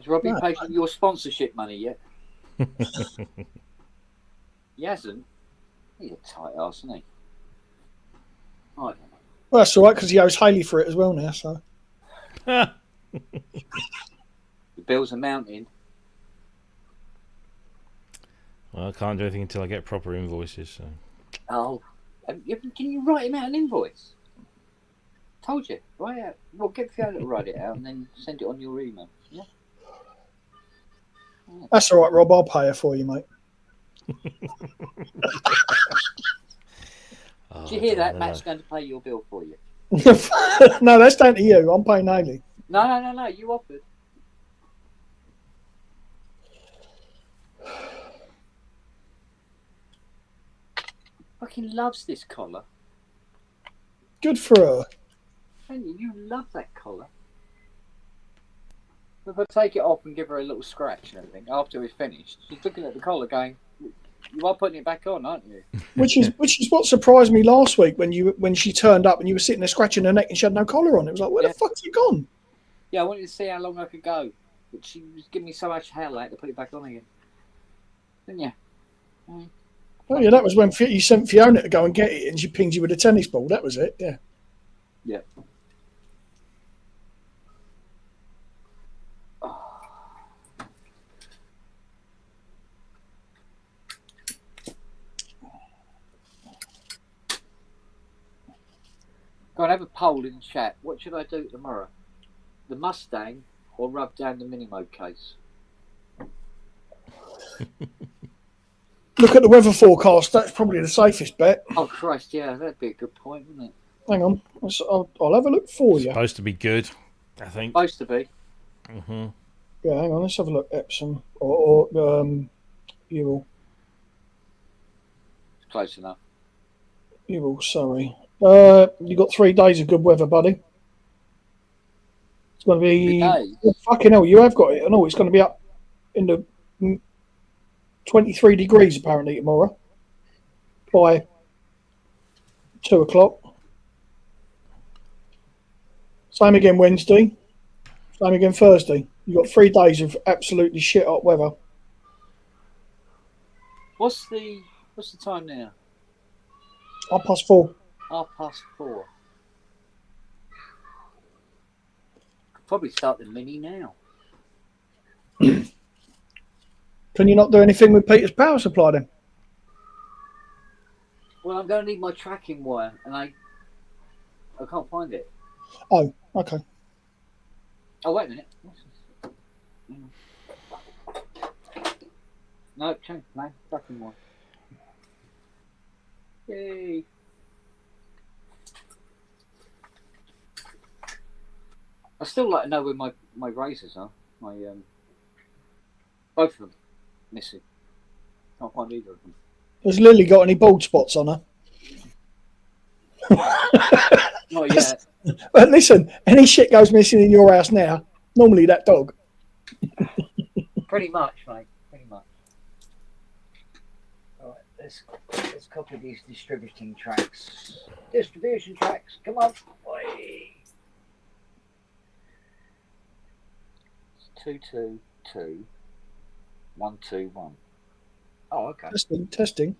Robbie paid you your sponsorship money yet? He hasn't. He's a tight ass, isn't he? I don't know. Well, that's all right because he owes Haley for it as well now. So the bills are mounting. Well, I can't do anything until I get proper invoices. So. Oh, can you write him out an invoice? Told you, write out. Well, get Fiona to write it out and then send it on your email. Yeah. That's all right, Rob. I'll pay her for you, mate. Did you hear that? Matt's going to pay your bill for you. No, that's down to you. I'm paying Haley. No. You offered. Fucking loves this collar. Good for her. You love that collar. If I take it off and give her a little scratch and everything after we've finished, she's looking at the collar going, "You are putting it back on, aren't you?" Which is what surprised me last week when she turned up and you were sitting there scratching her neck and she had no collar on. It was like, where the fuck's it gone? Yeah, I wanted to see how long I could go, but she was giving me so much hell I had to put it back on again. Didn't you? Oh yeah, that was when you sent Fiona to go and get it and she pinged you with a tennis ball. That was it. Yeah. Yeah. Go and have a poll in the chat. What should I do tomorrow? The Mustang or rub down the Minimo case? Look at the weather forecast. That's probably the safest bet. Oh, Christ, yeah, that'd be a good point, wouldn't it? Hang on. I'll have a look for you. Supposed to be good, I think. Supposed to be. Mm-hmm. Yeah, hang on. Let's have a look. Epsom or Ewell. Close enough. Ewell, sorry. You got 3 days of good weather, buddy. It's going to be... 3 days? Oh, fucking hell, you have got it. I know it's going to be up in the 23 degrees apparently tomorrow by 2 o'clock. Same again Wednesday. Same again Thursday. You've got 3 days of absolutely shit hot weather. What's the time now? 4:30. 4:30. Could probably start the mini now. Can you not do anything with Peter's power supply then? Well, I'm going to need my tracking wire, and I can't find it. Oh, okay. Oh, wait a minute. No, change, man. Tracking wire. Yay. I still like to know where my razors are. Both of them missing. Can't find either of them. Has Lily got any bald spots on her? Not yet. But listen, any shit goes missing in your house now, normally that dog. Pretty much, mate. Pretty much. All right, let's copy these distribution tracks. Distribution tracks, come on. Oi. It's 222 121. Oh, okay. Testing.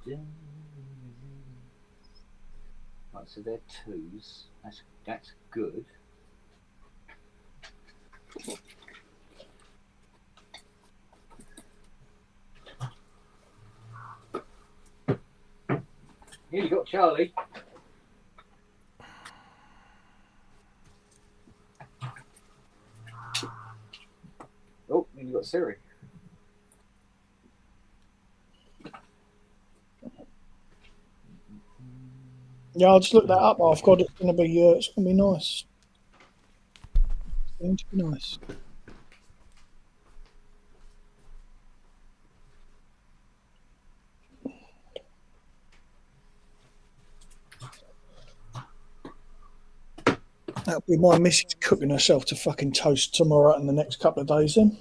Yeah. Right, so they're 2s. That's good. Here you got Charlie. got Siri. Yeah, I'll just look that up. I've got it's going to be nice. It's going to be nice. That'll be my missus cooking herself to fucking toast tomorrow and the next couple of days then.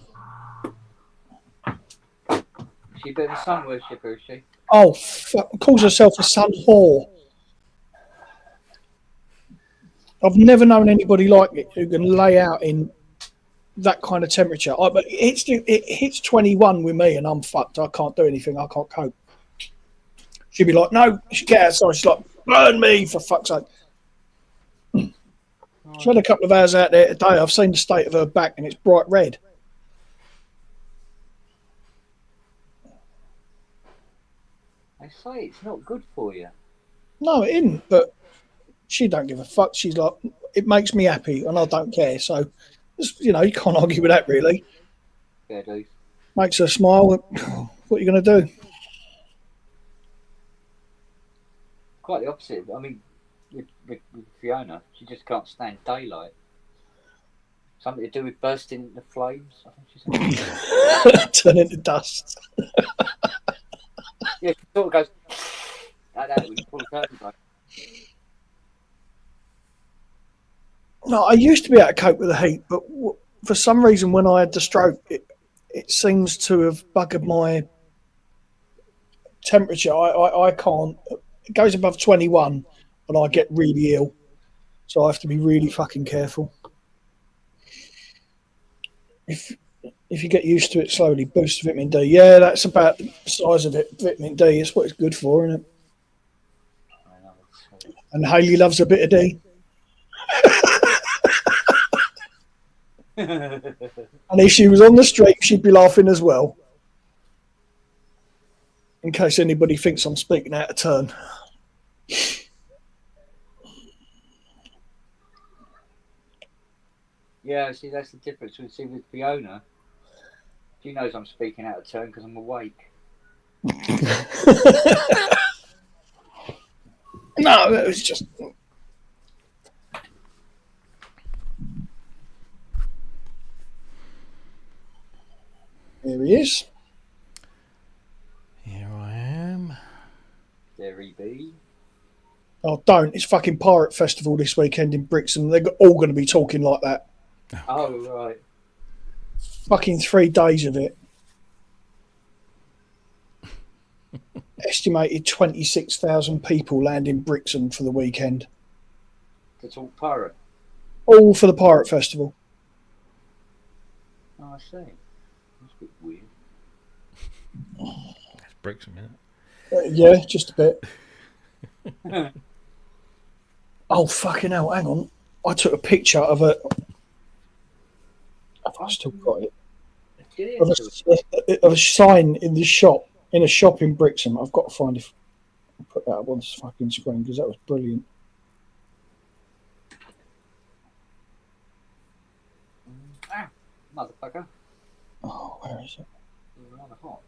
She a bit of a sun worshipper, is she? Oh, fuck. Calls herself a sun whore. I've never known anybody like it who can lay out in that kind of temperature. But it hits 21 with me and I'm fucked. I can't do anything. I can't cope. She'd be like, no, she get outside. She's like, burn me for fuck's sake. She's had a couple of hours out there today. I've seen the state of her back and it's bright red. They say it's not good for you. No, it isn't. But she don't give a fuck. She's like, it makes me happy and I don't care. So, you know, you can't argue with that really. Fair dues. Makes her smile. What are you going to do? Quite the opposite. I mean, with Fiona, she just can't stand daylight. Something to do with bursting into flames, I think she said. Turn into dust. Yeah, she sort of goes like that when you pull the curtain back. No, I used to be able to cope with the heat, but for some reason, when I had the stroke, it seems to have buggered my temperature. I can't. It goes above 21, and I get really ill. So I have to be really fucking careful. If you get used to it slowly, boost vitamin D. Yeah, that's about the size of it. Vitamin D is what it's good for, isn't it? And Hayley loves a bit of D. And if she was on the street, she'd be laughing as well. In case anybody thinks I'm speaking out of turn. Yeah, see, that's the difference. See, with Fiona, she knows I'm speaking out of turn because I'm awake. No, it was just. Here he is. Here I am. There he be. Oh, don't. It's fucking Pirate Festival this weekend in Brixton. They're all going to be talking like that. Oh, right. Fucking 3 days of it. Estimated 26,000 people land in Brixton for the weekend. To talk pirate. All for the Pirate Festival. Oh, I see. That's a bit weird. That's Brixton, isn't it? Yeah, just a bit. Oh, fucking hell. Hang on. I took a picture of a. I've still got it. Of a sign in the shop, in a shop in Brixton. I've got to find if I'll put that up on this fucking screen because that was brilliant. Ah, motherfucker. Oh, where is it? Rather hot.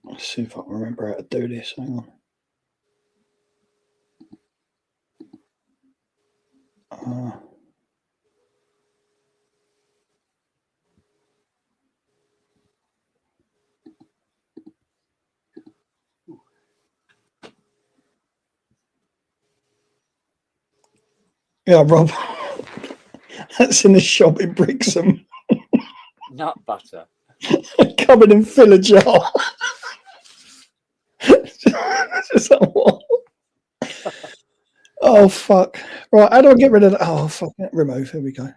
Let's see if I can remember how to do this. Hang on. Yeah, Rob. That's in the shop in Brixham. Nut butter. Come in and fill a jar. Just like, what? Oh, fuck. Right, how do I get rid of that? Oh, fuck. Remove. Here we go.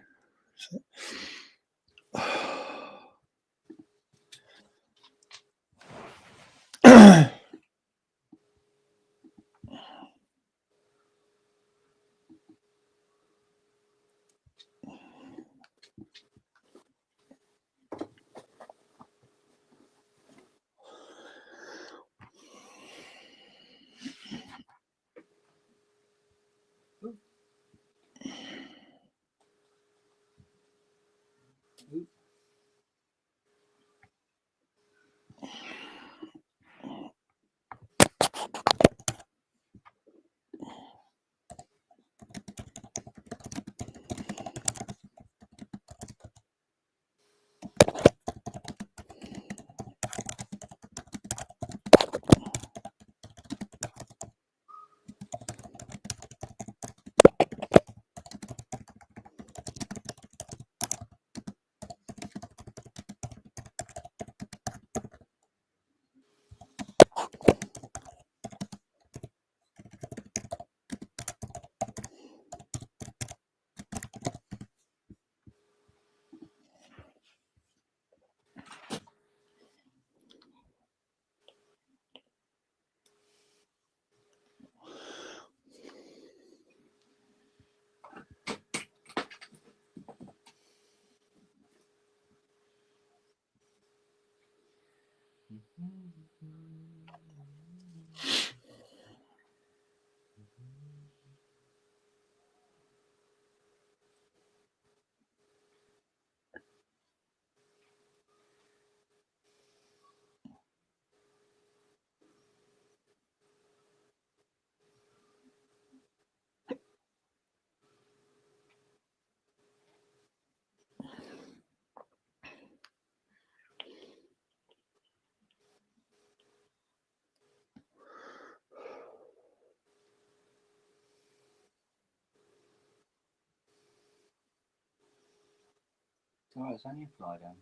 Alright, it's only a fly down.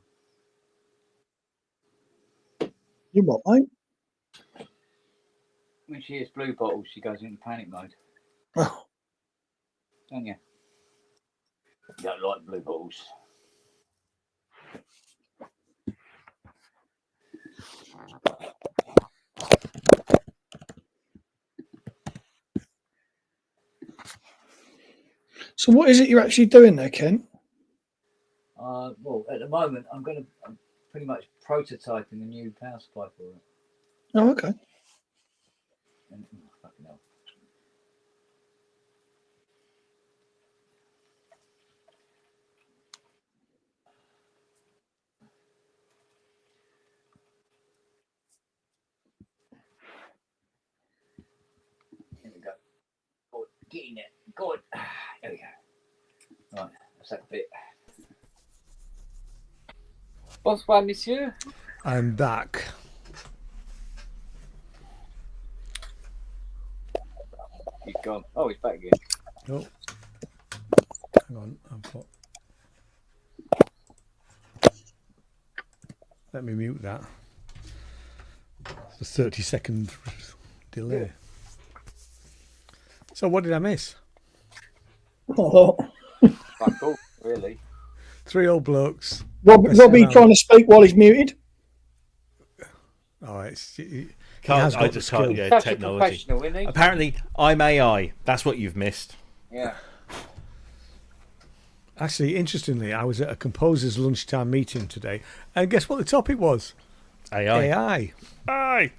You what, mate? When she hears blue bottles, she goes into panic mode. Oh. Don't you? You don't like blue bottles. So what is it you're actually doing there, Ken? Well, at the moment, I'm pretty much prototyping a new power supply for it. Oh, okay. And, fucking hell. Here we go. Good. Get in there. Good. There we go. Right, that's that bit. Bonsoir, monsieur. I'm back. He's gone. Oh, he's back again. Oh. Hang on, I've got... Let me mute that. It's a 30-second delay. Yeah. So what did I miss? Oh, Fuck all, really. 3 old blokes. Robbie trying to speak while he's muted. Oh, he Can't, has got I the just skill. can't. Yeah, Such a technology. professional, isn't he? Apparently, I'm AI. That's what you've missed. Yeah. Actually, interestingly, I was at a composer's lunchtime meeting today, and guess what the topic was? AI. AI. AI.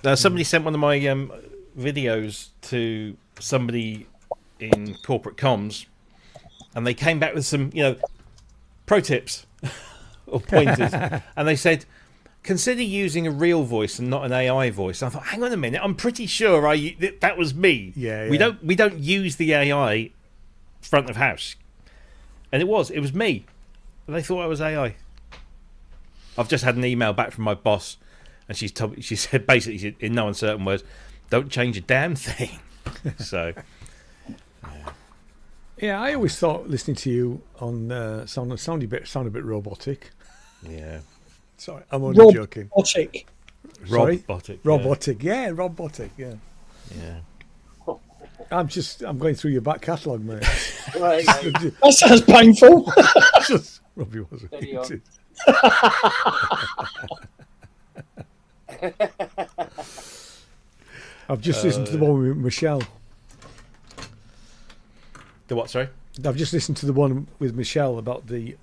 Now, somebody sent one of my videos to somebody in corporate comms, and they came back with some, pro tips or pointers, and they said, consider using a real voice and not an AI voice. And I thought, hang on a minute, I'm pretty sure that was me. Yeah. We don't use the AI front of house, and it was me. They thought I was AI. I've just had an email back from my boss, and she said basically in no uncertain words, "Don't change a damn thing." So, yeah, I always thought listening to you on sound a bit robotic. yeah, Sorry, I'm only joking. Robotic. Sorry? robotic. Robotic, yeah, robotic, yeah. Yeah. I'm going through your back catalogue, mate. Right, That sounds painful. Just Robbie was Steady on. repeated. I've just listened to the one with Michelle. The what? Sorry. I've just listened to the one with Michelle about the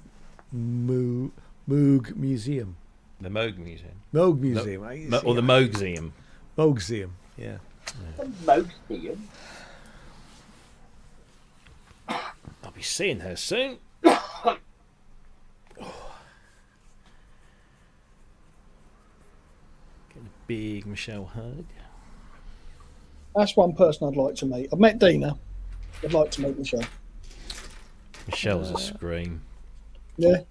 Moog Museum. The Moog Museum. Moog Museum. Or the Moogseum. Moogseum, yeah. Museum. I'll be seeing her soon. Getting a big Michelle hug. That's one person I'd like to meet. I've met Dina. I'd like to meet Michelle. Michelle's a scream. Yeah.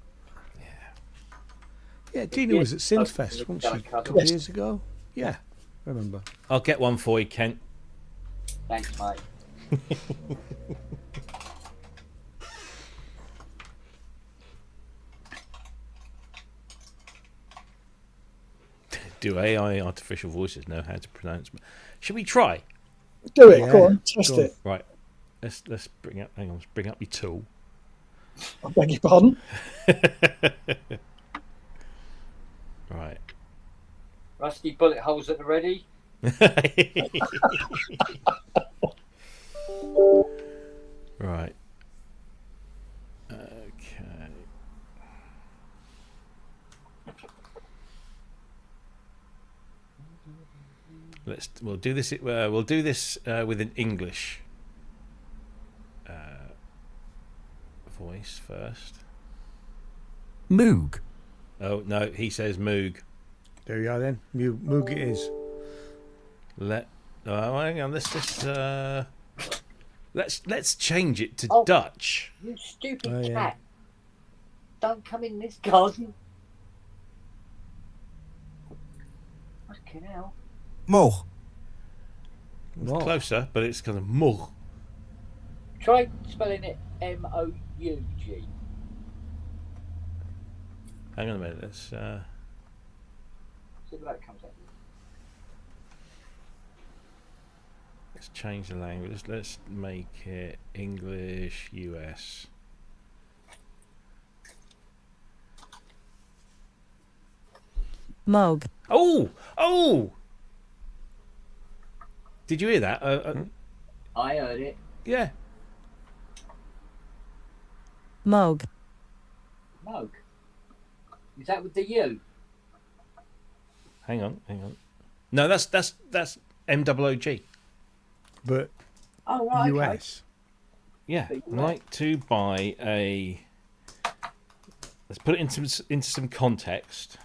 Yeah, Dina was at Synthfest, wasn't she? A couple of years ago? Yeah, remember. I'll get one for you, Kent. Thanks, mate. Do AI artificial voices know how to pronounce? Should we try? Do it. Yeah, Go on. Test go on. it. Right. Let's bring up. Hang on. Let's bring up your tool. I beg your pardon. Right. Rusty bullet holes at the ready. Right. Okay. We'll do this. We'll do this with an English voice first. Moog. Oh no, he says Moog. There you are then. Moog it is. Hang on. Let's change it to Oh. Dutch. You stupid Oh, yeah. cat. Don't come in this garden. Fucking hell. Moog. What? Closer, but it's kind of Moog. Try spelling it M-O-U-G. Hang on a minute. Let's. See what that comes up with. Let's change the language. Let's make it English US. Moog. Oh! Did you hear that? I heard it. Yeah. Moog. Moog. Is that with the U? Hang on. No, that's MOOG. But Oh, right, okay. US. Yeah. But I'd US. like to buy a. Let's put it into some context.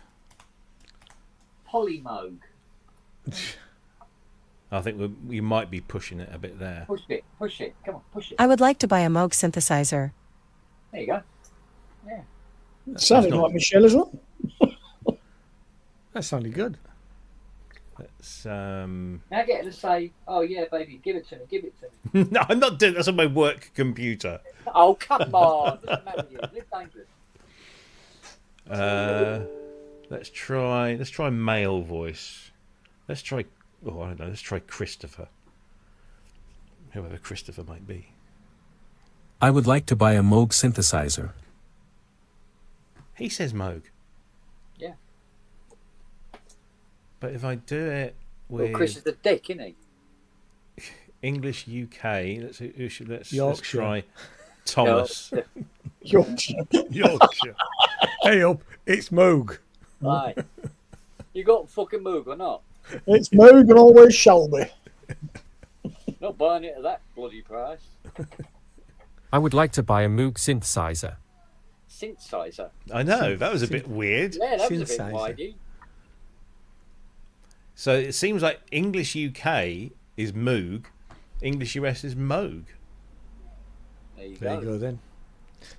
Polymoog. I think we might be pushing it a bit there. Push it. Come on, push it. I would like to buy a Moog synthesizer. There you go. Yeah. Sounded not- like Michelle as well. That sounded good. Let's. Now get her to say, "Oh yeah, baby, give it to me, give it to me." No, I'm not doing. That's on my work computer. Oh come on, doesn't matter. You live dangerous. Let's try male voice. Let's try. Oh, I don't know. Let's try Christopher. Whoever Christopher might be. I would like to buy a Moog synthesizer. He says Moog. Yeah. But if I do it with Well, Chris is the dick, isn't he? English UK, let's Yorkshire. try Thomas. Yorkshire. Yorkshire. Hey up, it's Moog. Right. You got fucking Moog or not? It's Moog and always shall be. Not buying it at that bloody price. I would like to buy a Moog synthesizer. Synthesizer. I know, that was a bit weird. Yeah, that was a bit Synthesizer. widey. So it seems like English UK is Moog, English US is Moog. There you There go. you go then.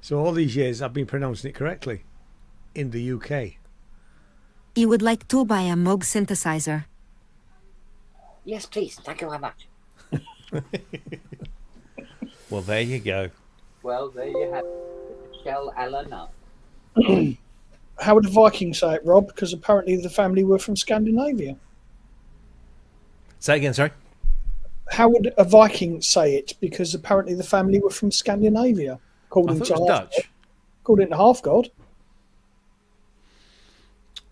So all these years I've been pronouncing it correctly in the UK. You would like to buy a Moog synthesizer. Yes, please. Thank you very much. Well, there you go. Well, there you have it. Shell Alana. How would the Vikings say it, Rob? Because apparently the family were from Scandinavia. Say again, sorry. How would a Viking say it? Because apparently the family were from Scandinavia. I According thought to it was Dutch. According to Half God.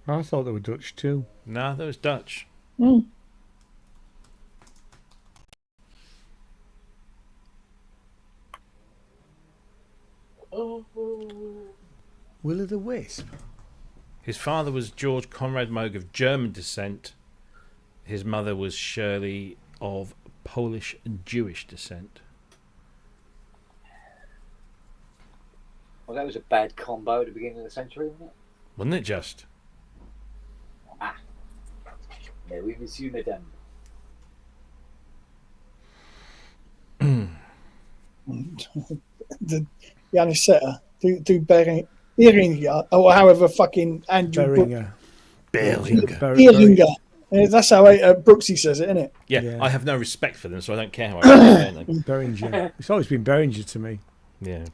I thought they were Dutch too. No, that was Dutch. Mm. Will o' the Wisp. His father was George Conrad Moog of German descent. His mother was Shirley of Polish and Jewish descent. Well, that was a bad combo at the beginning of the century, wasn't it? Wasn't it just? Yeah, we miss you, madame. The Janissetta. Do Beringer. Or however fucking Andrew Beringer. Beringer. Yeah, that's how Brooksy says it, isn't it? Yeah, Yeah. I have no respect for them, so I don't care how I say their name. Beringer. It's always been Beringer to me. Yeah.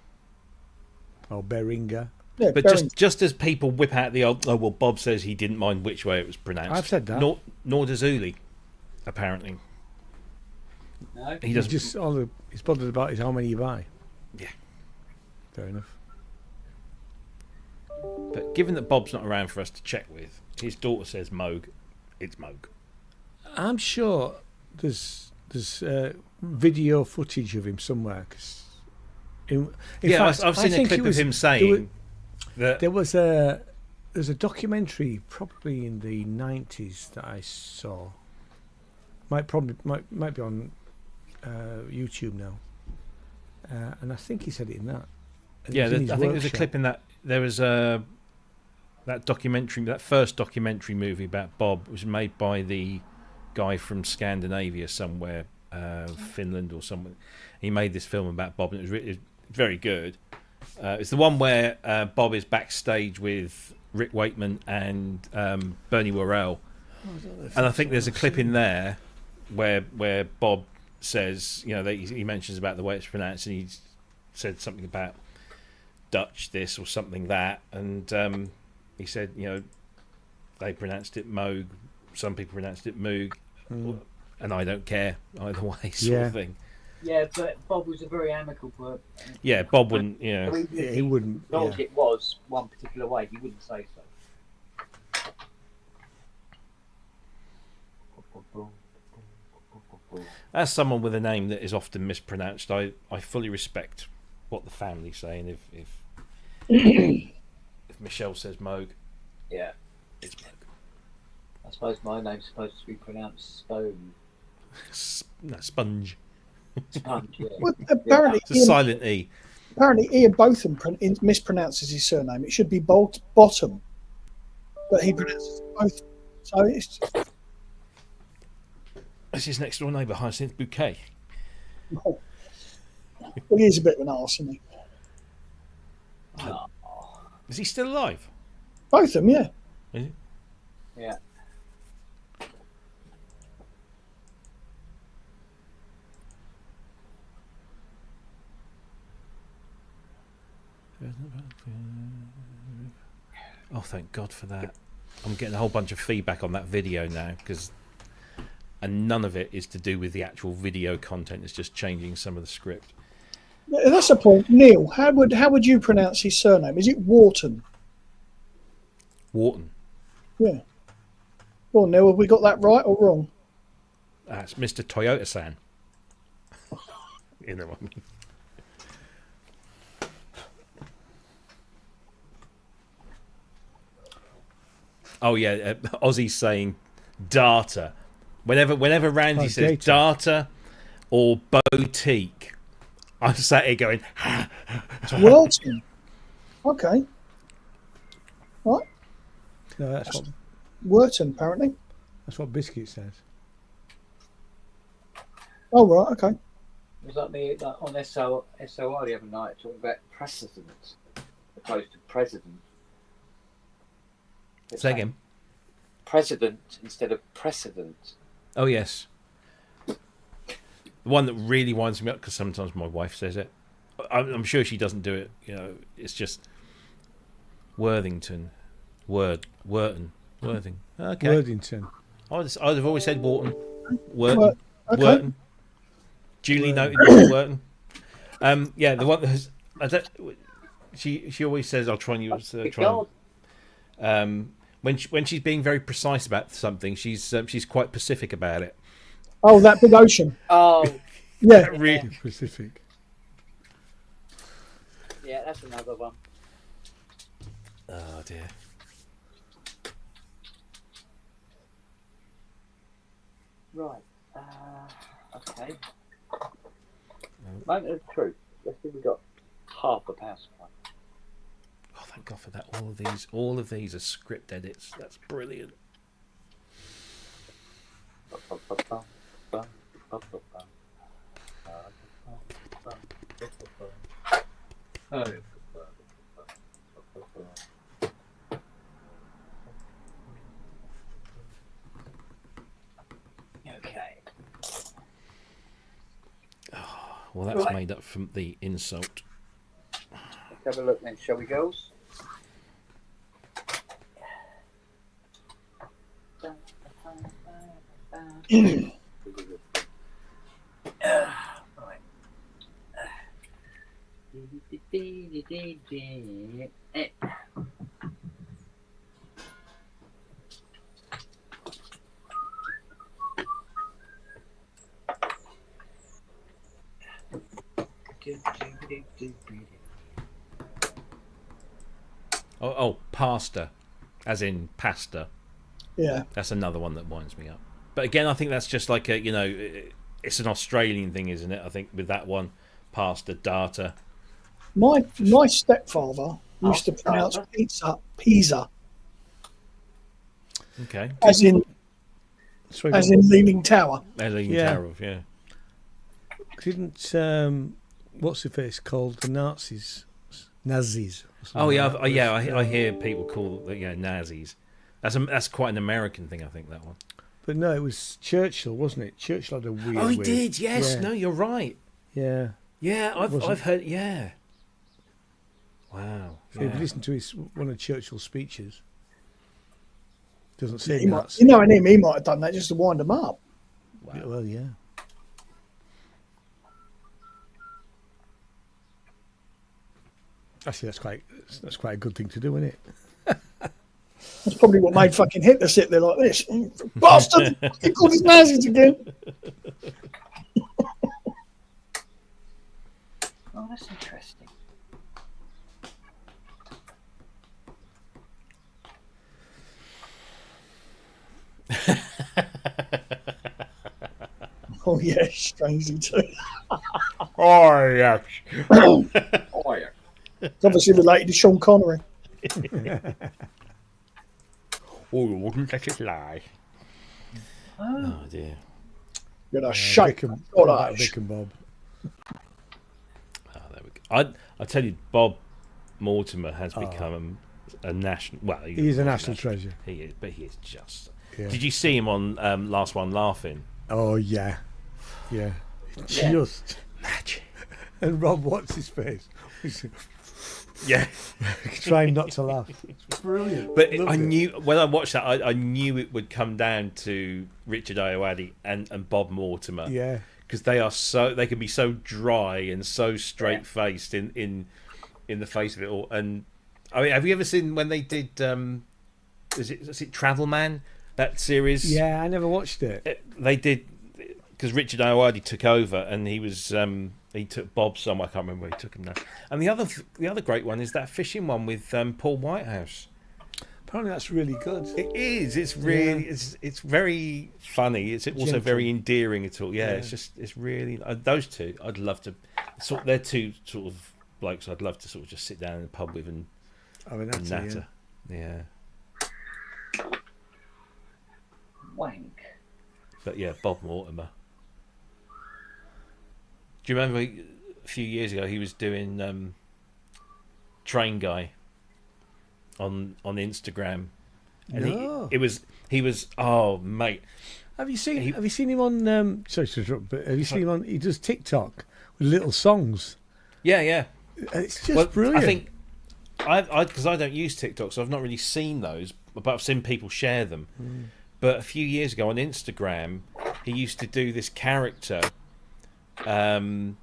Or Beringer. Yeah, But Beringer. just as people whip out the old, oh, well, Bob says he didn't mind which way it was pronounced. I've said that. Nor does Uli, apparently. No? He He's doesn't. just he's bothered about is how many you buy. Yeah. Fair enough. But given that Bob's not around for us to check with, his daughter says Moog, it's Moog. I'm sure there's video footage of him somewhere. Cause in fact, I've I seen a think clip it of was- him saying that. There was there's a documentary probably in the 90s that I saw. Might be on YouTube now. And I think he said it in that. And it Yeah, was in his I think there's a workshop. clip in that. There was that documentary, that first documentary movie about Bob was made by the guy from Scandinavia somewhere, Finland or somewhere. He made this film about Bob, and it was very good. It's the one where Bob is backstage with Rick Wakeman and Bernie Worrell, and I think there's a clip in there where Bob says, you know, he mentions about the way it's pronounced, and he said something about Dutch this or something that, and he said, you know, they pronounced it Moog, some people pronounced it Moog, and I don't care either way, sort of thing. Yeah, but Bob was a very amicable person. Yeah, Bob wouldn't, you know. Yeah, he wouldn't. Not Yeah. it was one particular way, he wouldn't say so. As someone with a name that is often mispronounced, I fully respect what the family say, and if Michelle says Moog, Yeah. it's Moog. I suppose my name's supposed to be pronounced Stone. No, Sponge. Sponge, yeah. Well, apparently, It's a silent E. apparently Ian Botham mispronounces his surname. It should be Bottom, but he pronounces it both. So it's That's his next door neighbour, Hyacinth Bouquet. well, he is a bit of an arse, isn't he? Is he still alive? Botham, yeah. Is he? Yeah. Oh, thank God for that. I'm getting a whole bunch of feedback on that video now, and none of it is to do with the actual video content. It's just changing some of the script. That's a point. Neil, how would you pronounce his surname? Is it Wharton? Wharton. Yeah. Well, Neil, have we got that right or wrong? That's Mr. Toyota-san. You know what I mean? Oh yeah, Ozzy's saying data. Whenever Randy says data or boutique, I'm sat here going. Wharton. Okay. What? No, that's what Wharton, apparently. That's what Biscuit says. Oh right, okay. It was like me on SOR the other night talking about precedent opposed to president. Say again. President instead of precedent. Oh yes. The one that really winds me up, because sometimes my wife says it. I'm sure she doesn't do it. You know, it's just Worthington, Worthing. Okay. Worthington. I'd have always said Wharton. Worthing. Okay. Worthing. Duly noted, Mr. Worthing. Yeah, the one that has. She always says, "I'll try and use." When she's being very precise about something, she's quite Pacific about it. Oh, that big ocean. Oh, yeah, really Pacific. Yeah, that's another one. Oh dear. Right. Okay. Moment of truth. Let's see, we got half a power supply. Oh, thank God for that. All of these are script edits. That's brilliant. Okay. Oh, well, that's made up from the insult. Let's have a look then, shall we, girls? Oh, pasta, as in pasta. Yeah. That's another one that winds me up. But again, I think that's just like a, it's an Australian thing, isn't it? I think with that one, pasta, data. My stepfather used to pronounce pizza. Okay. As in Leaning Tower. Leaning Tower, yeah. Didn't what's the face called the Nazis? Oh yeah, I hear people call Nazis. That's quite an American thing, I think, that one. But no, it was Churchill, wasn't it? Churchill had a weird. Oh, he did. Yes. Yeah. No, you're right. Yeah. Yeah, I've heard. Yeah. Wow. So if you listen to one of Churchill's speeches, doesn't say Nazi. You know, and he might have done that just to wind them up. Wow. Yeah, well, yeah. Actually, that's quite a good thing to do, isn't it? That's probably what made fucking Hitler sit there like this. Bastard! He called his Nazis again. Oh, that's interesting. Oh yes, strangely too. Oh yes. Oh yeah. It's obviously related to Sean Connery. Oh, you wouldn't let it lie. Oh dear. You're gonna shake Vic and Bob. Oh, there we go. I tell you, Bob Mortimer has become a national. Well, he's a national treasure. He is, but he is just. Yeah. Did you see him on Last One Laughing? Oh yeah, yeah. Just magic. And Rob, what's his face? Yeah. Trying not to laugh. It's brilliant. But Loved I it. knew when I watched that, I knew it would come down to Richard Ayoade and Bob Mortimer. Yeah. Because they can be so dry and so straight faced in the face of it all. And I mean, have you ever seen when they did? Is it Travel Man, that series? Yeah, I never watched it. They did because Richard Ayoade took over, and he took Bob somewhere. I can't remember where he took him now. And the other great one is that fishing one with Paul Whitehouse. Apparently, that's really good. It is. It's really. It's very funny. It's also Gentle. very endearing at all. Yeah, it's really those two. I'd love to. They're two sort of blokes I'd love to sort of just sit down in the pub with and natter. Yeah. Wank. But yeah, Bob Mortimer. Do you remember a few years ago he was doing Train Guy on Instagram? And No. he was oh mate. Have you seen him on? Sorry to interrupt, but have you seen him on? He does TikTok with little songs. Yeah. It's just brilliant. I think because I don't use TikTok, so I've not really seen those, but I've seen people share them. But a few years ago on Instagram, he used to do this character, who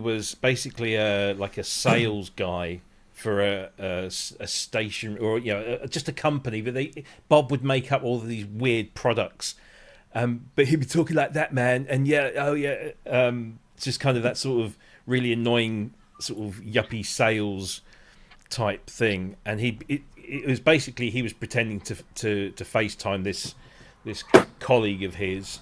was basically like a sales guy for a station or just a company. But Bob would make up all of these weird products, but he'd be talking like that, man, and just kind of that sort of really annoying sort of yuppie sales type thing. And it was basically he was pretending to FaceTime this colleague of his,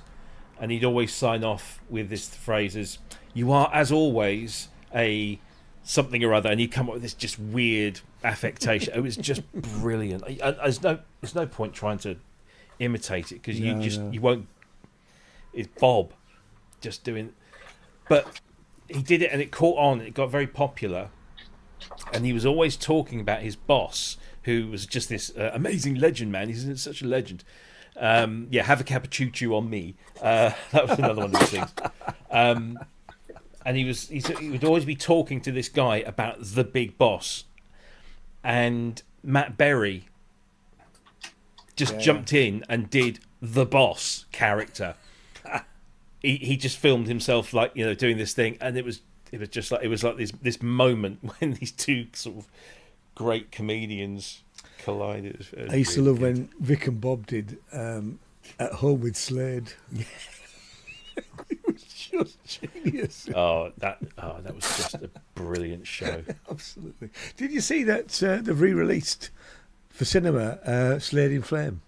and he'd always sign off with this phrase as "You are, as always, a something or other," and he'd come up with this just weird affectation. It was just brilliant. There's no point trying to imitate it because you won't. It's Bob just doing, but he did it and it caught on. It got very popular, and he was always talking about his boss, who was just this amazing legend, man. He's such a legend. Have a cappuccino on me. That was another one of those things. And he would always be talking to this guy about the big boss, and Matt Berry just jumped in and did the boss character. He just filmed himself doing this thing, and it was just like this moment when these two sort of great comedians collided. I used to love when Vic and Bob did At Home with Slade. It was just genius. That was just a brilliant show. Absolutely. Did you see that they've re-released for cinema Slade in Flame?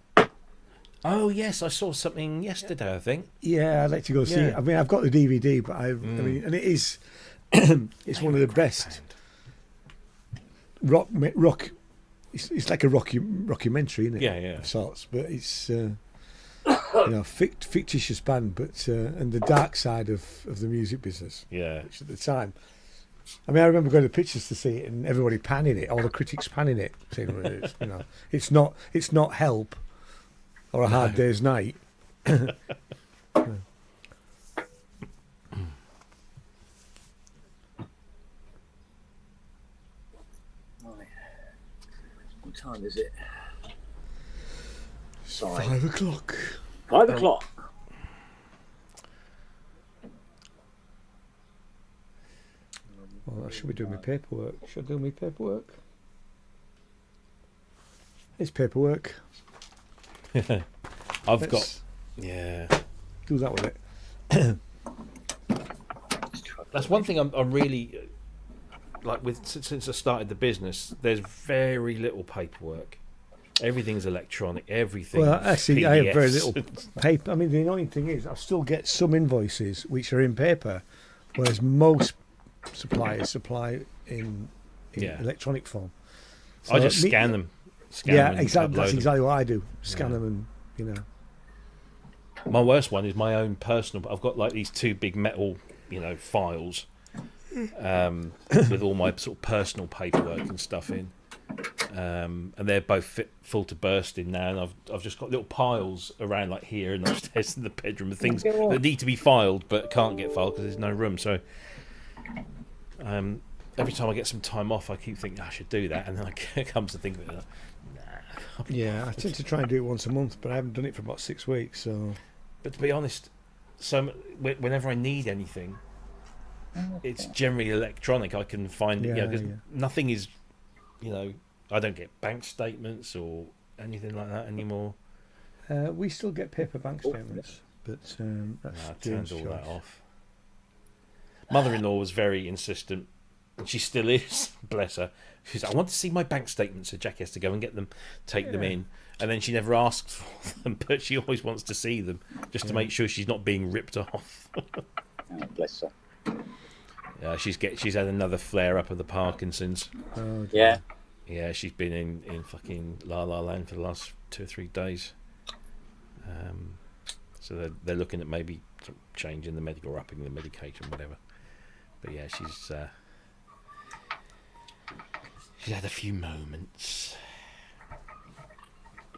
Oh yes, I saw something yesterday. I think. Yeah, I'd like to go see it. I mean, I've got the DVD, but I mean, and it is it's one of the best rock. It's like a rockumentary, isn't it? Yeah. Of sorts, but it's fictitious band, but and the dark side of the music business. Yeah. Which at the time, I mean, I remember going to pictures to see it and everybody panning it, all the critics panning it, saying, it's not Help or A Hard Day's Night. Right. What time is it? 5 o'clock. 5 o'clock. Well, I should be doing my paperwork. Should I do my paperwork? It's paperwork. I've got. Yeah. Do that with it. That's one thing I'm really like with since I started the business. There's very little paperwork. Everything's electronic. Everything. Well, actually, I have very PDFs. little paper. I mean, the annoying thing is, I still get some invoices which are in paper, whereas most suppliers supply in electronic form. So I just scan them. Exactly. That's exactly what I do. Scan them, and My worst one is my own personal. I've got like these two big metal, files, with all my sort of personal paperwork and stuff in, and they're both full to bursting now. And I've just got little piles around like here and upstairs in the bedroom of things that need to be filed but can't get filed because there's no room. So, every time I get some time off, I keep thinking I should do that, and then I come to think of it, like, nah. Yeah, I tend to try and do it once a month, but I haven't done it for about 6 weeks. So, but to be honest, whenever I need anything, it's generally electronic. I can find it, because nothing is, I don't get bank statements or anything like that anymore. We still get paper bank statements, but that's I turned all that off. Mother-in-law was very insistent, and she still is. Bless her. She's like, I want to see my bank statements, so Jack has to go and get them, take them in, and then she never asks for them, but she always wants to see them just to make sure she's not being ripped off. Oh, bless her. She's had another flare up of the Parkinson's. Oh, yeah. She's been in fucking La La Land for the last 2 or 3 days. So they're looking at maybe changing the medical or upping the medication, whatever. But yeah, she's had a few moments.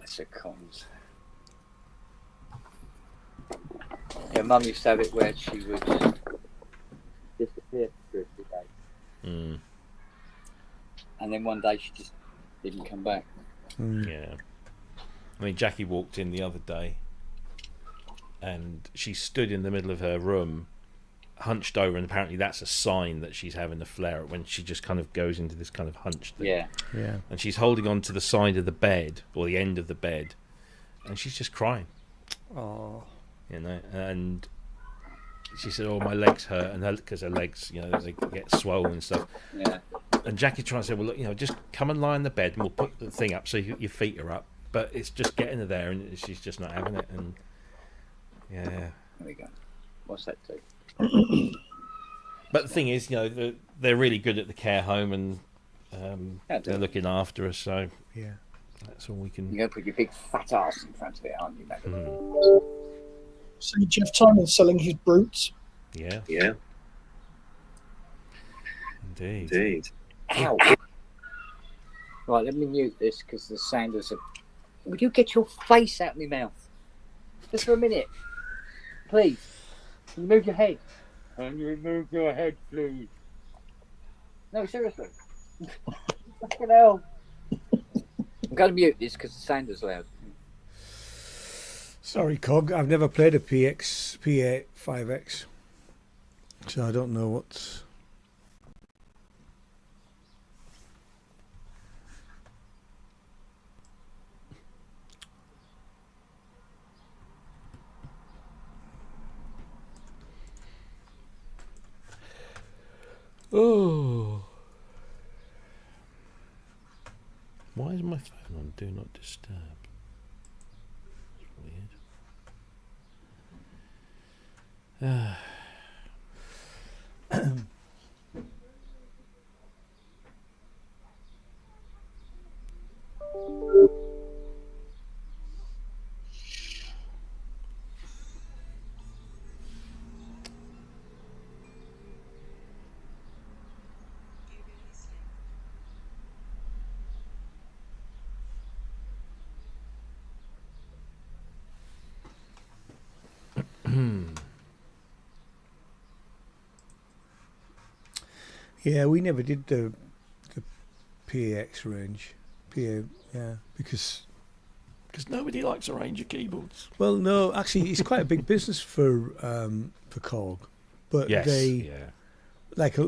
That's a cons. Yeah, Mum used to have it where she would disappear for a few days. And then one day she just didn't come back. Yeah. I mean, Jackie walked in the other day and she stood in the middle of her room, hunched over, and apparently that's a sign that she's having a flare when she just kind of goes into this kind of hunched thing. Yeah. And she's holding on to the side of the bed, or the end of the bed, and she's just crying. Oh. And she said, "Oh, my legs hurt," and because her legs, they get swollen and stuff. Yeah. And Jackie tried to say, "Well, look, just come and lie on the bed, and we'll put the thing up so your feet are up." But it's just getting her there, and she's just not having it. And there we go. What's that do? But the thing is, they're really good at the care home, and they're looking after us. So that's all we can. You're going to put your big fat ass in front of it, aren't you, mate? See Jeff Timon selling his brutes. Yeah. Indeed. Ow. Right, let me mute this because the Sanders are. Would you get your face out of my mouth? Just for a minute. Please. Can you move your head? Can you move your head, please? No, seriously. Fucking hell. I'm going to mute this because the Sanders loud. Sorry, Cog. I've never played a P8 5X, so I don't know what's. Oh. Why is my phone on Do Not Disturb? That's weird. Yeah, we never did the PAX range. Because nobody likes a range of keyboards. Well, no, actually, it's quite a big business for Korg, but like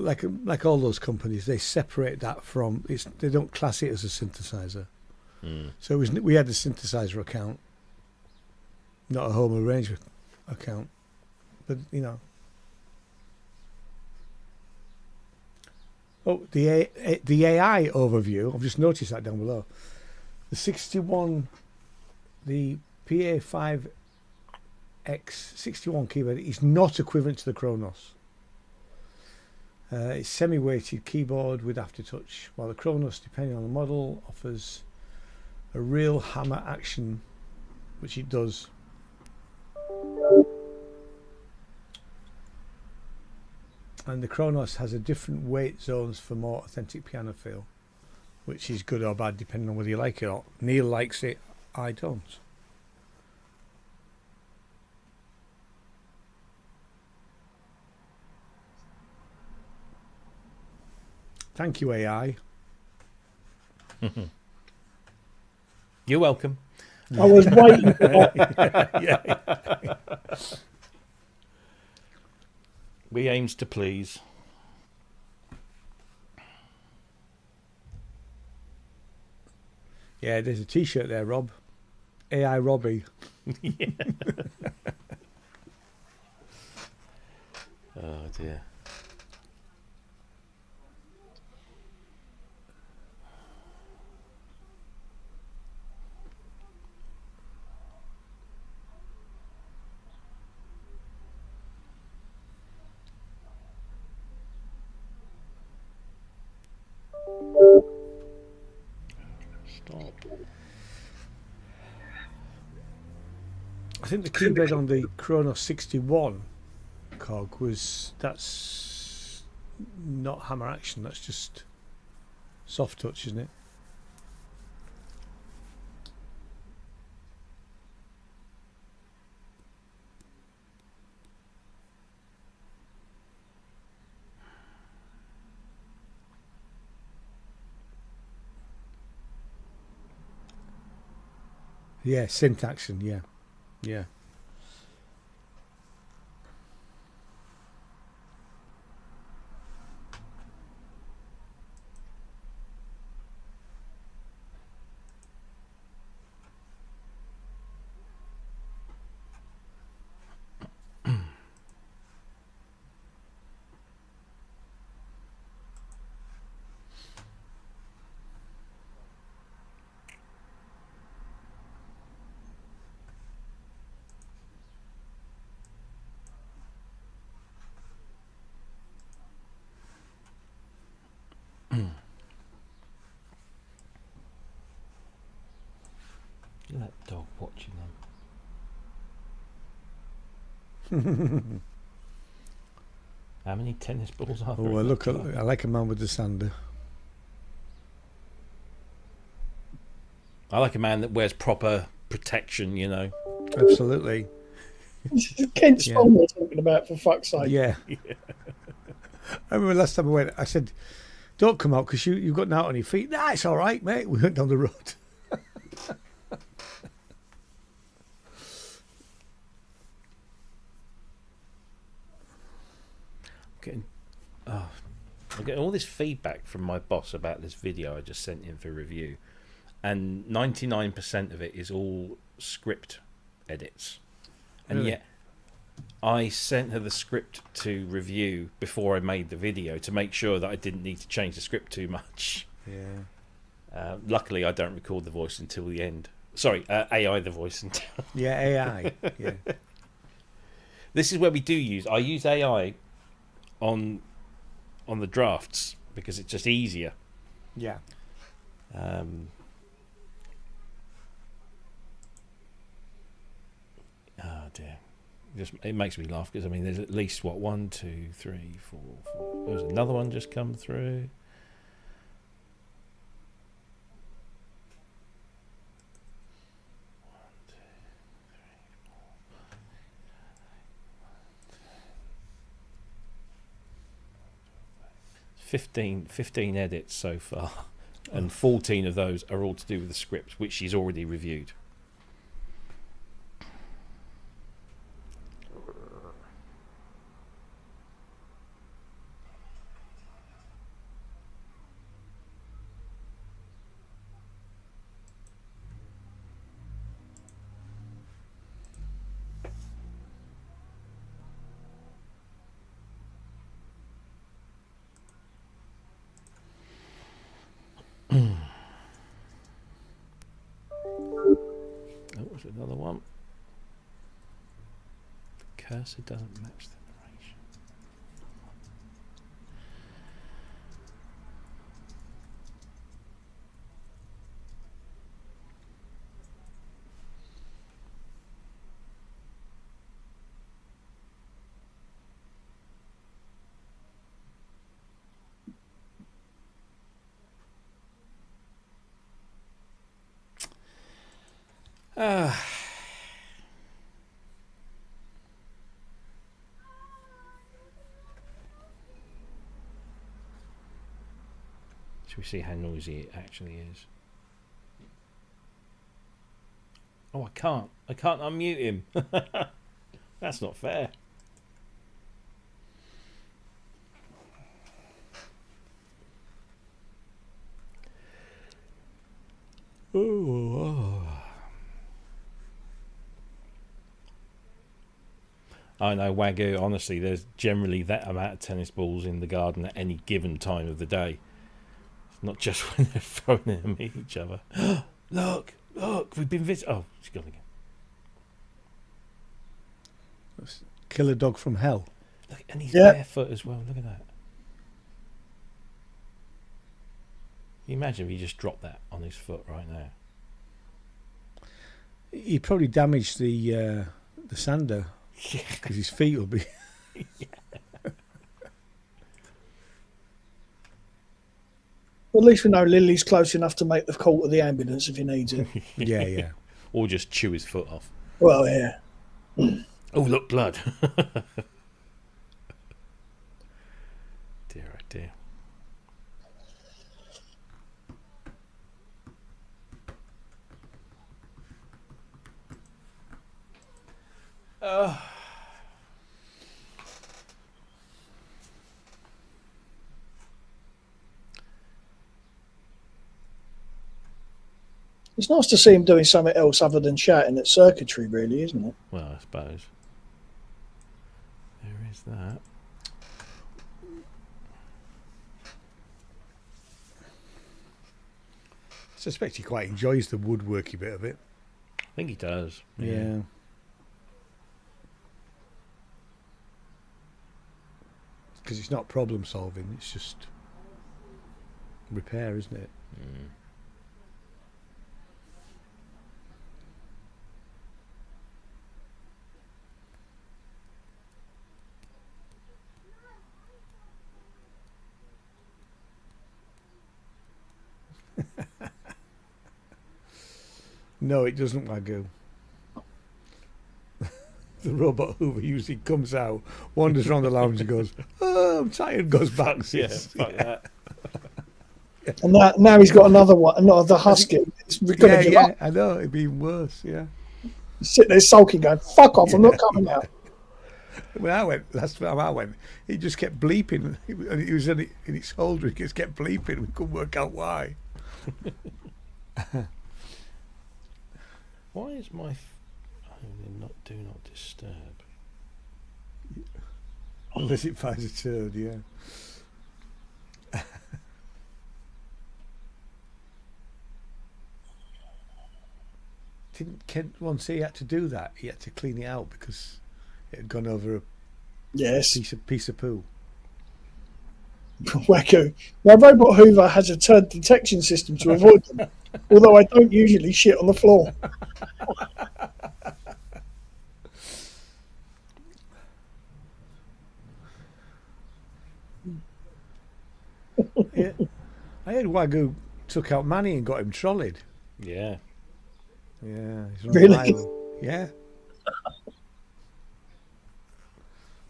all those companies, they separate that from they don't class it as a synthesizer. So we had a synthesizer account, not a home arrangement account, but Oh, the AI overview. I've just noticed that down below. The 61, the PA5X 61 keyboard is not equivalent to the Kronos. It's semi-weighted keyboard with aftertouch, while the Kronos, depending on the model, offers a real hammer action, which it does. And the Kronos has a different weight zones for more authentic piano feel, which is good or bad depending on whether you like it or not. Neil likes it, I don't. Thank you, AI. You're welcome. I was waiting for that. Yeah. We aims to please. Yeah, there's a T-shirt there, Rob. AI Robbie. Yeah. Oh dear. Stop. I think the keyboard on the Chrono 61 cog that's not hammer action. That's just soft touch, isn't it? Yeah, syntax and yeah. Look at that dog watching them. How many tennis balls are there? Oh, I like a man with a sander. I like a man that wears proper protection, you know. Absolutely. Kent Storm we're talking about, for fuck's sake. Yeah. I remember last time I went, I said, don't come out because you've got out on your feet. Nah, it's all right, mate. We went down the road. I'm getting all this feedback from my boss about this video I just sent in for review, and 99% of it is all script edits. And Really? yet I sent her the script to review before I made the video to make sure that I didn't need to change the script too much. Yeah. Luckily I don't record the voice until the end. Sorry, AI the voice until Yeah, AI. Yeah. This is where I use AI on the drafts because it's just easier. Yeah. Oh dear. It makes me laugh because I mean there's at least 1, 2, 3, 4, 4. There's another one just come through. Fifteen edits so far, and 14 of those are all to do with the script, which she's already reviewed. Oh, was another one. The cursor doesn't match the narration. Should we see how noisy it actually is? Oh, I can't unmute him. That's not fair. Oh. I know, Wagyu, honestly, there's generally that amount of tennis balls in the garden at any given time of the day. It's not just when they're throwing them at each other. Look, we've been visiting. Oh, she's gone again. Killer dog from hell. Look, and he's barefoot as well. Look at that. Can you imagine if he just dropped that on his foot right now? He probably damaged the sander because his feet will be. Well, at least we know Lily's close enough to make the call to the ambulance if he needs it. Yeah. Or just chew his foot off. Well, yeah. Oh, look, blood. Dear, oh dear. It's nice to see him doing something else other than shouting at circuitry, really, isn't it? Well, I suppose. There is that. I suspect he quite enjoys the woodworky bit of it. I think he does. Yeah. Because it's not problem solving, it's just repair, isn't it? Mm. No, it doesn't, Wagyu. The robot Hoover usually comes out, wanders around the lounge and goes, "Oh, I'm tired," goes back. Fuck that. And now he's got another one, another husky. It's gonna give up. I know, it'd be even worse, yeah. He's sitting there sulking, going, "Fuck off, I'm not coming out." When last time I went, he just kept bleeping. And he was in its holder, he just kept bleeping. We couldn't work out why. Why is my do not disturb? Unless it finds a turd, yeah. Didn't Kent once say he had to do that? He had to clean it out because it had gone over a piece of poo. Wacko. My robot Hoover has a turd detection system to avoid them, although I don't usually shit on the floor. Yeah. I heard Wagyu took out Manny and got him trolleyed. Yeah. Yeah. Really? Yeah.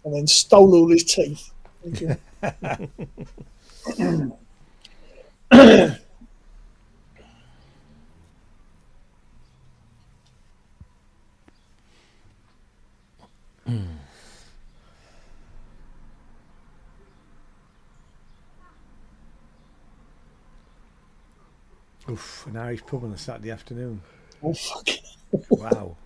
And then stole all his teeth. Oof, an Irish pub on a Saturday afternoon. Oh, fuck. Wow.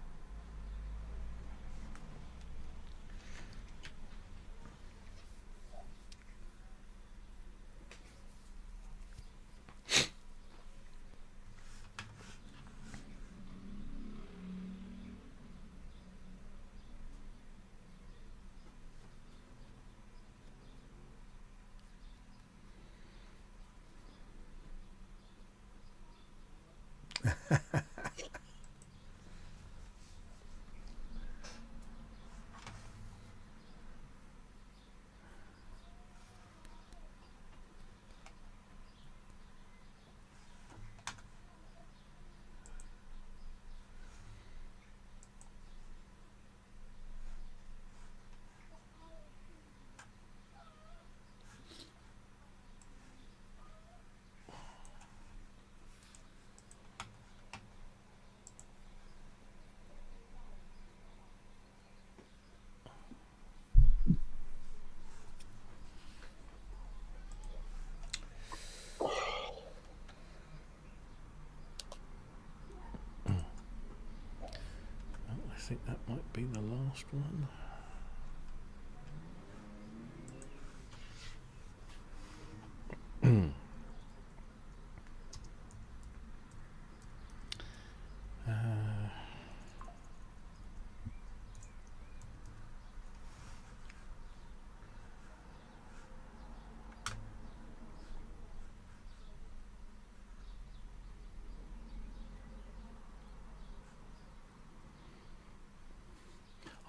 think that might be the last one.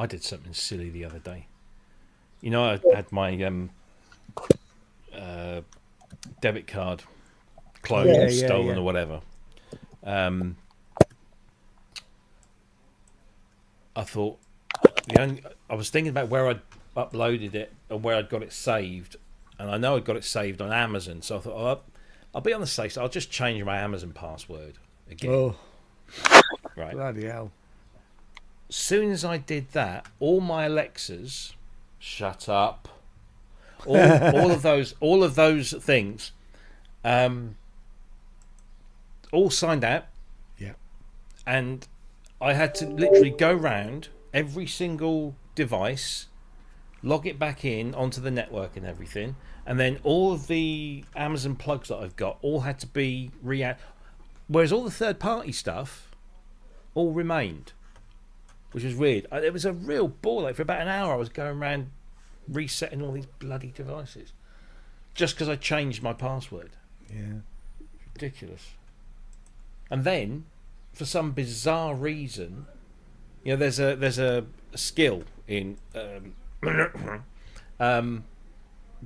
I did something silly the other day. You know, I had my debit card cloned, stolen, or whatever. I thought I was thinking about where I'd uploaded it and where I'd got it saved, and I know I'd got it saved on Amazon. So I thought, oh, I'll be on the safe side. I'll just change my Amazon password again. Oh, right! Bloody hell! As soon as I did that, all my Alexas, shut up. All of those things, all signed out. Yeah. And I had to literally go round every single device, log it back in onto the network and everything, and then all of the Amazon plugs that I've got all had to be whereas all the third-party stuff all remained, which was weird. It was a real ball. Like for about an hour, I was going around resetting all these bloody devices just because I changed my password. Yeah, ridiculous. And then, for some bizarre reason, you know, there's a skill in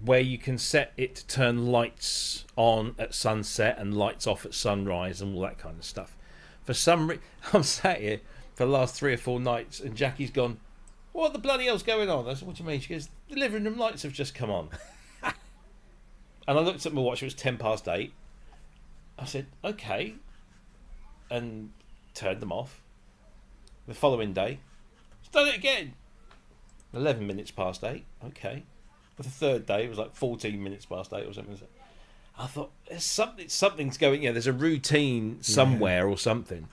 where you can set it to turn lights on at sunset and lights off at sunrise and all that kind of stuff. For some reason, I'm sat here for the last 3 or 4 nights, and Jackie's gone, "What the bloody hell's going on?" I said, "What do you mean?" She goes, "The living room lights have just come on." And I looked at my watch, it was 8:10. I said, "Okay," and turned them off. The following day, it's done it again. 11 minutes past 8, okay. But the third day, it was like 14 minutes past 8 or something. I thought, something's going, there's a routine somewhere or something.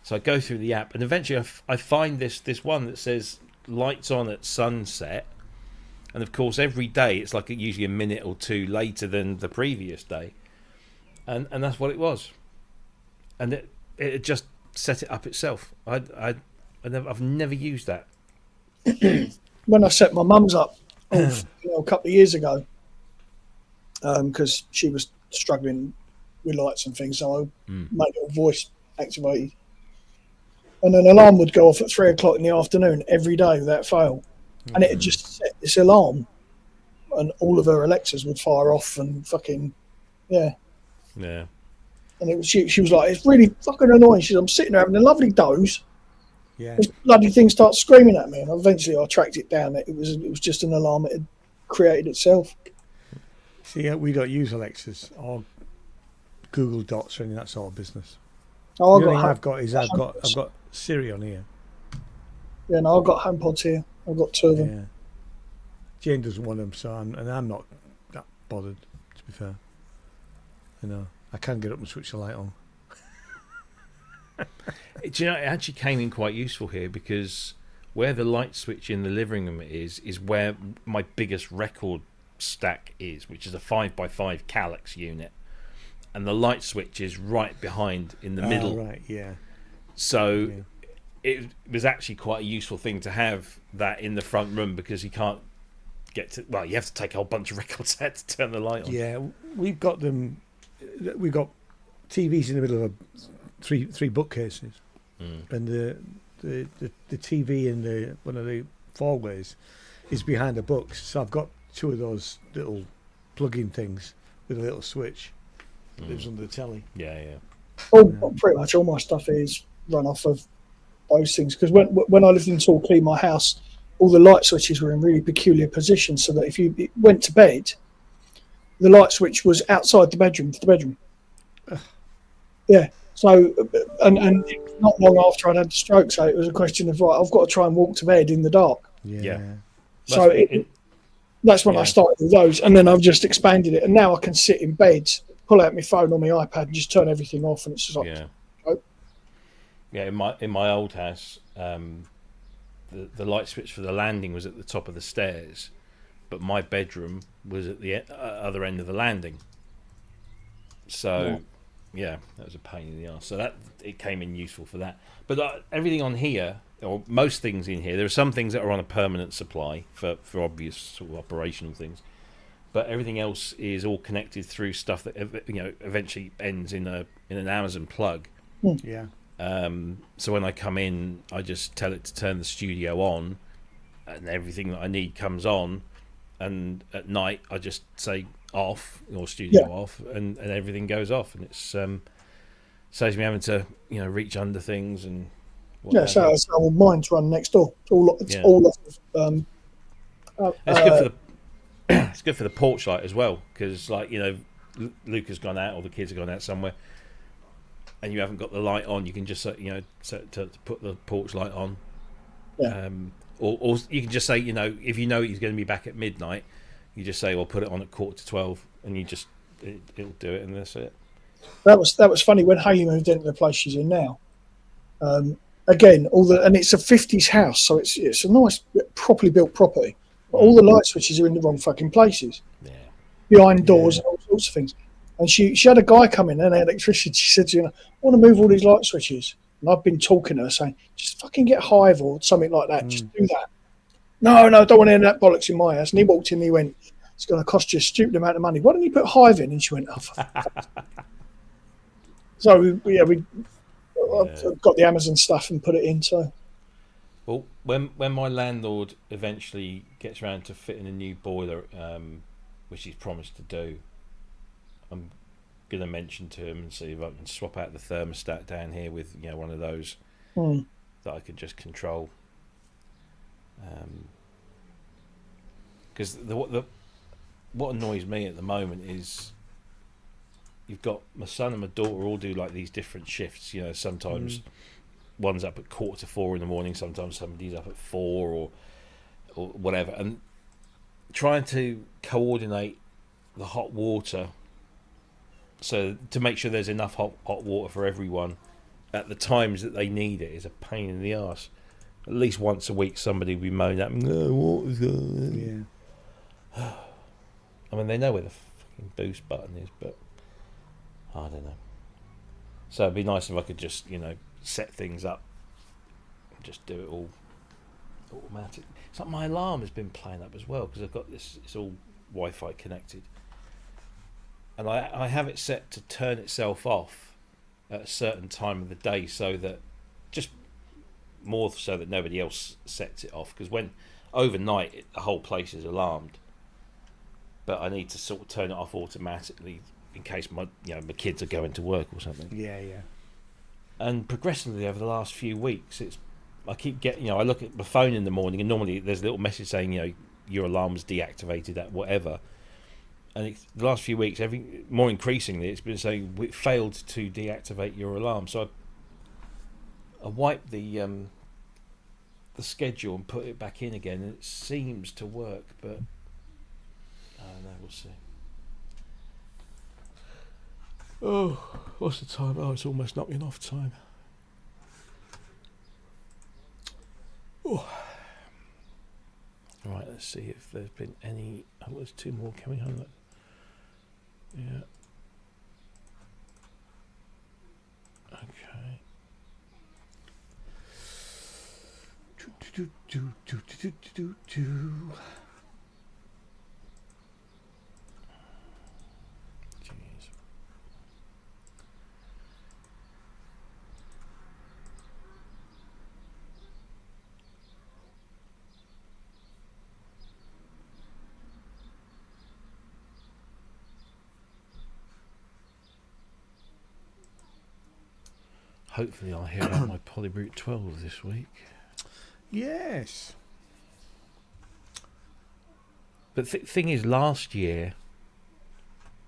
So I go through the app, and eventually I find this one that says lights on at sunset. And of course, every day it's like usually a minute or 2 later than the previous day. And that's what it was. And it just set it up itself. I've never used that. When I set my mum's up a couple of years ago, because she was struggling with lights and things, so I made it voice activated. And an alarm would go off at 3 o'clock in the afternoon every day without fail. And it had just set this alarm, and all of her Alexas would fire off and fucking, yeah. And it was she was like, "It's really fucking annoying." She said, "I'm sitting there having a lovely doze. This bloody thing starts screaming at me," and eventually I tracked it down. It was just an alarm it had created itself. See, we don't use Alexas or Google Dots or any of that sort of business. Oh, the only thing I've got Siri on here. Yeah, no, I've got HomePods here. I've got 2 of them. Yeah. Jane doesn't want them, so I'm not that bothered. To be fair, I can get up and switch the light on. Do you know, it actually came in quite useful here, because where the light switch in the living room is where my biggest record stack is, which is a 5x5 Calyx unit, and the light switch is right behind in the middle. Right, yeah. So it was actually quite a useful thing to have that in the front room, because you can't get to. Well, you have to take a whole bunch of record sets to turn the light on. Yeah, we've got them. We've got TVs in the middle of three bookcases, and the TV in one of the fourways is behind the books. So I've got 2 of those little plug-in things with a little switch that lives under the telly. Yeah. Pretty much all my stuff is run off of those things, because when I lived in Torquay, my house, all the light switches were in really peculiar positions, so that if you went to bed, the light switch was outside the bedroom to the bedroom. Yeah. So, and not long after I'd had the stroke, so it was a question of, right, I've got to try and walk to bed in the dark. Yeah. So that's when I started with those, and then I've just expanded it, and now I can sit in bed, pull out my phone or my iPad, and just turn everything off, and it's just like, in my old house, the light switch for the landing was at the top of the stairs, but my bedroom was at the other end of the landing. So, yeah, that was a pain in the arse. So that it came in useful for that. But everything on here, or most things in here, there are some things that are on a permanent supply for obvious sort of operational things. But everything else is all connected through stuff that eventually ends in an Amazon plug. Yeah. So when I come in, I just tell it to turn the studio on, and everything that I need comes on. And at night, I just say off or studio off, and everything goes off, and it's saves me having to reach under things and. So that's how mine's run next door. It's it's good for the it's good for the porch light as well, because Luke has gone out or the kids have gone out somewhere, and you haven't got the light on. You can just set to put the porch light on. Yeah. Or you can just say, if he's going to be back at midnight, you just say, well, put it on at 11:45, and it'll do it, and that's it. That was funny when Haley moved into the place she's in now. Again, and it's a 50s house, so it's a nice, properly built property. But all the light switches are in the wrong fucking places. Yeah. Behind doors and all sorts of things. And she had a guy come in, an electrician. She said, I want to move all these light switches. And I've been talking to her saying, just fucking get Hive or something like that. Just do that. No, I don't want to hear that bollocks in my house. And he walked in and he went, it's going to cost you a stupid amount of money. Why don't you put Hive in? And she went, oh, for fuck's sake. So, I've got the Amazon stuff and put it in. So, well, when my landlord eventually gets around to fitting a new boiler, which he's promised to do, I'm going to mention to him and see if I can swap out the thermostat down here with one of those that I could just control. Because what annoys me at the moment is you've got my son and my daughter all do like these different shifts. Sometimes one's up at 3:45 in the morning, sometimes somebody's up at 4 or whatever, and trying to coordinate the hot water. So to make sure there's enough hot water for everyone at the times that they need it is a pain in the arse. At least once a week somebody will be moaning at me, no, water's gone. Yeah. I mean, they know where the fucking boost button is, but I don't know. So it'd be nice if I could just, set things up and just do it all automatic. It's like my alarm has been playing up as well, because I've got this, it's all Wi-Fi connected. And I have it set to turn itself off at a certain time of the day, so that more so that nobody else sets it off, because when overnight the whole place is alarmed, but I need to sort of turn it off automatically in case my kids are going to work or something. Yeah. And progressively over the last few weeks, I keep getting, I look at my phone in the morning, and normally there's a little message saying, your alarm's deactivated at whatever. And the last few weeks, more increasingly, it's been saying we failed to deactivate your alarm. So I wiped the schedule and put it back in again, and it seems to work, but I don't know. We'll see. Oh, what's the time? Oh, it's almost knocking off time. Oh. All right, let's see if there's been any. Oh, there's 2 more coming on. Yeah. Okay. Jeez. Hopefully I'll hear about my Polybrute 12 this week. Yes. But the thing is, last year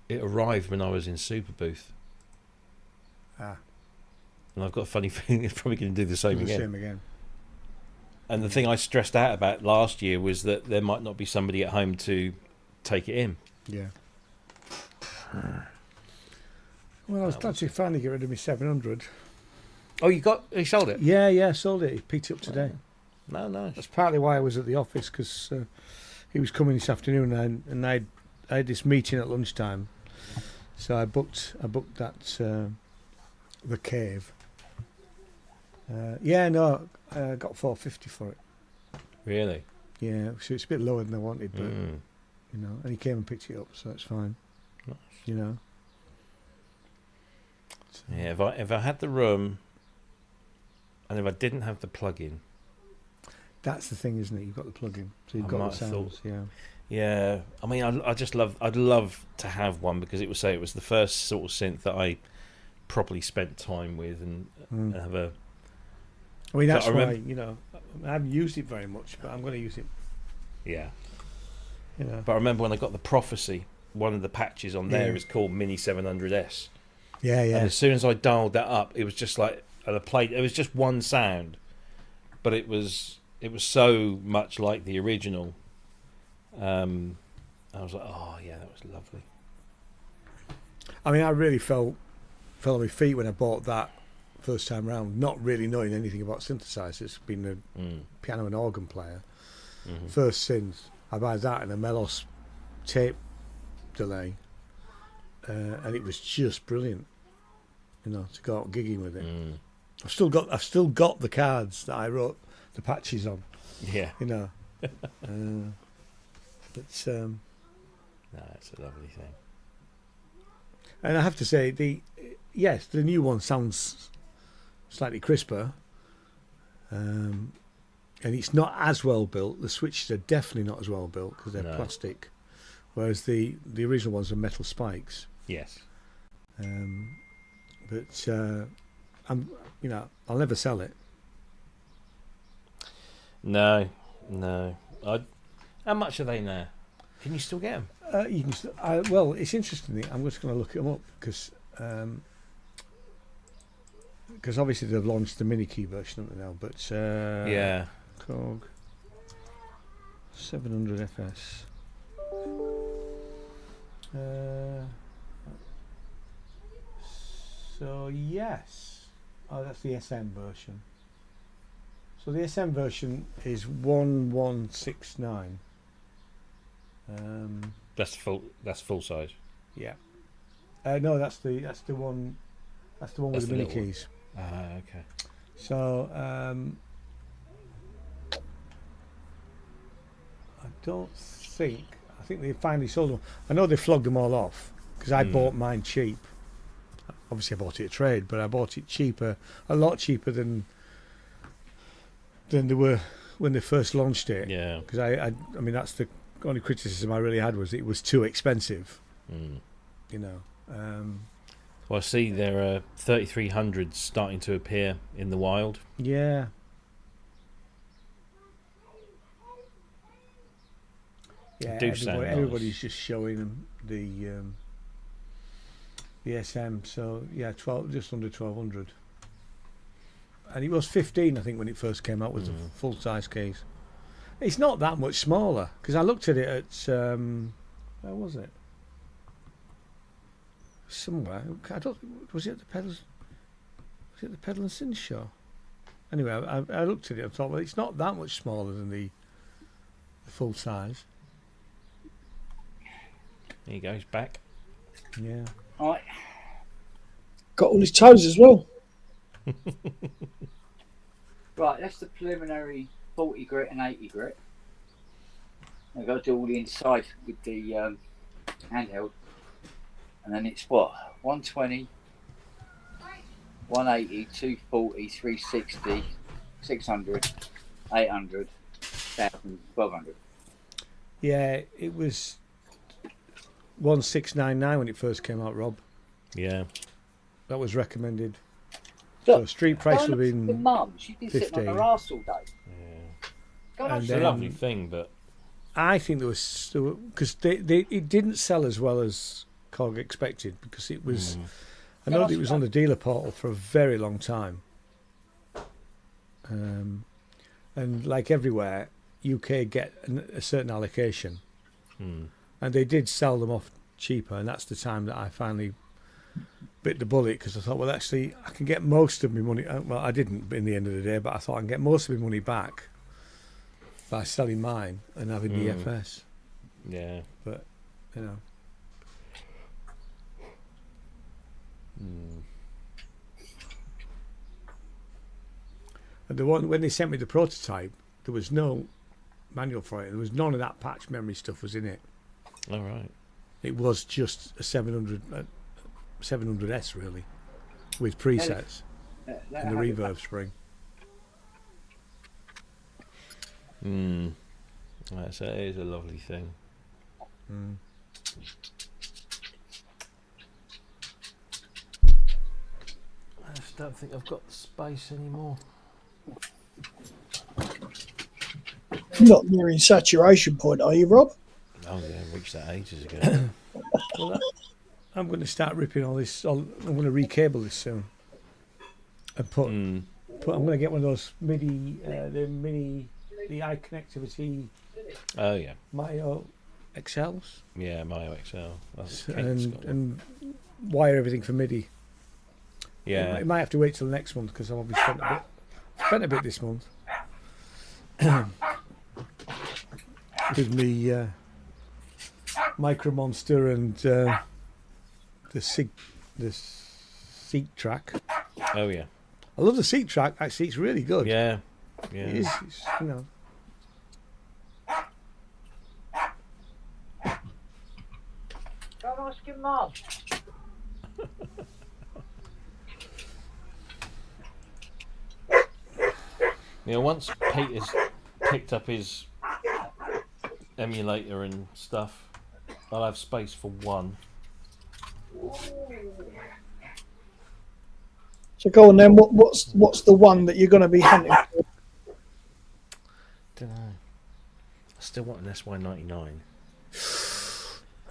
it arrived when I was in Super Booth. Ah. And I've got a funny feeling it's probably going to do the same again. Same again. And the thing I stressed out about last year was that there might not be somebody at home to take it in. Yeah. Well, I was glad to finally get rid of my 700. Oh, you sold it? Yeah, I sold it. He picked it up today. No, nice. That's partly why I was at the office, because he was coming this afternoon, and I had this meeting at lunchtime, so I booked that the cave. I got $450 for it. Really? Yeah, so it's a bit lower than I wanted, but and he came and picked it up, so that's fine. Nice. So. Yeah, if I had the room, and if I didn't have the plug-in. That's the thing, isn't it? You've got the plug-in, so you've got the sounds. Yeah. I mean, I'd love to have one, because it was the first sort of synth that I properly spent time with and have a. I mean, that's why I haven't used it very much, but I'm going to use it. Yeah. But I remember when I got the Prophecy, one of the patches on there is called Mini 700S. Yeah. And as soon as I dialed that up, it was just like it was just one sound, but it was so much like the original. I was like, oh yeah, that was lovely. I mean, I really fell on my feet when I bought that first time round, not really knowing anything about synthesizers, being a piano and organ player. Mm-hmm. First synth, I buy that and a Melos tape delay, and it was just brilliant. To go out gigging with it. I've still got the cards that I wrote the patches on. Yeah. But no, it's a lovely thing. And I have to say, the new one sounds slightly crisper, and it's not as well built. The switches are definitely not as well built because they're plastic, whereas the original ones are metal spikes. Yes. But I'll never sell it. No. How much are they now? Can you still get them? You can. Well, it's interesting. I'm just going to look them up because obviously they've launched the mini key version of it now. But Korg 700 FS. So yes, that's the SM version. So the SM version is 1169. That's full size. Yeah. No, that's the one. That's the one with the mini keys. Okay. So I think they finally sold them. I know they flogged them all off because I bought mine cheap. Obviously, I bought it at trade, but I bought it cheaper, a lot cheaper than they were when they first launched it. Yeah. Because I mean, that's the only criticism I really had, was it was too expensive. Well, I see there are 3300s starting to appear in the wild. Yeah. Yeah, everybody's just showing them the SM. So yeah, just under 1200, and it was 15, I think, when it first came out with the full size case. It's not that much smaller because I looked at it at where was it? Somewhere. Was it at the pedals? Was it at the Pedal and Synth show? Anyway, I looked at it and thought, well, it's not that much smaller than the full size. There you go, he's back. Yeah. All right. Got all his toes as well. Right, that's the preliminary 40 grit and 80 grit. I've got to do all the inside with the handheld. And then it's what? 120, 180, 240, 360, 600, 800, 1000, 1200. Yeah, it was 1699 when it first came out, Rob. Yeah. That was recommended. Look, so street price would have been the mum, she's been 15. sitting on her arse all day. Yeah. It's a lovely thing, but I think there was, because it didn't sell as well as Korg expected, because it was. I know that it was on the dealer portal for a very long time, and like everywhere, UK get a certain allocation, and they did sell them off cheaper, and that's the time that I finally bit the bullet, because I thought, well, actually, I can get most of my money. Well, I didn't in the end of the day, but I thought I can get most of my money back by selling mine and having the FS. Yeah. But, you know. And the one when they sent me the prototype, there was no manual for it. There was none of that patch memory stuff was in it. All right. It was just a 700S really, with presets and the reverb spring. That is a lovely thing. I just don't think I've got the space anymore. You're not nearing saturation point, are you, Rob? Oh yeah, I reached that ages ago. Well, I'm going to start ripping all this. I'm going to recable this soon, and put. I'm going to get one of those MIDI, the eye connectivity. Oh yeah. Myo XLs. Yeah, Myo XL. That's and wire everything for MIDI. Yeah. It might have to wait till the next month because I've obviously spent a bit this month. With me Micro Monster and the Seek track. Oh yeah. I love the Seek track. Actually, it's really good. Yeah. Yeah. It is. It's, you know. Go and ask your mum. Yeah, once Peter's picked up his emulator and stuff, I'll have space for one. So go on then. What's the one that you're going to be hunting for? Don't know. I still want an SY99.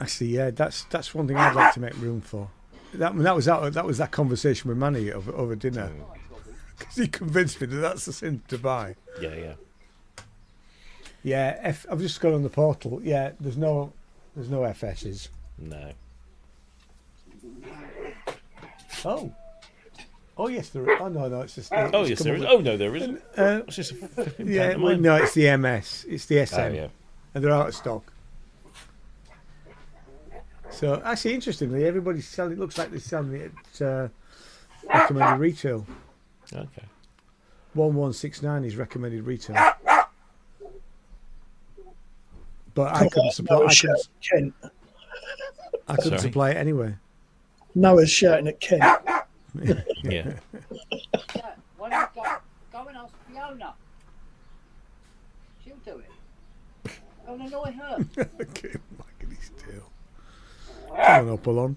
Actually, yeah, that's one thing I'd like to make room for. That was that conversation with Manny over dinner, because he convinced me that that's the thing to buy. Yeah, yeah. Yeah, I've just gone on the portal. Yeah, there's no FSs. No. Oh yes, there is. Oh no, it's just. Oh yes, there is. Oh no, there isn't. It's just a flipping yeah, well, no, it's the MS. It's the SM. Oh, yeah. And they're out of stock. So actually, interestingly, everybody's selling. It looks like they're selling it at recommended retail. Okay. 1169 is recommended retail. But I couldn't supply. I couldn't supply it anyway. Noah's shouting at Ken. Yeah. Why don't you go and ask Fiona? She'll do it. Go and annoy her. Okay, Michael, still. Come on up along.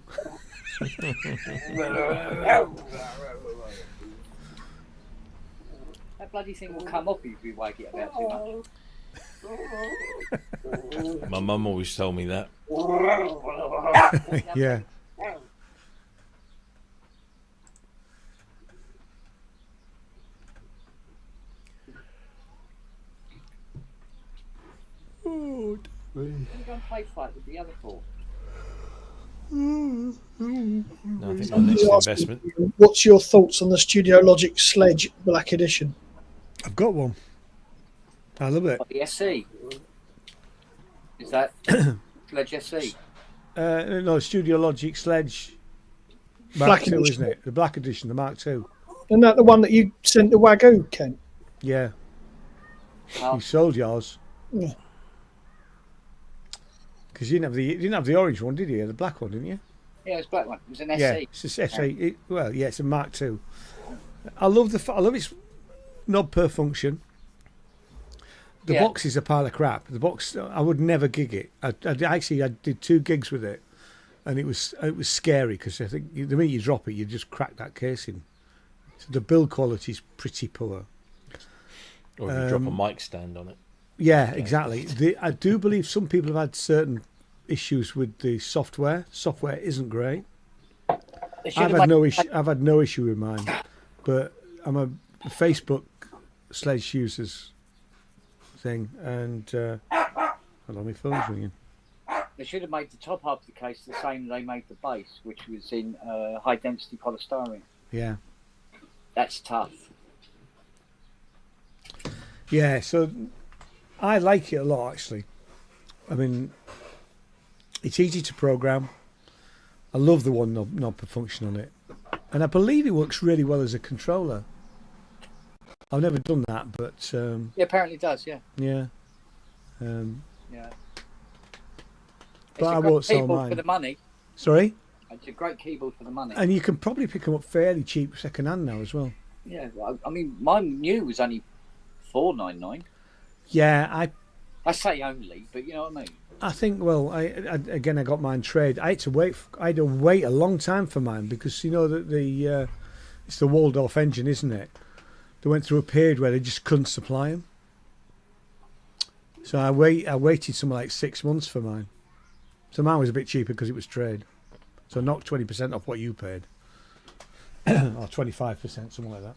That bloody thing will come off if we wake it about too much. My mum always told me that. Yeah. Oh, you go and play fight with the other four. No, I think my next investment. What's your thoughts on the Studio Logic Sledge Black Edition? I've got one. I love it. The SE. Is that Sledge SE? No, Studio Logic Sledge Mark II, isn't it? The Black Edition, the Mark II. Isn't that the one that you sent to Wagyu, Ken? Yeah. Oh. You sold yours. Yeah. Because you didn't have the orange one, did you? You had the black one, didn't you? Yeah, it's black one. It was an SE. Yeah, it's a SE. It's a Mark II. I love its knob per function. The box is a pile of crap. The box, I would never gig it. I did 2 gigs with it, and it was scary because I think the minute you drop it, you just crack that casing. So the build quality is pretty poor. Or if you drop a mic stand on it. Yeah, exactly. I do believe some people have had certain issues with the software. Software isn't great. I've had no issue with mine, but I'm a Facebook Sledge users thing, and hold on, my phone's ringing. They should have made the top half of the case the same they made the base, which was in high density polystyrene. Yeah, that's tough. Yeah, so I like it a lot, actually. I mean, it's easy to program. I love the one knob per function on it. And I believe it works really well as a controller. I've never done that, but... yeah, apparently it does, yeah. Yeah. Yeah. But I it's a great won't sell keyboard mine. for the money. Sorry? It's a great keyboard for the money. And you can probably pick them up fairly cheap second hand now as well. Yeah, I mean, mine new was only $4.99. Yeah, I say only, but you know what I mean. I think. Well, I got mine trade. I had to wait. I had to wait a long time for mine because you know that it's the Waldorf engine, isn't it? They went through a period where they just couldn't supply them. So I waited something like 6 months for mine. So mine was a bit cheaper because it was trade. So knocked 20% off what you paid, or 25%, something like that.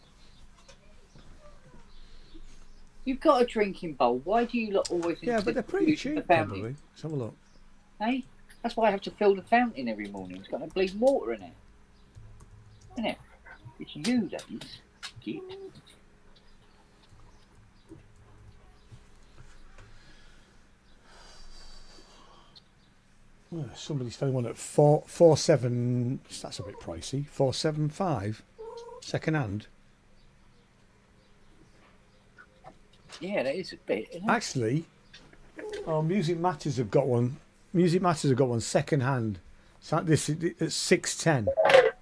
You've got a drinking bowl. Why do you lot always? Yeah, but they're pretty cheap, probably. Let's have a look. Hey, that's why I have to fill the fountain every morning. It's got no bleeding water in it. Isn't it? It's you that is git. Well, somebody's selling one at 4.7. That's a bit pricey. 4.75, second hand. Yeah, that is a bit. Isn't it? Actually, Music Matters have got one. Music Matters have got one second hand. So this is at 6.10. Are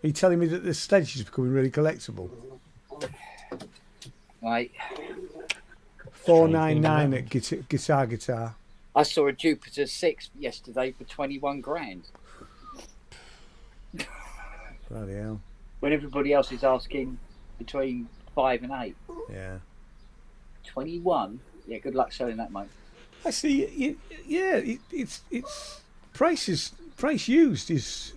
you telling me that this sledge is becoming really collectible? Right. 4.99 at Guitar. I saw a Jupiter 6 yesterday for 21 grand. Bloody hell. When everybody else is asking between 5 and 8. Yeah. 21? Yeah, good luck selling that, mate. Actually, yeah, it's price used is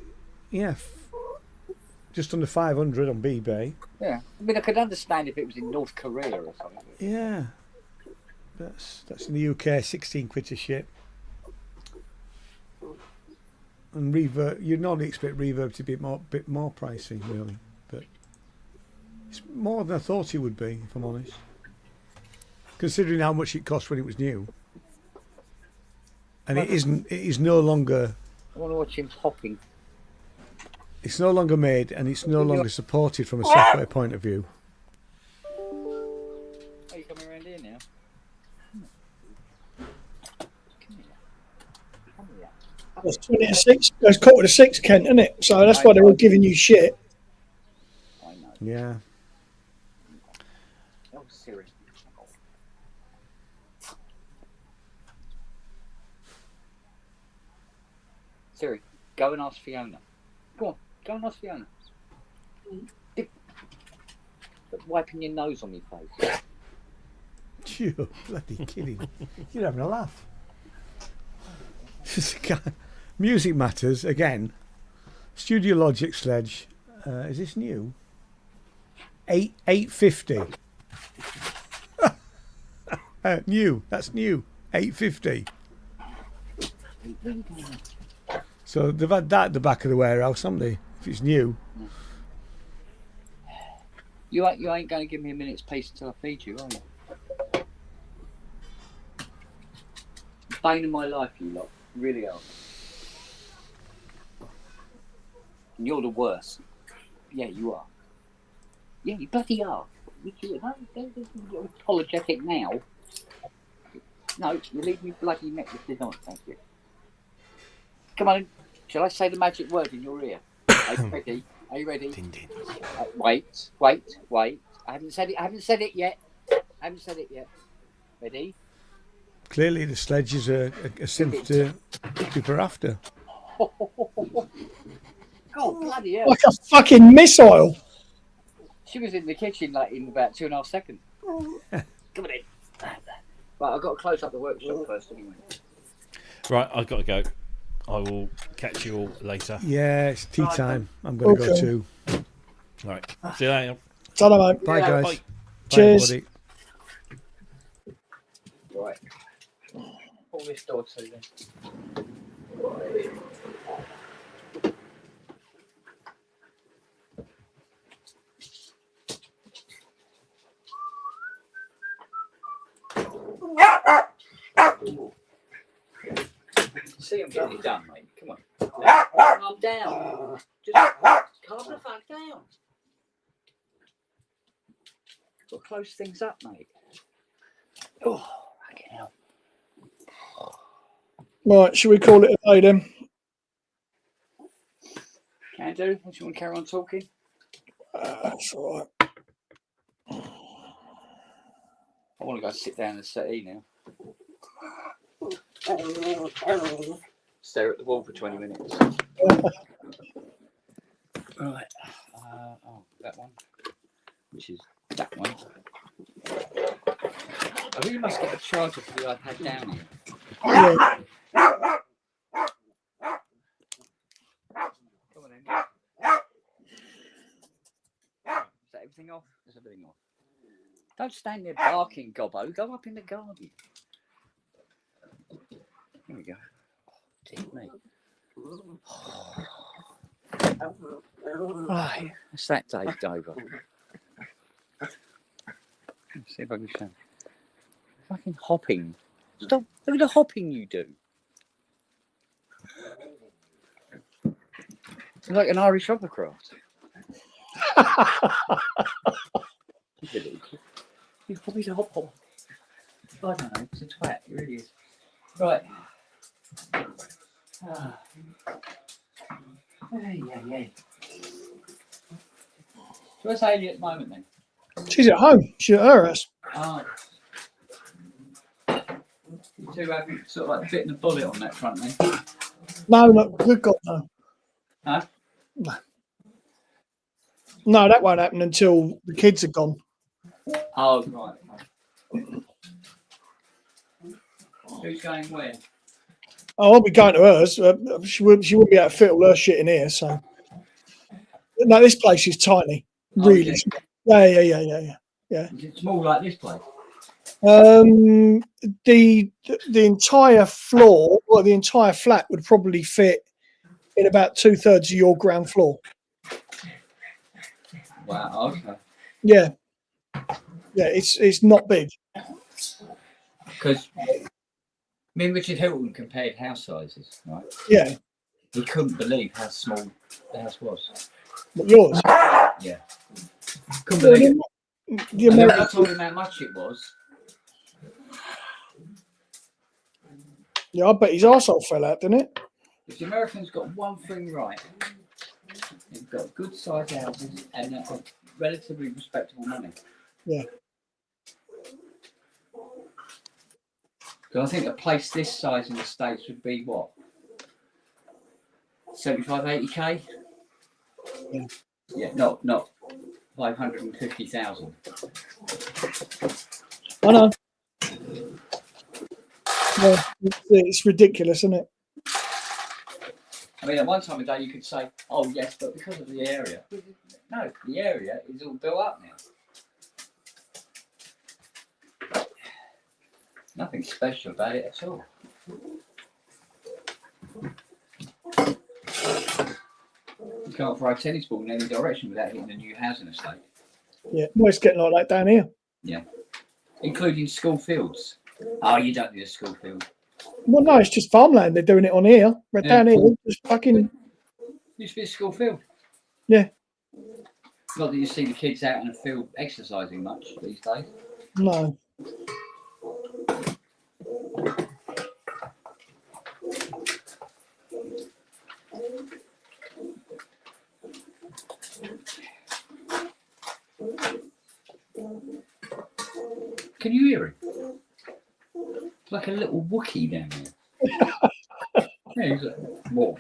just under 500 on eBay. Yeah, I mean, I could understand if it was in North Korea or something. Yeah, that's in the UK, 16 quid a ship. And reverb, you'd normally expect reverb to be a bit more pricey, really, but it's more than I thought it would be, if I'm honest. Considering how much it cost when it was new. And it is no longer... I want to watch him hopping. It's no longer made and it's no longer supported from a software point of view. Are you coming around here now? Come here. It's 20 to 6. It's quarter to 6, Kent, isn't it? So that's why they're all giving you shit. I know. Yeah. Oh, Siri. Siri, go and ask Fiona. Go on, go and ask Fiona. But wiping your nose on your face. You're bloody kidding. You're having a laugh. Music Matters, again. Studio Logic Sledge. Is this new? 850. New. That's new. 850. So they've had that at the back of the warehouse, haven't they? If it's new. You ain't going to give me a minute's peace until I feed you, are you? Bane of my life, you lot. You really are. And you're the worst. Yeah, you are. Yeah, you bloody are. Don't apologetic now. No, you leave me bloody necklaces on, thank you. Come on, shall I say the magic word in your ear? Are you ready? Are you ready? Wait. I haven't said it yet. Ready? Clearly the sledge is a synth to people after. Oh, bloody hell. Like a fucking missile. She was in the kitchen like in about 2.5 seconds. Come on in. Right, I've got to close up the workshop first anyway. Right, I've got to go. I will catch you all later. Yeah, it's tea time. I'm going to go too. All right. See you later. Ta-da, mate. Bye, guys. Bye. Cheers. Bye, Right. Pull this door to then. See, I'm getting it done, mate. Come on. Calm down. Just calm the fuck down. Got to close things up, mate. Oh, fucking hell. Right, should we call it a day then? Can do. If you want to carry on talking. That's all right. I want to go sit down in the settee now. Stare at the wall for 20 minutes. Right. Oh, that one. Which is that one. I really must get a charger for the iPad down here. Yeah. Come on then. Is that everything off? Is everything off? Don't stand there barking, Gobbo. Go up in the garden. Here we go. Dear me. Right, that's that Dave Dover. Let's see if I can show. Fucking hopping. Stop. Look at the hopping you do. It's like an Irish hovercraft. He's probably a hop hop. I don't know, it's a twat, it really is. Right. Yeah. So where's Hayley at the moment then? She's at home. She's at her house. Oh. You two haven't sort of like bitten the bullet on that front then? No, good God, no. Huh? No, that won't happen until the kids are gone. Oh, right. Who's going where? Oh, I'll be going to hers. She wouldn't be able to fit all her shit in here. So, no, this place is tiny. Really yeah. small. Yeah. Is it small like this place? The entire floor, or the entire flat, would probably fit in about 2/3 of your ground floor. Wow. Okay. Yeah. It's not big. Because me and Richard Hilton compared house sizes, right? Yeah. He couldn't believe how small the house was. But yours? Yeah. Couldn't believe it. The And then when I American, told him how much it was, yeah, I bet his arsehole fell out, didn't it? if the Americans got one thing right, they've got good sized houses and they've got relatively respectable money. Yeah. Because I think a place this size in the States would be what? 75, 80k? Yeah. Yeah, not 550,000. I know. Yeah, it's ridiculous, isn't it? I mean, at one time of day you could say, oh yes, but because of the area. No, the area is all built up now. Nothing special about it at all. You can't throw a tennis ball in any direction without hitting a new housing estate. Yeah, well, it's getting like that down here. Yeah, including school fields. Oh, you don't need a school field. Well, no, it's just farmland. They're doing it on here. Right down here, just fucking. Used to be a school field. Yeah. Not that you see the kids out in the field exercising much these days. No. Can you hear him? It's like a little Wookiee down there. Yeah, he's like, whoa.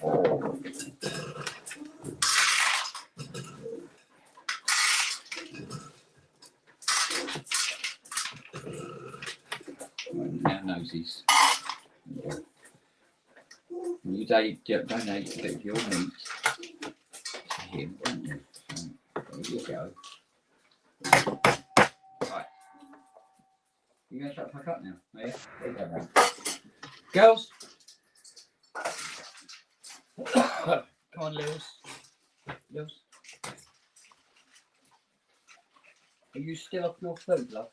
Now nosies. You donate a bit of your meat to him, don't you? So, there you go. Right. You going to shut the fuck up now? Oh, yeah? There you go, right. Girls. Come on, Lils. Lils. Are you still off your food, love?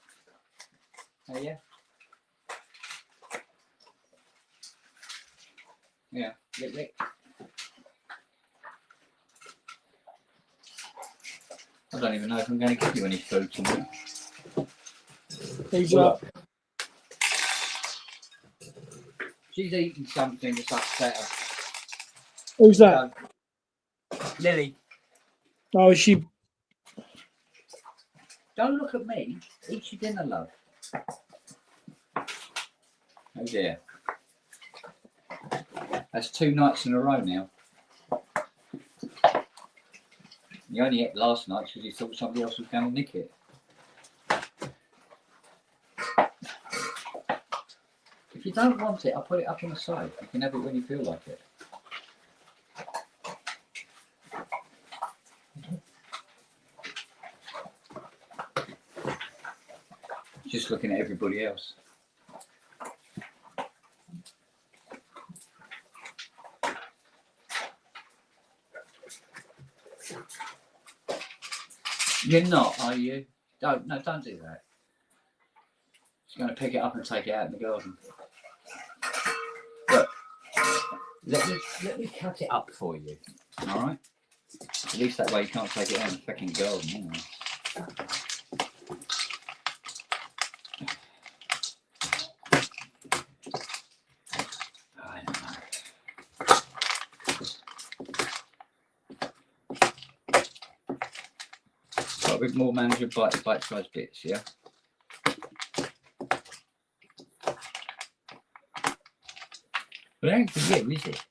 Oh, yeah? Yeah, lick, lick. I don't even know if I'm going to give you any food tonight. He's up. She's eating something that's upset her. Who's that? Lily. Oh, is she? Don't look at me. Eat your dinner, love. Oh dear. That's 2 nights in a row now. You only ate last night because you thought somebody else was going to nick it. If you don't want it, I'll put it up on the side. You can have it when you feel like it. Just looking at everybody else. You're not, are you? Don't do that. She's going to pick it up and take it out in the garden. Look, let me cut it up for you. All right. At least that way you can't take it out in the fucking garden. Anyway. I don't know. Got a bit more manageable bite-sized bits, yeah. But it ain't for you, is it?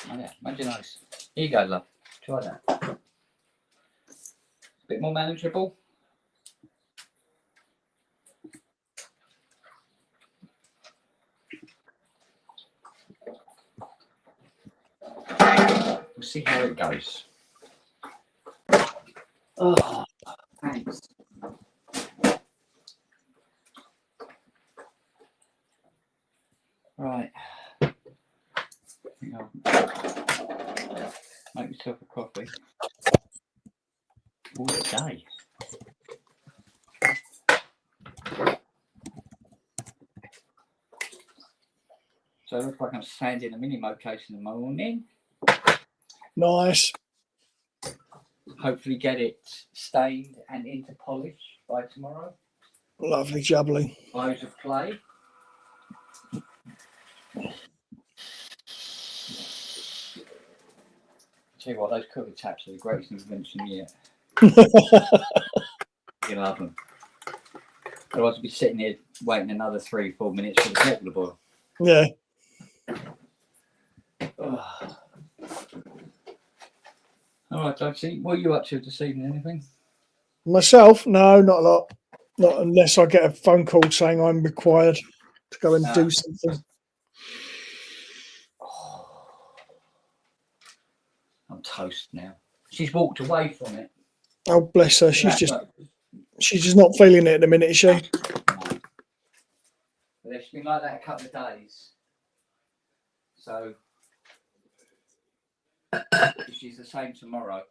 Oh yeah, imagine nice. Here you go, love. Try that. A bit more manageable. We'll see how it goes. Oh, thanks. Right. I think I'll make myself a coffee. All day. So it looks like I'm sanding a Minimo case in the morning. Nice. Hopefully get it stained and into polish by tomorrow. Lovely jubbly. Loads of clay. Tell you what, those cooker taps are the greatest invention yet. You love them. Otherwise, I'd be sitting here waiting another 3-4 minutes for the kettle to boil. Yeah. Oh. All right, Dogsy, what are you up to this evening? Anything? Myself? No, not a lot. Not unless I get a phone call saying I'm required to go and do something. I'm toast now. She's walked away from it. Oh, bless her. She's just not feeling it at the minute, is she? No. But it's been like that a couple of days. So if she's the same tomorrow,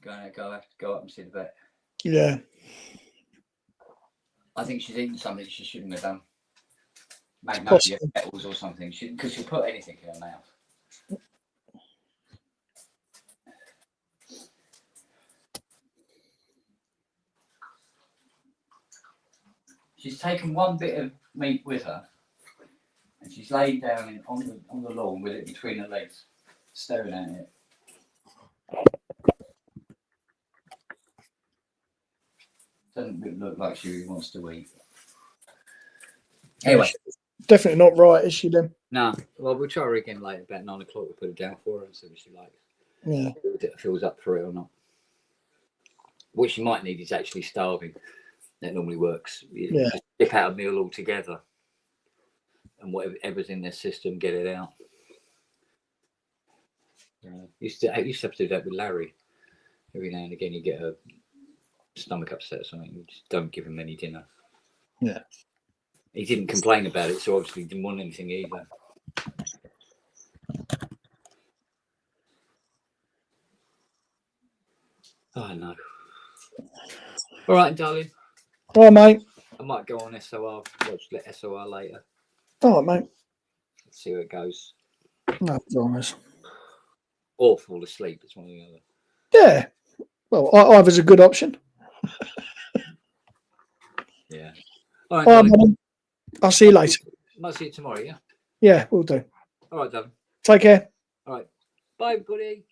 have to go up and see the vet. Yeah. I think she's eaten something she shouldn't have done. Magnolia petals or something. Because she'll put anything in her mouth. She's taken one bit of meat with her, and she's laid down on the lawn with it between her legs, staring at it. Doesn't look like she really wants to eat. Anyway, definitely not right, is she then? No. Well, we'll try her again later, about 9 o'clock. We'll put it down for her and see what she likes. Yeah. If it feels up for it or not. What she might need is actually starving. That normally works. Yeah. Just dip out a meal altogether, and whatever's in their system, get it out. I used to have to do that with Larry. Every now and again, you get a stomach upset or something. You just don't give him any dinner. Yeah. He didn't complain about it, so obviously he didn't want anything either. Oh no. All right, darling. All right, mate. I might go on SOR. Watch SOR later. All right, mate. Let's see where it goes. No dramas. Or fall asleep. It's one or the other. Yeah. Well, either's a good option. Yeah. All right, All right, darling. buddy. I'll see you later. Might see you tomorrow, yeah? Yeah, we'll do. All right, darling. Take care. All right. Bye, buddy.